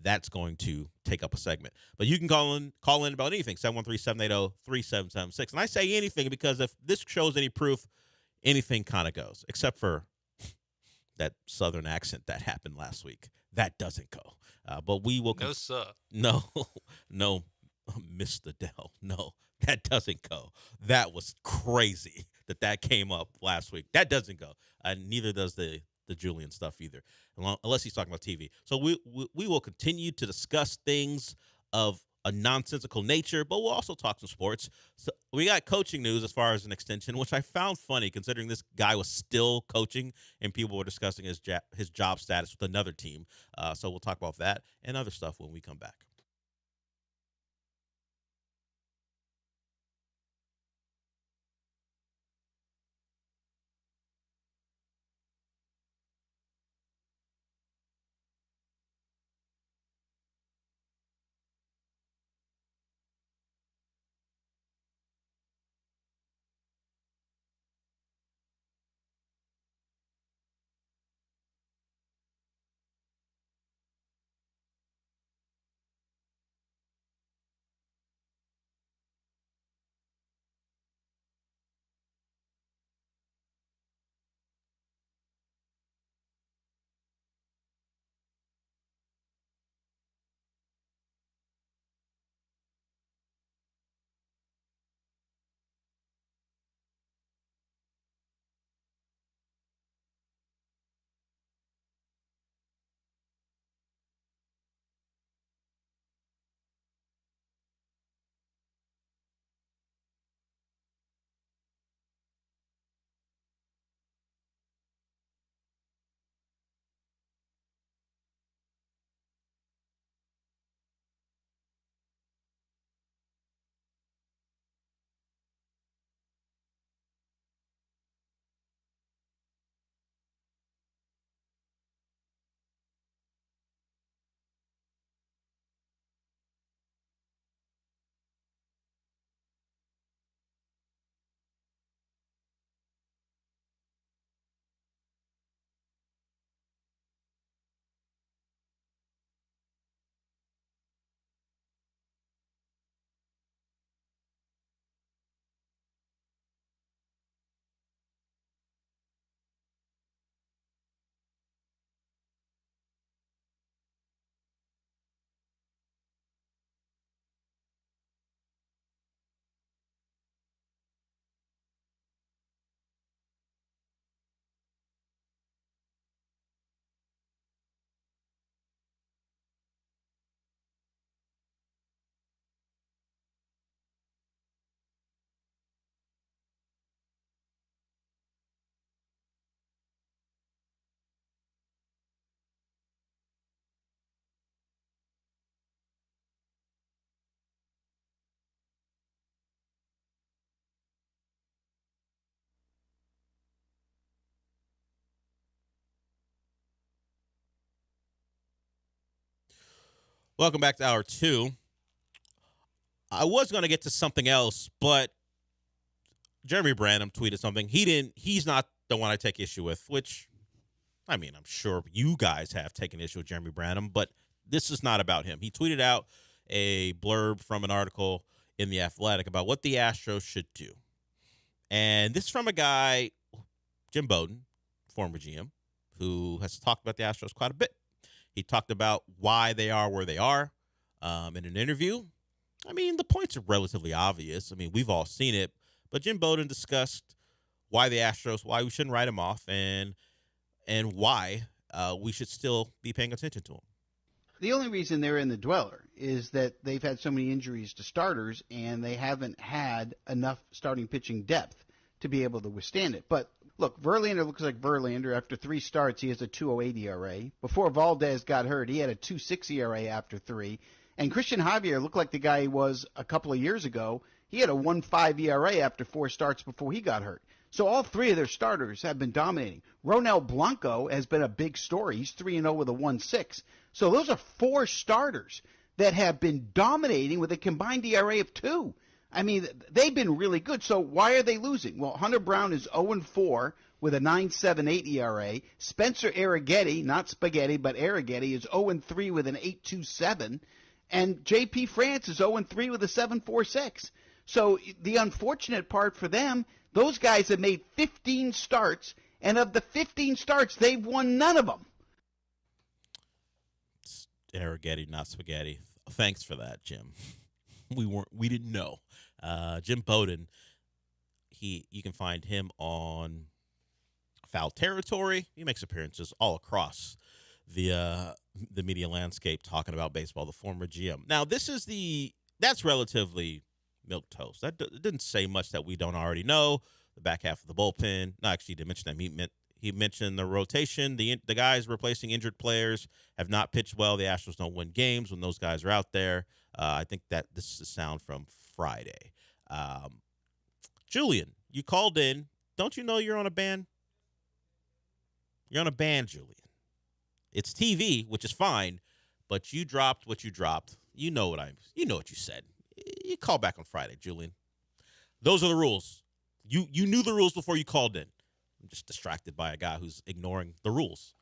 that's going to take up a segment. But you can call in about anything, 713-780-3776. And I say anything because if this shows any proof, anything kind of goes, except for that Southern accent that happened last week. That doesn't go. But we will. No, sir. No, Mr. Dell. No, that doesn't go. That was crazy that came up last week. That doesn't go. Neither does the Julian stuff either, unless he's talking about TV. So we will continue to discuss things of a nonsensical nature, but we'll also talk some sports. So we got coaching news as far as an extension, which I found funny considering this guy was still coaching and people were discussing his job status with another team. So we'll talk about that and other stuff when we come back. Welcome back to Hour 2. I was going to get to something else, but Jeremy Branham tweeted something. He's not the one I take issue with, which, I mean, I'm sure you guys have taken issue with Jeremy Branham, but this is not about him. He tweeted out a blurb from an article in The Athletic about what the Astros should do. And this is from a guy, Jim Bowden, former GM, who has talked about the Astros quite a bit. He talked about why they are where they are in an interview. I mean, the points are relatively obvious. I mean, we've all seen it. But Jim Bowden discussed why the Astros, why we shouldn't write them off, and why we should still be paying attention to them. The only reason they're in the dweller is that they've had so many injuries to starters, and they haven't had enough starting pitching depth to be able to withstand it. But look, Verlander looks like Verlander. After 3 starts, he has a 2.08 ERA. Before Valdez got hurt, he had a 2.6 ERA after 3. And Christian Javier looked like the guy he was a couple of years ago. He had a 1.5 ERA after 4 starts before he got hurt. So all 3 of their starters have been dominating. Ronel Blanco has been a big story. He's 3-0 with a 1.6. So those are 4 starters that have been dominating with a combined ERA of 2. I mean, they've been really good. So why are they losing? Well, Hunter Brown is 0-4 with a 9.78 ERA. Spencer Arrighetti, not Spaghetti, but Arrighetti, is 0-3 with an 8.27. And J.P. France is 0-3 with a 7.46. So the unfortunate part for them, those guys have made 15 starts, and of the 15 starts, they've won none of them. Arrighetti, not Spaghetti. Thanks for that, Jim. We didn't know. Jim Bowden, you can find him on Foul Territory. He makes appearances all across the media landscape talking about baseball, the former GM. Now, that's relatively milquetoast. That didn't say much that we don't already know. The back half of the bullpen. No, actually, he didn't mention that. He mentioned the rotation. The guys replacing injured players have not pitched well. The Astros don't win games when those guys are out there. I think that this is the sound from Friday. Julian, you called in. Don't you know you're on a ban? You're on a ban, Julian. It's TV, which is fine, but you dropped what you dropped. You know what you said. You call back on Friday, Julian. Those are the rules. You knew the rules before you called in. I'm just distracted by a guy who's ignoring the rules.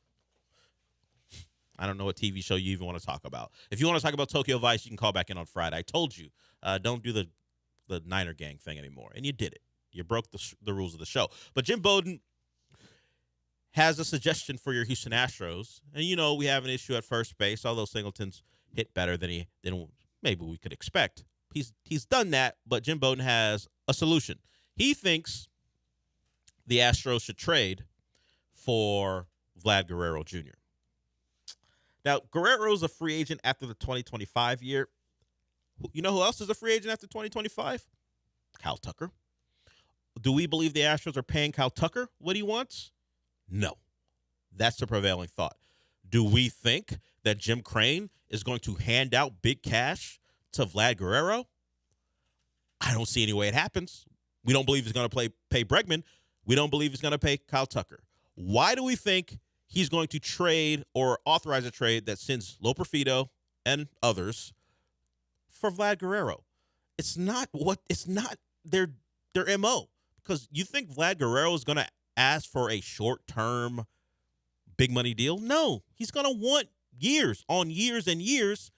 I don't know what TV show you even want to talk about. If you want to talk about Tokyo Vice, you can call back in on Friday. I told you, don't do the Niner Gang thing anymore, and you did it. You broke the rules of the show. But Jim Bowden has a suggestion for your Houston Astros, and we have an issue at first base. Although Singleton's hit better than maybe we could expect. He's done that, but Jim Bowden has a solution. He thinks the Astros should trade for Vlad Guerrero Jr. Now, Guerrero's a free agent after the 2025 year. You know who else is a free agent after 2025? Kyle Tucker. Do we believe the Astros are paying Kyle Tucker what he wants? No. That's the prevailing thought. Do we think that Jim Crane is going to hand out big cash to Vlad Guerrero? I don't see any way it happens. We don't believe he's going to pay Bregman. We don't believe he's going to pay Kyle Tucker. Why do we think he's going to trade or authorize a trade that sends Loperfido and others for Vlad Guerrero? It's not their MO. Because you think Vlad Guerrero is going to ask for a short-term big money deal? No. He's going to want years on years and years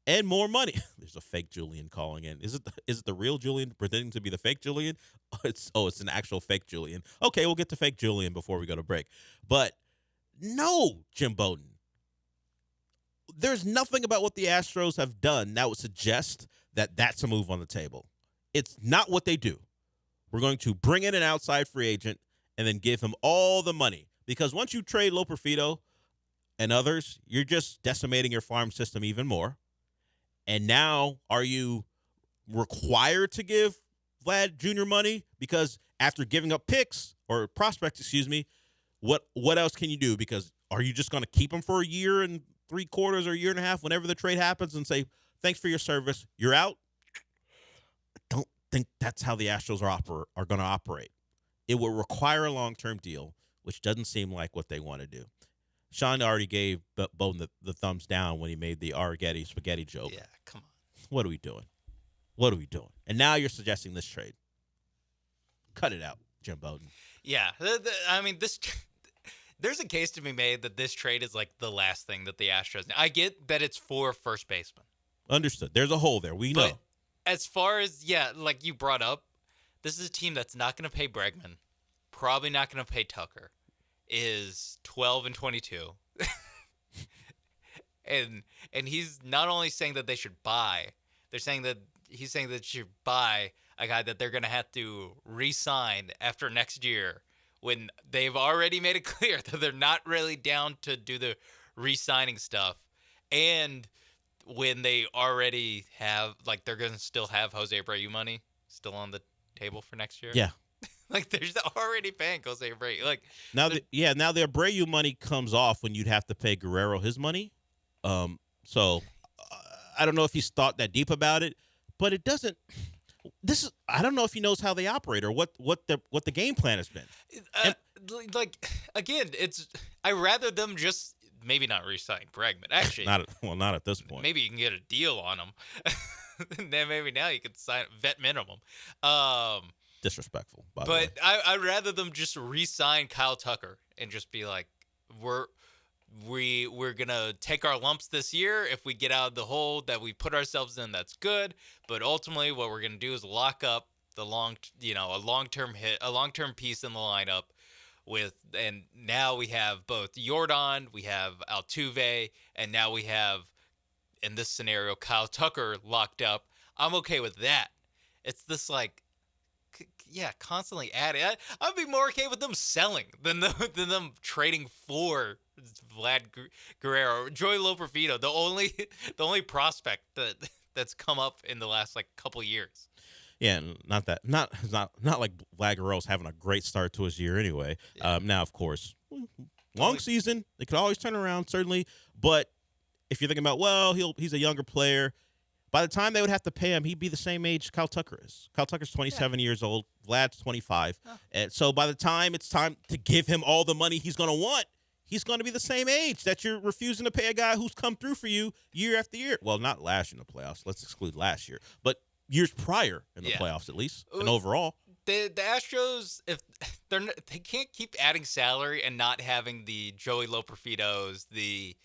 and more money. There's a fake Julian calling in. Is it the real Julian pretending to be the fake Julian? It's an actual fake Julian. Okay, we'll get to fake Julian before we go to break. But no, Jim Bowden. There's nothing about what the Astros have done that would suggest that that's a move on the table. It's not what they do. We're going to bring in an outside free agent and then give him all the money. Because once you trade Loperfido and others, you're just decimating your farm system even more. And now, are you required to give Vlad Jr. money? Because after giving up picks, or prospects, what else can you do? Because are you just going to keep him for a year and 3/4 or a year and a half whenever the trade happens and say, thanks for your service, you're out? I don't think that's how the Astros are going to operate. It will require a long-term deal, which doesn't seem like what they want to do. Sean already gave Bowden the thumbs down when he made the Arrighetti spaghetti joke. Yeah, come on. What are we doing? What are we doing? And now you're suggesting this trade. Cut it out, Jim Bowden. Yeah, there's a case to be made that this trade is like the last thing that the Astros need. I get that it's for first baseman. Understood. There's a hole there. We know. as far as like you brought up, this is a team that's not going to pay Bregman, probably not going to pay Tucker, is 12-22, and he's not only saying that they should buy, he's saying that they should buy a guy that they're going to have to re-sign after next year, when they've already made it clear that they're not really down to do the re-signing stuff, and when they already have, like, they're going to still have Jose Abreu money still on the table for next year. Yeah. Like, there's already paying Jose Abreu. Like, now the Abreu money comes off when you'd have to pay Guerrero his money. So I don't know if he's thought that deep about it, but it doesn't. I don't know if he knows how they operate or what the game plan has been. Like, again, I rather them just maybe not re-sign Bregman. Actually, not at this point. Maybe you can get a deal on him. And then maybe now you can sign vet minimum. Disrespectful, by the way. But I'd rather them just re-sign Kyle Tucker and just be like, we're gonna take our lumps this year. If we get out of the hole that we put ourselves in, that's good. But ultimately, what we're gonna do is lock up a long-term piece in the lineup. And now we have both Jordan, we have Altuve, and now we have, in this scenario, Kyle Tucker locked up. I'm okay with that. It's this, like, constantly adding. I'd be more okay with them selling than them trading for Vlad Guerrero, Joey Loperfido, the only prospect that's come up in the last, like, couple years. Yeah, not like Vlad Guerrero's having a great start to his year anyway. Yeah. Now, of course, long season, they could always turn around, certainly. But if you're thinking about, well, he's a younger player, by the time they would have to pay him, he'd be the same age Kyle Tucker is. Kyle Tucker's 27 years old. Vlad's 25. Oh. And so by the time it's time to give him all the money he's going to want, he's going to be the same age that you're refusing to pay a guy who's come through for you year after year. Well, not last year in the playoffs. Let's exclude last year. But years prior in the playoffs, at least, and overall. The Astros, if they can't keep adding salary and not having the Joey Loperfidos, the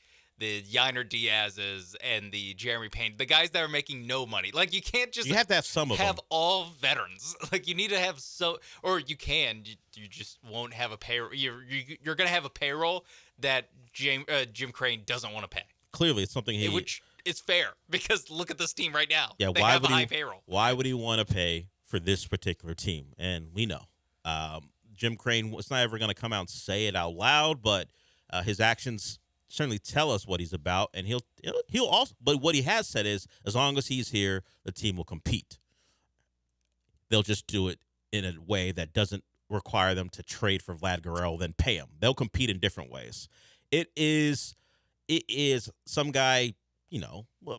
Yainer Diaz's, and the Jeremy Payne, the guys that are making no money. Like, you can't just you have to have some of them. All veterans. Like, you need to have or you can. You just won't have a payroll. You're going to have a payroll that Jim Crane doesn't want to pay. Clearly, it's something which is fair, because look at this team right now. Yeah, they have a high payroll. Why would he want to pay for this particular team? And we know Jim Crane was not ever going to come out and say it out loud, but his actions certainly tell us what he's about. And he'll also. But what he has said is, as long as he's here, the team will compete. They'll just do it in a way that doesn't require them to trade for Vlad Guerrero, then pay him. They'll compete in different ways. It is some guy,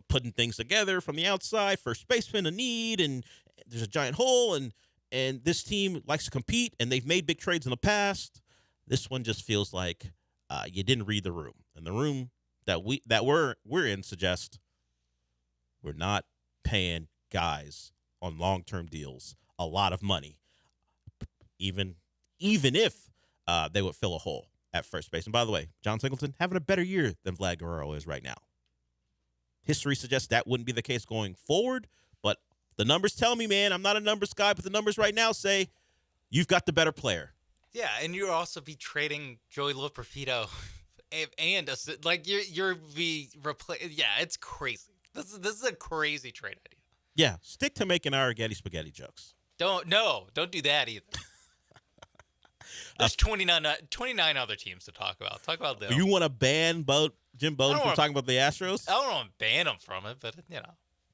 putting things together from the outside, first baseman, a need, and there's a giant hole, and this team likes to compete, and they've made big trades in the past. This one just feels like you didn't read the room, and the room that we're in suggests we're not paying guys on long-term deals a lot of money, even if they would fill a hole at first base. And by the way, John Singleton having a better year than Vlad Guerrero is right now. History suggests that wouldn't be the case going forward, but the numbers tell me, man, I'm not a numbers guy, but the numbers right now say you've got the better player. Yeah, and you'll also be trading Joey Loperfido, and you're be replace. Yeah, it's crazy. This is a crazy trade idea. Yeah, stick to making Arrighetti spaghetti jokes. Don't do that either. There's 29 other teams to talk about. Talk about them. You want to ban Jim Bowden from talking about the Astros? I don't want to ban him from it, but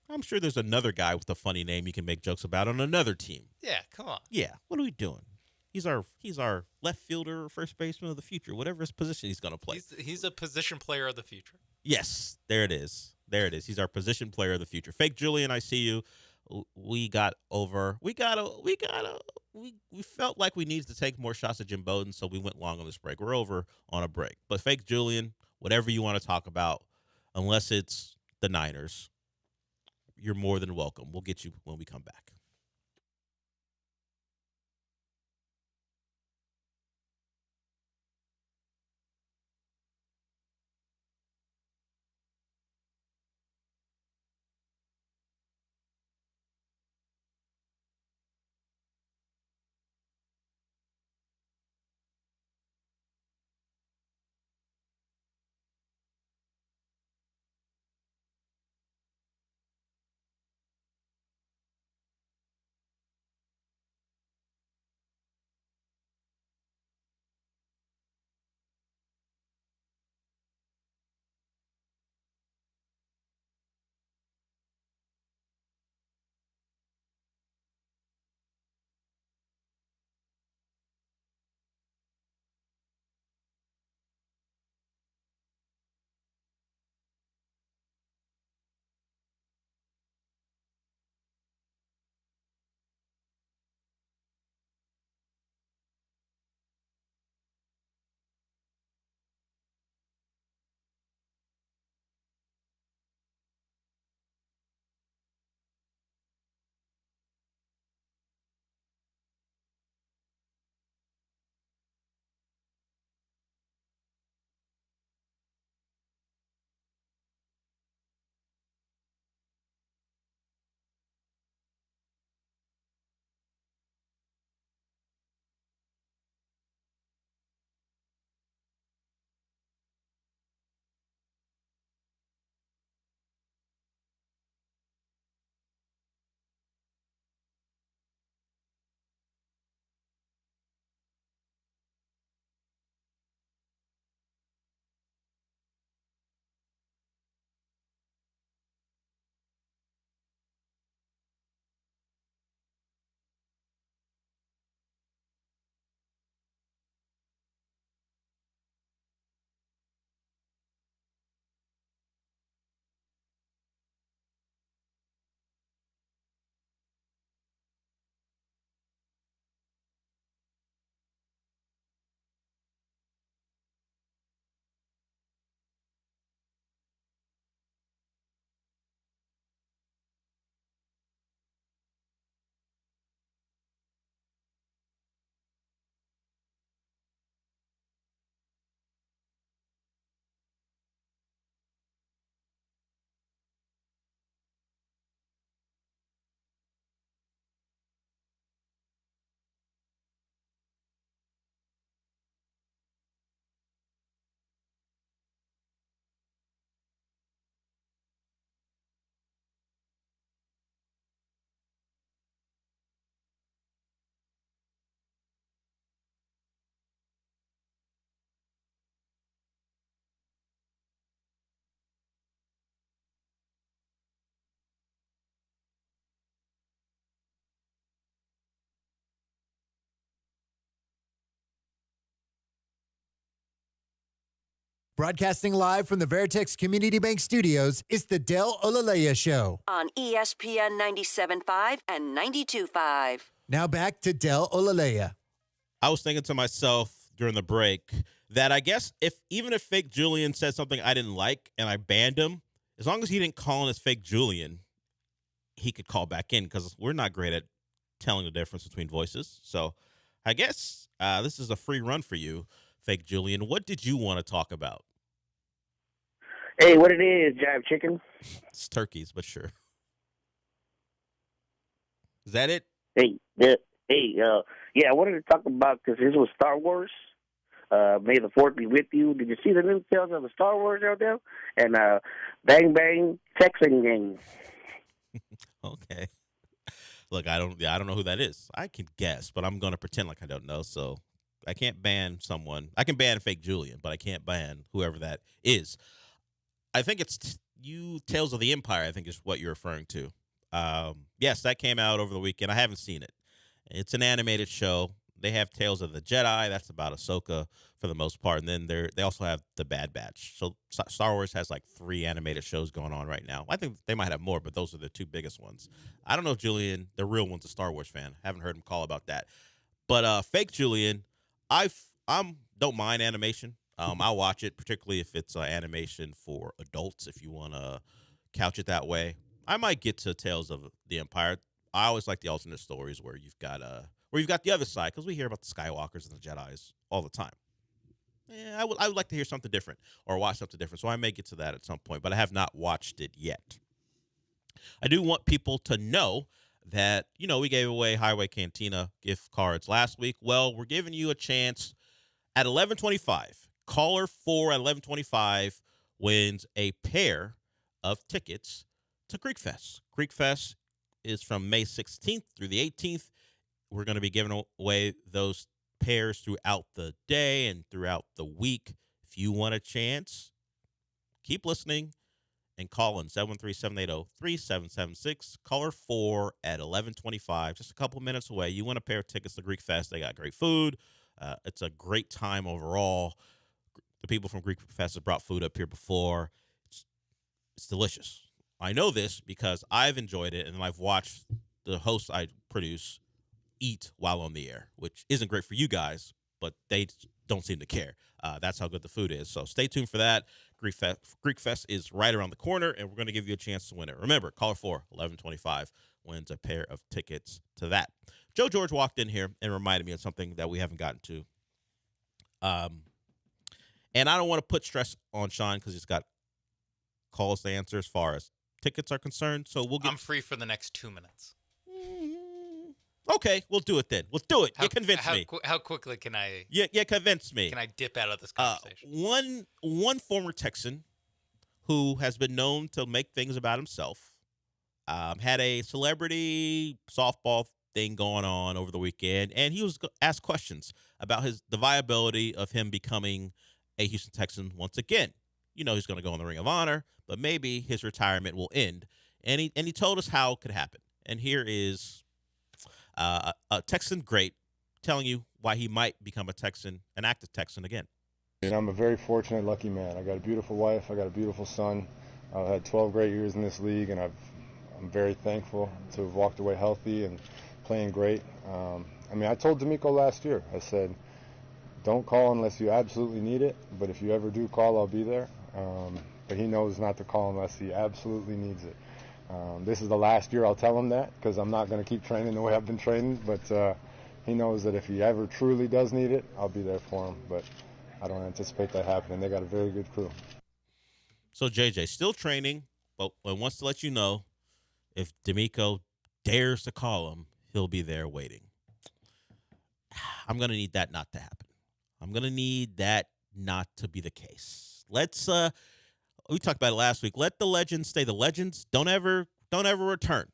I'm sure there's another guy with a funny name you can make jokes about on another team. Yeah, come on. Yeah, what are we doing? He's our left fielder, first baseman of the future, whatever his position he's going to play. He's a position player of the future. Yes, there it is. He's our position player of the future. Fake Julian, I see you. We felt like we needed to take more shots at Jim Bowden, so we went long on this break. We're over on a break. But Fake Julian, whatever you want to talk about, unless it's the Niners, you're more than welcome. We'll get you when we come back. Broadcasting live from the Veritex Community Bank Studios, it's the Del Olaleye Show. On ESPN 97.5 and 92.5. Now back to Del Olaleye. I was thinking to myself during the break that I guess even if fake Julian said something I didn't like and I banned him, as long as he didn't call in as fake Julian, he could call back in because we're not great at telling the difference between voices. So I guess this is a free run for you, fake Julian. What did you want to talk about? Hey, what it is, Jive Chicken? It's turkeys, but sure. Is that it? Hey, I wanted to talk about, because this was Star Wars. May the Fourth be with you. Did you see the new tales of the Star Wars out there? And Bang Bang Texan Gang. Okay. Look, I don't know who that is. I can guess, but I'm going to pretend like I don't know. So I can't ban someone. I can ban fake Julian, but I can't ban whoever that is. I think it's Tales of the Empire, I think is what you're referring to. Yes, that came out over the weekend. I haven't seen it. It's an animated show. They have Tales of the Jedi. That's about Ahsoka for the most part. And then they also have The Bad Batch. So Star Wars has like 3 animated shows going on right now. I think they might have more, but those are the 2 biggest ones. I don't know if Julian, the real one's a Star Wars fan. Haven't heard him call about that. But fake Julian, I don't mind animation. I'll watch it, particularly if it's animation for adults, if you want to couch it that way. I might get to Tales of the Empire. I always like the alternate stories where you've got the other side, because we hear about the Skywalkers and the Jedis all the time. Yeah, I would like to hear something different or watch something different, so I may get to that at some point, but I have not watched it yet. I do want people to know that, we gave away Highway Cantina gift cards last week. Well, we're giving you a chance at 11:25. Caller 4 at 11:25 wins a pair of tickets to Greek Fest. Greek Fest is from May 16th through the 18th. We're going to be giving away those pairs throughout the day and throughout the week. If you want a chance, keep listening and call in 713-780-3776. Caller 4 at 11:25, just a couple minutes away. You want a pair of tickets to Greek Fest. They got great food. It's a great time overall. The people from Greek Fest have brought food up here before. It's delicious. I know this because I've enjoyed it, and I've watched the hosts I produce eat while on the air, which isn't great for you guys, but they don't seem to care. That's how good the food is. So stay tuned for that. Greek Fest is right around the corner, and we're going to give you a chance to win it. Remember, caller 4, 11:25, wins a pair of tickets to that. Joe George walked in here and reminded me of something that we haven't gotten to. And I don't want to put stress on Sean because he's got calls to answer as far as tickets are concerned. So I'm free for the next 2 minutes. Okay, we'll do it then. We'll do it. You convinced me. How quickly can I? Yeah, convinced me. Can I dip out of this conversation? One former Texan who has been known to make things about himself had a celebrity softball thing going on over the weekend, and he was asked questions about the viability of him becoming a Houston Texan once again. He's going to go in the Ring of Honor, but maybe his retirement will end. And he told us how it could happen. And here is a Texan great telling you why he might become an active Texan again. And I'm a very fortunate, lucky man. I got a beautiful wife. I got a beautiful son. I've had 12 great years in this league, and I'm very thankful to have walked away healthy and playing great. I told D'Amico last year, I said, don't call unless you absolutely need it, but if you ever do call, I'll be there. But he knows not to call unless he absolutely needs it. This is the last year I'll tell him that because I'm not going to keep training the way I've been training, but he knows that if he ever truly does need it, I'll be there for him, but I don't anticipate that happening. They got a very good crew. So JJ, still training, but wants to let you know if D'Amico dares to call him, he'll be there waiting. I'm going to need that not to happen. I'm going to need that not to be the case. Let's we talked about it last week. Let the legends stay the legends. Don't ever return.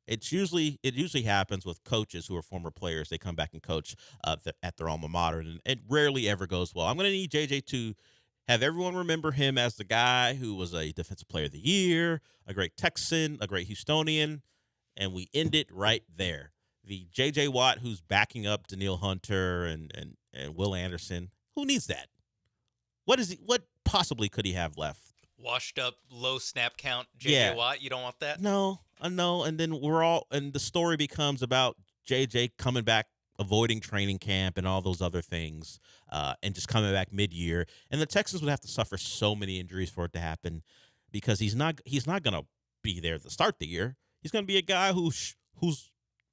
It usually happens with coaches who are former players. They come back and coach at their alma mater, and it rarely ever goes well. I'm going to need JJ to have everyone remember him as the guy who was a Defensive Player of the Year, a great Texan, a great Houstonian, and we end it right there. The J.J. Watt who's backing up Daniil Hunter and Will Anderson. Who needs that? What possibly could he have left? Washed up, low snap count, J.J. Yeah. Watt. You don't want that? No, and then and the story becomes about JJ coming back, avoiding training camp and all those other things, and just coming back mid-year. And the Texans would have to suffer so many injuries for it to happen, because he's not gonna be there to start the year. He's gonna be a guy who's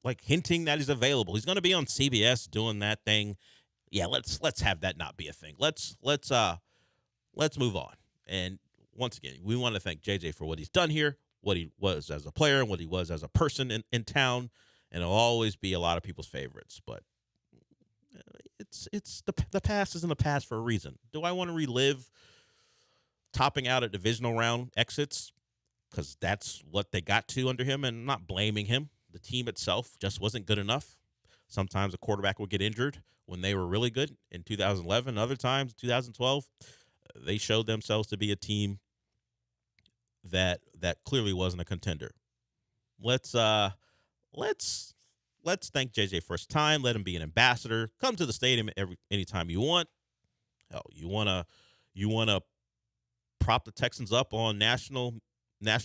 like hinting that he's available. He's gonna be on CBS doing that thing. Yeah, let's have that not be a thing. Let's move on. And once again, we want to thank JJ for what he's done here, what he was as a player, and what he was as a person in town, and it'll always be a lot of people's favorites. But it's the past is in the past for a reason. Do I want to relive topping out at divisional round exits? Because that's what they got to under him, and I'm not blaming him. The team itself just wasn't good enough. Sometimes a quarterback would get injured when they were really good in 2011. Other times, 2012, they showed themselves to be a team that clearly wasn't a contender. Let's thank JJ for his time. Let him be an ambassador. Come to the stadium anytime you want. Hell, you wanna prop the Texans up on national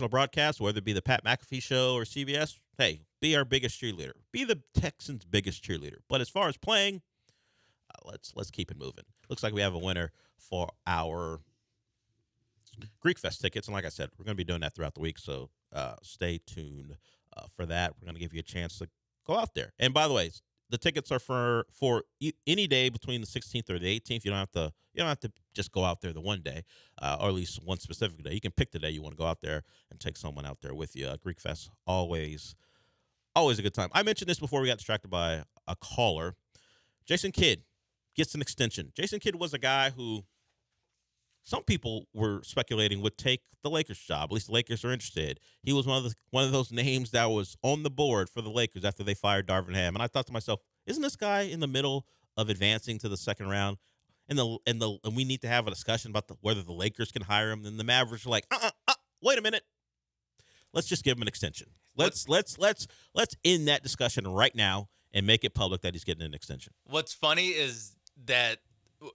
broadcast, whether it be the Pat McAfee show or CBS. Hey, be our biggest cheerleader. Be the Texans' biggest cheerleader. But as far as playing, let's keep it moving. Looks like we have a winner for our Greek Fest tickets. And like I said, we're going to be doing that throughout the week. So stay tuned for that. We're going to give you a chance to go out there. And by the way, the tickets are for any day between the 16th or the 18th. You don't have to just go out there the one day, or at least one specific day. You can pick the day you want to go out there and take someone out there with you. Greek Fest, always a good time. I mentioned this before we got distracted by a caller. Jason Kidd gets an extension. Jason Kidd was a guy who some people were speculating would take the Lakers job. At least the Lakers are interested. He was one of those names that was on the board for the Lakers after they fired Darvin Ham. And I thought to myself, isn't this guy in the middle of advancing to the second round? And we need to have a discussion about whether the Lakers can hire him. And the Mavericks are like, wait a minute. Let's just give him an extension. Let's end that discussion right now and make it public that he's getting an extension. What's funny is that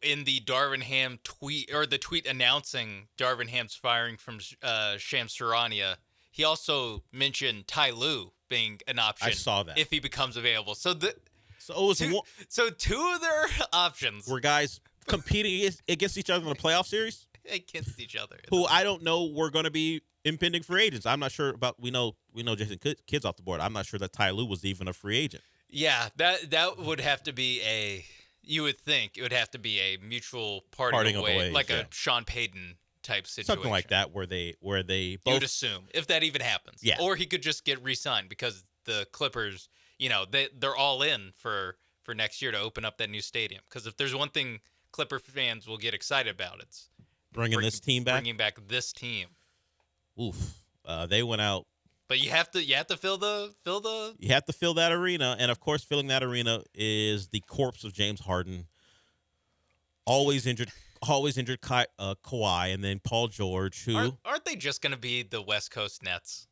in the Darvin Ham tweet, or the tweet announcing Darvin Ham's firing from Shams Charania, he also mentioned Ty Lue being an option. I saw that. If he becomes available. So two of their options were guys competing against each other in the playoff series. Against each other. Who I don't know were going to be impending free agents. I'm not sure about. We know Jason Kidd's off the board. I'm not sure that Ty Lue was even a free agent. Yeah, that would have to be you would think it would have to be a mutual parting of ways, like a Sean Payton type situation. Something like that where they both. You would assume, if that even happens. Yeah. Or he could just get re-signed because the Clippers, they're all in for next year to open up that new stadium. Because if there's one thing Clipper fans will get excited about, it's bringing this team back. Bringing back this team. Oof. They went out. But you have to fill the. You have to fill that arena, and of course, filling that arena is the corpse of James Harden. Always injured Kawhi, and then Paul George, who aren't they just going to be the West Coast Nets?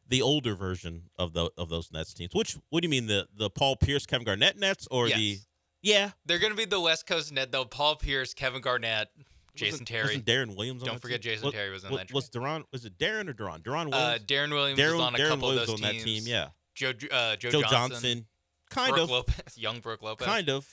The older version of those Nets teams. What do you mean, the Paul Pierce, Kevin Garnett Nets, or yes. They're going to be the West Coast Net though. Paul Pierce, Kevin Garnett. Jason Terry. Wasn't Darren Williams on Don't forget team? Jason Terry was on that. Was it Darren or Deron? Deron Williams? Darren Williams was on a couple of those teams. On that team, yeah. Joe Johnson. Kind Brooke of. Lopez, young Brooke Lopez. Kind of.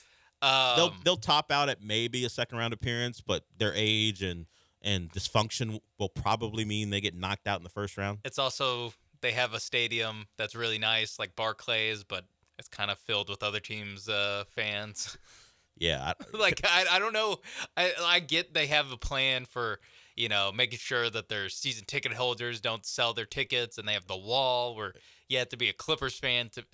They'll top out at maybe a second round appearance, but their age and dysfunction will probably mean they get knocked out in the first round. It's also, they have a stadium that's really nice, like Barclays, but it's kind of filled with other teams' fans. Yeah. I don't know. I get they have a plan for, making sure that their season ticket holders don't sell their tickets, and they have the wall where you have to be a Clippers fan to.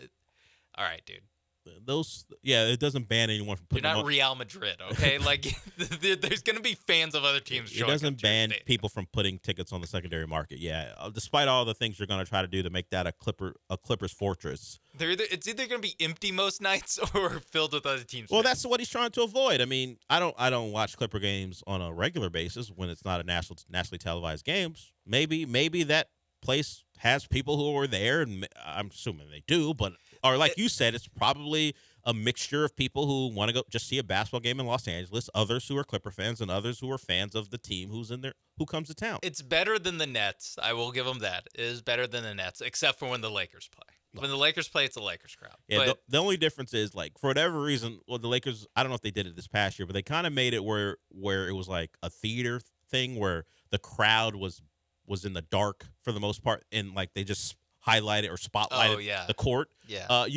All right, dude. It doesn't ban anyone from putting. You're not Real Madrid, okay? There's going to be fans of other teams. It doesn't ban people from putting tickets on the secondary market. Yeah, despite all the things you're going to try to do to make that a Clippers fortress. It's either going to be empty most nights or filled with other teams. Well, that's what he's trying to avoid. I mean, I don't watch Clipper games on a regular basis when it's not a nationally televised games. Maybe that place has people who are there, and I'm assuming they do, but. Or like you said, it's probably a mixture of people who want to go just see a basketball game in Los Angeles, others who are Clipper fans, and others who are fans of the team who comes to town. It's better than the Nets. I will give them that. It is better than the Nets, except for when the Lakers play. When the Lakers play, it's a Lakers crowd. Yeah, But the only difference is, like, for whatever reason, well, the Lakers, I don't know if they did it this past year, but they kind of made it where it was like a theater thing where the crowd was in the dark for the most part, and like they just highlighted or spotlighted the court. Yeah.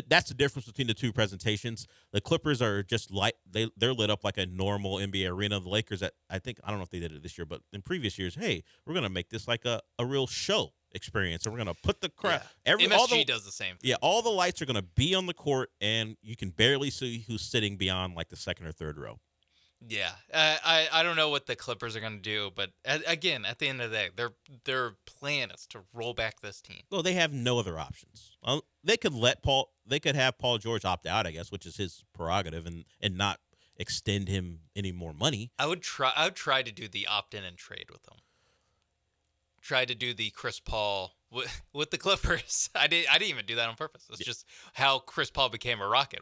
That's the difference between the two presentations. The Clippers are just they're lit up like a normal NBA arena. The Lakers, I don't know if they did it this year, but in previous years, hey, we're gonna make this like a real show experience, and we're gonna put the crowd. MSG does the same thing. Yeah, all the lights are gonna be on the court, and you can barely see who's sitting beyond like the second or third row. Yeah, I don't know what the Clippers are going to do, but again, at the end of the day, their plan is to roll back this team. Well, they have no other options. They could have Paul George opt out, I guess, which is his prerogative, and not extend him any more money. I would try to do the opt-in and trade with them. Try to do the Chris Paul with the Clippers. I didn't even do that on purpose. It's just how Chris Paul became a Rocket.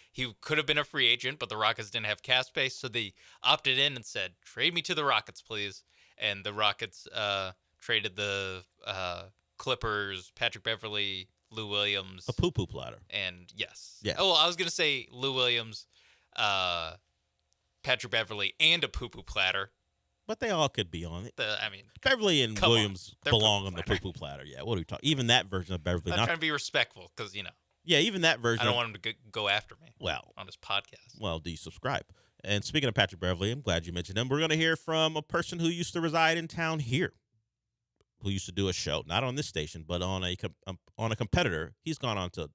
He could have been a free agent, but the Rockets didn't have cap space, so they opted in and said, "Trade me to the Rockets, please." And the Rockets traded the Clippers, Patrick Beverly, Lou Williams, a poo-poo platter, and yes. Oh, well, I was gonna say Lou Williams, Patrick Beverly, and a poo-poo platter. But they all could be on it. Beverly and Williams belong on the poo-poo platter. Yeah, what are we talking? Even that version of Beverly. I'm trying to be respectful because, Yeah, even that version. I don't want him to go after me. Well, on his podcast. Well, do you subscribe? And speaking of Patrick Beverly, I'm glad you mentioned him. We're going to hear from a person who used to reside in town here, who used to do a show, not on this station, but on a competitor. He's gone on to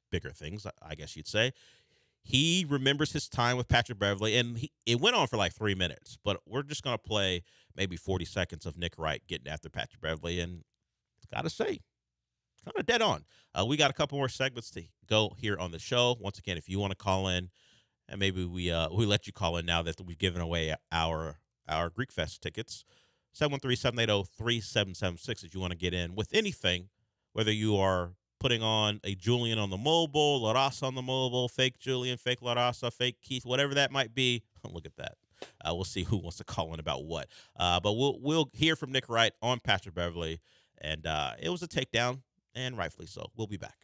bigger things, I guess you'd say. He remembers his time with Patrick Beverly, and it went on for like 3 minutes, but we're just going to play maybe 40 seconds of Nick Wright getting after Patrick Beverly, and got to say, kind of dead on. We got a couple more segments to go here on the show. Once again, if you want to call in, and maybe we let you call in now that we've given away our Greek Fest tickets, 713-780-3776 if you want to get in with anything, whether you are putting on a Julian on the mobile, La Raza on the mobile, fake Julian, fake La Raza, fake Keith, whatever that might be. Look at that. We'll see who wants to call in about what. But we'll hear from Nick Wright on Patrick Beverly, and it was a takedown, and rightfully so. We'll be back.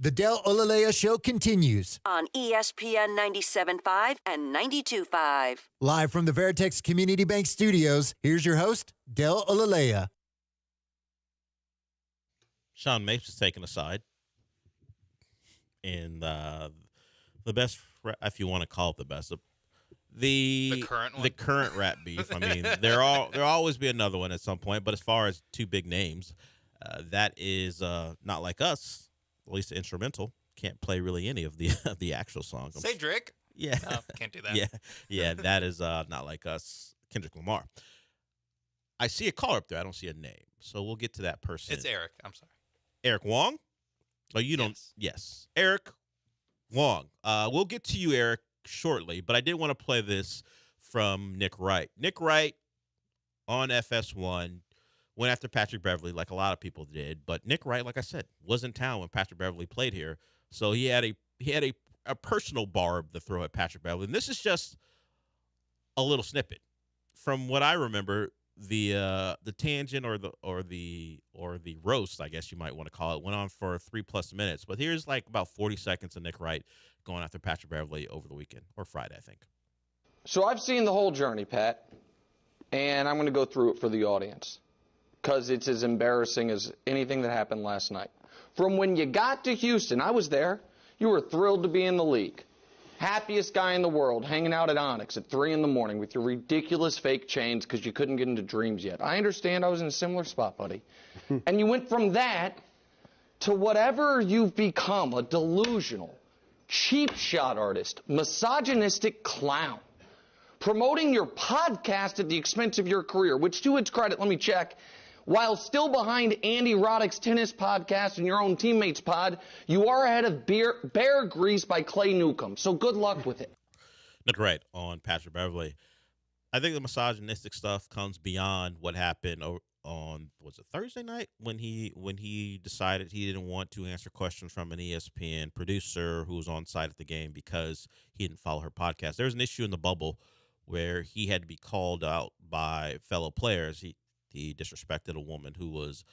The Del Olaleye Show continues. On ESPN 97.5 and 92.5. Live from the Veritex Community Bank Studios, here's your host, Del Olaleye. Sean Mapes is taken aside. And the best, if you want to call it the best, the current rap beef. I mean, there'll always be another one at some point. But as far as two big names, that is Not Like Us, at least the instrumental. Can't play really any of the actual song. Say Drake. Yeah, no, can't do that. yeah. That is Not Like Us, Kendrick Lamar. I see a caller up there. I don't see a name, so we'll get to that person. It's Eric. I'm sorry. Eric Wong. Oh, you don't. Yes, Eric Wong. We'll get to you, Eric, shortly, but I did want to play this from Nick Wright. Nick Wright on FS1 went after Patrick Beverley like a lot of people did, but Nick Wright, like I said, was in town when Patrick Beverley played here, so he had a personal barb to throw at Patrick Beverley. And this is just a little snippet from what I remember. The tangent or the roast, I guess you might want to call it, went on for 3+ minutes. But here's like about 40 seconds of Nick Wright going after Patrick Beverley over the weekend, or Friday, I think. So I've seen the whole journey, Pat, and I'm going to go through it for the audience because it's as embarrassing as anything that happened last night. From when you got to Houston, I was there. You were thrilled to be in the league. Happiest guy in the world, hanging out at Onyx at 3 in the morning with your ridiculous fake chains because you couldn't get into Dreams yet. I understand. I was in a similar spot, buddy. And you went from that to whatever you've become, a delusional, cheap shot artist, misogynistic clown, promoting your podcast at the expense of your career, which to its credit, let me check, while still behind Andy Roddick's tennis podcast and your own teammates pod, you are ahead of Bear Grease by Clay Newcomb. So good luck with it. Nick Wright on Patrick Beverley. I think the misogynistic stuff comes beyond what happened on, was it Thursday night, when he decided he didn't want to answer questions from an ESPN producer who was on site at the game because he didn't follow her podcast. There was an issue in the bubble where he had to be called out by fellow players. He disrespected a woman who was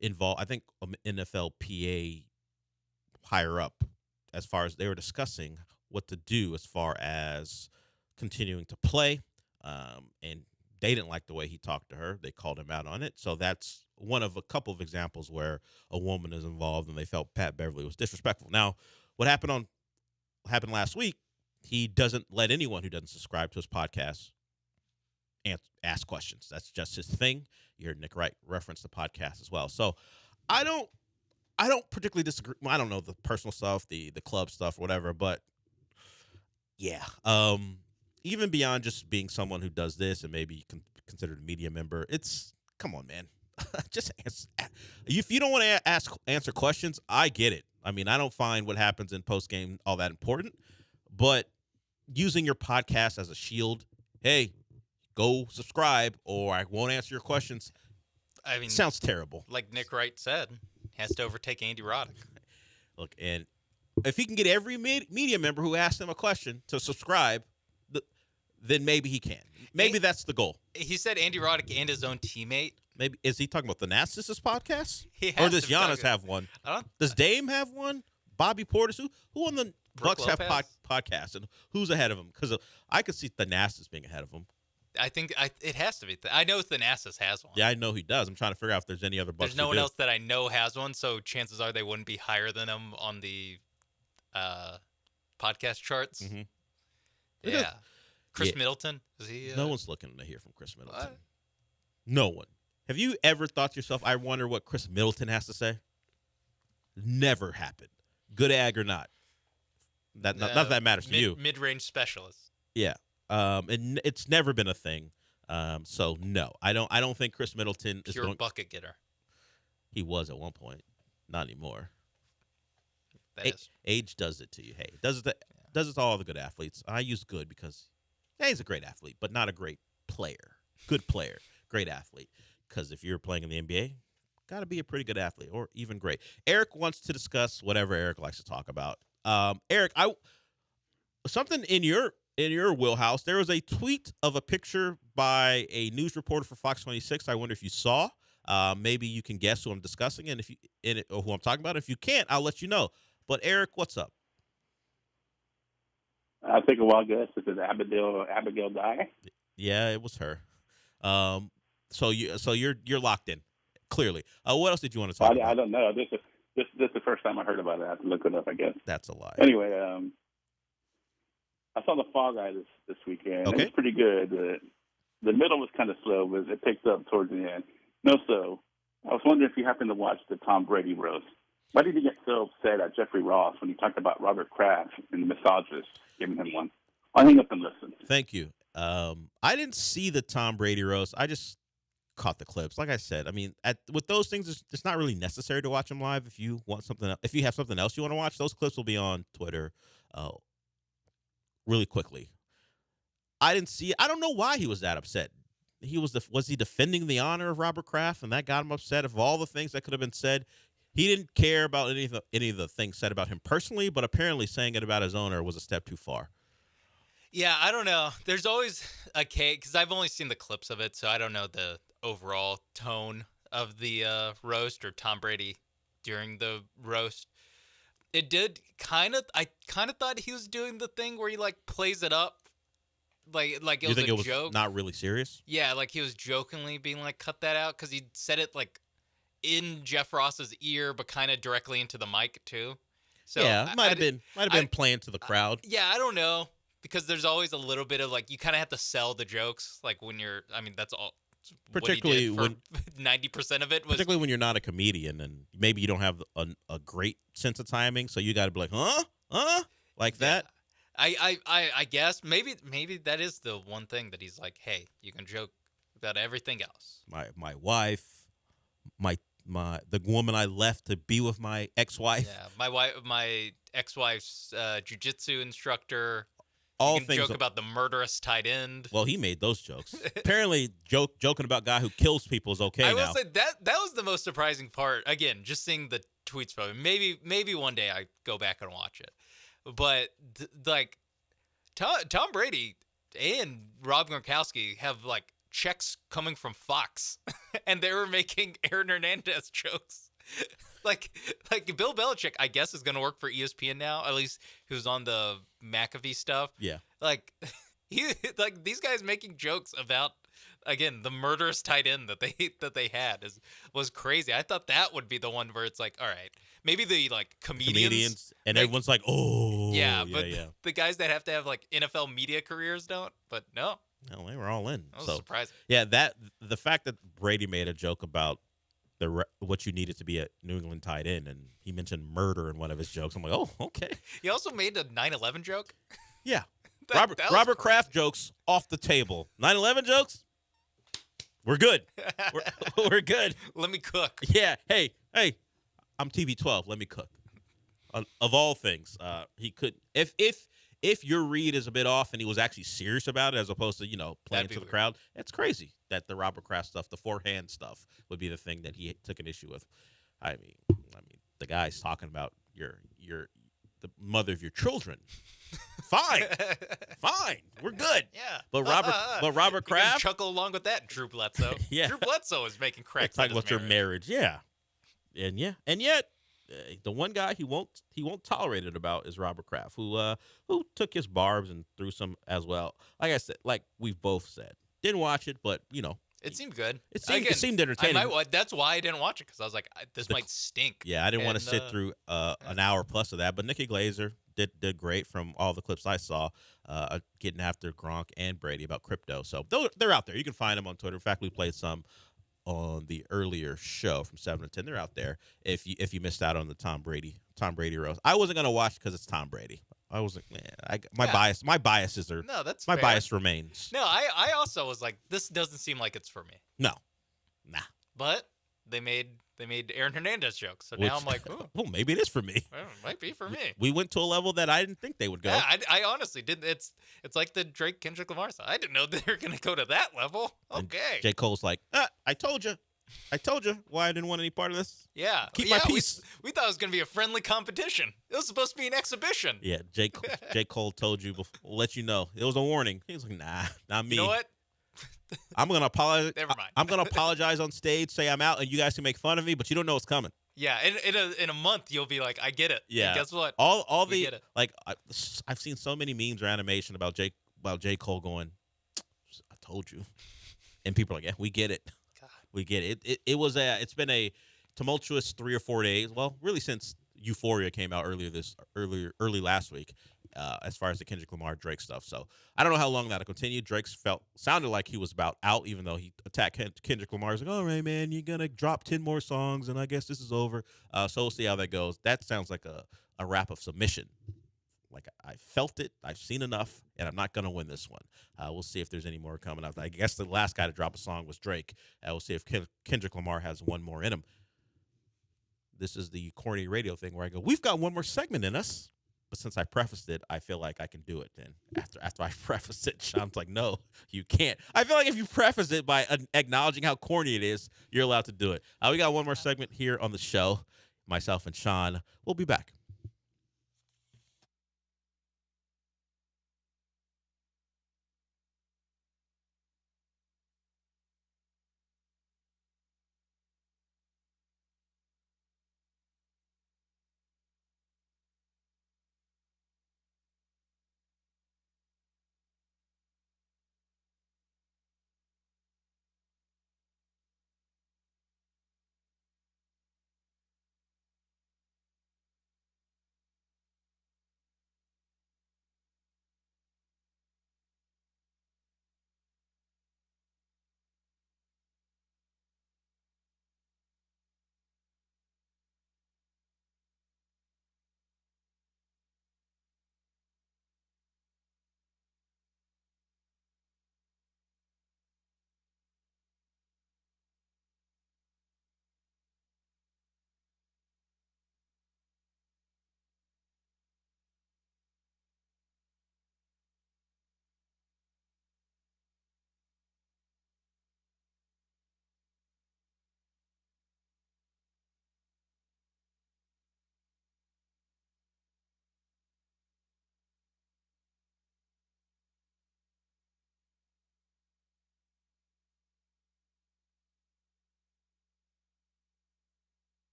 involved, I think, NFLPA higher up, as far as they were discussing what to do as far as continuing to play. And they didn't like the way he talked to her. They called him out on it. So that's one of a couple of examples where a woman is involved and they felt Pat Beverley was disrespectful. Now, what happened last week, he doesn't let anyone who doesn't subscribe to his podcast ask questions. That's just his thing. You heard Nick Wright reference the podcast as well. So I don't particularly disagree. I don't know the personal stuff, the club stuff, whatever, but yeah. Even beyond just being someone who does this and maybe considered a media member, come on, man. Just answer. If you don't want to answer questions, I get it. I mean, I don't find what happens in post game all that important, but using your podcast as a shield, hey, go subscribe or I won't answer your questions. I mean, sounds terrible. Like Nick Wright said, he has to overtake Andy Roddick. Look, and if he can get every media member who asks him a question to subscribe, then maybe he can. Maybe that's the goal. He said Andy Roddick and his own teammate. Maybe is he talking about the Narcissus podcast? Or does Giannis have one? Does Dame have one? Bobby Portis? Who on the Bucks have podcasts? And who's ahead of him? Because I could see Thanasis being ahead of him. I think it has to be. I know Thanasis has one. Yeah, I know he does. I'm trying to figure out if there's any other Bucks. There's no one else that I know has one, so chances are they wouldn't be higher than him on the podcast charts. Mm-hmm. Yeah. Chris Middleton? Is he? No one's looking to hear from Chris Middleton. What? No one. Have you ever thought to yourself, I wonder what Chris Middleton has to say? Never happened. Good ag or not. Not that matters to you. Mid-range specialist. Yeah. And it's never been a thing. So no, I don't think Chris Middleton is pure bucket getter. He was at one point, not anymore. That age does it to you. Hey, does it to all the good athletes. I use good because he's a great athlete, but not a great player. Good player, great athlete. Because if you're playing in the NBA, got to be a pretty good athlete or even great. Eric wants to discuss whatever Eric likes to talk about. Eric, something in your wheelhouse. There was a tweet of a picture by a news reporter for Fox 26. I wonder if you saw. Maybe you can guess who I'm discussing or who I'm talking about. If you can't, I'll let you know. But Eric, what's up? I think a while ago, this is Abigail Dye. Yeah, it was her. So you're locked in, clearly. What else did you want to talk about? I don't know. This is the first time I heard about it. I have to look it up, I guess. That's a lie. Anyway, I saw the Fall Guy this weekend. Okay. It was pretty good. The middle was kind of slow, but it picked up towards the end. So I was wondering if you happened to watch the Tom Brady roast. Why did you get so upset at Jeffrey Ross when he talked about Robert Kraft and the misogynist giving him one? I'll hang up and listen. Thank you. I didn't see the Tom Brady roast. I just caught the clips. Like I said, I mean, with those things, it's not really necessary to watch them live. If you want something, if you have something else you want to watch, those clips will be on Twitter really quickly. I didn't see it. I don't know why he was that upset. Was he defending the honor of Robert Kraft, and that got him upset? Of all the things that could have been said, he didn't care about any of the things said about him personally, but apparently saying it about his owner was a step too far. Yeah, I don't know. There's always a case, because I've only seen the clips of it, so I don't know the overall tone of the roast or Tom Brady during the roast. It did I kind of thought he was doing the thing where he like plays it up. Like it was a joke. Not really serious? Yeah, like he was jokingly being like, cut that out, because he said it like in Jeff Ross's ear, but kind of directly into the mic too. So yeah, it might have been playing to the crowd. Yeah, I don't know, because there's always a little bit of like, you kind of have to sell the jokes. Like when that's all. Particularly when 90% of it was. Particularly when you're not a comedian and maybe you don't have a great sense of timing, so you got to be like, like that. I guess maybe that is the one thing that he's like, hey, you can joke about everything else. My wife, the woman I left to be with my ex-wife. Yeah, my ex-wife's jiu-jitsu instructor. All you can things joke about the murderous tight end. Well, he made those jokes. Apparently, joking about guy who kills people is okay now. I will say that was the most surprising part. Again, just seeing the tweets from him. Maybe one day I go back and watch it. But like Tom Brady and Rob Gronkowski have like checks coming from Fox, and they were making Aaron Hernandez jokes. like Bill Belichick, I guess, is going to work for ESPN now. At least he was on the McAfee stuff. Yeah. Like these guys making jokes about, again, the murderous tight end that they had was crazy. I thought that would be the one where it's like, all right, maybe the like comedians and everyone's like, oh yeah, but the guys that have to have like NFL media careers don't. But no, they were all in. That was surprising. Yeah, the fact that Brady made a joke about what you needed to be a New England tight end, and he mentioned murder in one of his jokes. I'm like, oh, okay. He also made a 9/11 joke. Yeah, Robert Kraft jokes off the table. 9/11 jokes. We're good. We're good. Let me cook. Yeah. Hey, I'm TB12. Let me cook. Of all things, he could if your read is a bit off and he was actually serious about it as opposed to playing to the crowd. It's crazy that the Robert Kraft stuff, the forehand stuff, would be the thing that he took an issue with. I mean, the guy's talking about the mother of your children. Fine, we're good. Yeah, but Robert Kraft, chuckle along with that, Drew Bledsoe. Yeah, Drew Bledsoe is making cracks. Talking about your marriage, yeah, and yet the one guy he won't tolerate it about is Robert Kraft, who took his barbs and threw some as well. Like I said, like we've both said, didn't watch it, but it seemed good. It seemed entertaining. That's why I didn't watch it, because I was like, this might stink. Yeah, I didn't want to sit through an hour plus of that. But Nikki Glazer did great from all the clips I saw, getting after Gronk and Brady about crypto. So they're out there. You can find them on Twitter. In fact, we played some on the earlier show from 7 to 10. They're out there. If you missed out on the Tom Brady roast, I wasn't gonna watch because it's Tom Brady. I was like, man, my biases are that's my fair. bias remains. No, I also was like, this doesn't seem like it's for me. No, nah. But they made Aaron Hernandez jokes, so now I'm like, oh, well, maybe it is for me. Well, it might be for me. We went to a level that I didn't think they would go. Yeah, I honestly didn't. It's like the Drake Kendrick Lamar song. I didn't know they were gonna go to that level. Okay. And J. Cole's like, I told you why I didn't want any part of this. Yeah, keep my peace. We thought it was gonna be a friendly competition. It was supposed to be an exhibition. Yeah, J. Cole told you before. We'll let you know. It was a warning. He was like, nah, not me. You know what? I'm gonna apologize. Never mind. I'm gonna apologize on stage, say I'm out, and you guys can make fun of me, but you don't know what's coming. Yeah, in a month you'll be like, I get it. Yeah. And guess what? All We the get it. like I've seen so many memes or animation about J. Cole going, I told you. And people are like, yeah, we get it. God. We get it. It's been a tumultuous 3 or 4 days. Well, really since Euphoria came out early last week, as far as the Kendrick Lamar Drake stuff. So I don't know how long that'll continue. Drake sounded like he was about out, even though he attacked Kendrick Lamar. He's like, all right, man, you're gonna drop 10 more songs, and I guess this is over. So we'll see how that goes. That sounds like a rap of submission. Like, I felt it. I've seen enough, and I'm not going to win this one. We'll see if there's any more coming up. I guess the last guy to drop a song was Drake. We'll see if Kendrick Lamar has one more in him. This is the corny radio thing where I go, we've got one more segment in us. But since I prefaced it, I feel like I can do it then. After I prefaced it, Sean's like, no, you can't. I feel like if you preface it by acknowledging how corny it is, you're allowed to do it. We got one more segment here on the show. Myself and Sean will be back.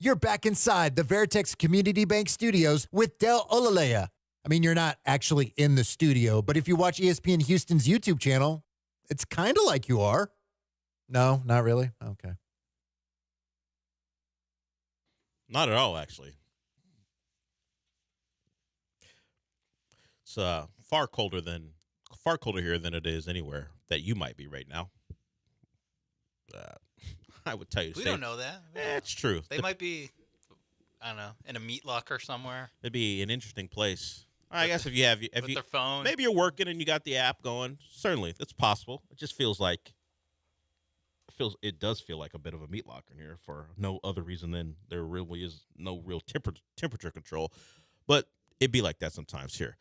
You're back inside the Veritex Community Bank Studios with Del Olaleye. I mean, you're not actually in the studio, but if you watch ESPN Houston's YouTube channel, it's kind of like you are. No, not really? Okay. Not at all, actually. It's far colder here than it is anywhere that you might be right now. I would tell you. We don't know that. It's true. They might be, I don't know, in a meat locker somewhere. It'd be an interesting place. I guess if you have their phone. Maybe you're working and you got the app going. Certainly, it's possible. It just feels like it does feel like a bit of a meat locker in here for no other reason than there really is no real temperature control. But it'd be like that sometimes here.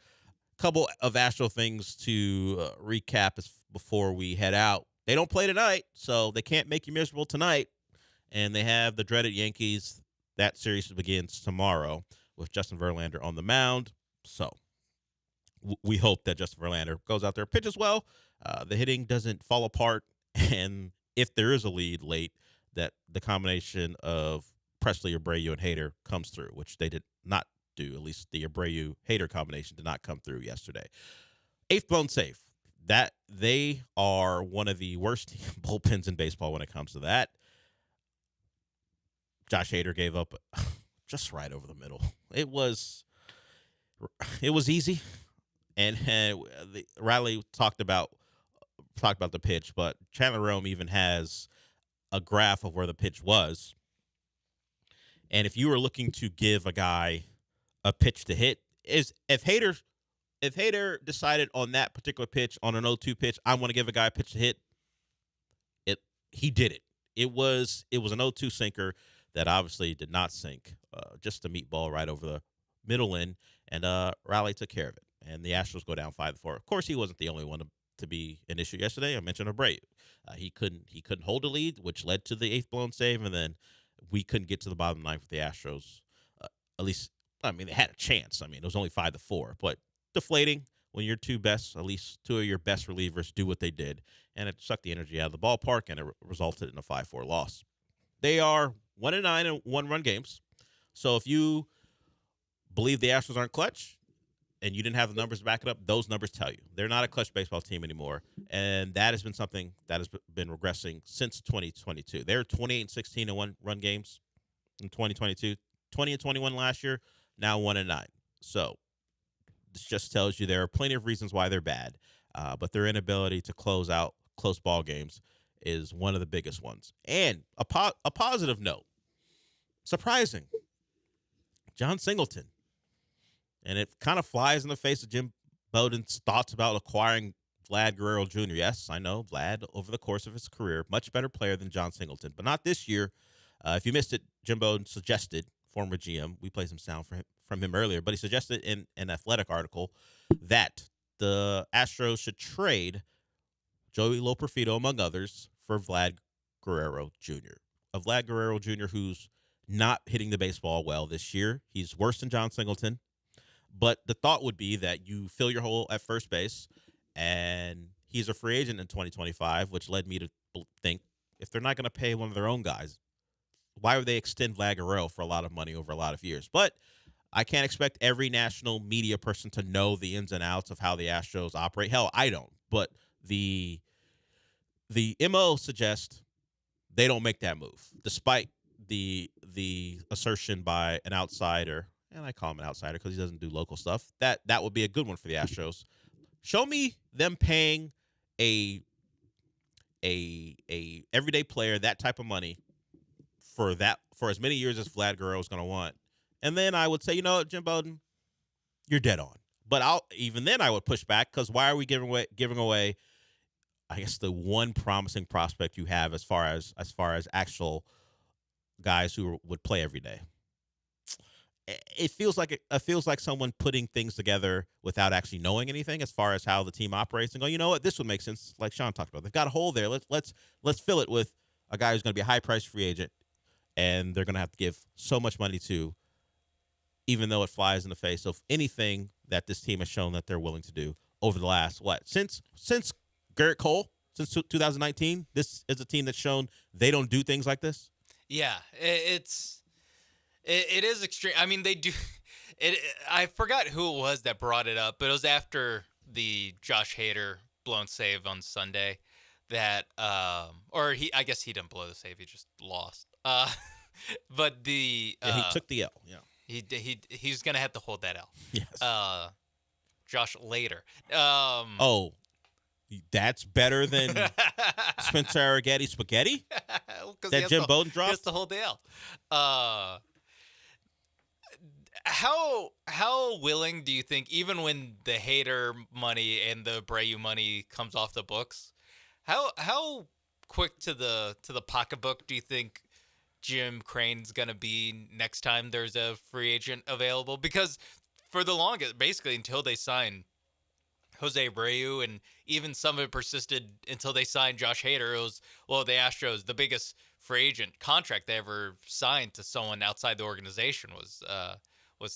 A couple of Astro things to recap before we head out. They don't play tonight, so they can't make you miserable tonight. And they have the dreaded Yankees. That series begins tomorrow with Justin Verlander on the mound. So we hope that Justin Verlander goes out there, pitches well, the hitting doesn't fall apart, and if there is a lead late, that the combination of Presley, Abreu, and Hader comes through, which they did not do. At least the Abreu-Hader combination did not come through yesterday. 8th blown save. That they are one of the worst bullpens in baseball when it comes to that. Josh Hader gave up just right over the middle. It was easy, and Riley talked about talked about the pitch, but Chandler Rome even has a graph of where the pitch was. And if you were looking to give a guy a pitch to hit, if Hader decided on that particular pitch, on an 0-2 pitch, I want to give a guy a pitch to hit, he did it. It was an 0-2 sinker that obviously did not sink, just a meatball right over the middle end, and Raleigh took care of it. And the Astros go down 5-4. Of course, he wasn't the only one to be an issue yesterday. I mentioned Abreu. He couldn't hold a lead, which led to the 8th blown save, and then we couldn't get to the bottom 9 for the Astros. At least, I mean, they had a chance. I mean, it was only 5-4, but deflating when your at least two of your best relievers do what they did, and it sucked the energy out of the ballpark, and it resulted in a 5-4 loss. They are 1-9 in one-run games. So if you believe the Astros aren't clutch and you didn't have the numbers to back it up, those numbers tell you. They're not a clutch baseball team anymore, and that has been something that has been regressing since 2022. They're 28-16 in one-run games in 2022, 20-21 last year, now 1-9. So this just tells you there are plenty of reasons why they're bad, but their inability to close out close ball games is one of the biggest ones. And a positive note, surprising, John Singleton. And it kind of flies in the face of Jim Bowden's thoughts about acquiring Vlad Guerrero Jr. Yes, I know, Vlad, over the course of his career, much better player than John Singleton, but not this year. If you missed it, Jim Bowden suggested, former GM, we played some sound from him earlier, but he suggested in an Athletic article that the Astros should trade Joey Loperfido, among others, for Vlad Guerrero Jr. A Vlad Guerrero Jr. who's not hitting the baseball well this year. He's worse than John Singleton. But the thought would be that you fill your hole at first base, and he's a free agent in 2025, which led me to think if they're not going to pay one of their own guys, why would they extend Vlad Guerrero for a lot of money over a lot of years? But I can't expect every national media person to know the ins and outs of how the Astros operate. Hell, I don't. But the MO suggests they don't make that move, despite the assertion by an outsider, and I call him an outsider because he doesn't do local stuff, that would be a good one for the Astros. Show me them paying a everyday player that type of money for as many years as Vlad Guerrero is going to want, and then I would say, you know what, Jim Bowden, you're dead on. But even then I would push back, because why are we giving away I guess the one promising prospect you have as far as actual guys who would play every day? It feels like someone putting things together without actually knowing anything as far as how the team operates, and go, you know what, this would make sense. Like Sean talked about, they've got a hole there. Let's fill it with a guy who's going to be a high priced free agent, and they're going to have to give so much money to, even though it flies in the face of anything that this team has shown that they're willing to do over the last since Garrett Cole, since 2019. This is a team that's shown they don't do things like this. Yeah, it is extreme. I mean, they do it. I forgot who it was that brought it up, but it was after the Josh Hader blown save on Sunday that, I guess he didn't blow the save. He just lost. But he took the L. Yeah. He's going to have to hold that L. Yes. Josh later. That's better than Spencer Arrighetti spaghetti that Jim Bowden dropped? He has to hold the L. How willing do you think, even when the Hader money and the Abreu money comes off the books, how quick to the pocketbook do you think Jim Crane's gonna be next time there's a free agent available? Because for the longest, basically until they signed Jose Abreu, and even some of it persisted until they signed Josh Hader, it was, well, the Astros, the biggest free agent contract they ever signed to someone outside the organization was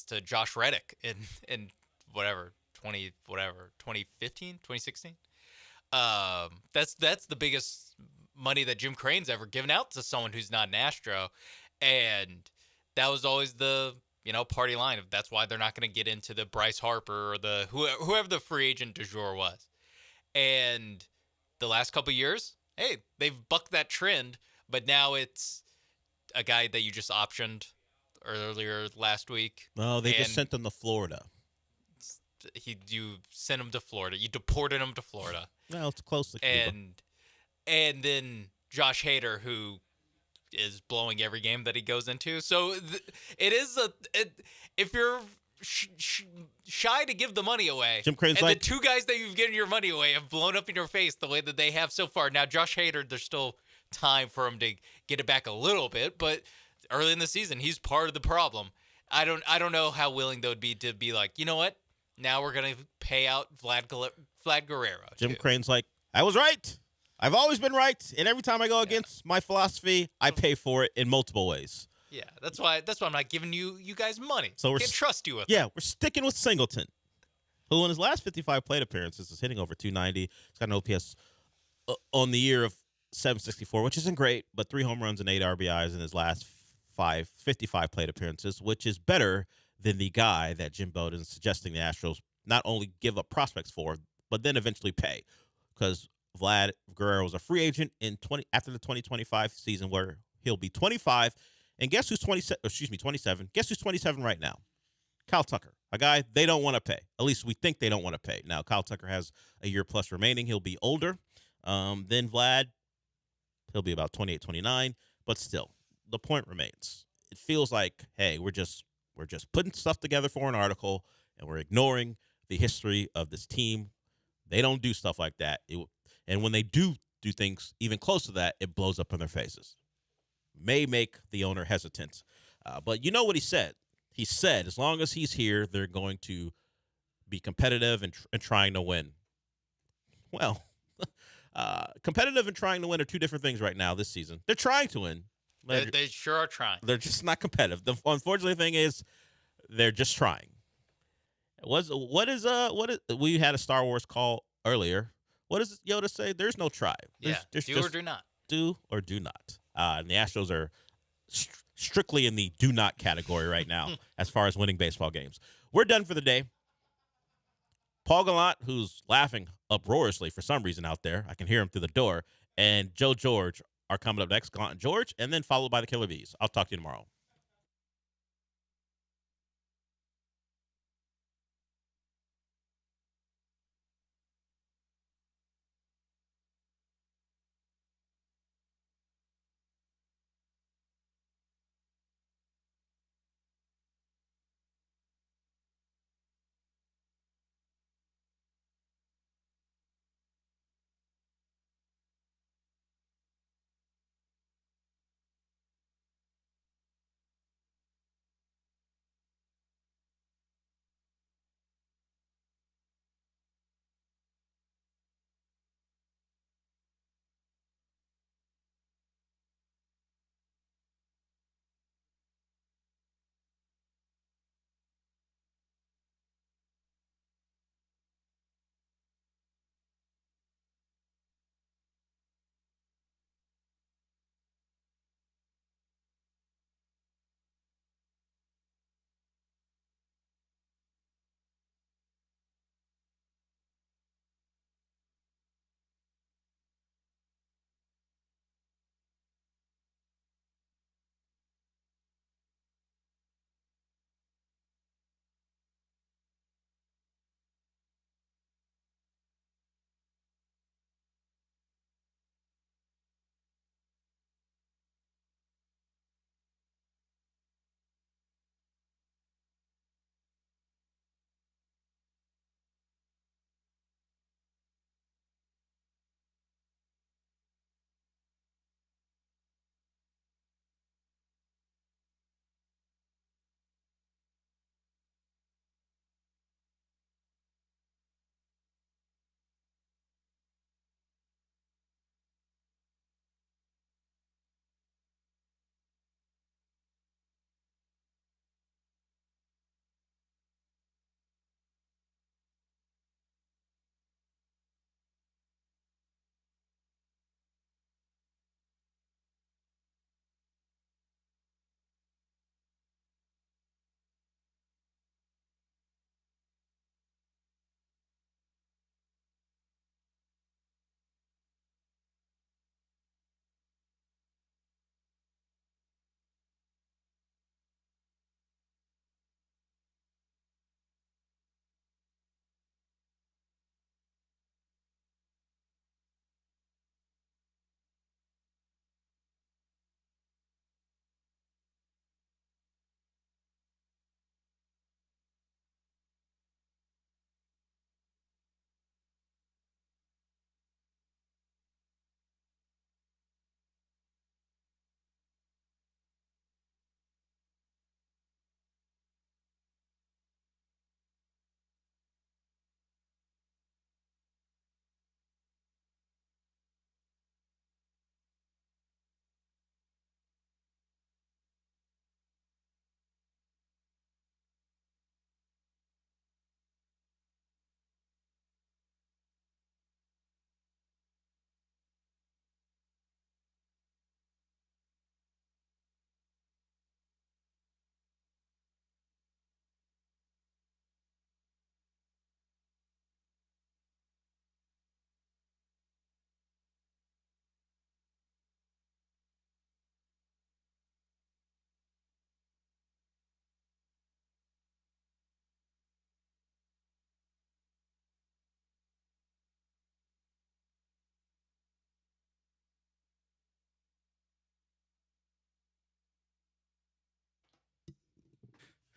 to Josh Reddick in 2015, 2016. That's the biggest money that Jim Crane's ever given out to someone who's not an Astro, and that was always the party line of that's why they're not going to get into the Bryce Harper or the whoever the free agent du jour was. And the last couple of years, hey, they've bucked that trend, but now it's a guy that you just optioned earlier last week. No, they just sent them to Florida. You sent him to Florida. You deported him to Florida. Well, it's close to Cuba. And then Josh Hader, who is blowing every game that he goes into. So it is if you're shy to give the money away, Jim Crane's and like, the two guys that you've given your money away have blown up in your face the way that they have so far. Now, Josh Hader, there's still time for him to get it back a little bit, but early in the season, he's part of the problem. I don't know how willing they would be to be like, you know what? Now we're gonna pay out Vlad Guerrero. Jim Crane's like, I was right. I've always been right, and every time I go against my philosophy, I pay for it in multiple ways. Yeah, that's why I'm not giving you guys money. So I can't trust you with. Yeah, we're sticking with Singleton, who in his last 55 plate appearances is hitting over 290. He's got an OPS on the year of 764, which isn't great, but 3 home runs and 8 RBIs in his last 55 plate appearances, which is better than the guy that Jim Bowden is suggesting the Astros not only give up prospects for, but then eventually pay. Because Vlad Guerrero was a free agent after the 2025 season, where he'll be 25. And guess who's 27? Guess who's 27 right now? Kyle Tucker, a guy they don't want to pay. At least we think they don't want to pay. Now, Kyle Tucker has a year plus remaining. He'll be older than Vlad. He'll be about 28, 29. But still, the point remains. It feels like, hey, we're just putting stuff together for an article, and we're ignoring the history of this team. They don't do stuff like that. And when they do things even close to that, it blows up in their faces. May make the owner hesitant. But you know what he said? He said as long as he's here, they're going to be competitive and trying to win. Well, competitive and trying to win are two different things right now this season. They're trying to win. They sure are trying. They're just not competitive. The unfortunate thing is they're just trying. We had a Star Wars call earlier. What does Yoda say? There's no try. There's do or do not. Do or do not. And the Astros are strictly in the do not category right now as far as winning baseball games. We're done for the day. Paul Gallant, who's laughing uproariously for some reason out there, I can hear him through the door, and Joe George are coming up next, Gallant George, and then followed by the Killer Bees. I'll talk to you tomorrow.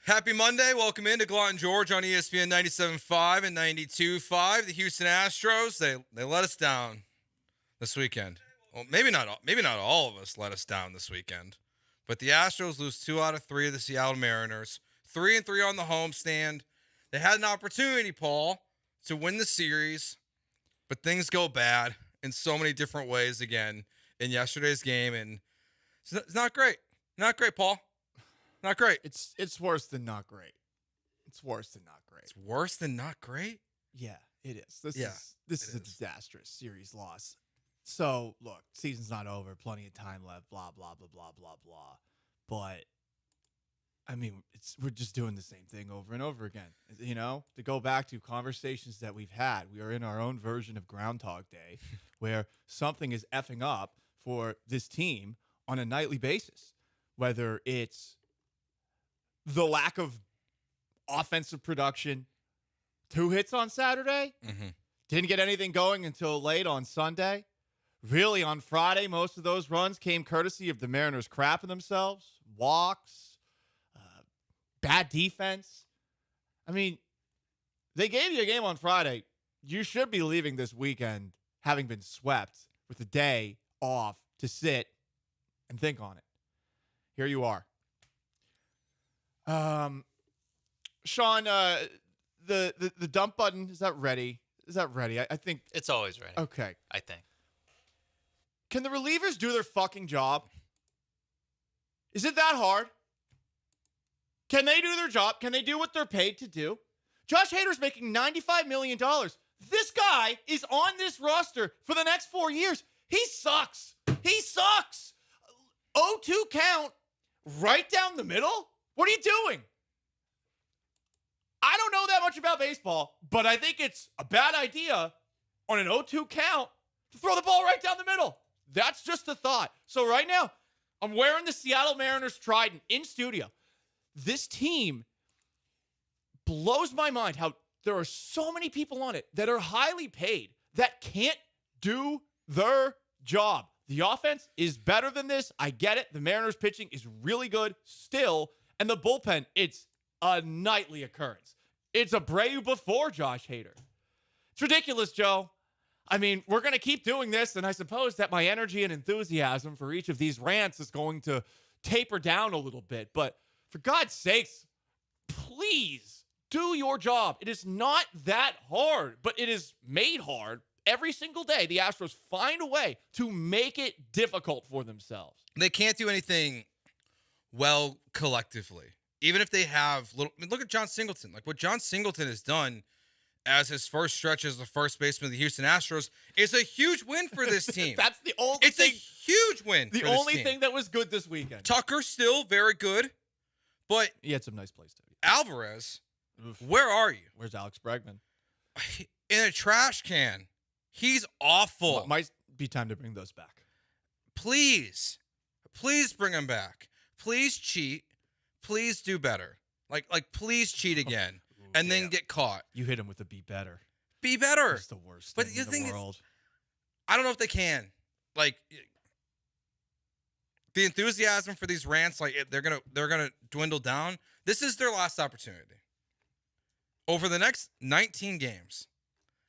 Happy Monday. Welcome into Gallant George on ESPN 97.5 and 92.5. The Houston Astros, they let us down this weekend. Well, maybe not all of us let us down this weekend. But the Astros lose 2 out of 3 of the Seattle Mariners. 3-3 on the homestand. They had an opportunity, Paul, to win the series, but things go bad in so many different ways again in yesterday's game, and it's not great. Not great, Paul. Not great. It's worse than not great. It's worse than not great. It's worse than not great? Yeah, it is. This is a disastrous series loss. So, look, season's not over. Plenty of time left, blah, blah, blah, blah, blah, blah. But, I mean, we're just doing the same thing over and over again. You know, to go back to conversations that we've had, we are in our own version of Groundhog Day where something is effing up for this team on a nightly basis, whether it's the lack of offensive production, 2 hits on Saturday, didn't get anything going until late on Sunday. Really, on Friday, most of those runs came courtesy of the Mariners crapping themselves, walks, bad defense. I mean, they gave you a game on Friday. You should be leaving this weekend having been swept with a day off to sit and think on it. Here you are. Sean, the dump button, is that ready? I think it's always ready. Okay. I think. Can the relievers do their fucking job? Is it that hard? Can they do their job? Can they do what they're paid to do? Josh Hader's making $95 million. This guy is on this roster for the next 4 years. He sucks. 0-2 count right down the middle? What are you doing? I don't know that much about baseball, but I think it's a bad idea on an 0-2 count to throw the ball right down the middle. That's just a thought. So right now, I'm wearing the Seattle Mariners trident in studio. This team blows my mind how there are so many people on it that are highly paid that can't do their job. The offense is better than this. I get it. The Mariners pitching is really good still. And the bullpen, it's a nightly occurrence. It's Abreu before Josh Hader. It's ridiculous, Joe. I mean, we're going to keep doing this, and I suppose that my energy and enthusiasm for each of these rants is going to taper down a little bit. But for God's sakes, please do your job. It is not that hard, but it is made hard every single day. The Astros find a way to make it difficult for themselves. They can't do anything well collectively. Even if they have little, I mean, look at John Singleton. Like what John Singleton has done as his first stretch as the first baseman of the Houston Astros is a huge win for this team. That's the only It's a huge win. The only thing that was good this weekend. Tucker's still very good, but he had some nice plays too. Alvarez, where are you? Where's Alex Bregman? In a trash can. He's awful. Well, might be time to bring those back. Please bring him back. Please cheat. Please do better. Like please cheat again. And then get caught. You hit him with a be better. Be better. That's the worst but thing in the world. I don't know if they can. Like the enthusiasm for these rants, like they're gonna dwindle down. This is their last opportunity. Over the next 19 games,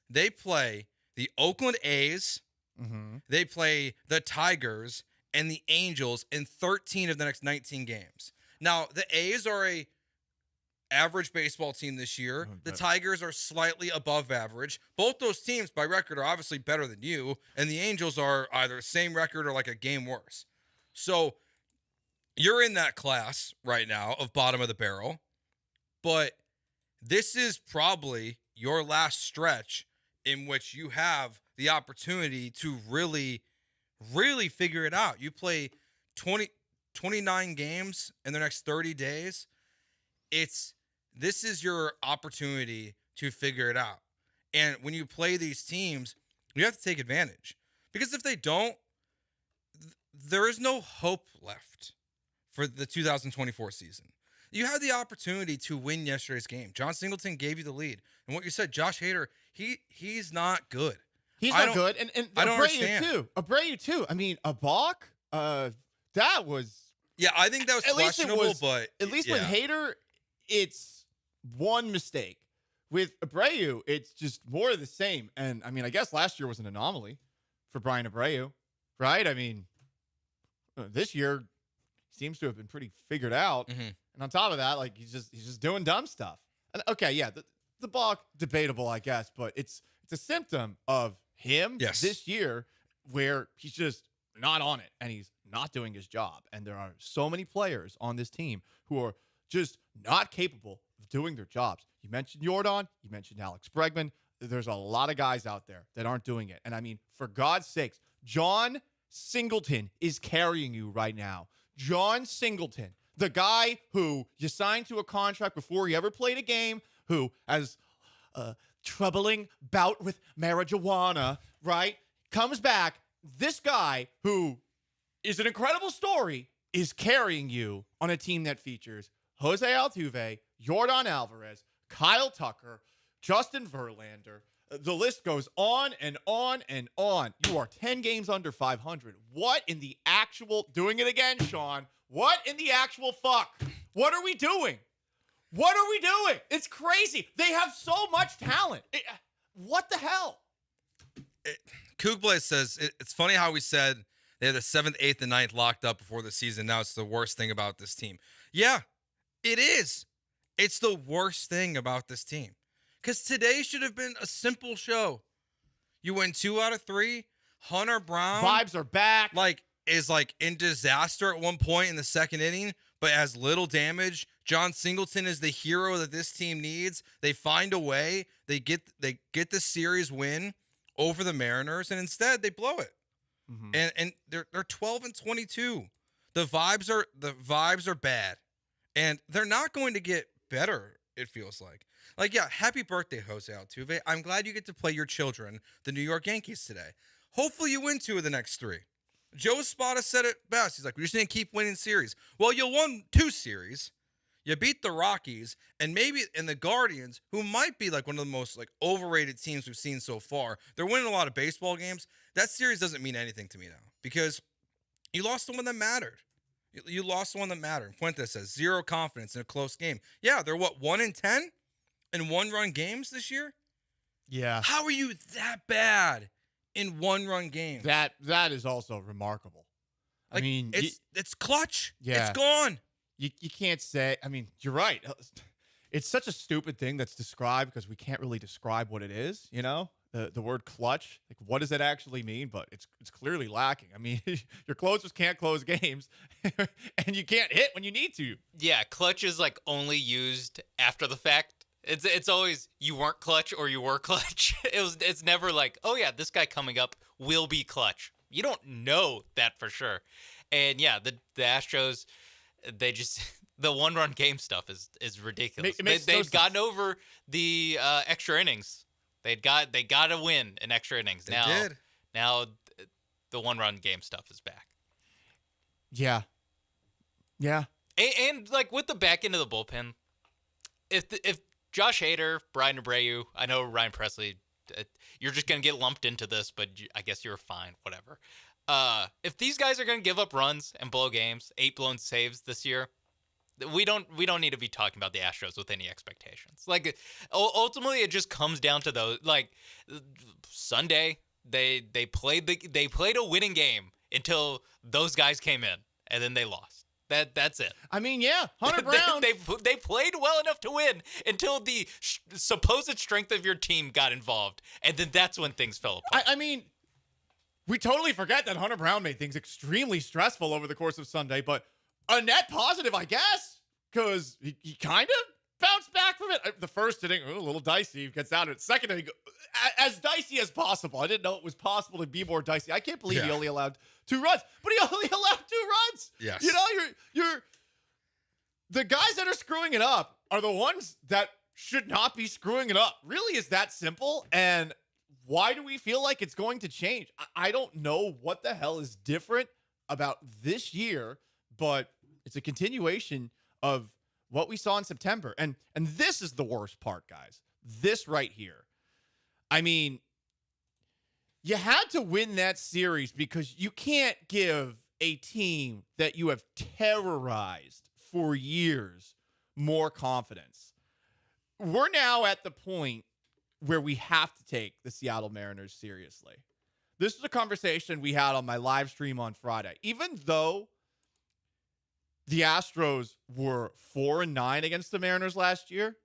they play the Oakland A's, they play the Tigers, and the Angels in 13 of the next 19 games. Now, the A's are a average baseball team this year. The Tigers are slightly above average. Both those teams by record are obviously better than you, and the Angels are either same record or like a game worse. So you're in that class right now of bottom of the barrel, but this is probably your last stretch in which you have the opportunity to really, really figure it out. You play 29 games in the next 30 days. This is your opportunity to figure it out. And when you play these teams, you have to take advantage. Because if they don't, there is no hope left for the 2024 season. You had the opportunity to win yesterday's game. John Singleton gave you the lead. And what you said, Josh Hader, he's not good. He's not good. And I don't understand. Abreu too. I mean, a balk, that was... Yeah, I think that was questionable, but... At least with Hader, it's one mistake. With Abreu, it's just more of the same. And, I mean, I guess last year was an anomaly for Brian Abreu, right? I mean, this year seems to have been pretty figured out. Mm-hmm. And on top of that, like, he's just doing dumb stuff. And, okay, yeah, the balk, debatable, I guess, but it's a symptom of him this year where he's just not on it and he's not doing his job. And there are so many players on this team who are just not capable of doing their jobs. You mentioned Jordan. You mentioned Alex Bregman. There's a lot of guys out there that aren't doing it. And I mean, for God's sakes, John Singleton is carrying you right now. John Singleton, the guy who you signed to a contract before he ever played a game, who has a troubling bout with marijuana, right? Comes back. This guy, who is an incredible story, is carrying you on a team that features Jose Altuve, Yordan Alvarez, Kyle Tucker, Justin Verlander. The list goes on and on and on. You are 10 games under 500. What in the actual, doing it again, Sean, what in the actual fuck? What are we doing? What are we doing? It's crazy. They have so much talent. What the hell? Kugblaze says, it's funny how we said they had the 7th, 8th, and 9th locked up before the season. Now it's the worst thing about this team. Yeah, it is. It's the worst thing about this team. Because today should have been a simple show. You win 2 out of 3. Hunter Brown. Vibes are back. Is in disaster at one point in the second inning, but has little damage. John Singleton is the hero that this team needs. They find a way. They get the series win over the Mariners, and instead they blow it. Mm-hmm. And they're 12-22. The vibes are bad, and they're not going to get better. It feels like. Happy birthday, Jose Altuve. I'm glad you get to play your children, the New York Yankees, today. Hopefully you win 2 of the next 3. Joe Espada said it best. He's like, we just need to keep winning series. Well, you won 2 series. You beat the Rockies and the Guardians, who might be one of the most overrated teams we've seen so far. They're winning a lot of baseball games. That series doesn't mean anything to me now because you lost the one that mattered. You lost the one that mattered. Fuentes says 0 confidence in a close game. Yeah, they're 1-10 in 1-run games this year? Yeah. How are you that bad in 1-run games? That is also remarkable. I mean, it's clutch. Yeah. It's gone. You can't say, I mean, you're right. It's such a stupid thing that's described because we can't really describe what it is, you know? The word clutch, what does it actually mean? But it's clearly lacking. I mean, your closers can't close games, and you can't hit when you need to. Yeah, clutch is only used after the fact. It's always you weren't clutch or you were clutch. It's never oh yeah, this guy coming up will be clutch. You don't know that for sure. And yeah, the Astros, they just the 1-run game stuff is ridiculous. They've gotten over the extra innings. They got to win in extra innings. Now the 1-run game stuff is back. Yeah. Yeah. And with the back end of the bullpen, if Josh Hader, Brian Abreu, I know Ryan Presley, you're just going to get lumped into this, but I guess you're fine, whatever. If these guys are going to give up runs and blow games, 8 blown saves this year, we don't need to be talking about the Astros with any expectations. Ultimately, it just comes down to those. Sunday, they played a winning game until those guys came in, and then they lost. That's it. I mean, yeah, Hunter Brown. they played well enough to win until the supposed strength of your team got involved, and then that's when things fell apart. I mean, we totally forget that Hunter Brown made things extremely stressful over the course of Sunday, but a net positive, I guess, because he kind of bounced back from it. The first inning, a little dicey, gets out of it. Second inning, as dicey as possible. I didn't know it was possible to be more dicey. I can't believe he only allowed 2 runs, but he only allowed 2 runs. Yes. You know, you're the guys that are screwing it up are the ones that should not be screwing it up. Really, is that simple? And why do we feel like it's going to change? I don't know what the hell is different about this year, but it's a continuation of what we saw in September. And this is the worst part, guys. This right here. I mean, you had to win that series because you can't give a team that you have terrorized for years more confidence. We're now at the point where we have to take the Seattle Mariners seriously. This is a conversation we had on my live stream on Friday. Even though the Astros were 4-9 against the Mariners last year,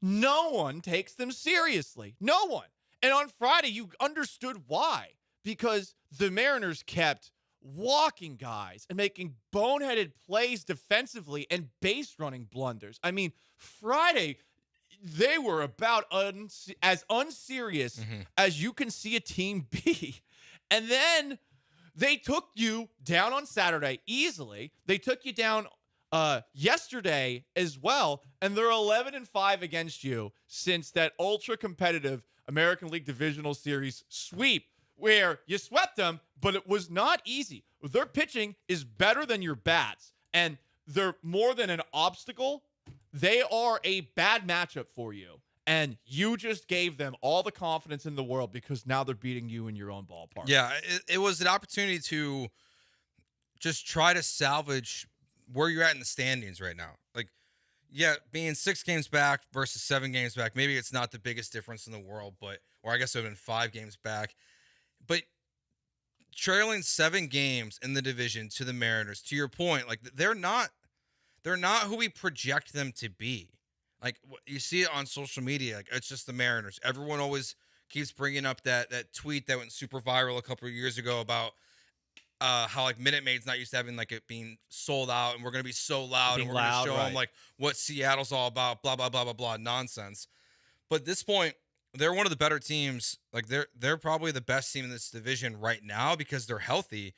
no one takes them seriously. No one. And on Friday, you understood why. Because the Mariners kept walking guys and making boneheaded plays defensively and base running blunders. I mean, Friday, they were about as unserious as you can see a team be. And then they took you down on Saturday easily. They took you down yesterday as well, and they're 11-5 against you since that ultra competitive American League Divisional Series sweep where you swept them, but it was not easy. Their pitching is better than your bats, and they're more than an obstacle. They are a bad matchup for you, and you just gave them all the confidence in the world because now they're beating you in your own ballpark. Yeah, it was an opportunity to just try to salvage where you're at in the standings right now. Like, yeah, being 6 games back versus 7 games back, maybe it's not the biggest difference in the world, or I guess it would have been 5 games back. But trailing 7 games in the division to the Mariners, to your point, like they're not who we project them to be. Like you see it on social media, like it's just the Mariners. Everyone always keeps bringing up that tweet that went super viral a couple of years ago about how like Minute Maid's not used to having like it being sold out, and we're gonna be so loud, and we're gonna show them like what Seattle's all about, blah blah blah blah blah nonsense. But at this point, they're one of the better teams. Like they're probably the best team in this division right now because they're healthy.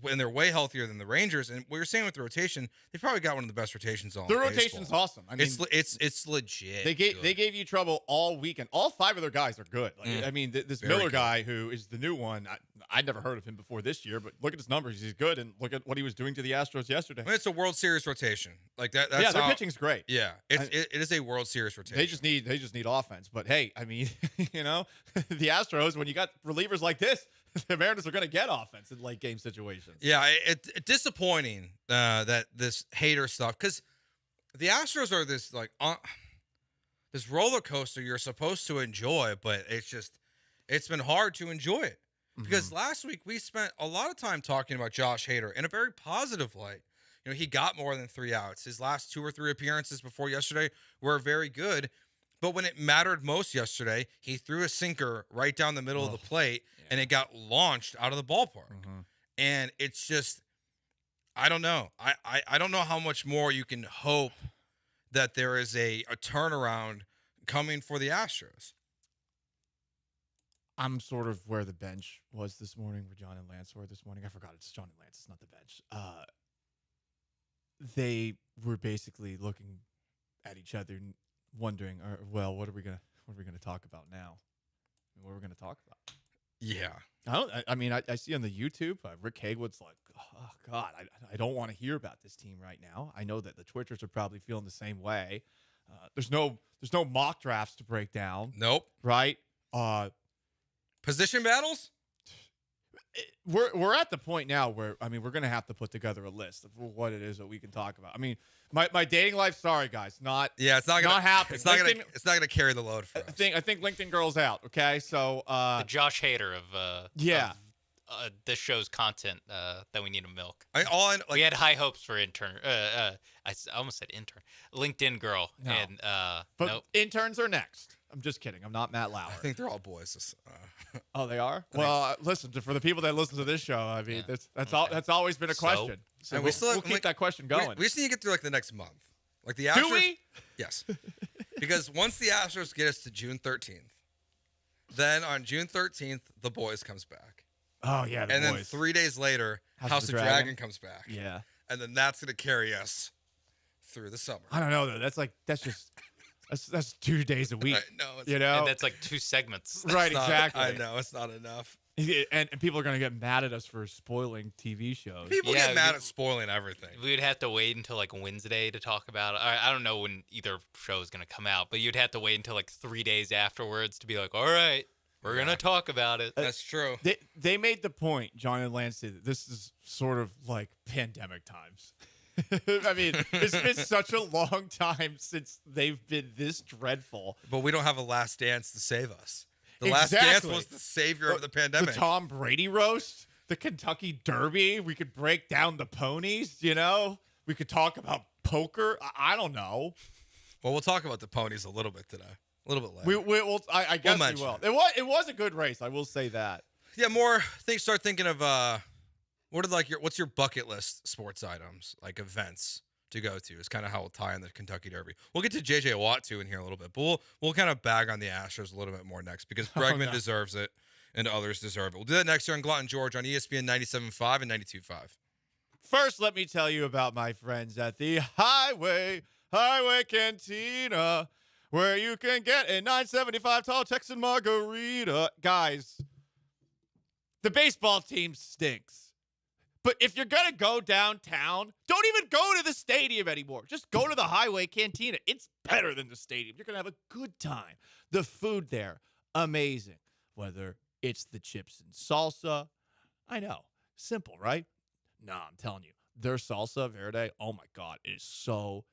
When they're way healthier than the Rangers, and what you're saying with the rotation, they've probably got one of the best rotations on. Their rotation's awesome. I mean, it's legit. They gave you trouble all weekend. All 5 of their guys are good. Like, I mean, this Very Miller good. guy who is the new one, I'd never heard of him before this year, but look at his numbers. He's good, and look at what he was doing to the Astros yesterday. I mean, it's a World Series rotation. Like that. That's their pitching's great. Yeah, it is a World Series rotation. They just need offense. But hey, I mean, the Astros, when you got relievers like this, the Mariners are going to get offense in late game situations. Yeah, it's disappointing that this hater stuff, because the Astros are this like this roller coaster you're supposed to enjoy, but it's been hard to enjoy it because last week we spent a lot of time talking about Josh Hader in a very positive light. You know, he got more than 3 outs. His last 2 or 3 appearances before yesterday were very good. But when it mattered most yesterday, he threw a sinker right down the middle of the plate, and it got launched out of the ballpark. And it's just, I don't know. I don't know how much more you can hope that there is a turnaround coming for the Astros. I'm sort of where the bench was this morning, where John and Lance were this morning. I forgot it's John and Lance. It's not the bench. They were basically looking at each other, wondering, well, what are we gonna talk about now? What are we gonna talk about? Yeah, I mean, I see on the YouTube, Rick Hagewood's like, oh God, I don't want to hear about this team right now. I know that the Twitchers are probably feeling the same way. There's no mock drafts to break down. Nope. Right. Position battles. We're at the point now where, I mean, we're going to have to put together a list of what it is that we can talk about. I mean, my dating life, sorry guys, it's not happening. It's not gonna carry the load for us. I think LinkedIn girl's out. Okay, so the Josh Hader of this show's content that we need to milk. We had high hopes for intern. I almost said intern. LinkedIn girl. No. And but nope. Interns are next. I'm just kidding. I'm not Matt Lauer. I think they're all boys. Oh, they are? Well, listen, for the people that listen to this show, I mean, that's always been a question. So and we'll keep that question going. We just need to get through like the next month. Like the Astros. Do we? Yes. Because once the Astros get us to June 13th, then on June 13th, the boys comes back. Oh, yeah, and then 3 days later, House of the Dragon comes back. Yeah. And then that's going to carry us through the summer. I don't know, though. That's 2 days a week. No, and that's like 2 segments. Right, exactly. I know, it's not enough. And people are going to get mad at us for spoiling TV shows. People get mad at spoiling everything. We would have to wait until like Wednesday to talk about it. I don't know when either show is going to come out, but you'd have to wait until like 3 days afterwards to be like, all right, we're going to talk about it. That's true. They made the point, John and Lance did, this is sort of like pandemic times. I mean, it's been such a long time since they've been this dreadful. But we don't have a Last Dance to save us. The Last Dance was the savior of the pandemic. The Tom Brady roast, the Kentucky Derby. We could break down the ponies, you know? We could talk about poker. I don't know. Well, we'll talk about the ponies a little bit today. A little bit later. I guess we will. It was a good race. I will say that. Yeah, more things. Start thinking of what's your bucket list sports items, like events to go to? Is kind of how we'll tie in the Kentucky Derby. We'll get to J.J. Watt too in here a little bit, but we'll kind of bag on the Astros a little bit more next because Bregman deserves it and others deserve it. We'll do that next year on Gallant George on ESPN 97.5 and 92.5. First, let me tell you about my friends at the Highway Cantina, where you can get a $9.75 tall Texan margarita. Guys, the baseball team stinks. But if you're going to go downtown, don't even go to the stadium anymore. Just go to the Highway Cantina. It's better than the stadium. You're going to have a good time. The food there, amazing. Whether it's the chips and salsa. I know. Simple, right? No, I'm telling you. Their salsa verde, oh my God, it is so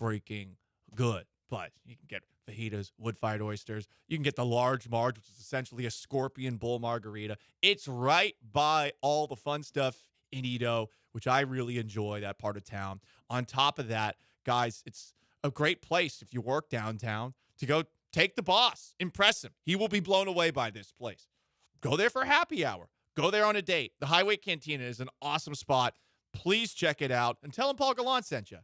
freaking good. But you can get fajitas, wood-fired oysters. You can get the large Marge, which is essentially a scorpion bowl margarita. It's right by all the fun stuff in Edo, which I really enjoy, that part of town. On top of that, guys, it's a great place if you work downtown to go take the boss, impress him. He will be blown away by this place. Go there for happy hour. Go there on a date. The Highway Cantina is an awesome spot. Please check it out and tell him Paul Gallant sent you.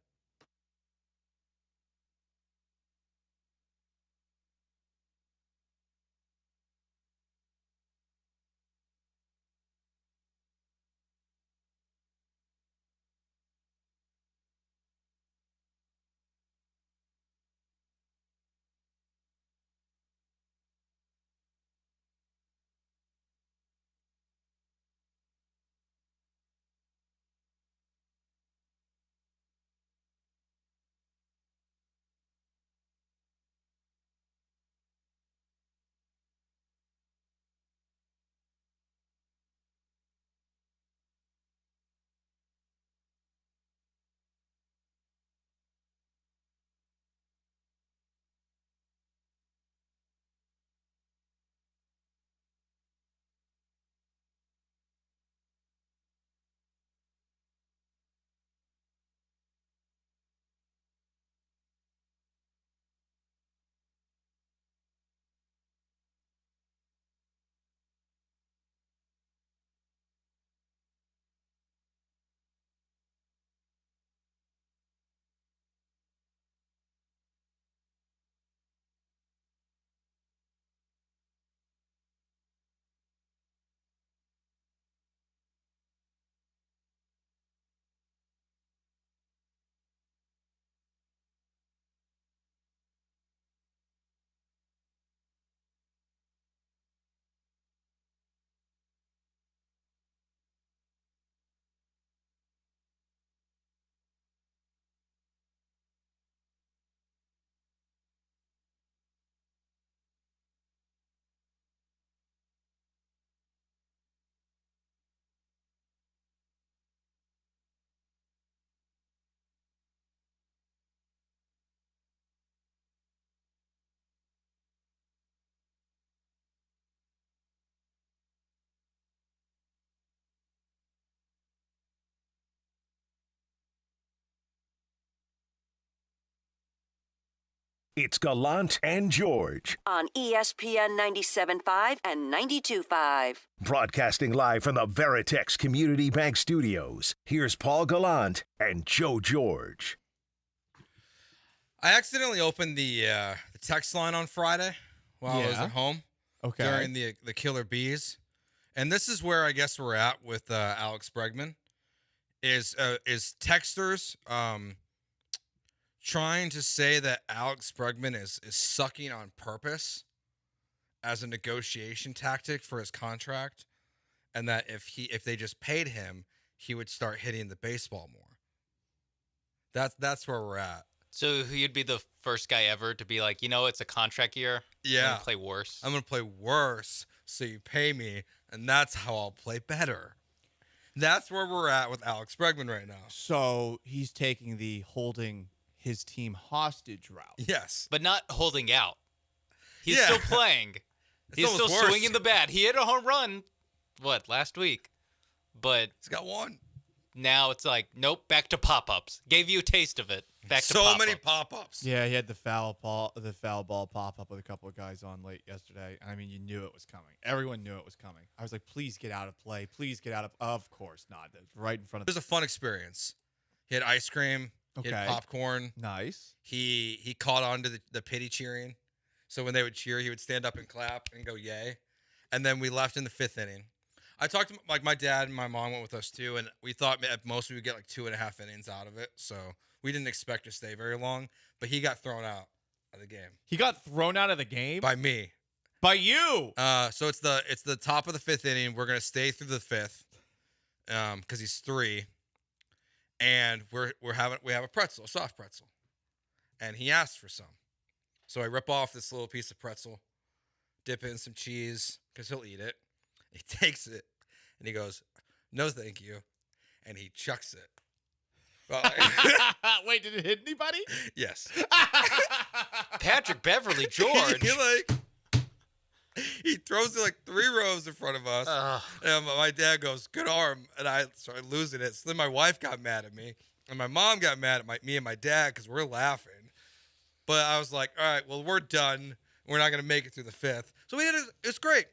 It's Gallant and George. On ESPN 97.5 and 92.5. Broadcasting live from the Veritex Community Bank Studios. Here's Paul Gallant and Joe George. I accidentally opened the text line on Friday while I was at home during the Killer Bees. And this is where I guess we're at with Alex Bregman. Is texters trying to say that Alex Bregman is sucking on purpose as a negotiation tactic for his contract, and that if they just paid him, he would start hitting the baseball more. That's where we're at. So you'd be the first guy ever to be like, it's a contract year. Yeah. I'm gonna play worse. I'm gonna play worse, so you pay me, and that's how I'll play better. That's where we're at with Alex Bregman right now. So he's taking the holding his team hostage route. Yes. But not holding out. He's Yeah. still playing. He's still almost worse. swinging the bat. He hit a home run, last week? But he's got one. Now it's like, nope, back to pop-ups. Gave you a taste of it. Back to pop-ups. So many pop-ups. Yeah, he had the foul ball pop up with a couple of guys on late yesterday. I mean, you knew it was coming. Everyone knew it was coming. I was like, please get out of play. Please get out of. Of course not. That's right in front of. It was a fun experience. He had ice cream. He had Okay. popcorn. Nice. He caught on to the pity cheering. So when they would cheer, he would stand up and clap and go yay. And then we left in the 5th inning. I talked to my dad and my mom went with us too, and we thought at most we would get like 2.5 innings out of it. So we didn't expect to stay very long, but he got thrown out of the game. He got thrown out of the game by me. By you. So it's the top of the 5th inning. We're gonna stay through the 5th, because he's 3, and we have a pretzel, a soft pretzel, and he asked for some. So I rip off this little piece of pretzel, dip it in some cheese because he'll eat it. He takes it and he goes, "No, thank you," and he chucks it. Well, wait, did it hit anybody? Yes. Patrick Beverly George. He throws it like 3 rows in front of us. And my dad goes, "Good arm," and I started losing it. So then my wife got mad at me, and my mom got mad at me and my dad because we're laughing. But I was like, all right, well, we're done. We're not going to make it through the 5th. So we did it. It's great.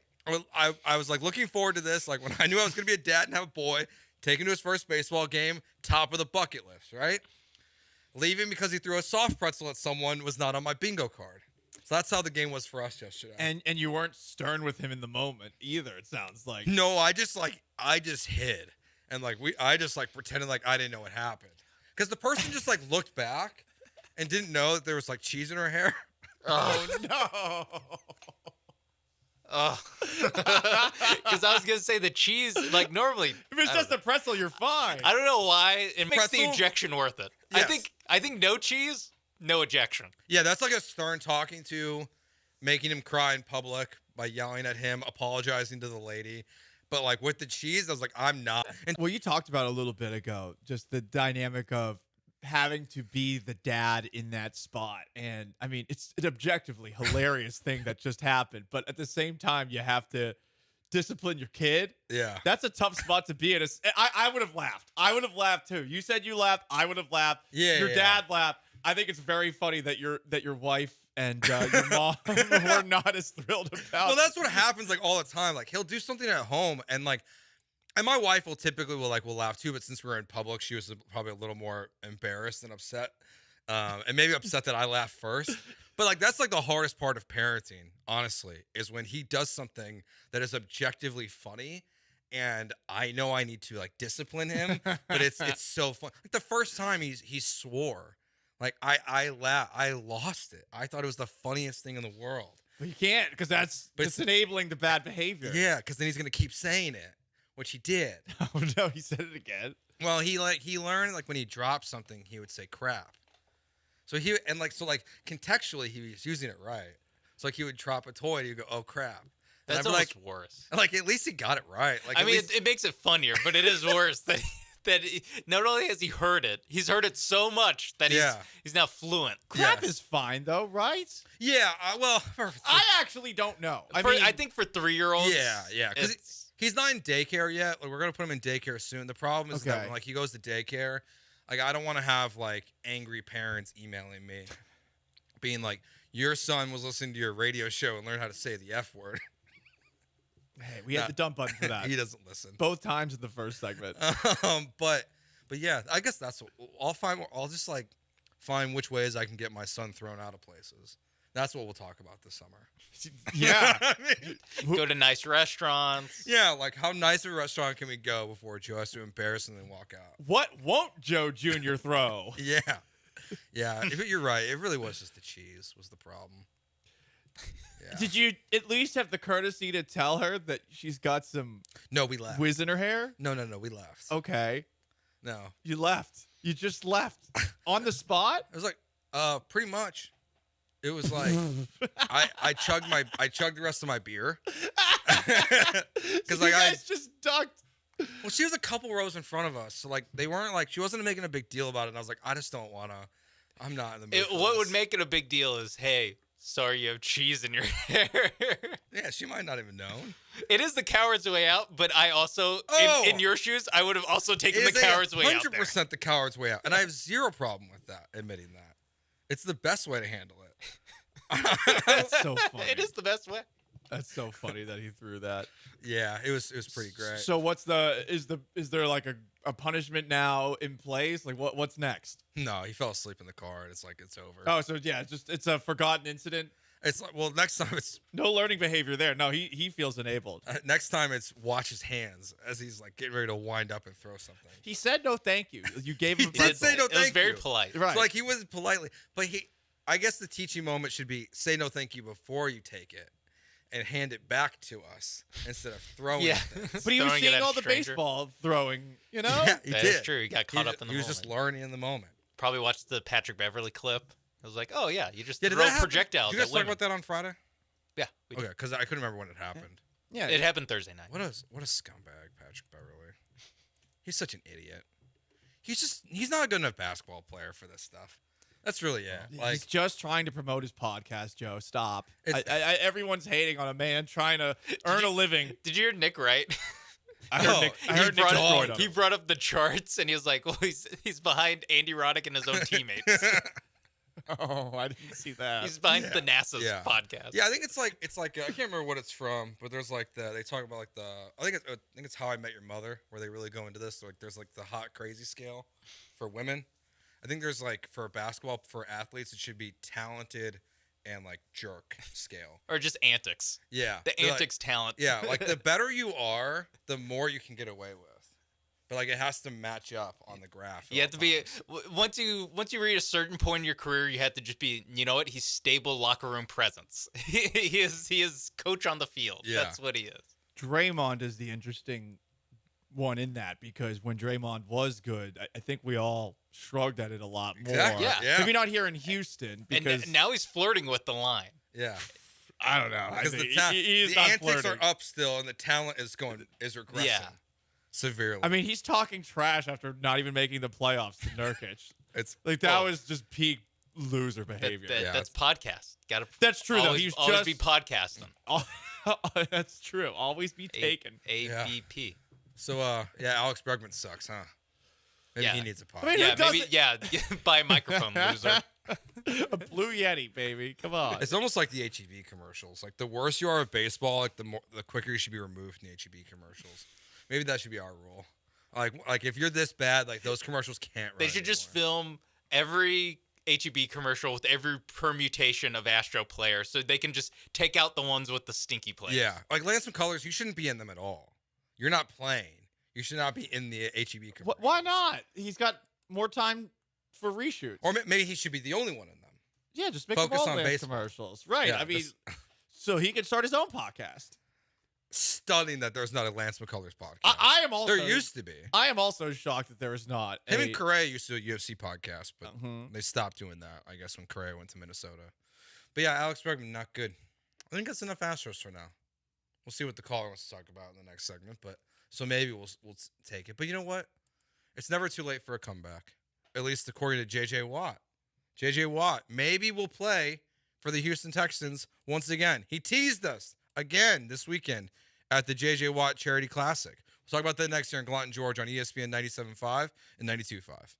I was like looking forward to this. Like when I knew I was going to be a dad and have a boy, taking to his first baseball game, top of the bucket list, right? Leaving because he threw a soft pretzel at someone was not on my bingo card. So that's how the game was for us yesterday. And you weren't stern with him in the moment either, it sounds like. No, I just hid. And I just pretended like I didn't know what happened. Because the person just looked back and didn't know that there was cheese in her hair. Oh no. Oh. Because I was going to say the cheese, normally. If it's just a pretzel, you're fine. I don't know why. It makes the Pretzel? ejection worth it. Yes. I think no cheese, no ejection. Yeah, that's like a stern talking to, making him cry in public by yelling at him, apologizing to the lady. But with the cheese, I was like, I'm not. And Well, you talked about a little bit ago, just the dynamic of having to be the dad in that spot. And I mean, it's an objectively hilarious thing that just happened. But at the same time, you have to discipline your kid. Yeah. That's a tough spot to be in. I would have laughed. I would have laughed too. You said you laughed. I would have laughed. Yeah, Your yeah. dad laughed. I think it's very funny that your wife and your mom were not as thrilled about. Well, that's what happens all the time. He'll do something at home and and my wife will typically will laugh too, but since we were in public, she was probably a little more embarrassed and upset. And maybe upset that I laughed first. But that's the hardest part of parenting, honestly, is when he does something that is objectively funny and I know I need to discipline him, but it's so fun. The first time he swore. I lost it. I thought it was the funniest thing in the world. But you can't, because it's enabling the bad behavior. Yeah, because then he's gonna keep saying it, which he did. Oh no, he said it again. Well, he learned when he dropped something, he would say crap. So contextually he was using it right. So he would drop a toy and he'd go, "Oh crap." And That's I'd be almost worse. At least he got it right. It makes it funnier, but it is worse that not only has he heard it, he's heard it so much that he's now fluent. Crap is fine though, right? Yeah. I actually don't know. I think for 3-year-olds. Yeah. Because he's not in daycare yet. We're gonna put him in daycare soon. The problem is that when he goes to daycare, I don't want to have angry parents emailing me, being like, "Your son was listening to your radio show and learned how to say the F word." Hey, we had the dump button for that. He doesn't listen. Both times in the first segment. But yeah, I guess that's what I'll just find which ways I can get my son thrown out of places. That's what we'll talk about this summer. Yeah. Go to nice restaurants. Yeah, how nice a restaurant can we go before Joe has to embarrass and then walk out? What won't Joe Jr. throw? Yeah. You're right. It really was just the cheese was the problem. Yeah. Did you at least have the courtesy to tell her that she's got some we left. whiz in her hair? No, we left. Okay. No. You left. You just left. On the spot? It was pretty much. It was I chugged the rest of my beer. Because you guys just ducked. Well, she was a couple rows in front of us, so like they weren't like she wasn't making a big deal about it. And I was like, I just don't wanna. I'm not in the mood. What would make it a big deal is, hey, sorry you have cheese in your hair. Yeah, she might not even know. It is the coward's way out, but I also, in your shoes, I would have also taken the coward's way out there. 100% the coward's way out, and I have zero problem with that. Admitting that, it's the best way to handle it. That's so funny. It is the best way. That's so funny that he threw that. Yeah, it was pretty great. So what's is there like a punishment now in place? Like what's next? No, he fell asleep in the car, and it's like it's over. Oh, so yeah, it's a forgotten incident. It's like, well, next time it's no learning behavior there. No, he feels enabled. Next time it's watch his hands as he's like getting ready to wind up and throw something. He said no, thank you. You gave him. He did say no, thank you. It was very polite. Right. So like he was politely, but I guess the teaching moment should be say no, thank you before you take it, and hand it back to us instead of throwing. Yeah, things. But he was seeing all the baseball throwing. You know. Yeah, he That did. is true. He got caught up in the moment. He was just learning in the moment. Probably watched the Patrick Beverly clip. I was like, oh yeah, you just Did throw that happen? projectiles Did you guys at talk women. about that on Friday? Yeah. We Okay, did. because I couldn't remember when it happened. Yeah, It happened Thursday night. What a scumbag, Patrick Beverly. He's such an idiot. He's not a good enough basketball player for this stuff. That's really it. Like He's just trying to promote his podcast, Joe. Stop. Everyone's hating on a man trying to earn a living. Did you hear Nick Wright? I heard Nick destroyed him. He brought up the charts and he was like, well, he's behind Andy Roddick and his own teammates. Oh, I didn't see that. He's behind the NASA's podcast. Yeah, I think it's like I can't remember what it's from, but there's like they talk about like I think it's How I Met Your Mother, where they really go into this. So like there's like the hot crazy scale for women. I think there's like for basketball for athletes it should be talented and like jerk scale. Or just antics. Yeah. The They're antics talent. Yeah, like the better you are, the more you can get away with. But like it has to match up on the graph. You have to be once you reach a certain point in your career, you have to just be, you know what? He's stable locker room presence. he is coach on the field. Yeah. That's what he is. Draymond is the interesting one in that because when Draymond was good, I think we all shrugged at it a lot more. Exactly. Yeah. Maybe not here in Houston because And now he's flirting with the line. Yeah. I don't know. Because the antics are up still and the talent is regressing. Yeah. Severely. I mean, he's talking trash after not even making the playoffs to Nurkic. It's like that was just peak loser behavior. That's podcast. That's true though. Always, He's always just be podcasting. That's true. Always be taken. ABP. So Alex Bregman sucks, huh? Maybe he needs a podcast. I mean, buy a microphone, loser. A Blue Yeti, baby. Come on. It's almost like the HEB commercials. Like the worse you are at baseball, like the quicker you should be removed from the HEB commercials. Maybe that should be our rule. Like if you're this bad, like those commercials can't run. They should just film every HEB commercial with every permutation of Astro player so they can just take out the ones with the stinky players. Yeah. Like Lance McCullers, you shouldn't be in them at all. You're not playing. You should not be in the HEB commercial. Why not? He's got more time for reshoots. Or maybe he should be the only one in them. Yeah, just make Focus them all on Lance baseball. commercials. Right. Yeah, I mean, so he can start his own podcast. Stunning that there's not a Lance McCullers podcast. I am also. There used to be. I am also shocked that there is not. Him and Correa used to do a UFC podcast, but Mm-hmm. they stopped doing that, I guess, when Correa went to Minnesota. But yeah, Alex Bregman, not good. I think that's enough Astros for now. We'll see what the caller wants to talk about in the next segment, but so maybe we'll take it. But you know what? It's never too late for a comeback. At least according to J.J. Watt. J.J. Watt maybe will play for the Houston Texans once again. He teased us again this weekend at the J.J. Watt Charity Classic. We'll talk about that next year in Gallant George on ESPN 97.5 and 92.5.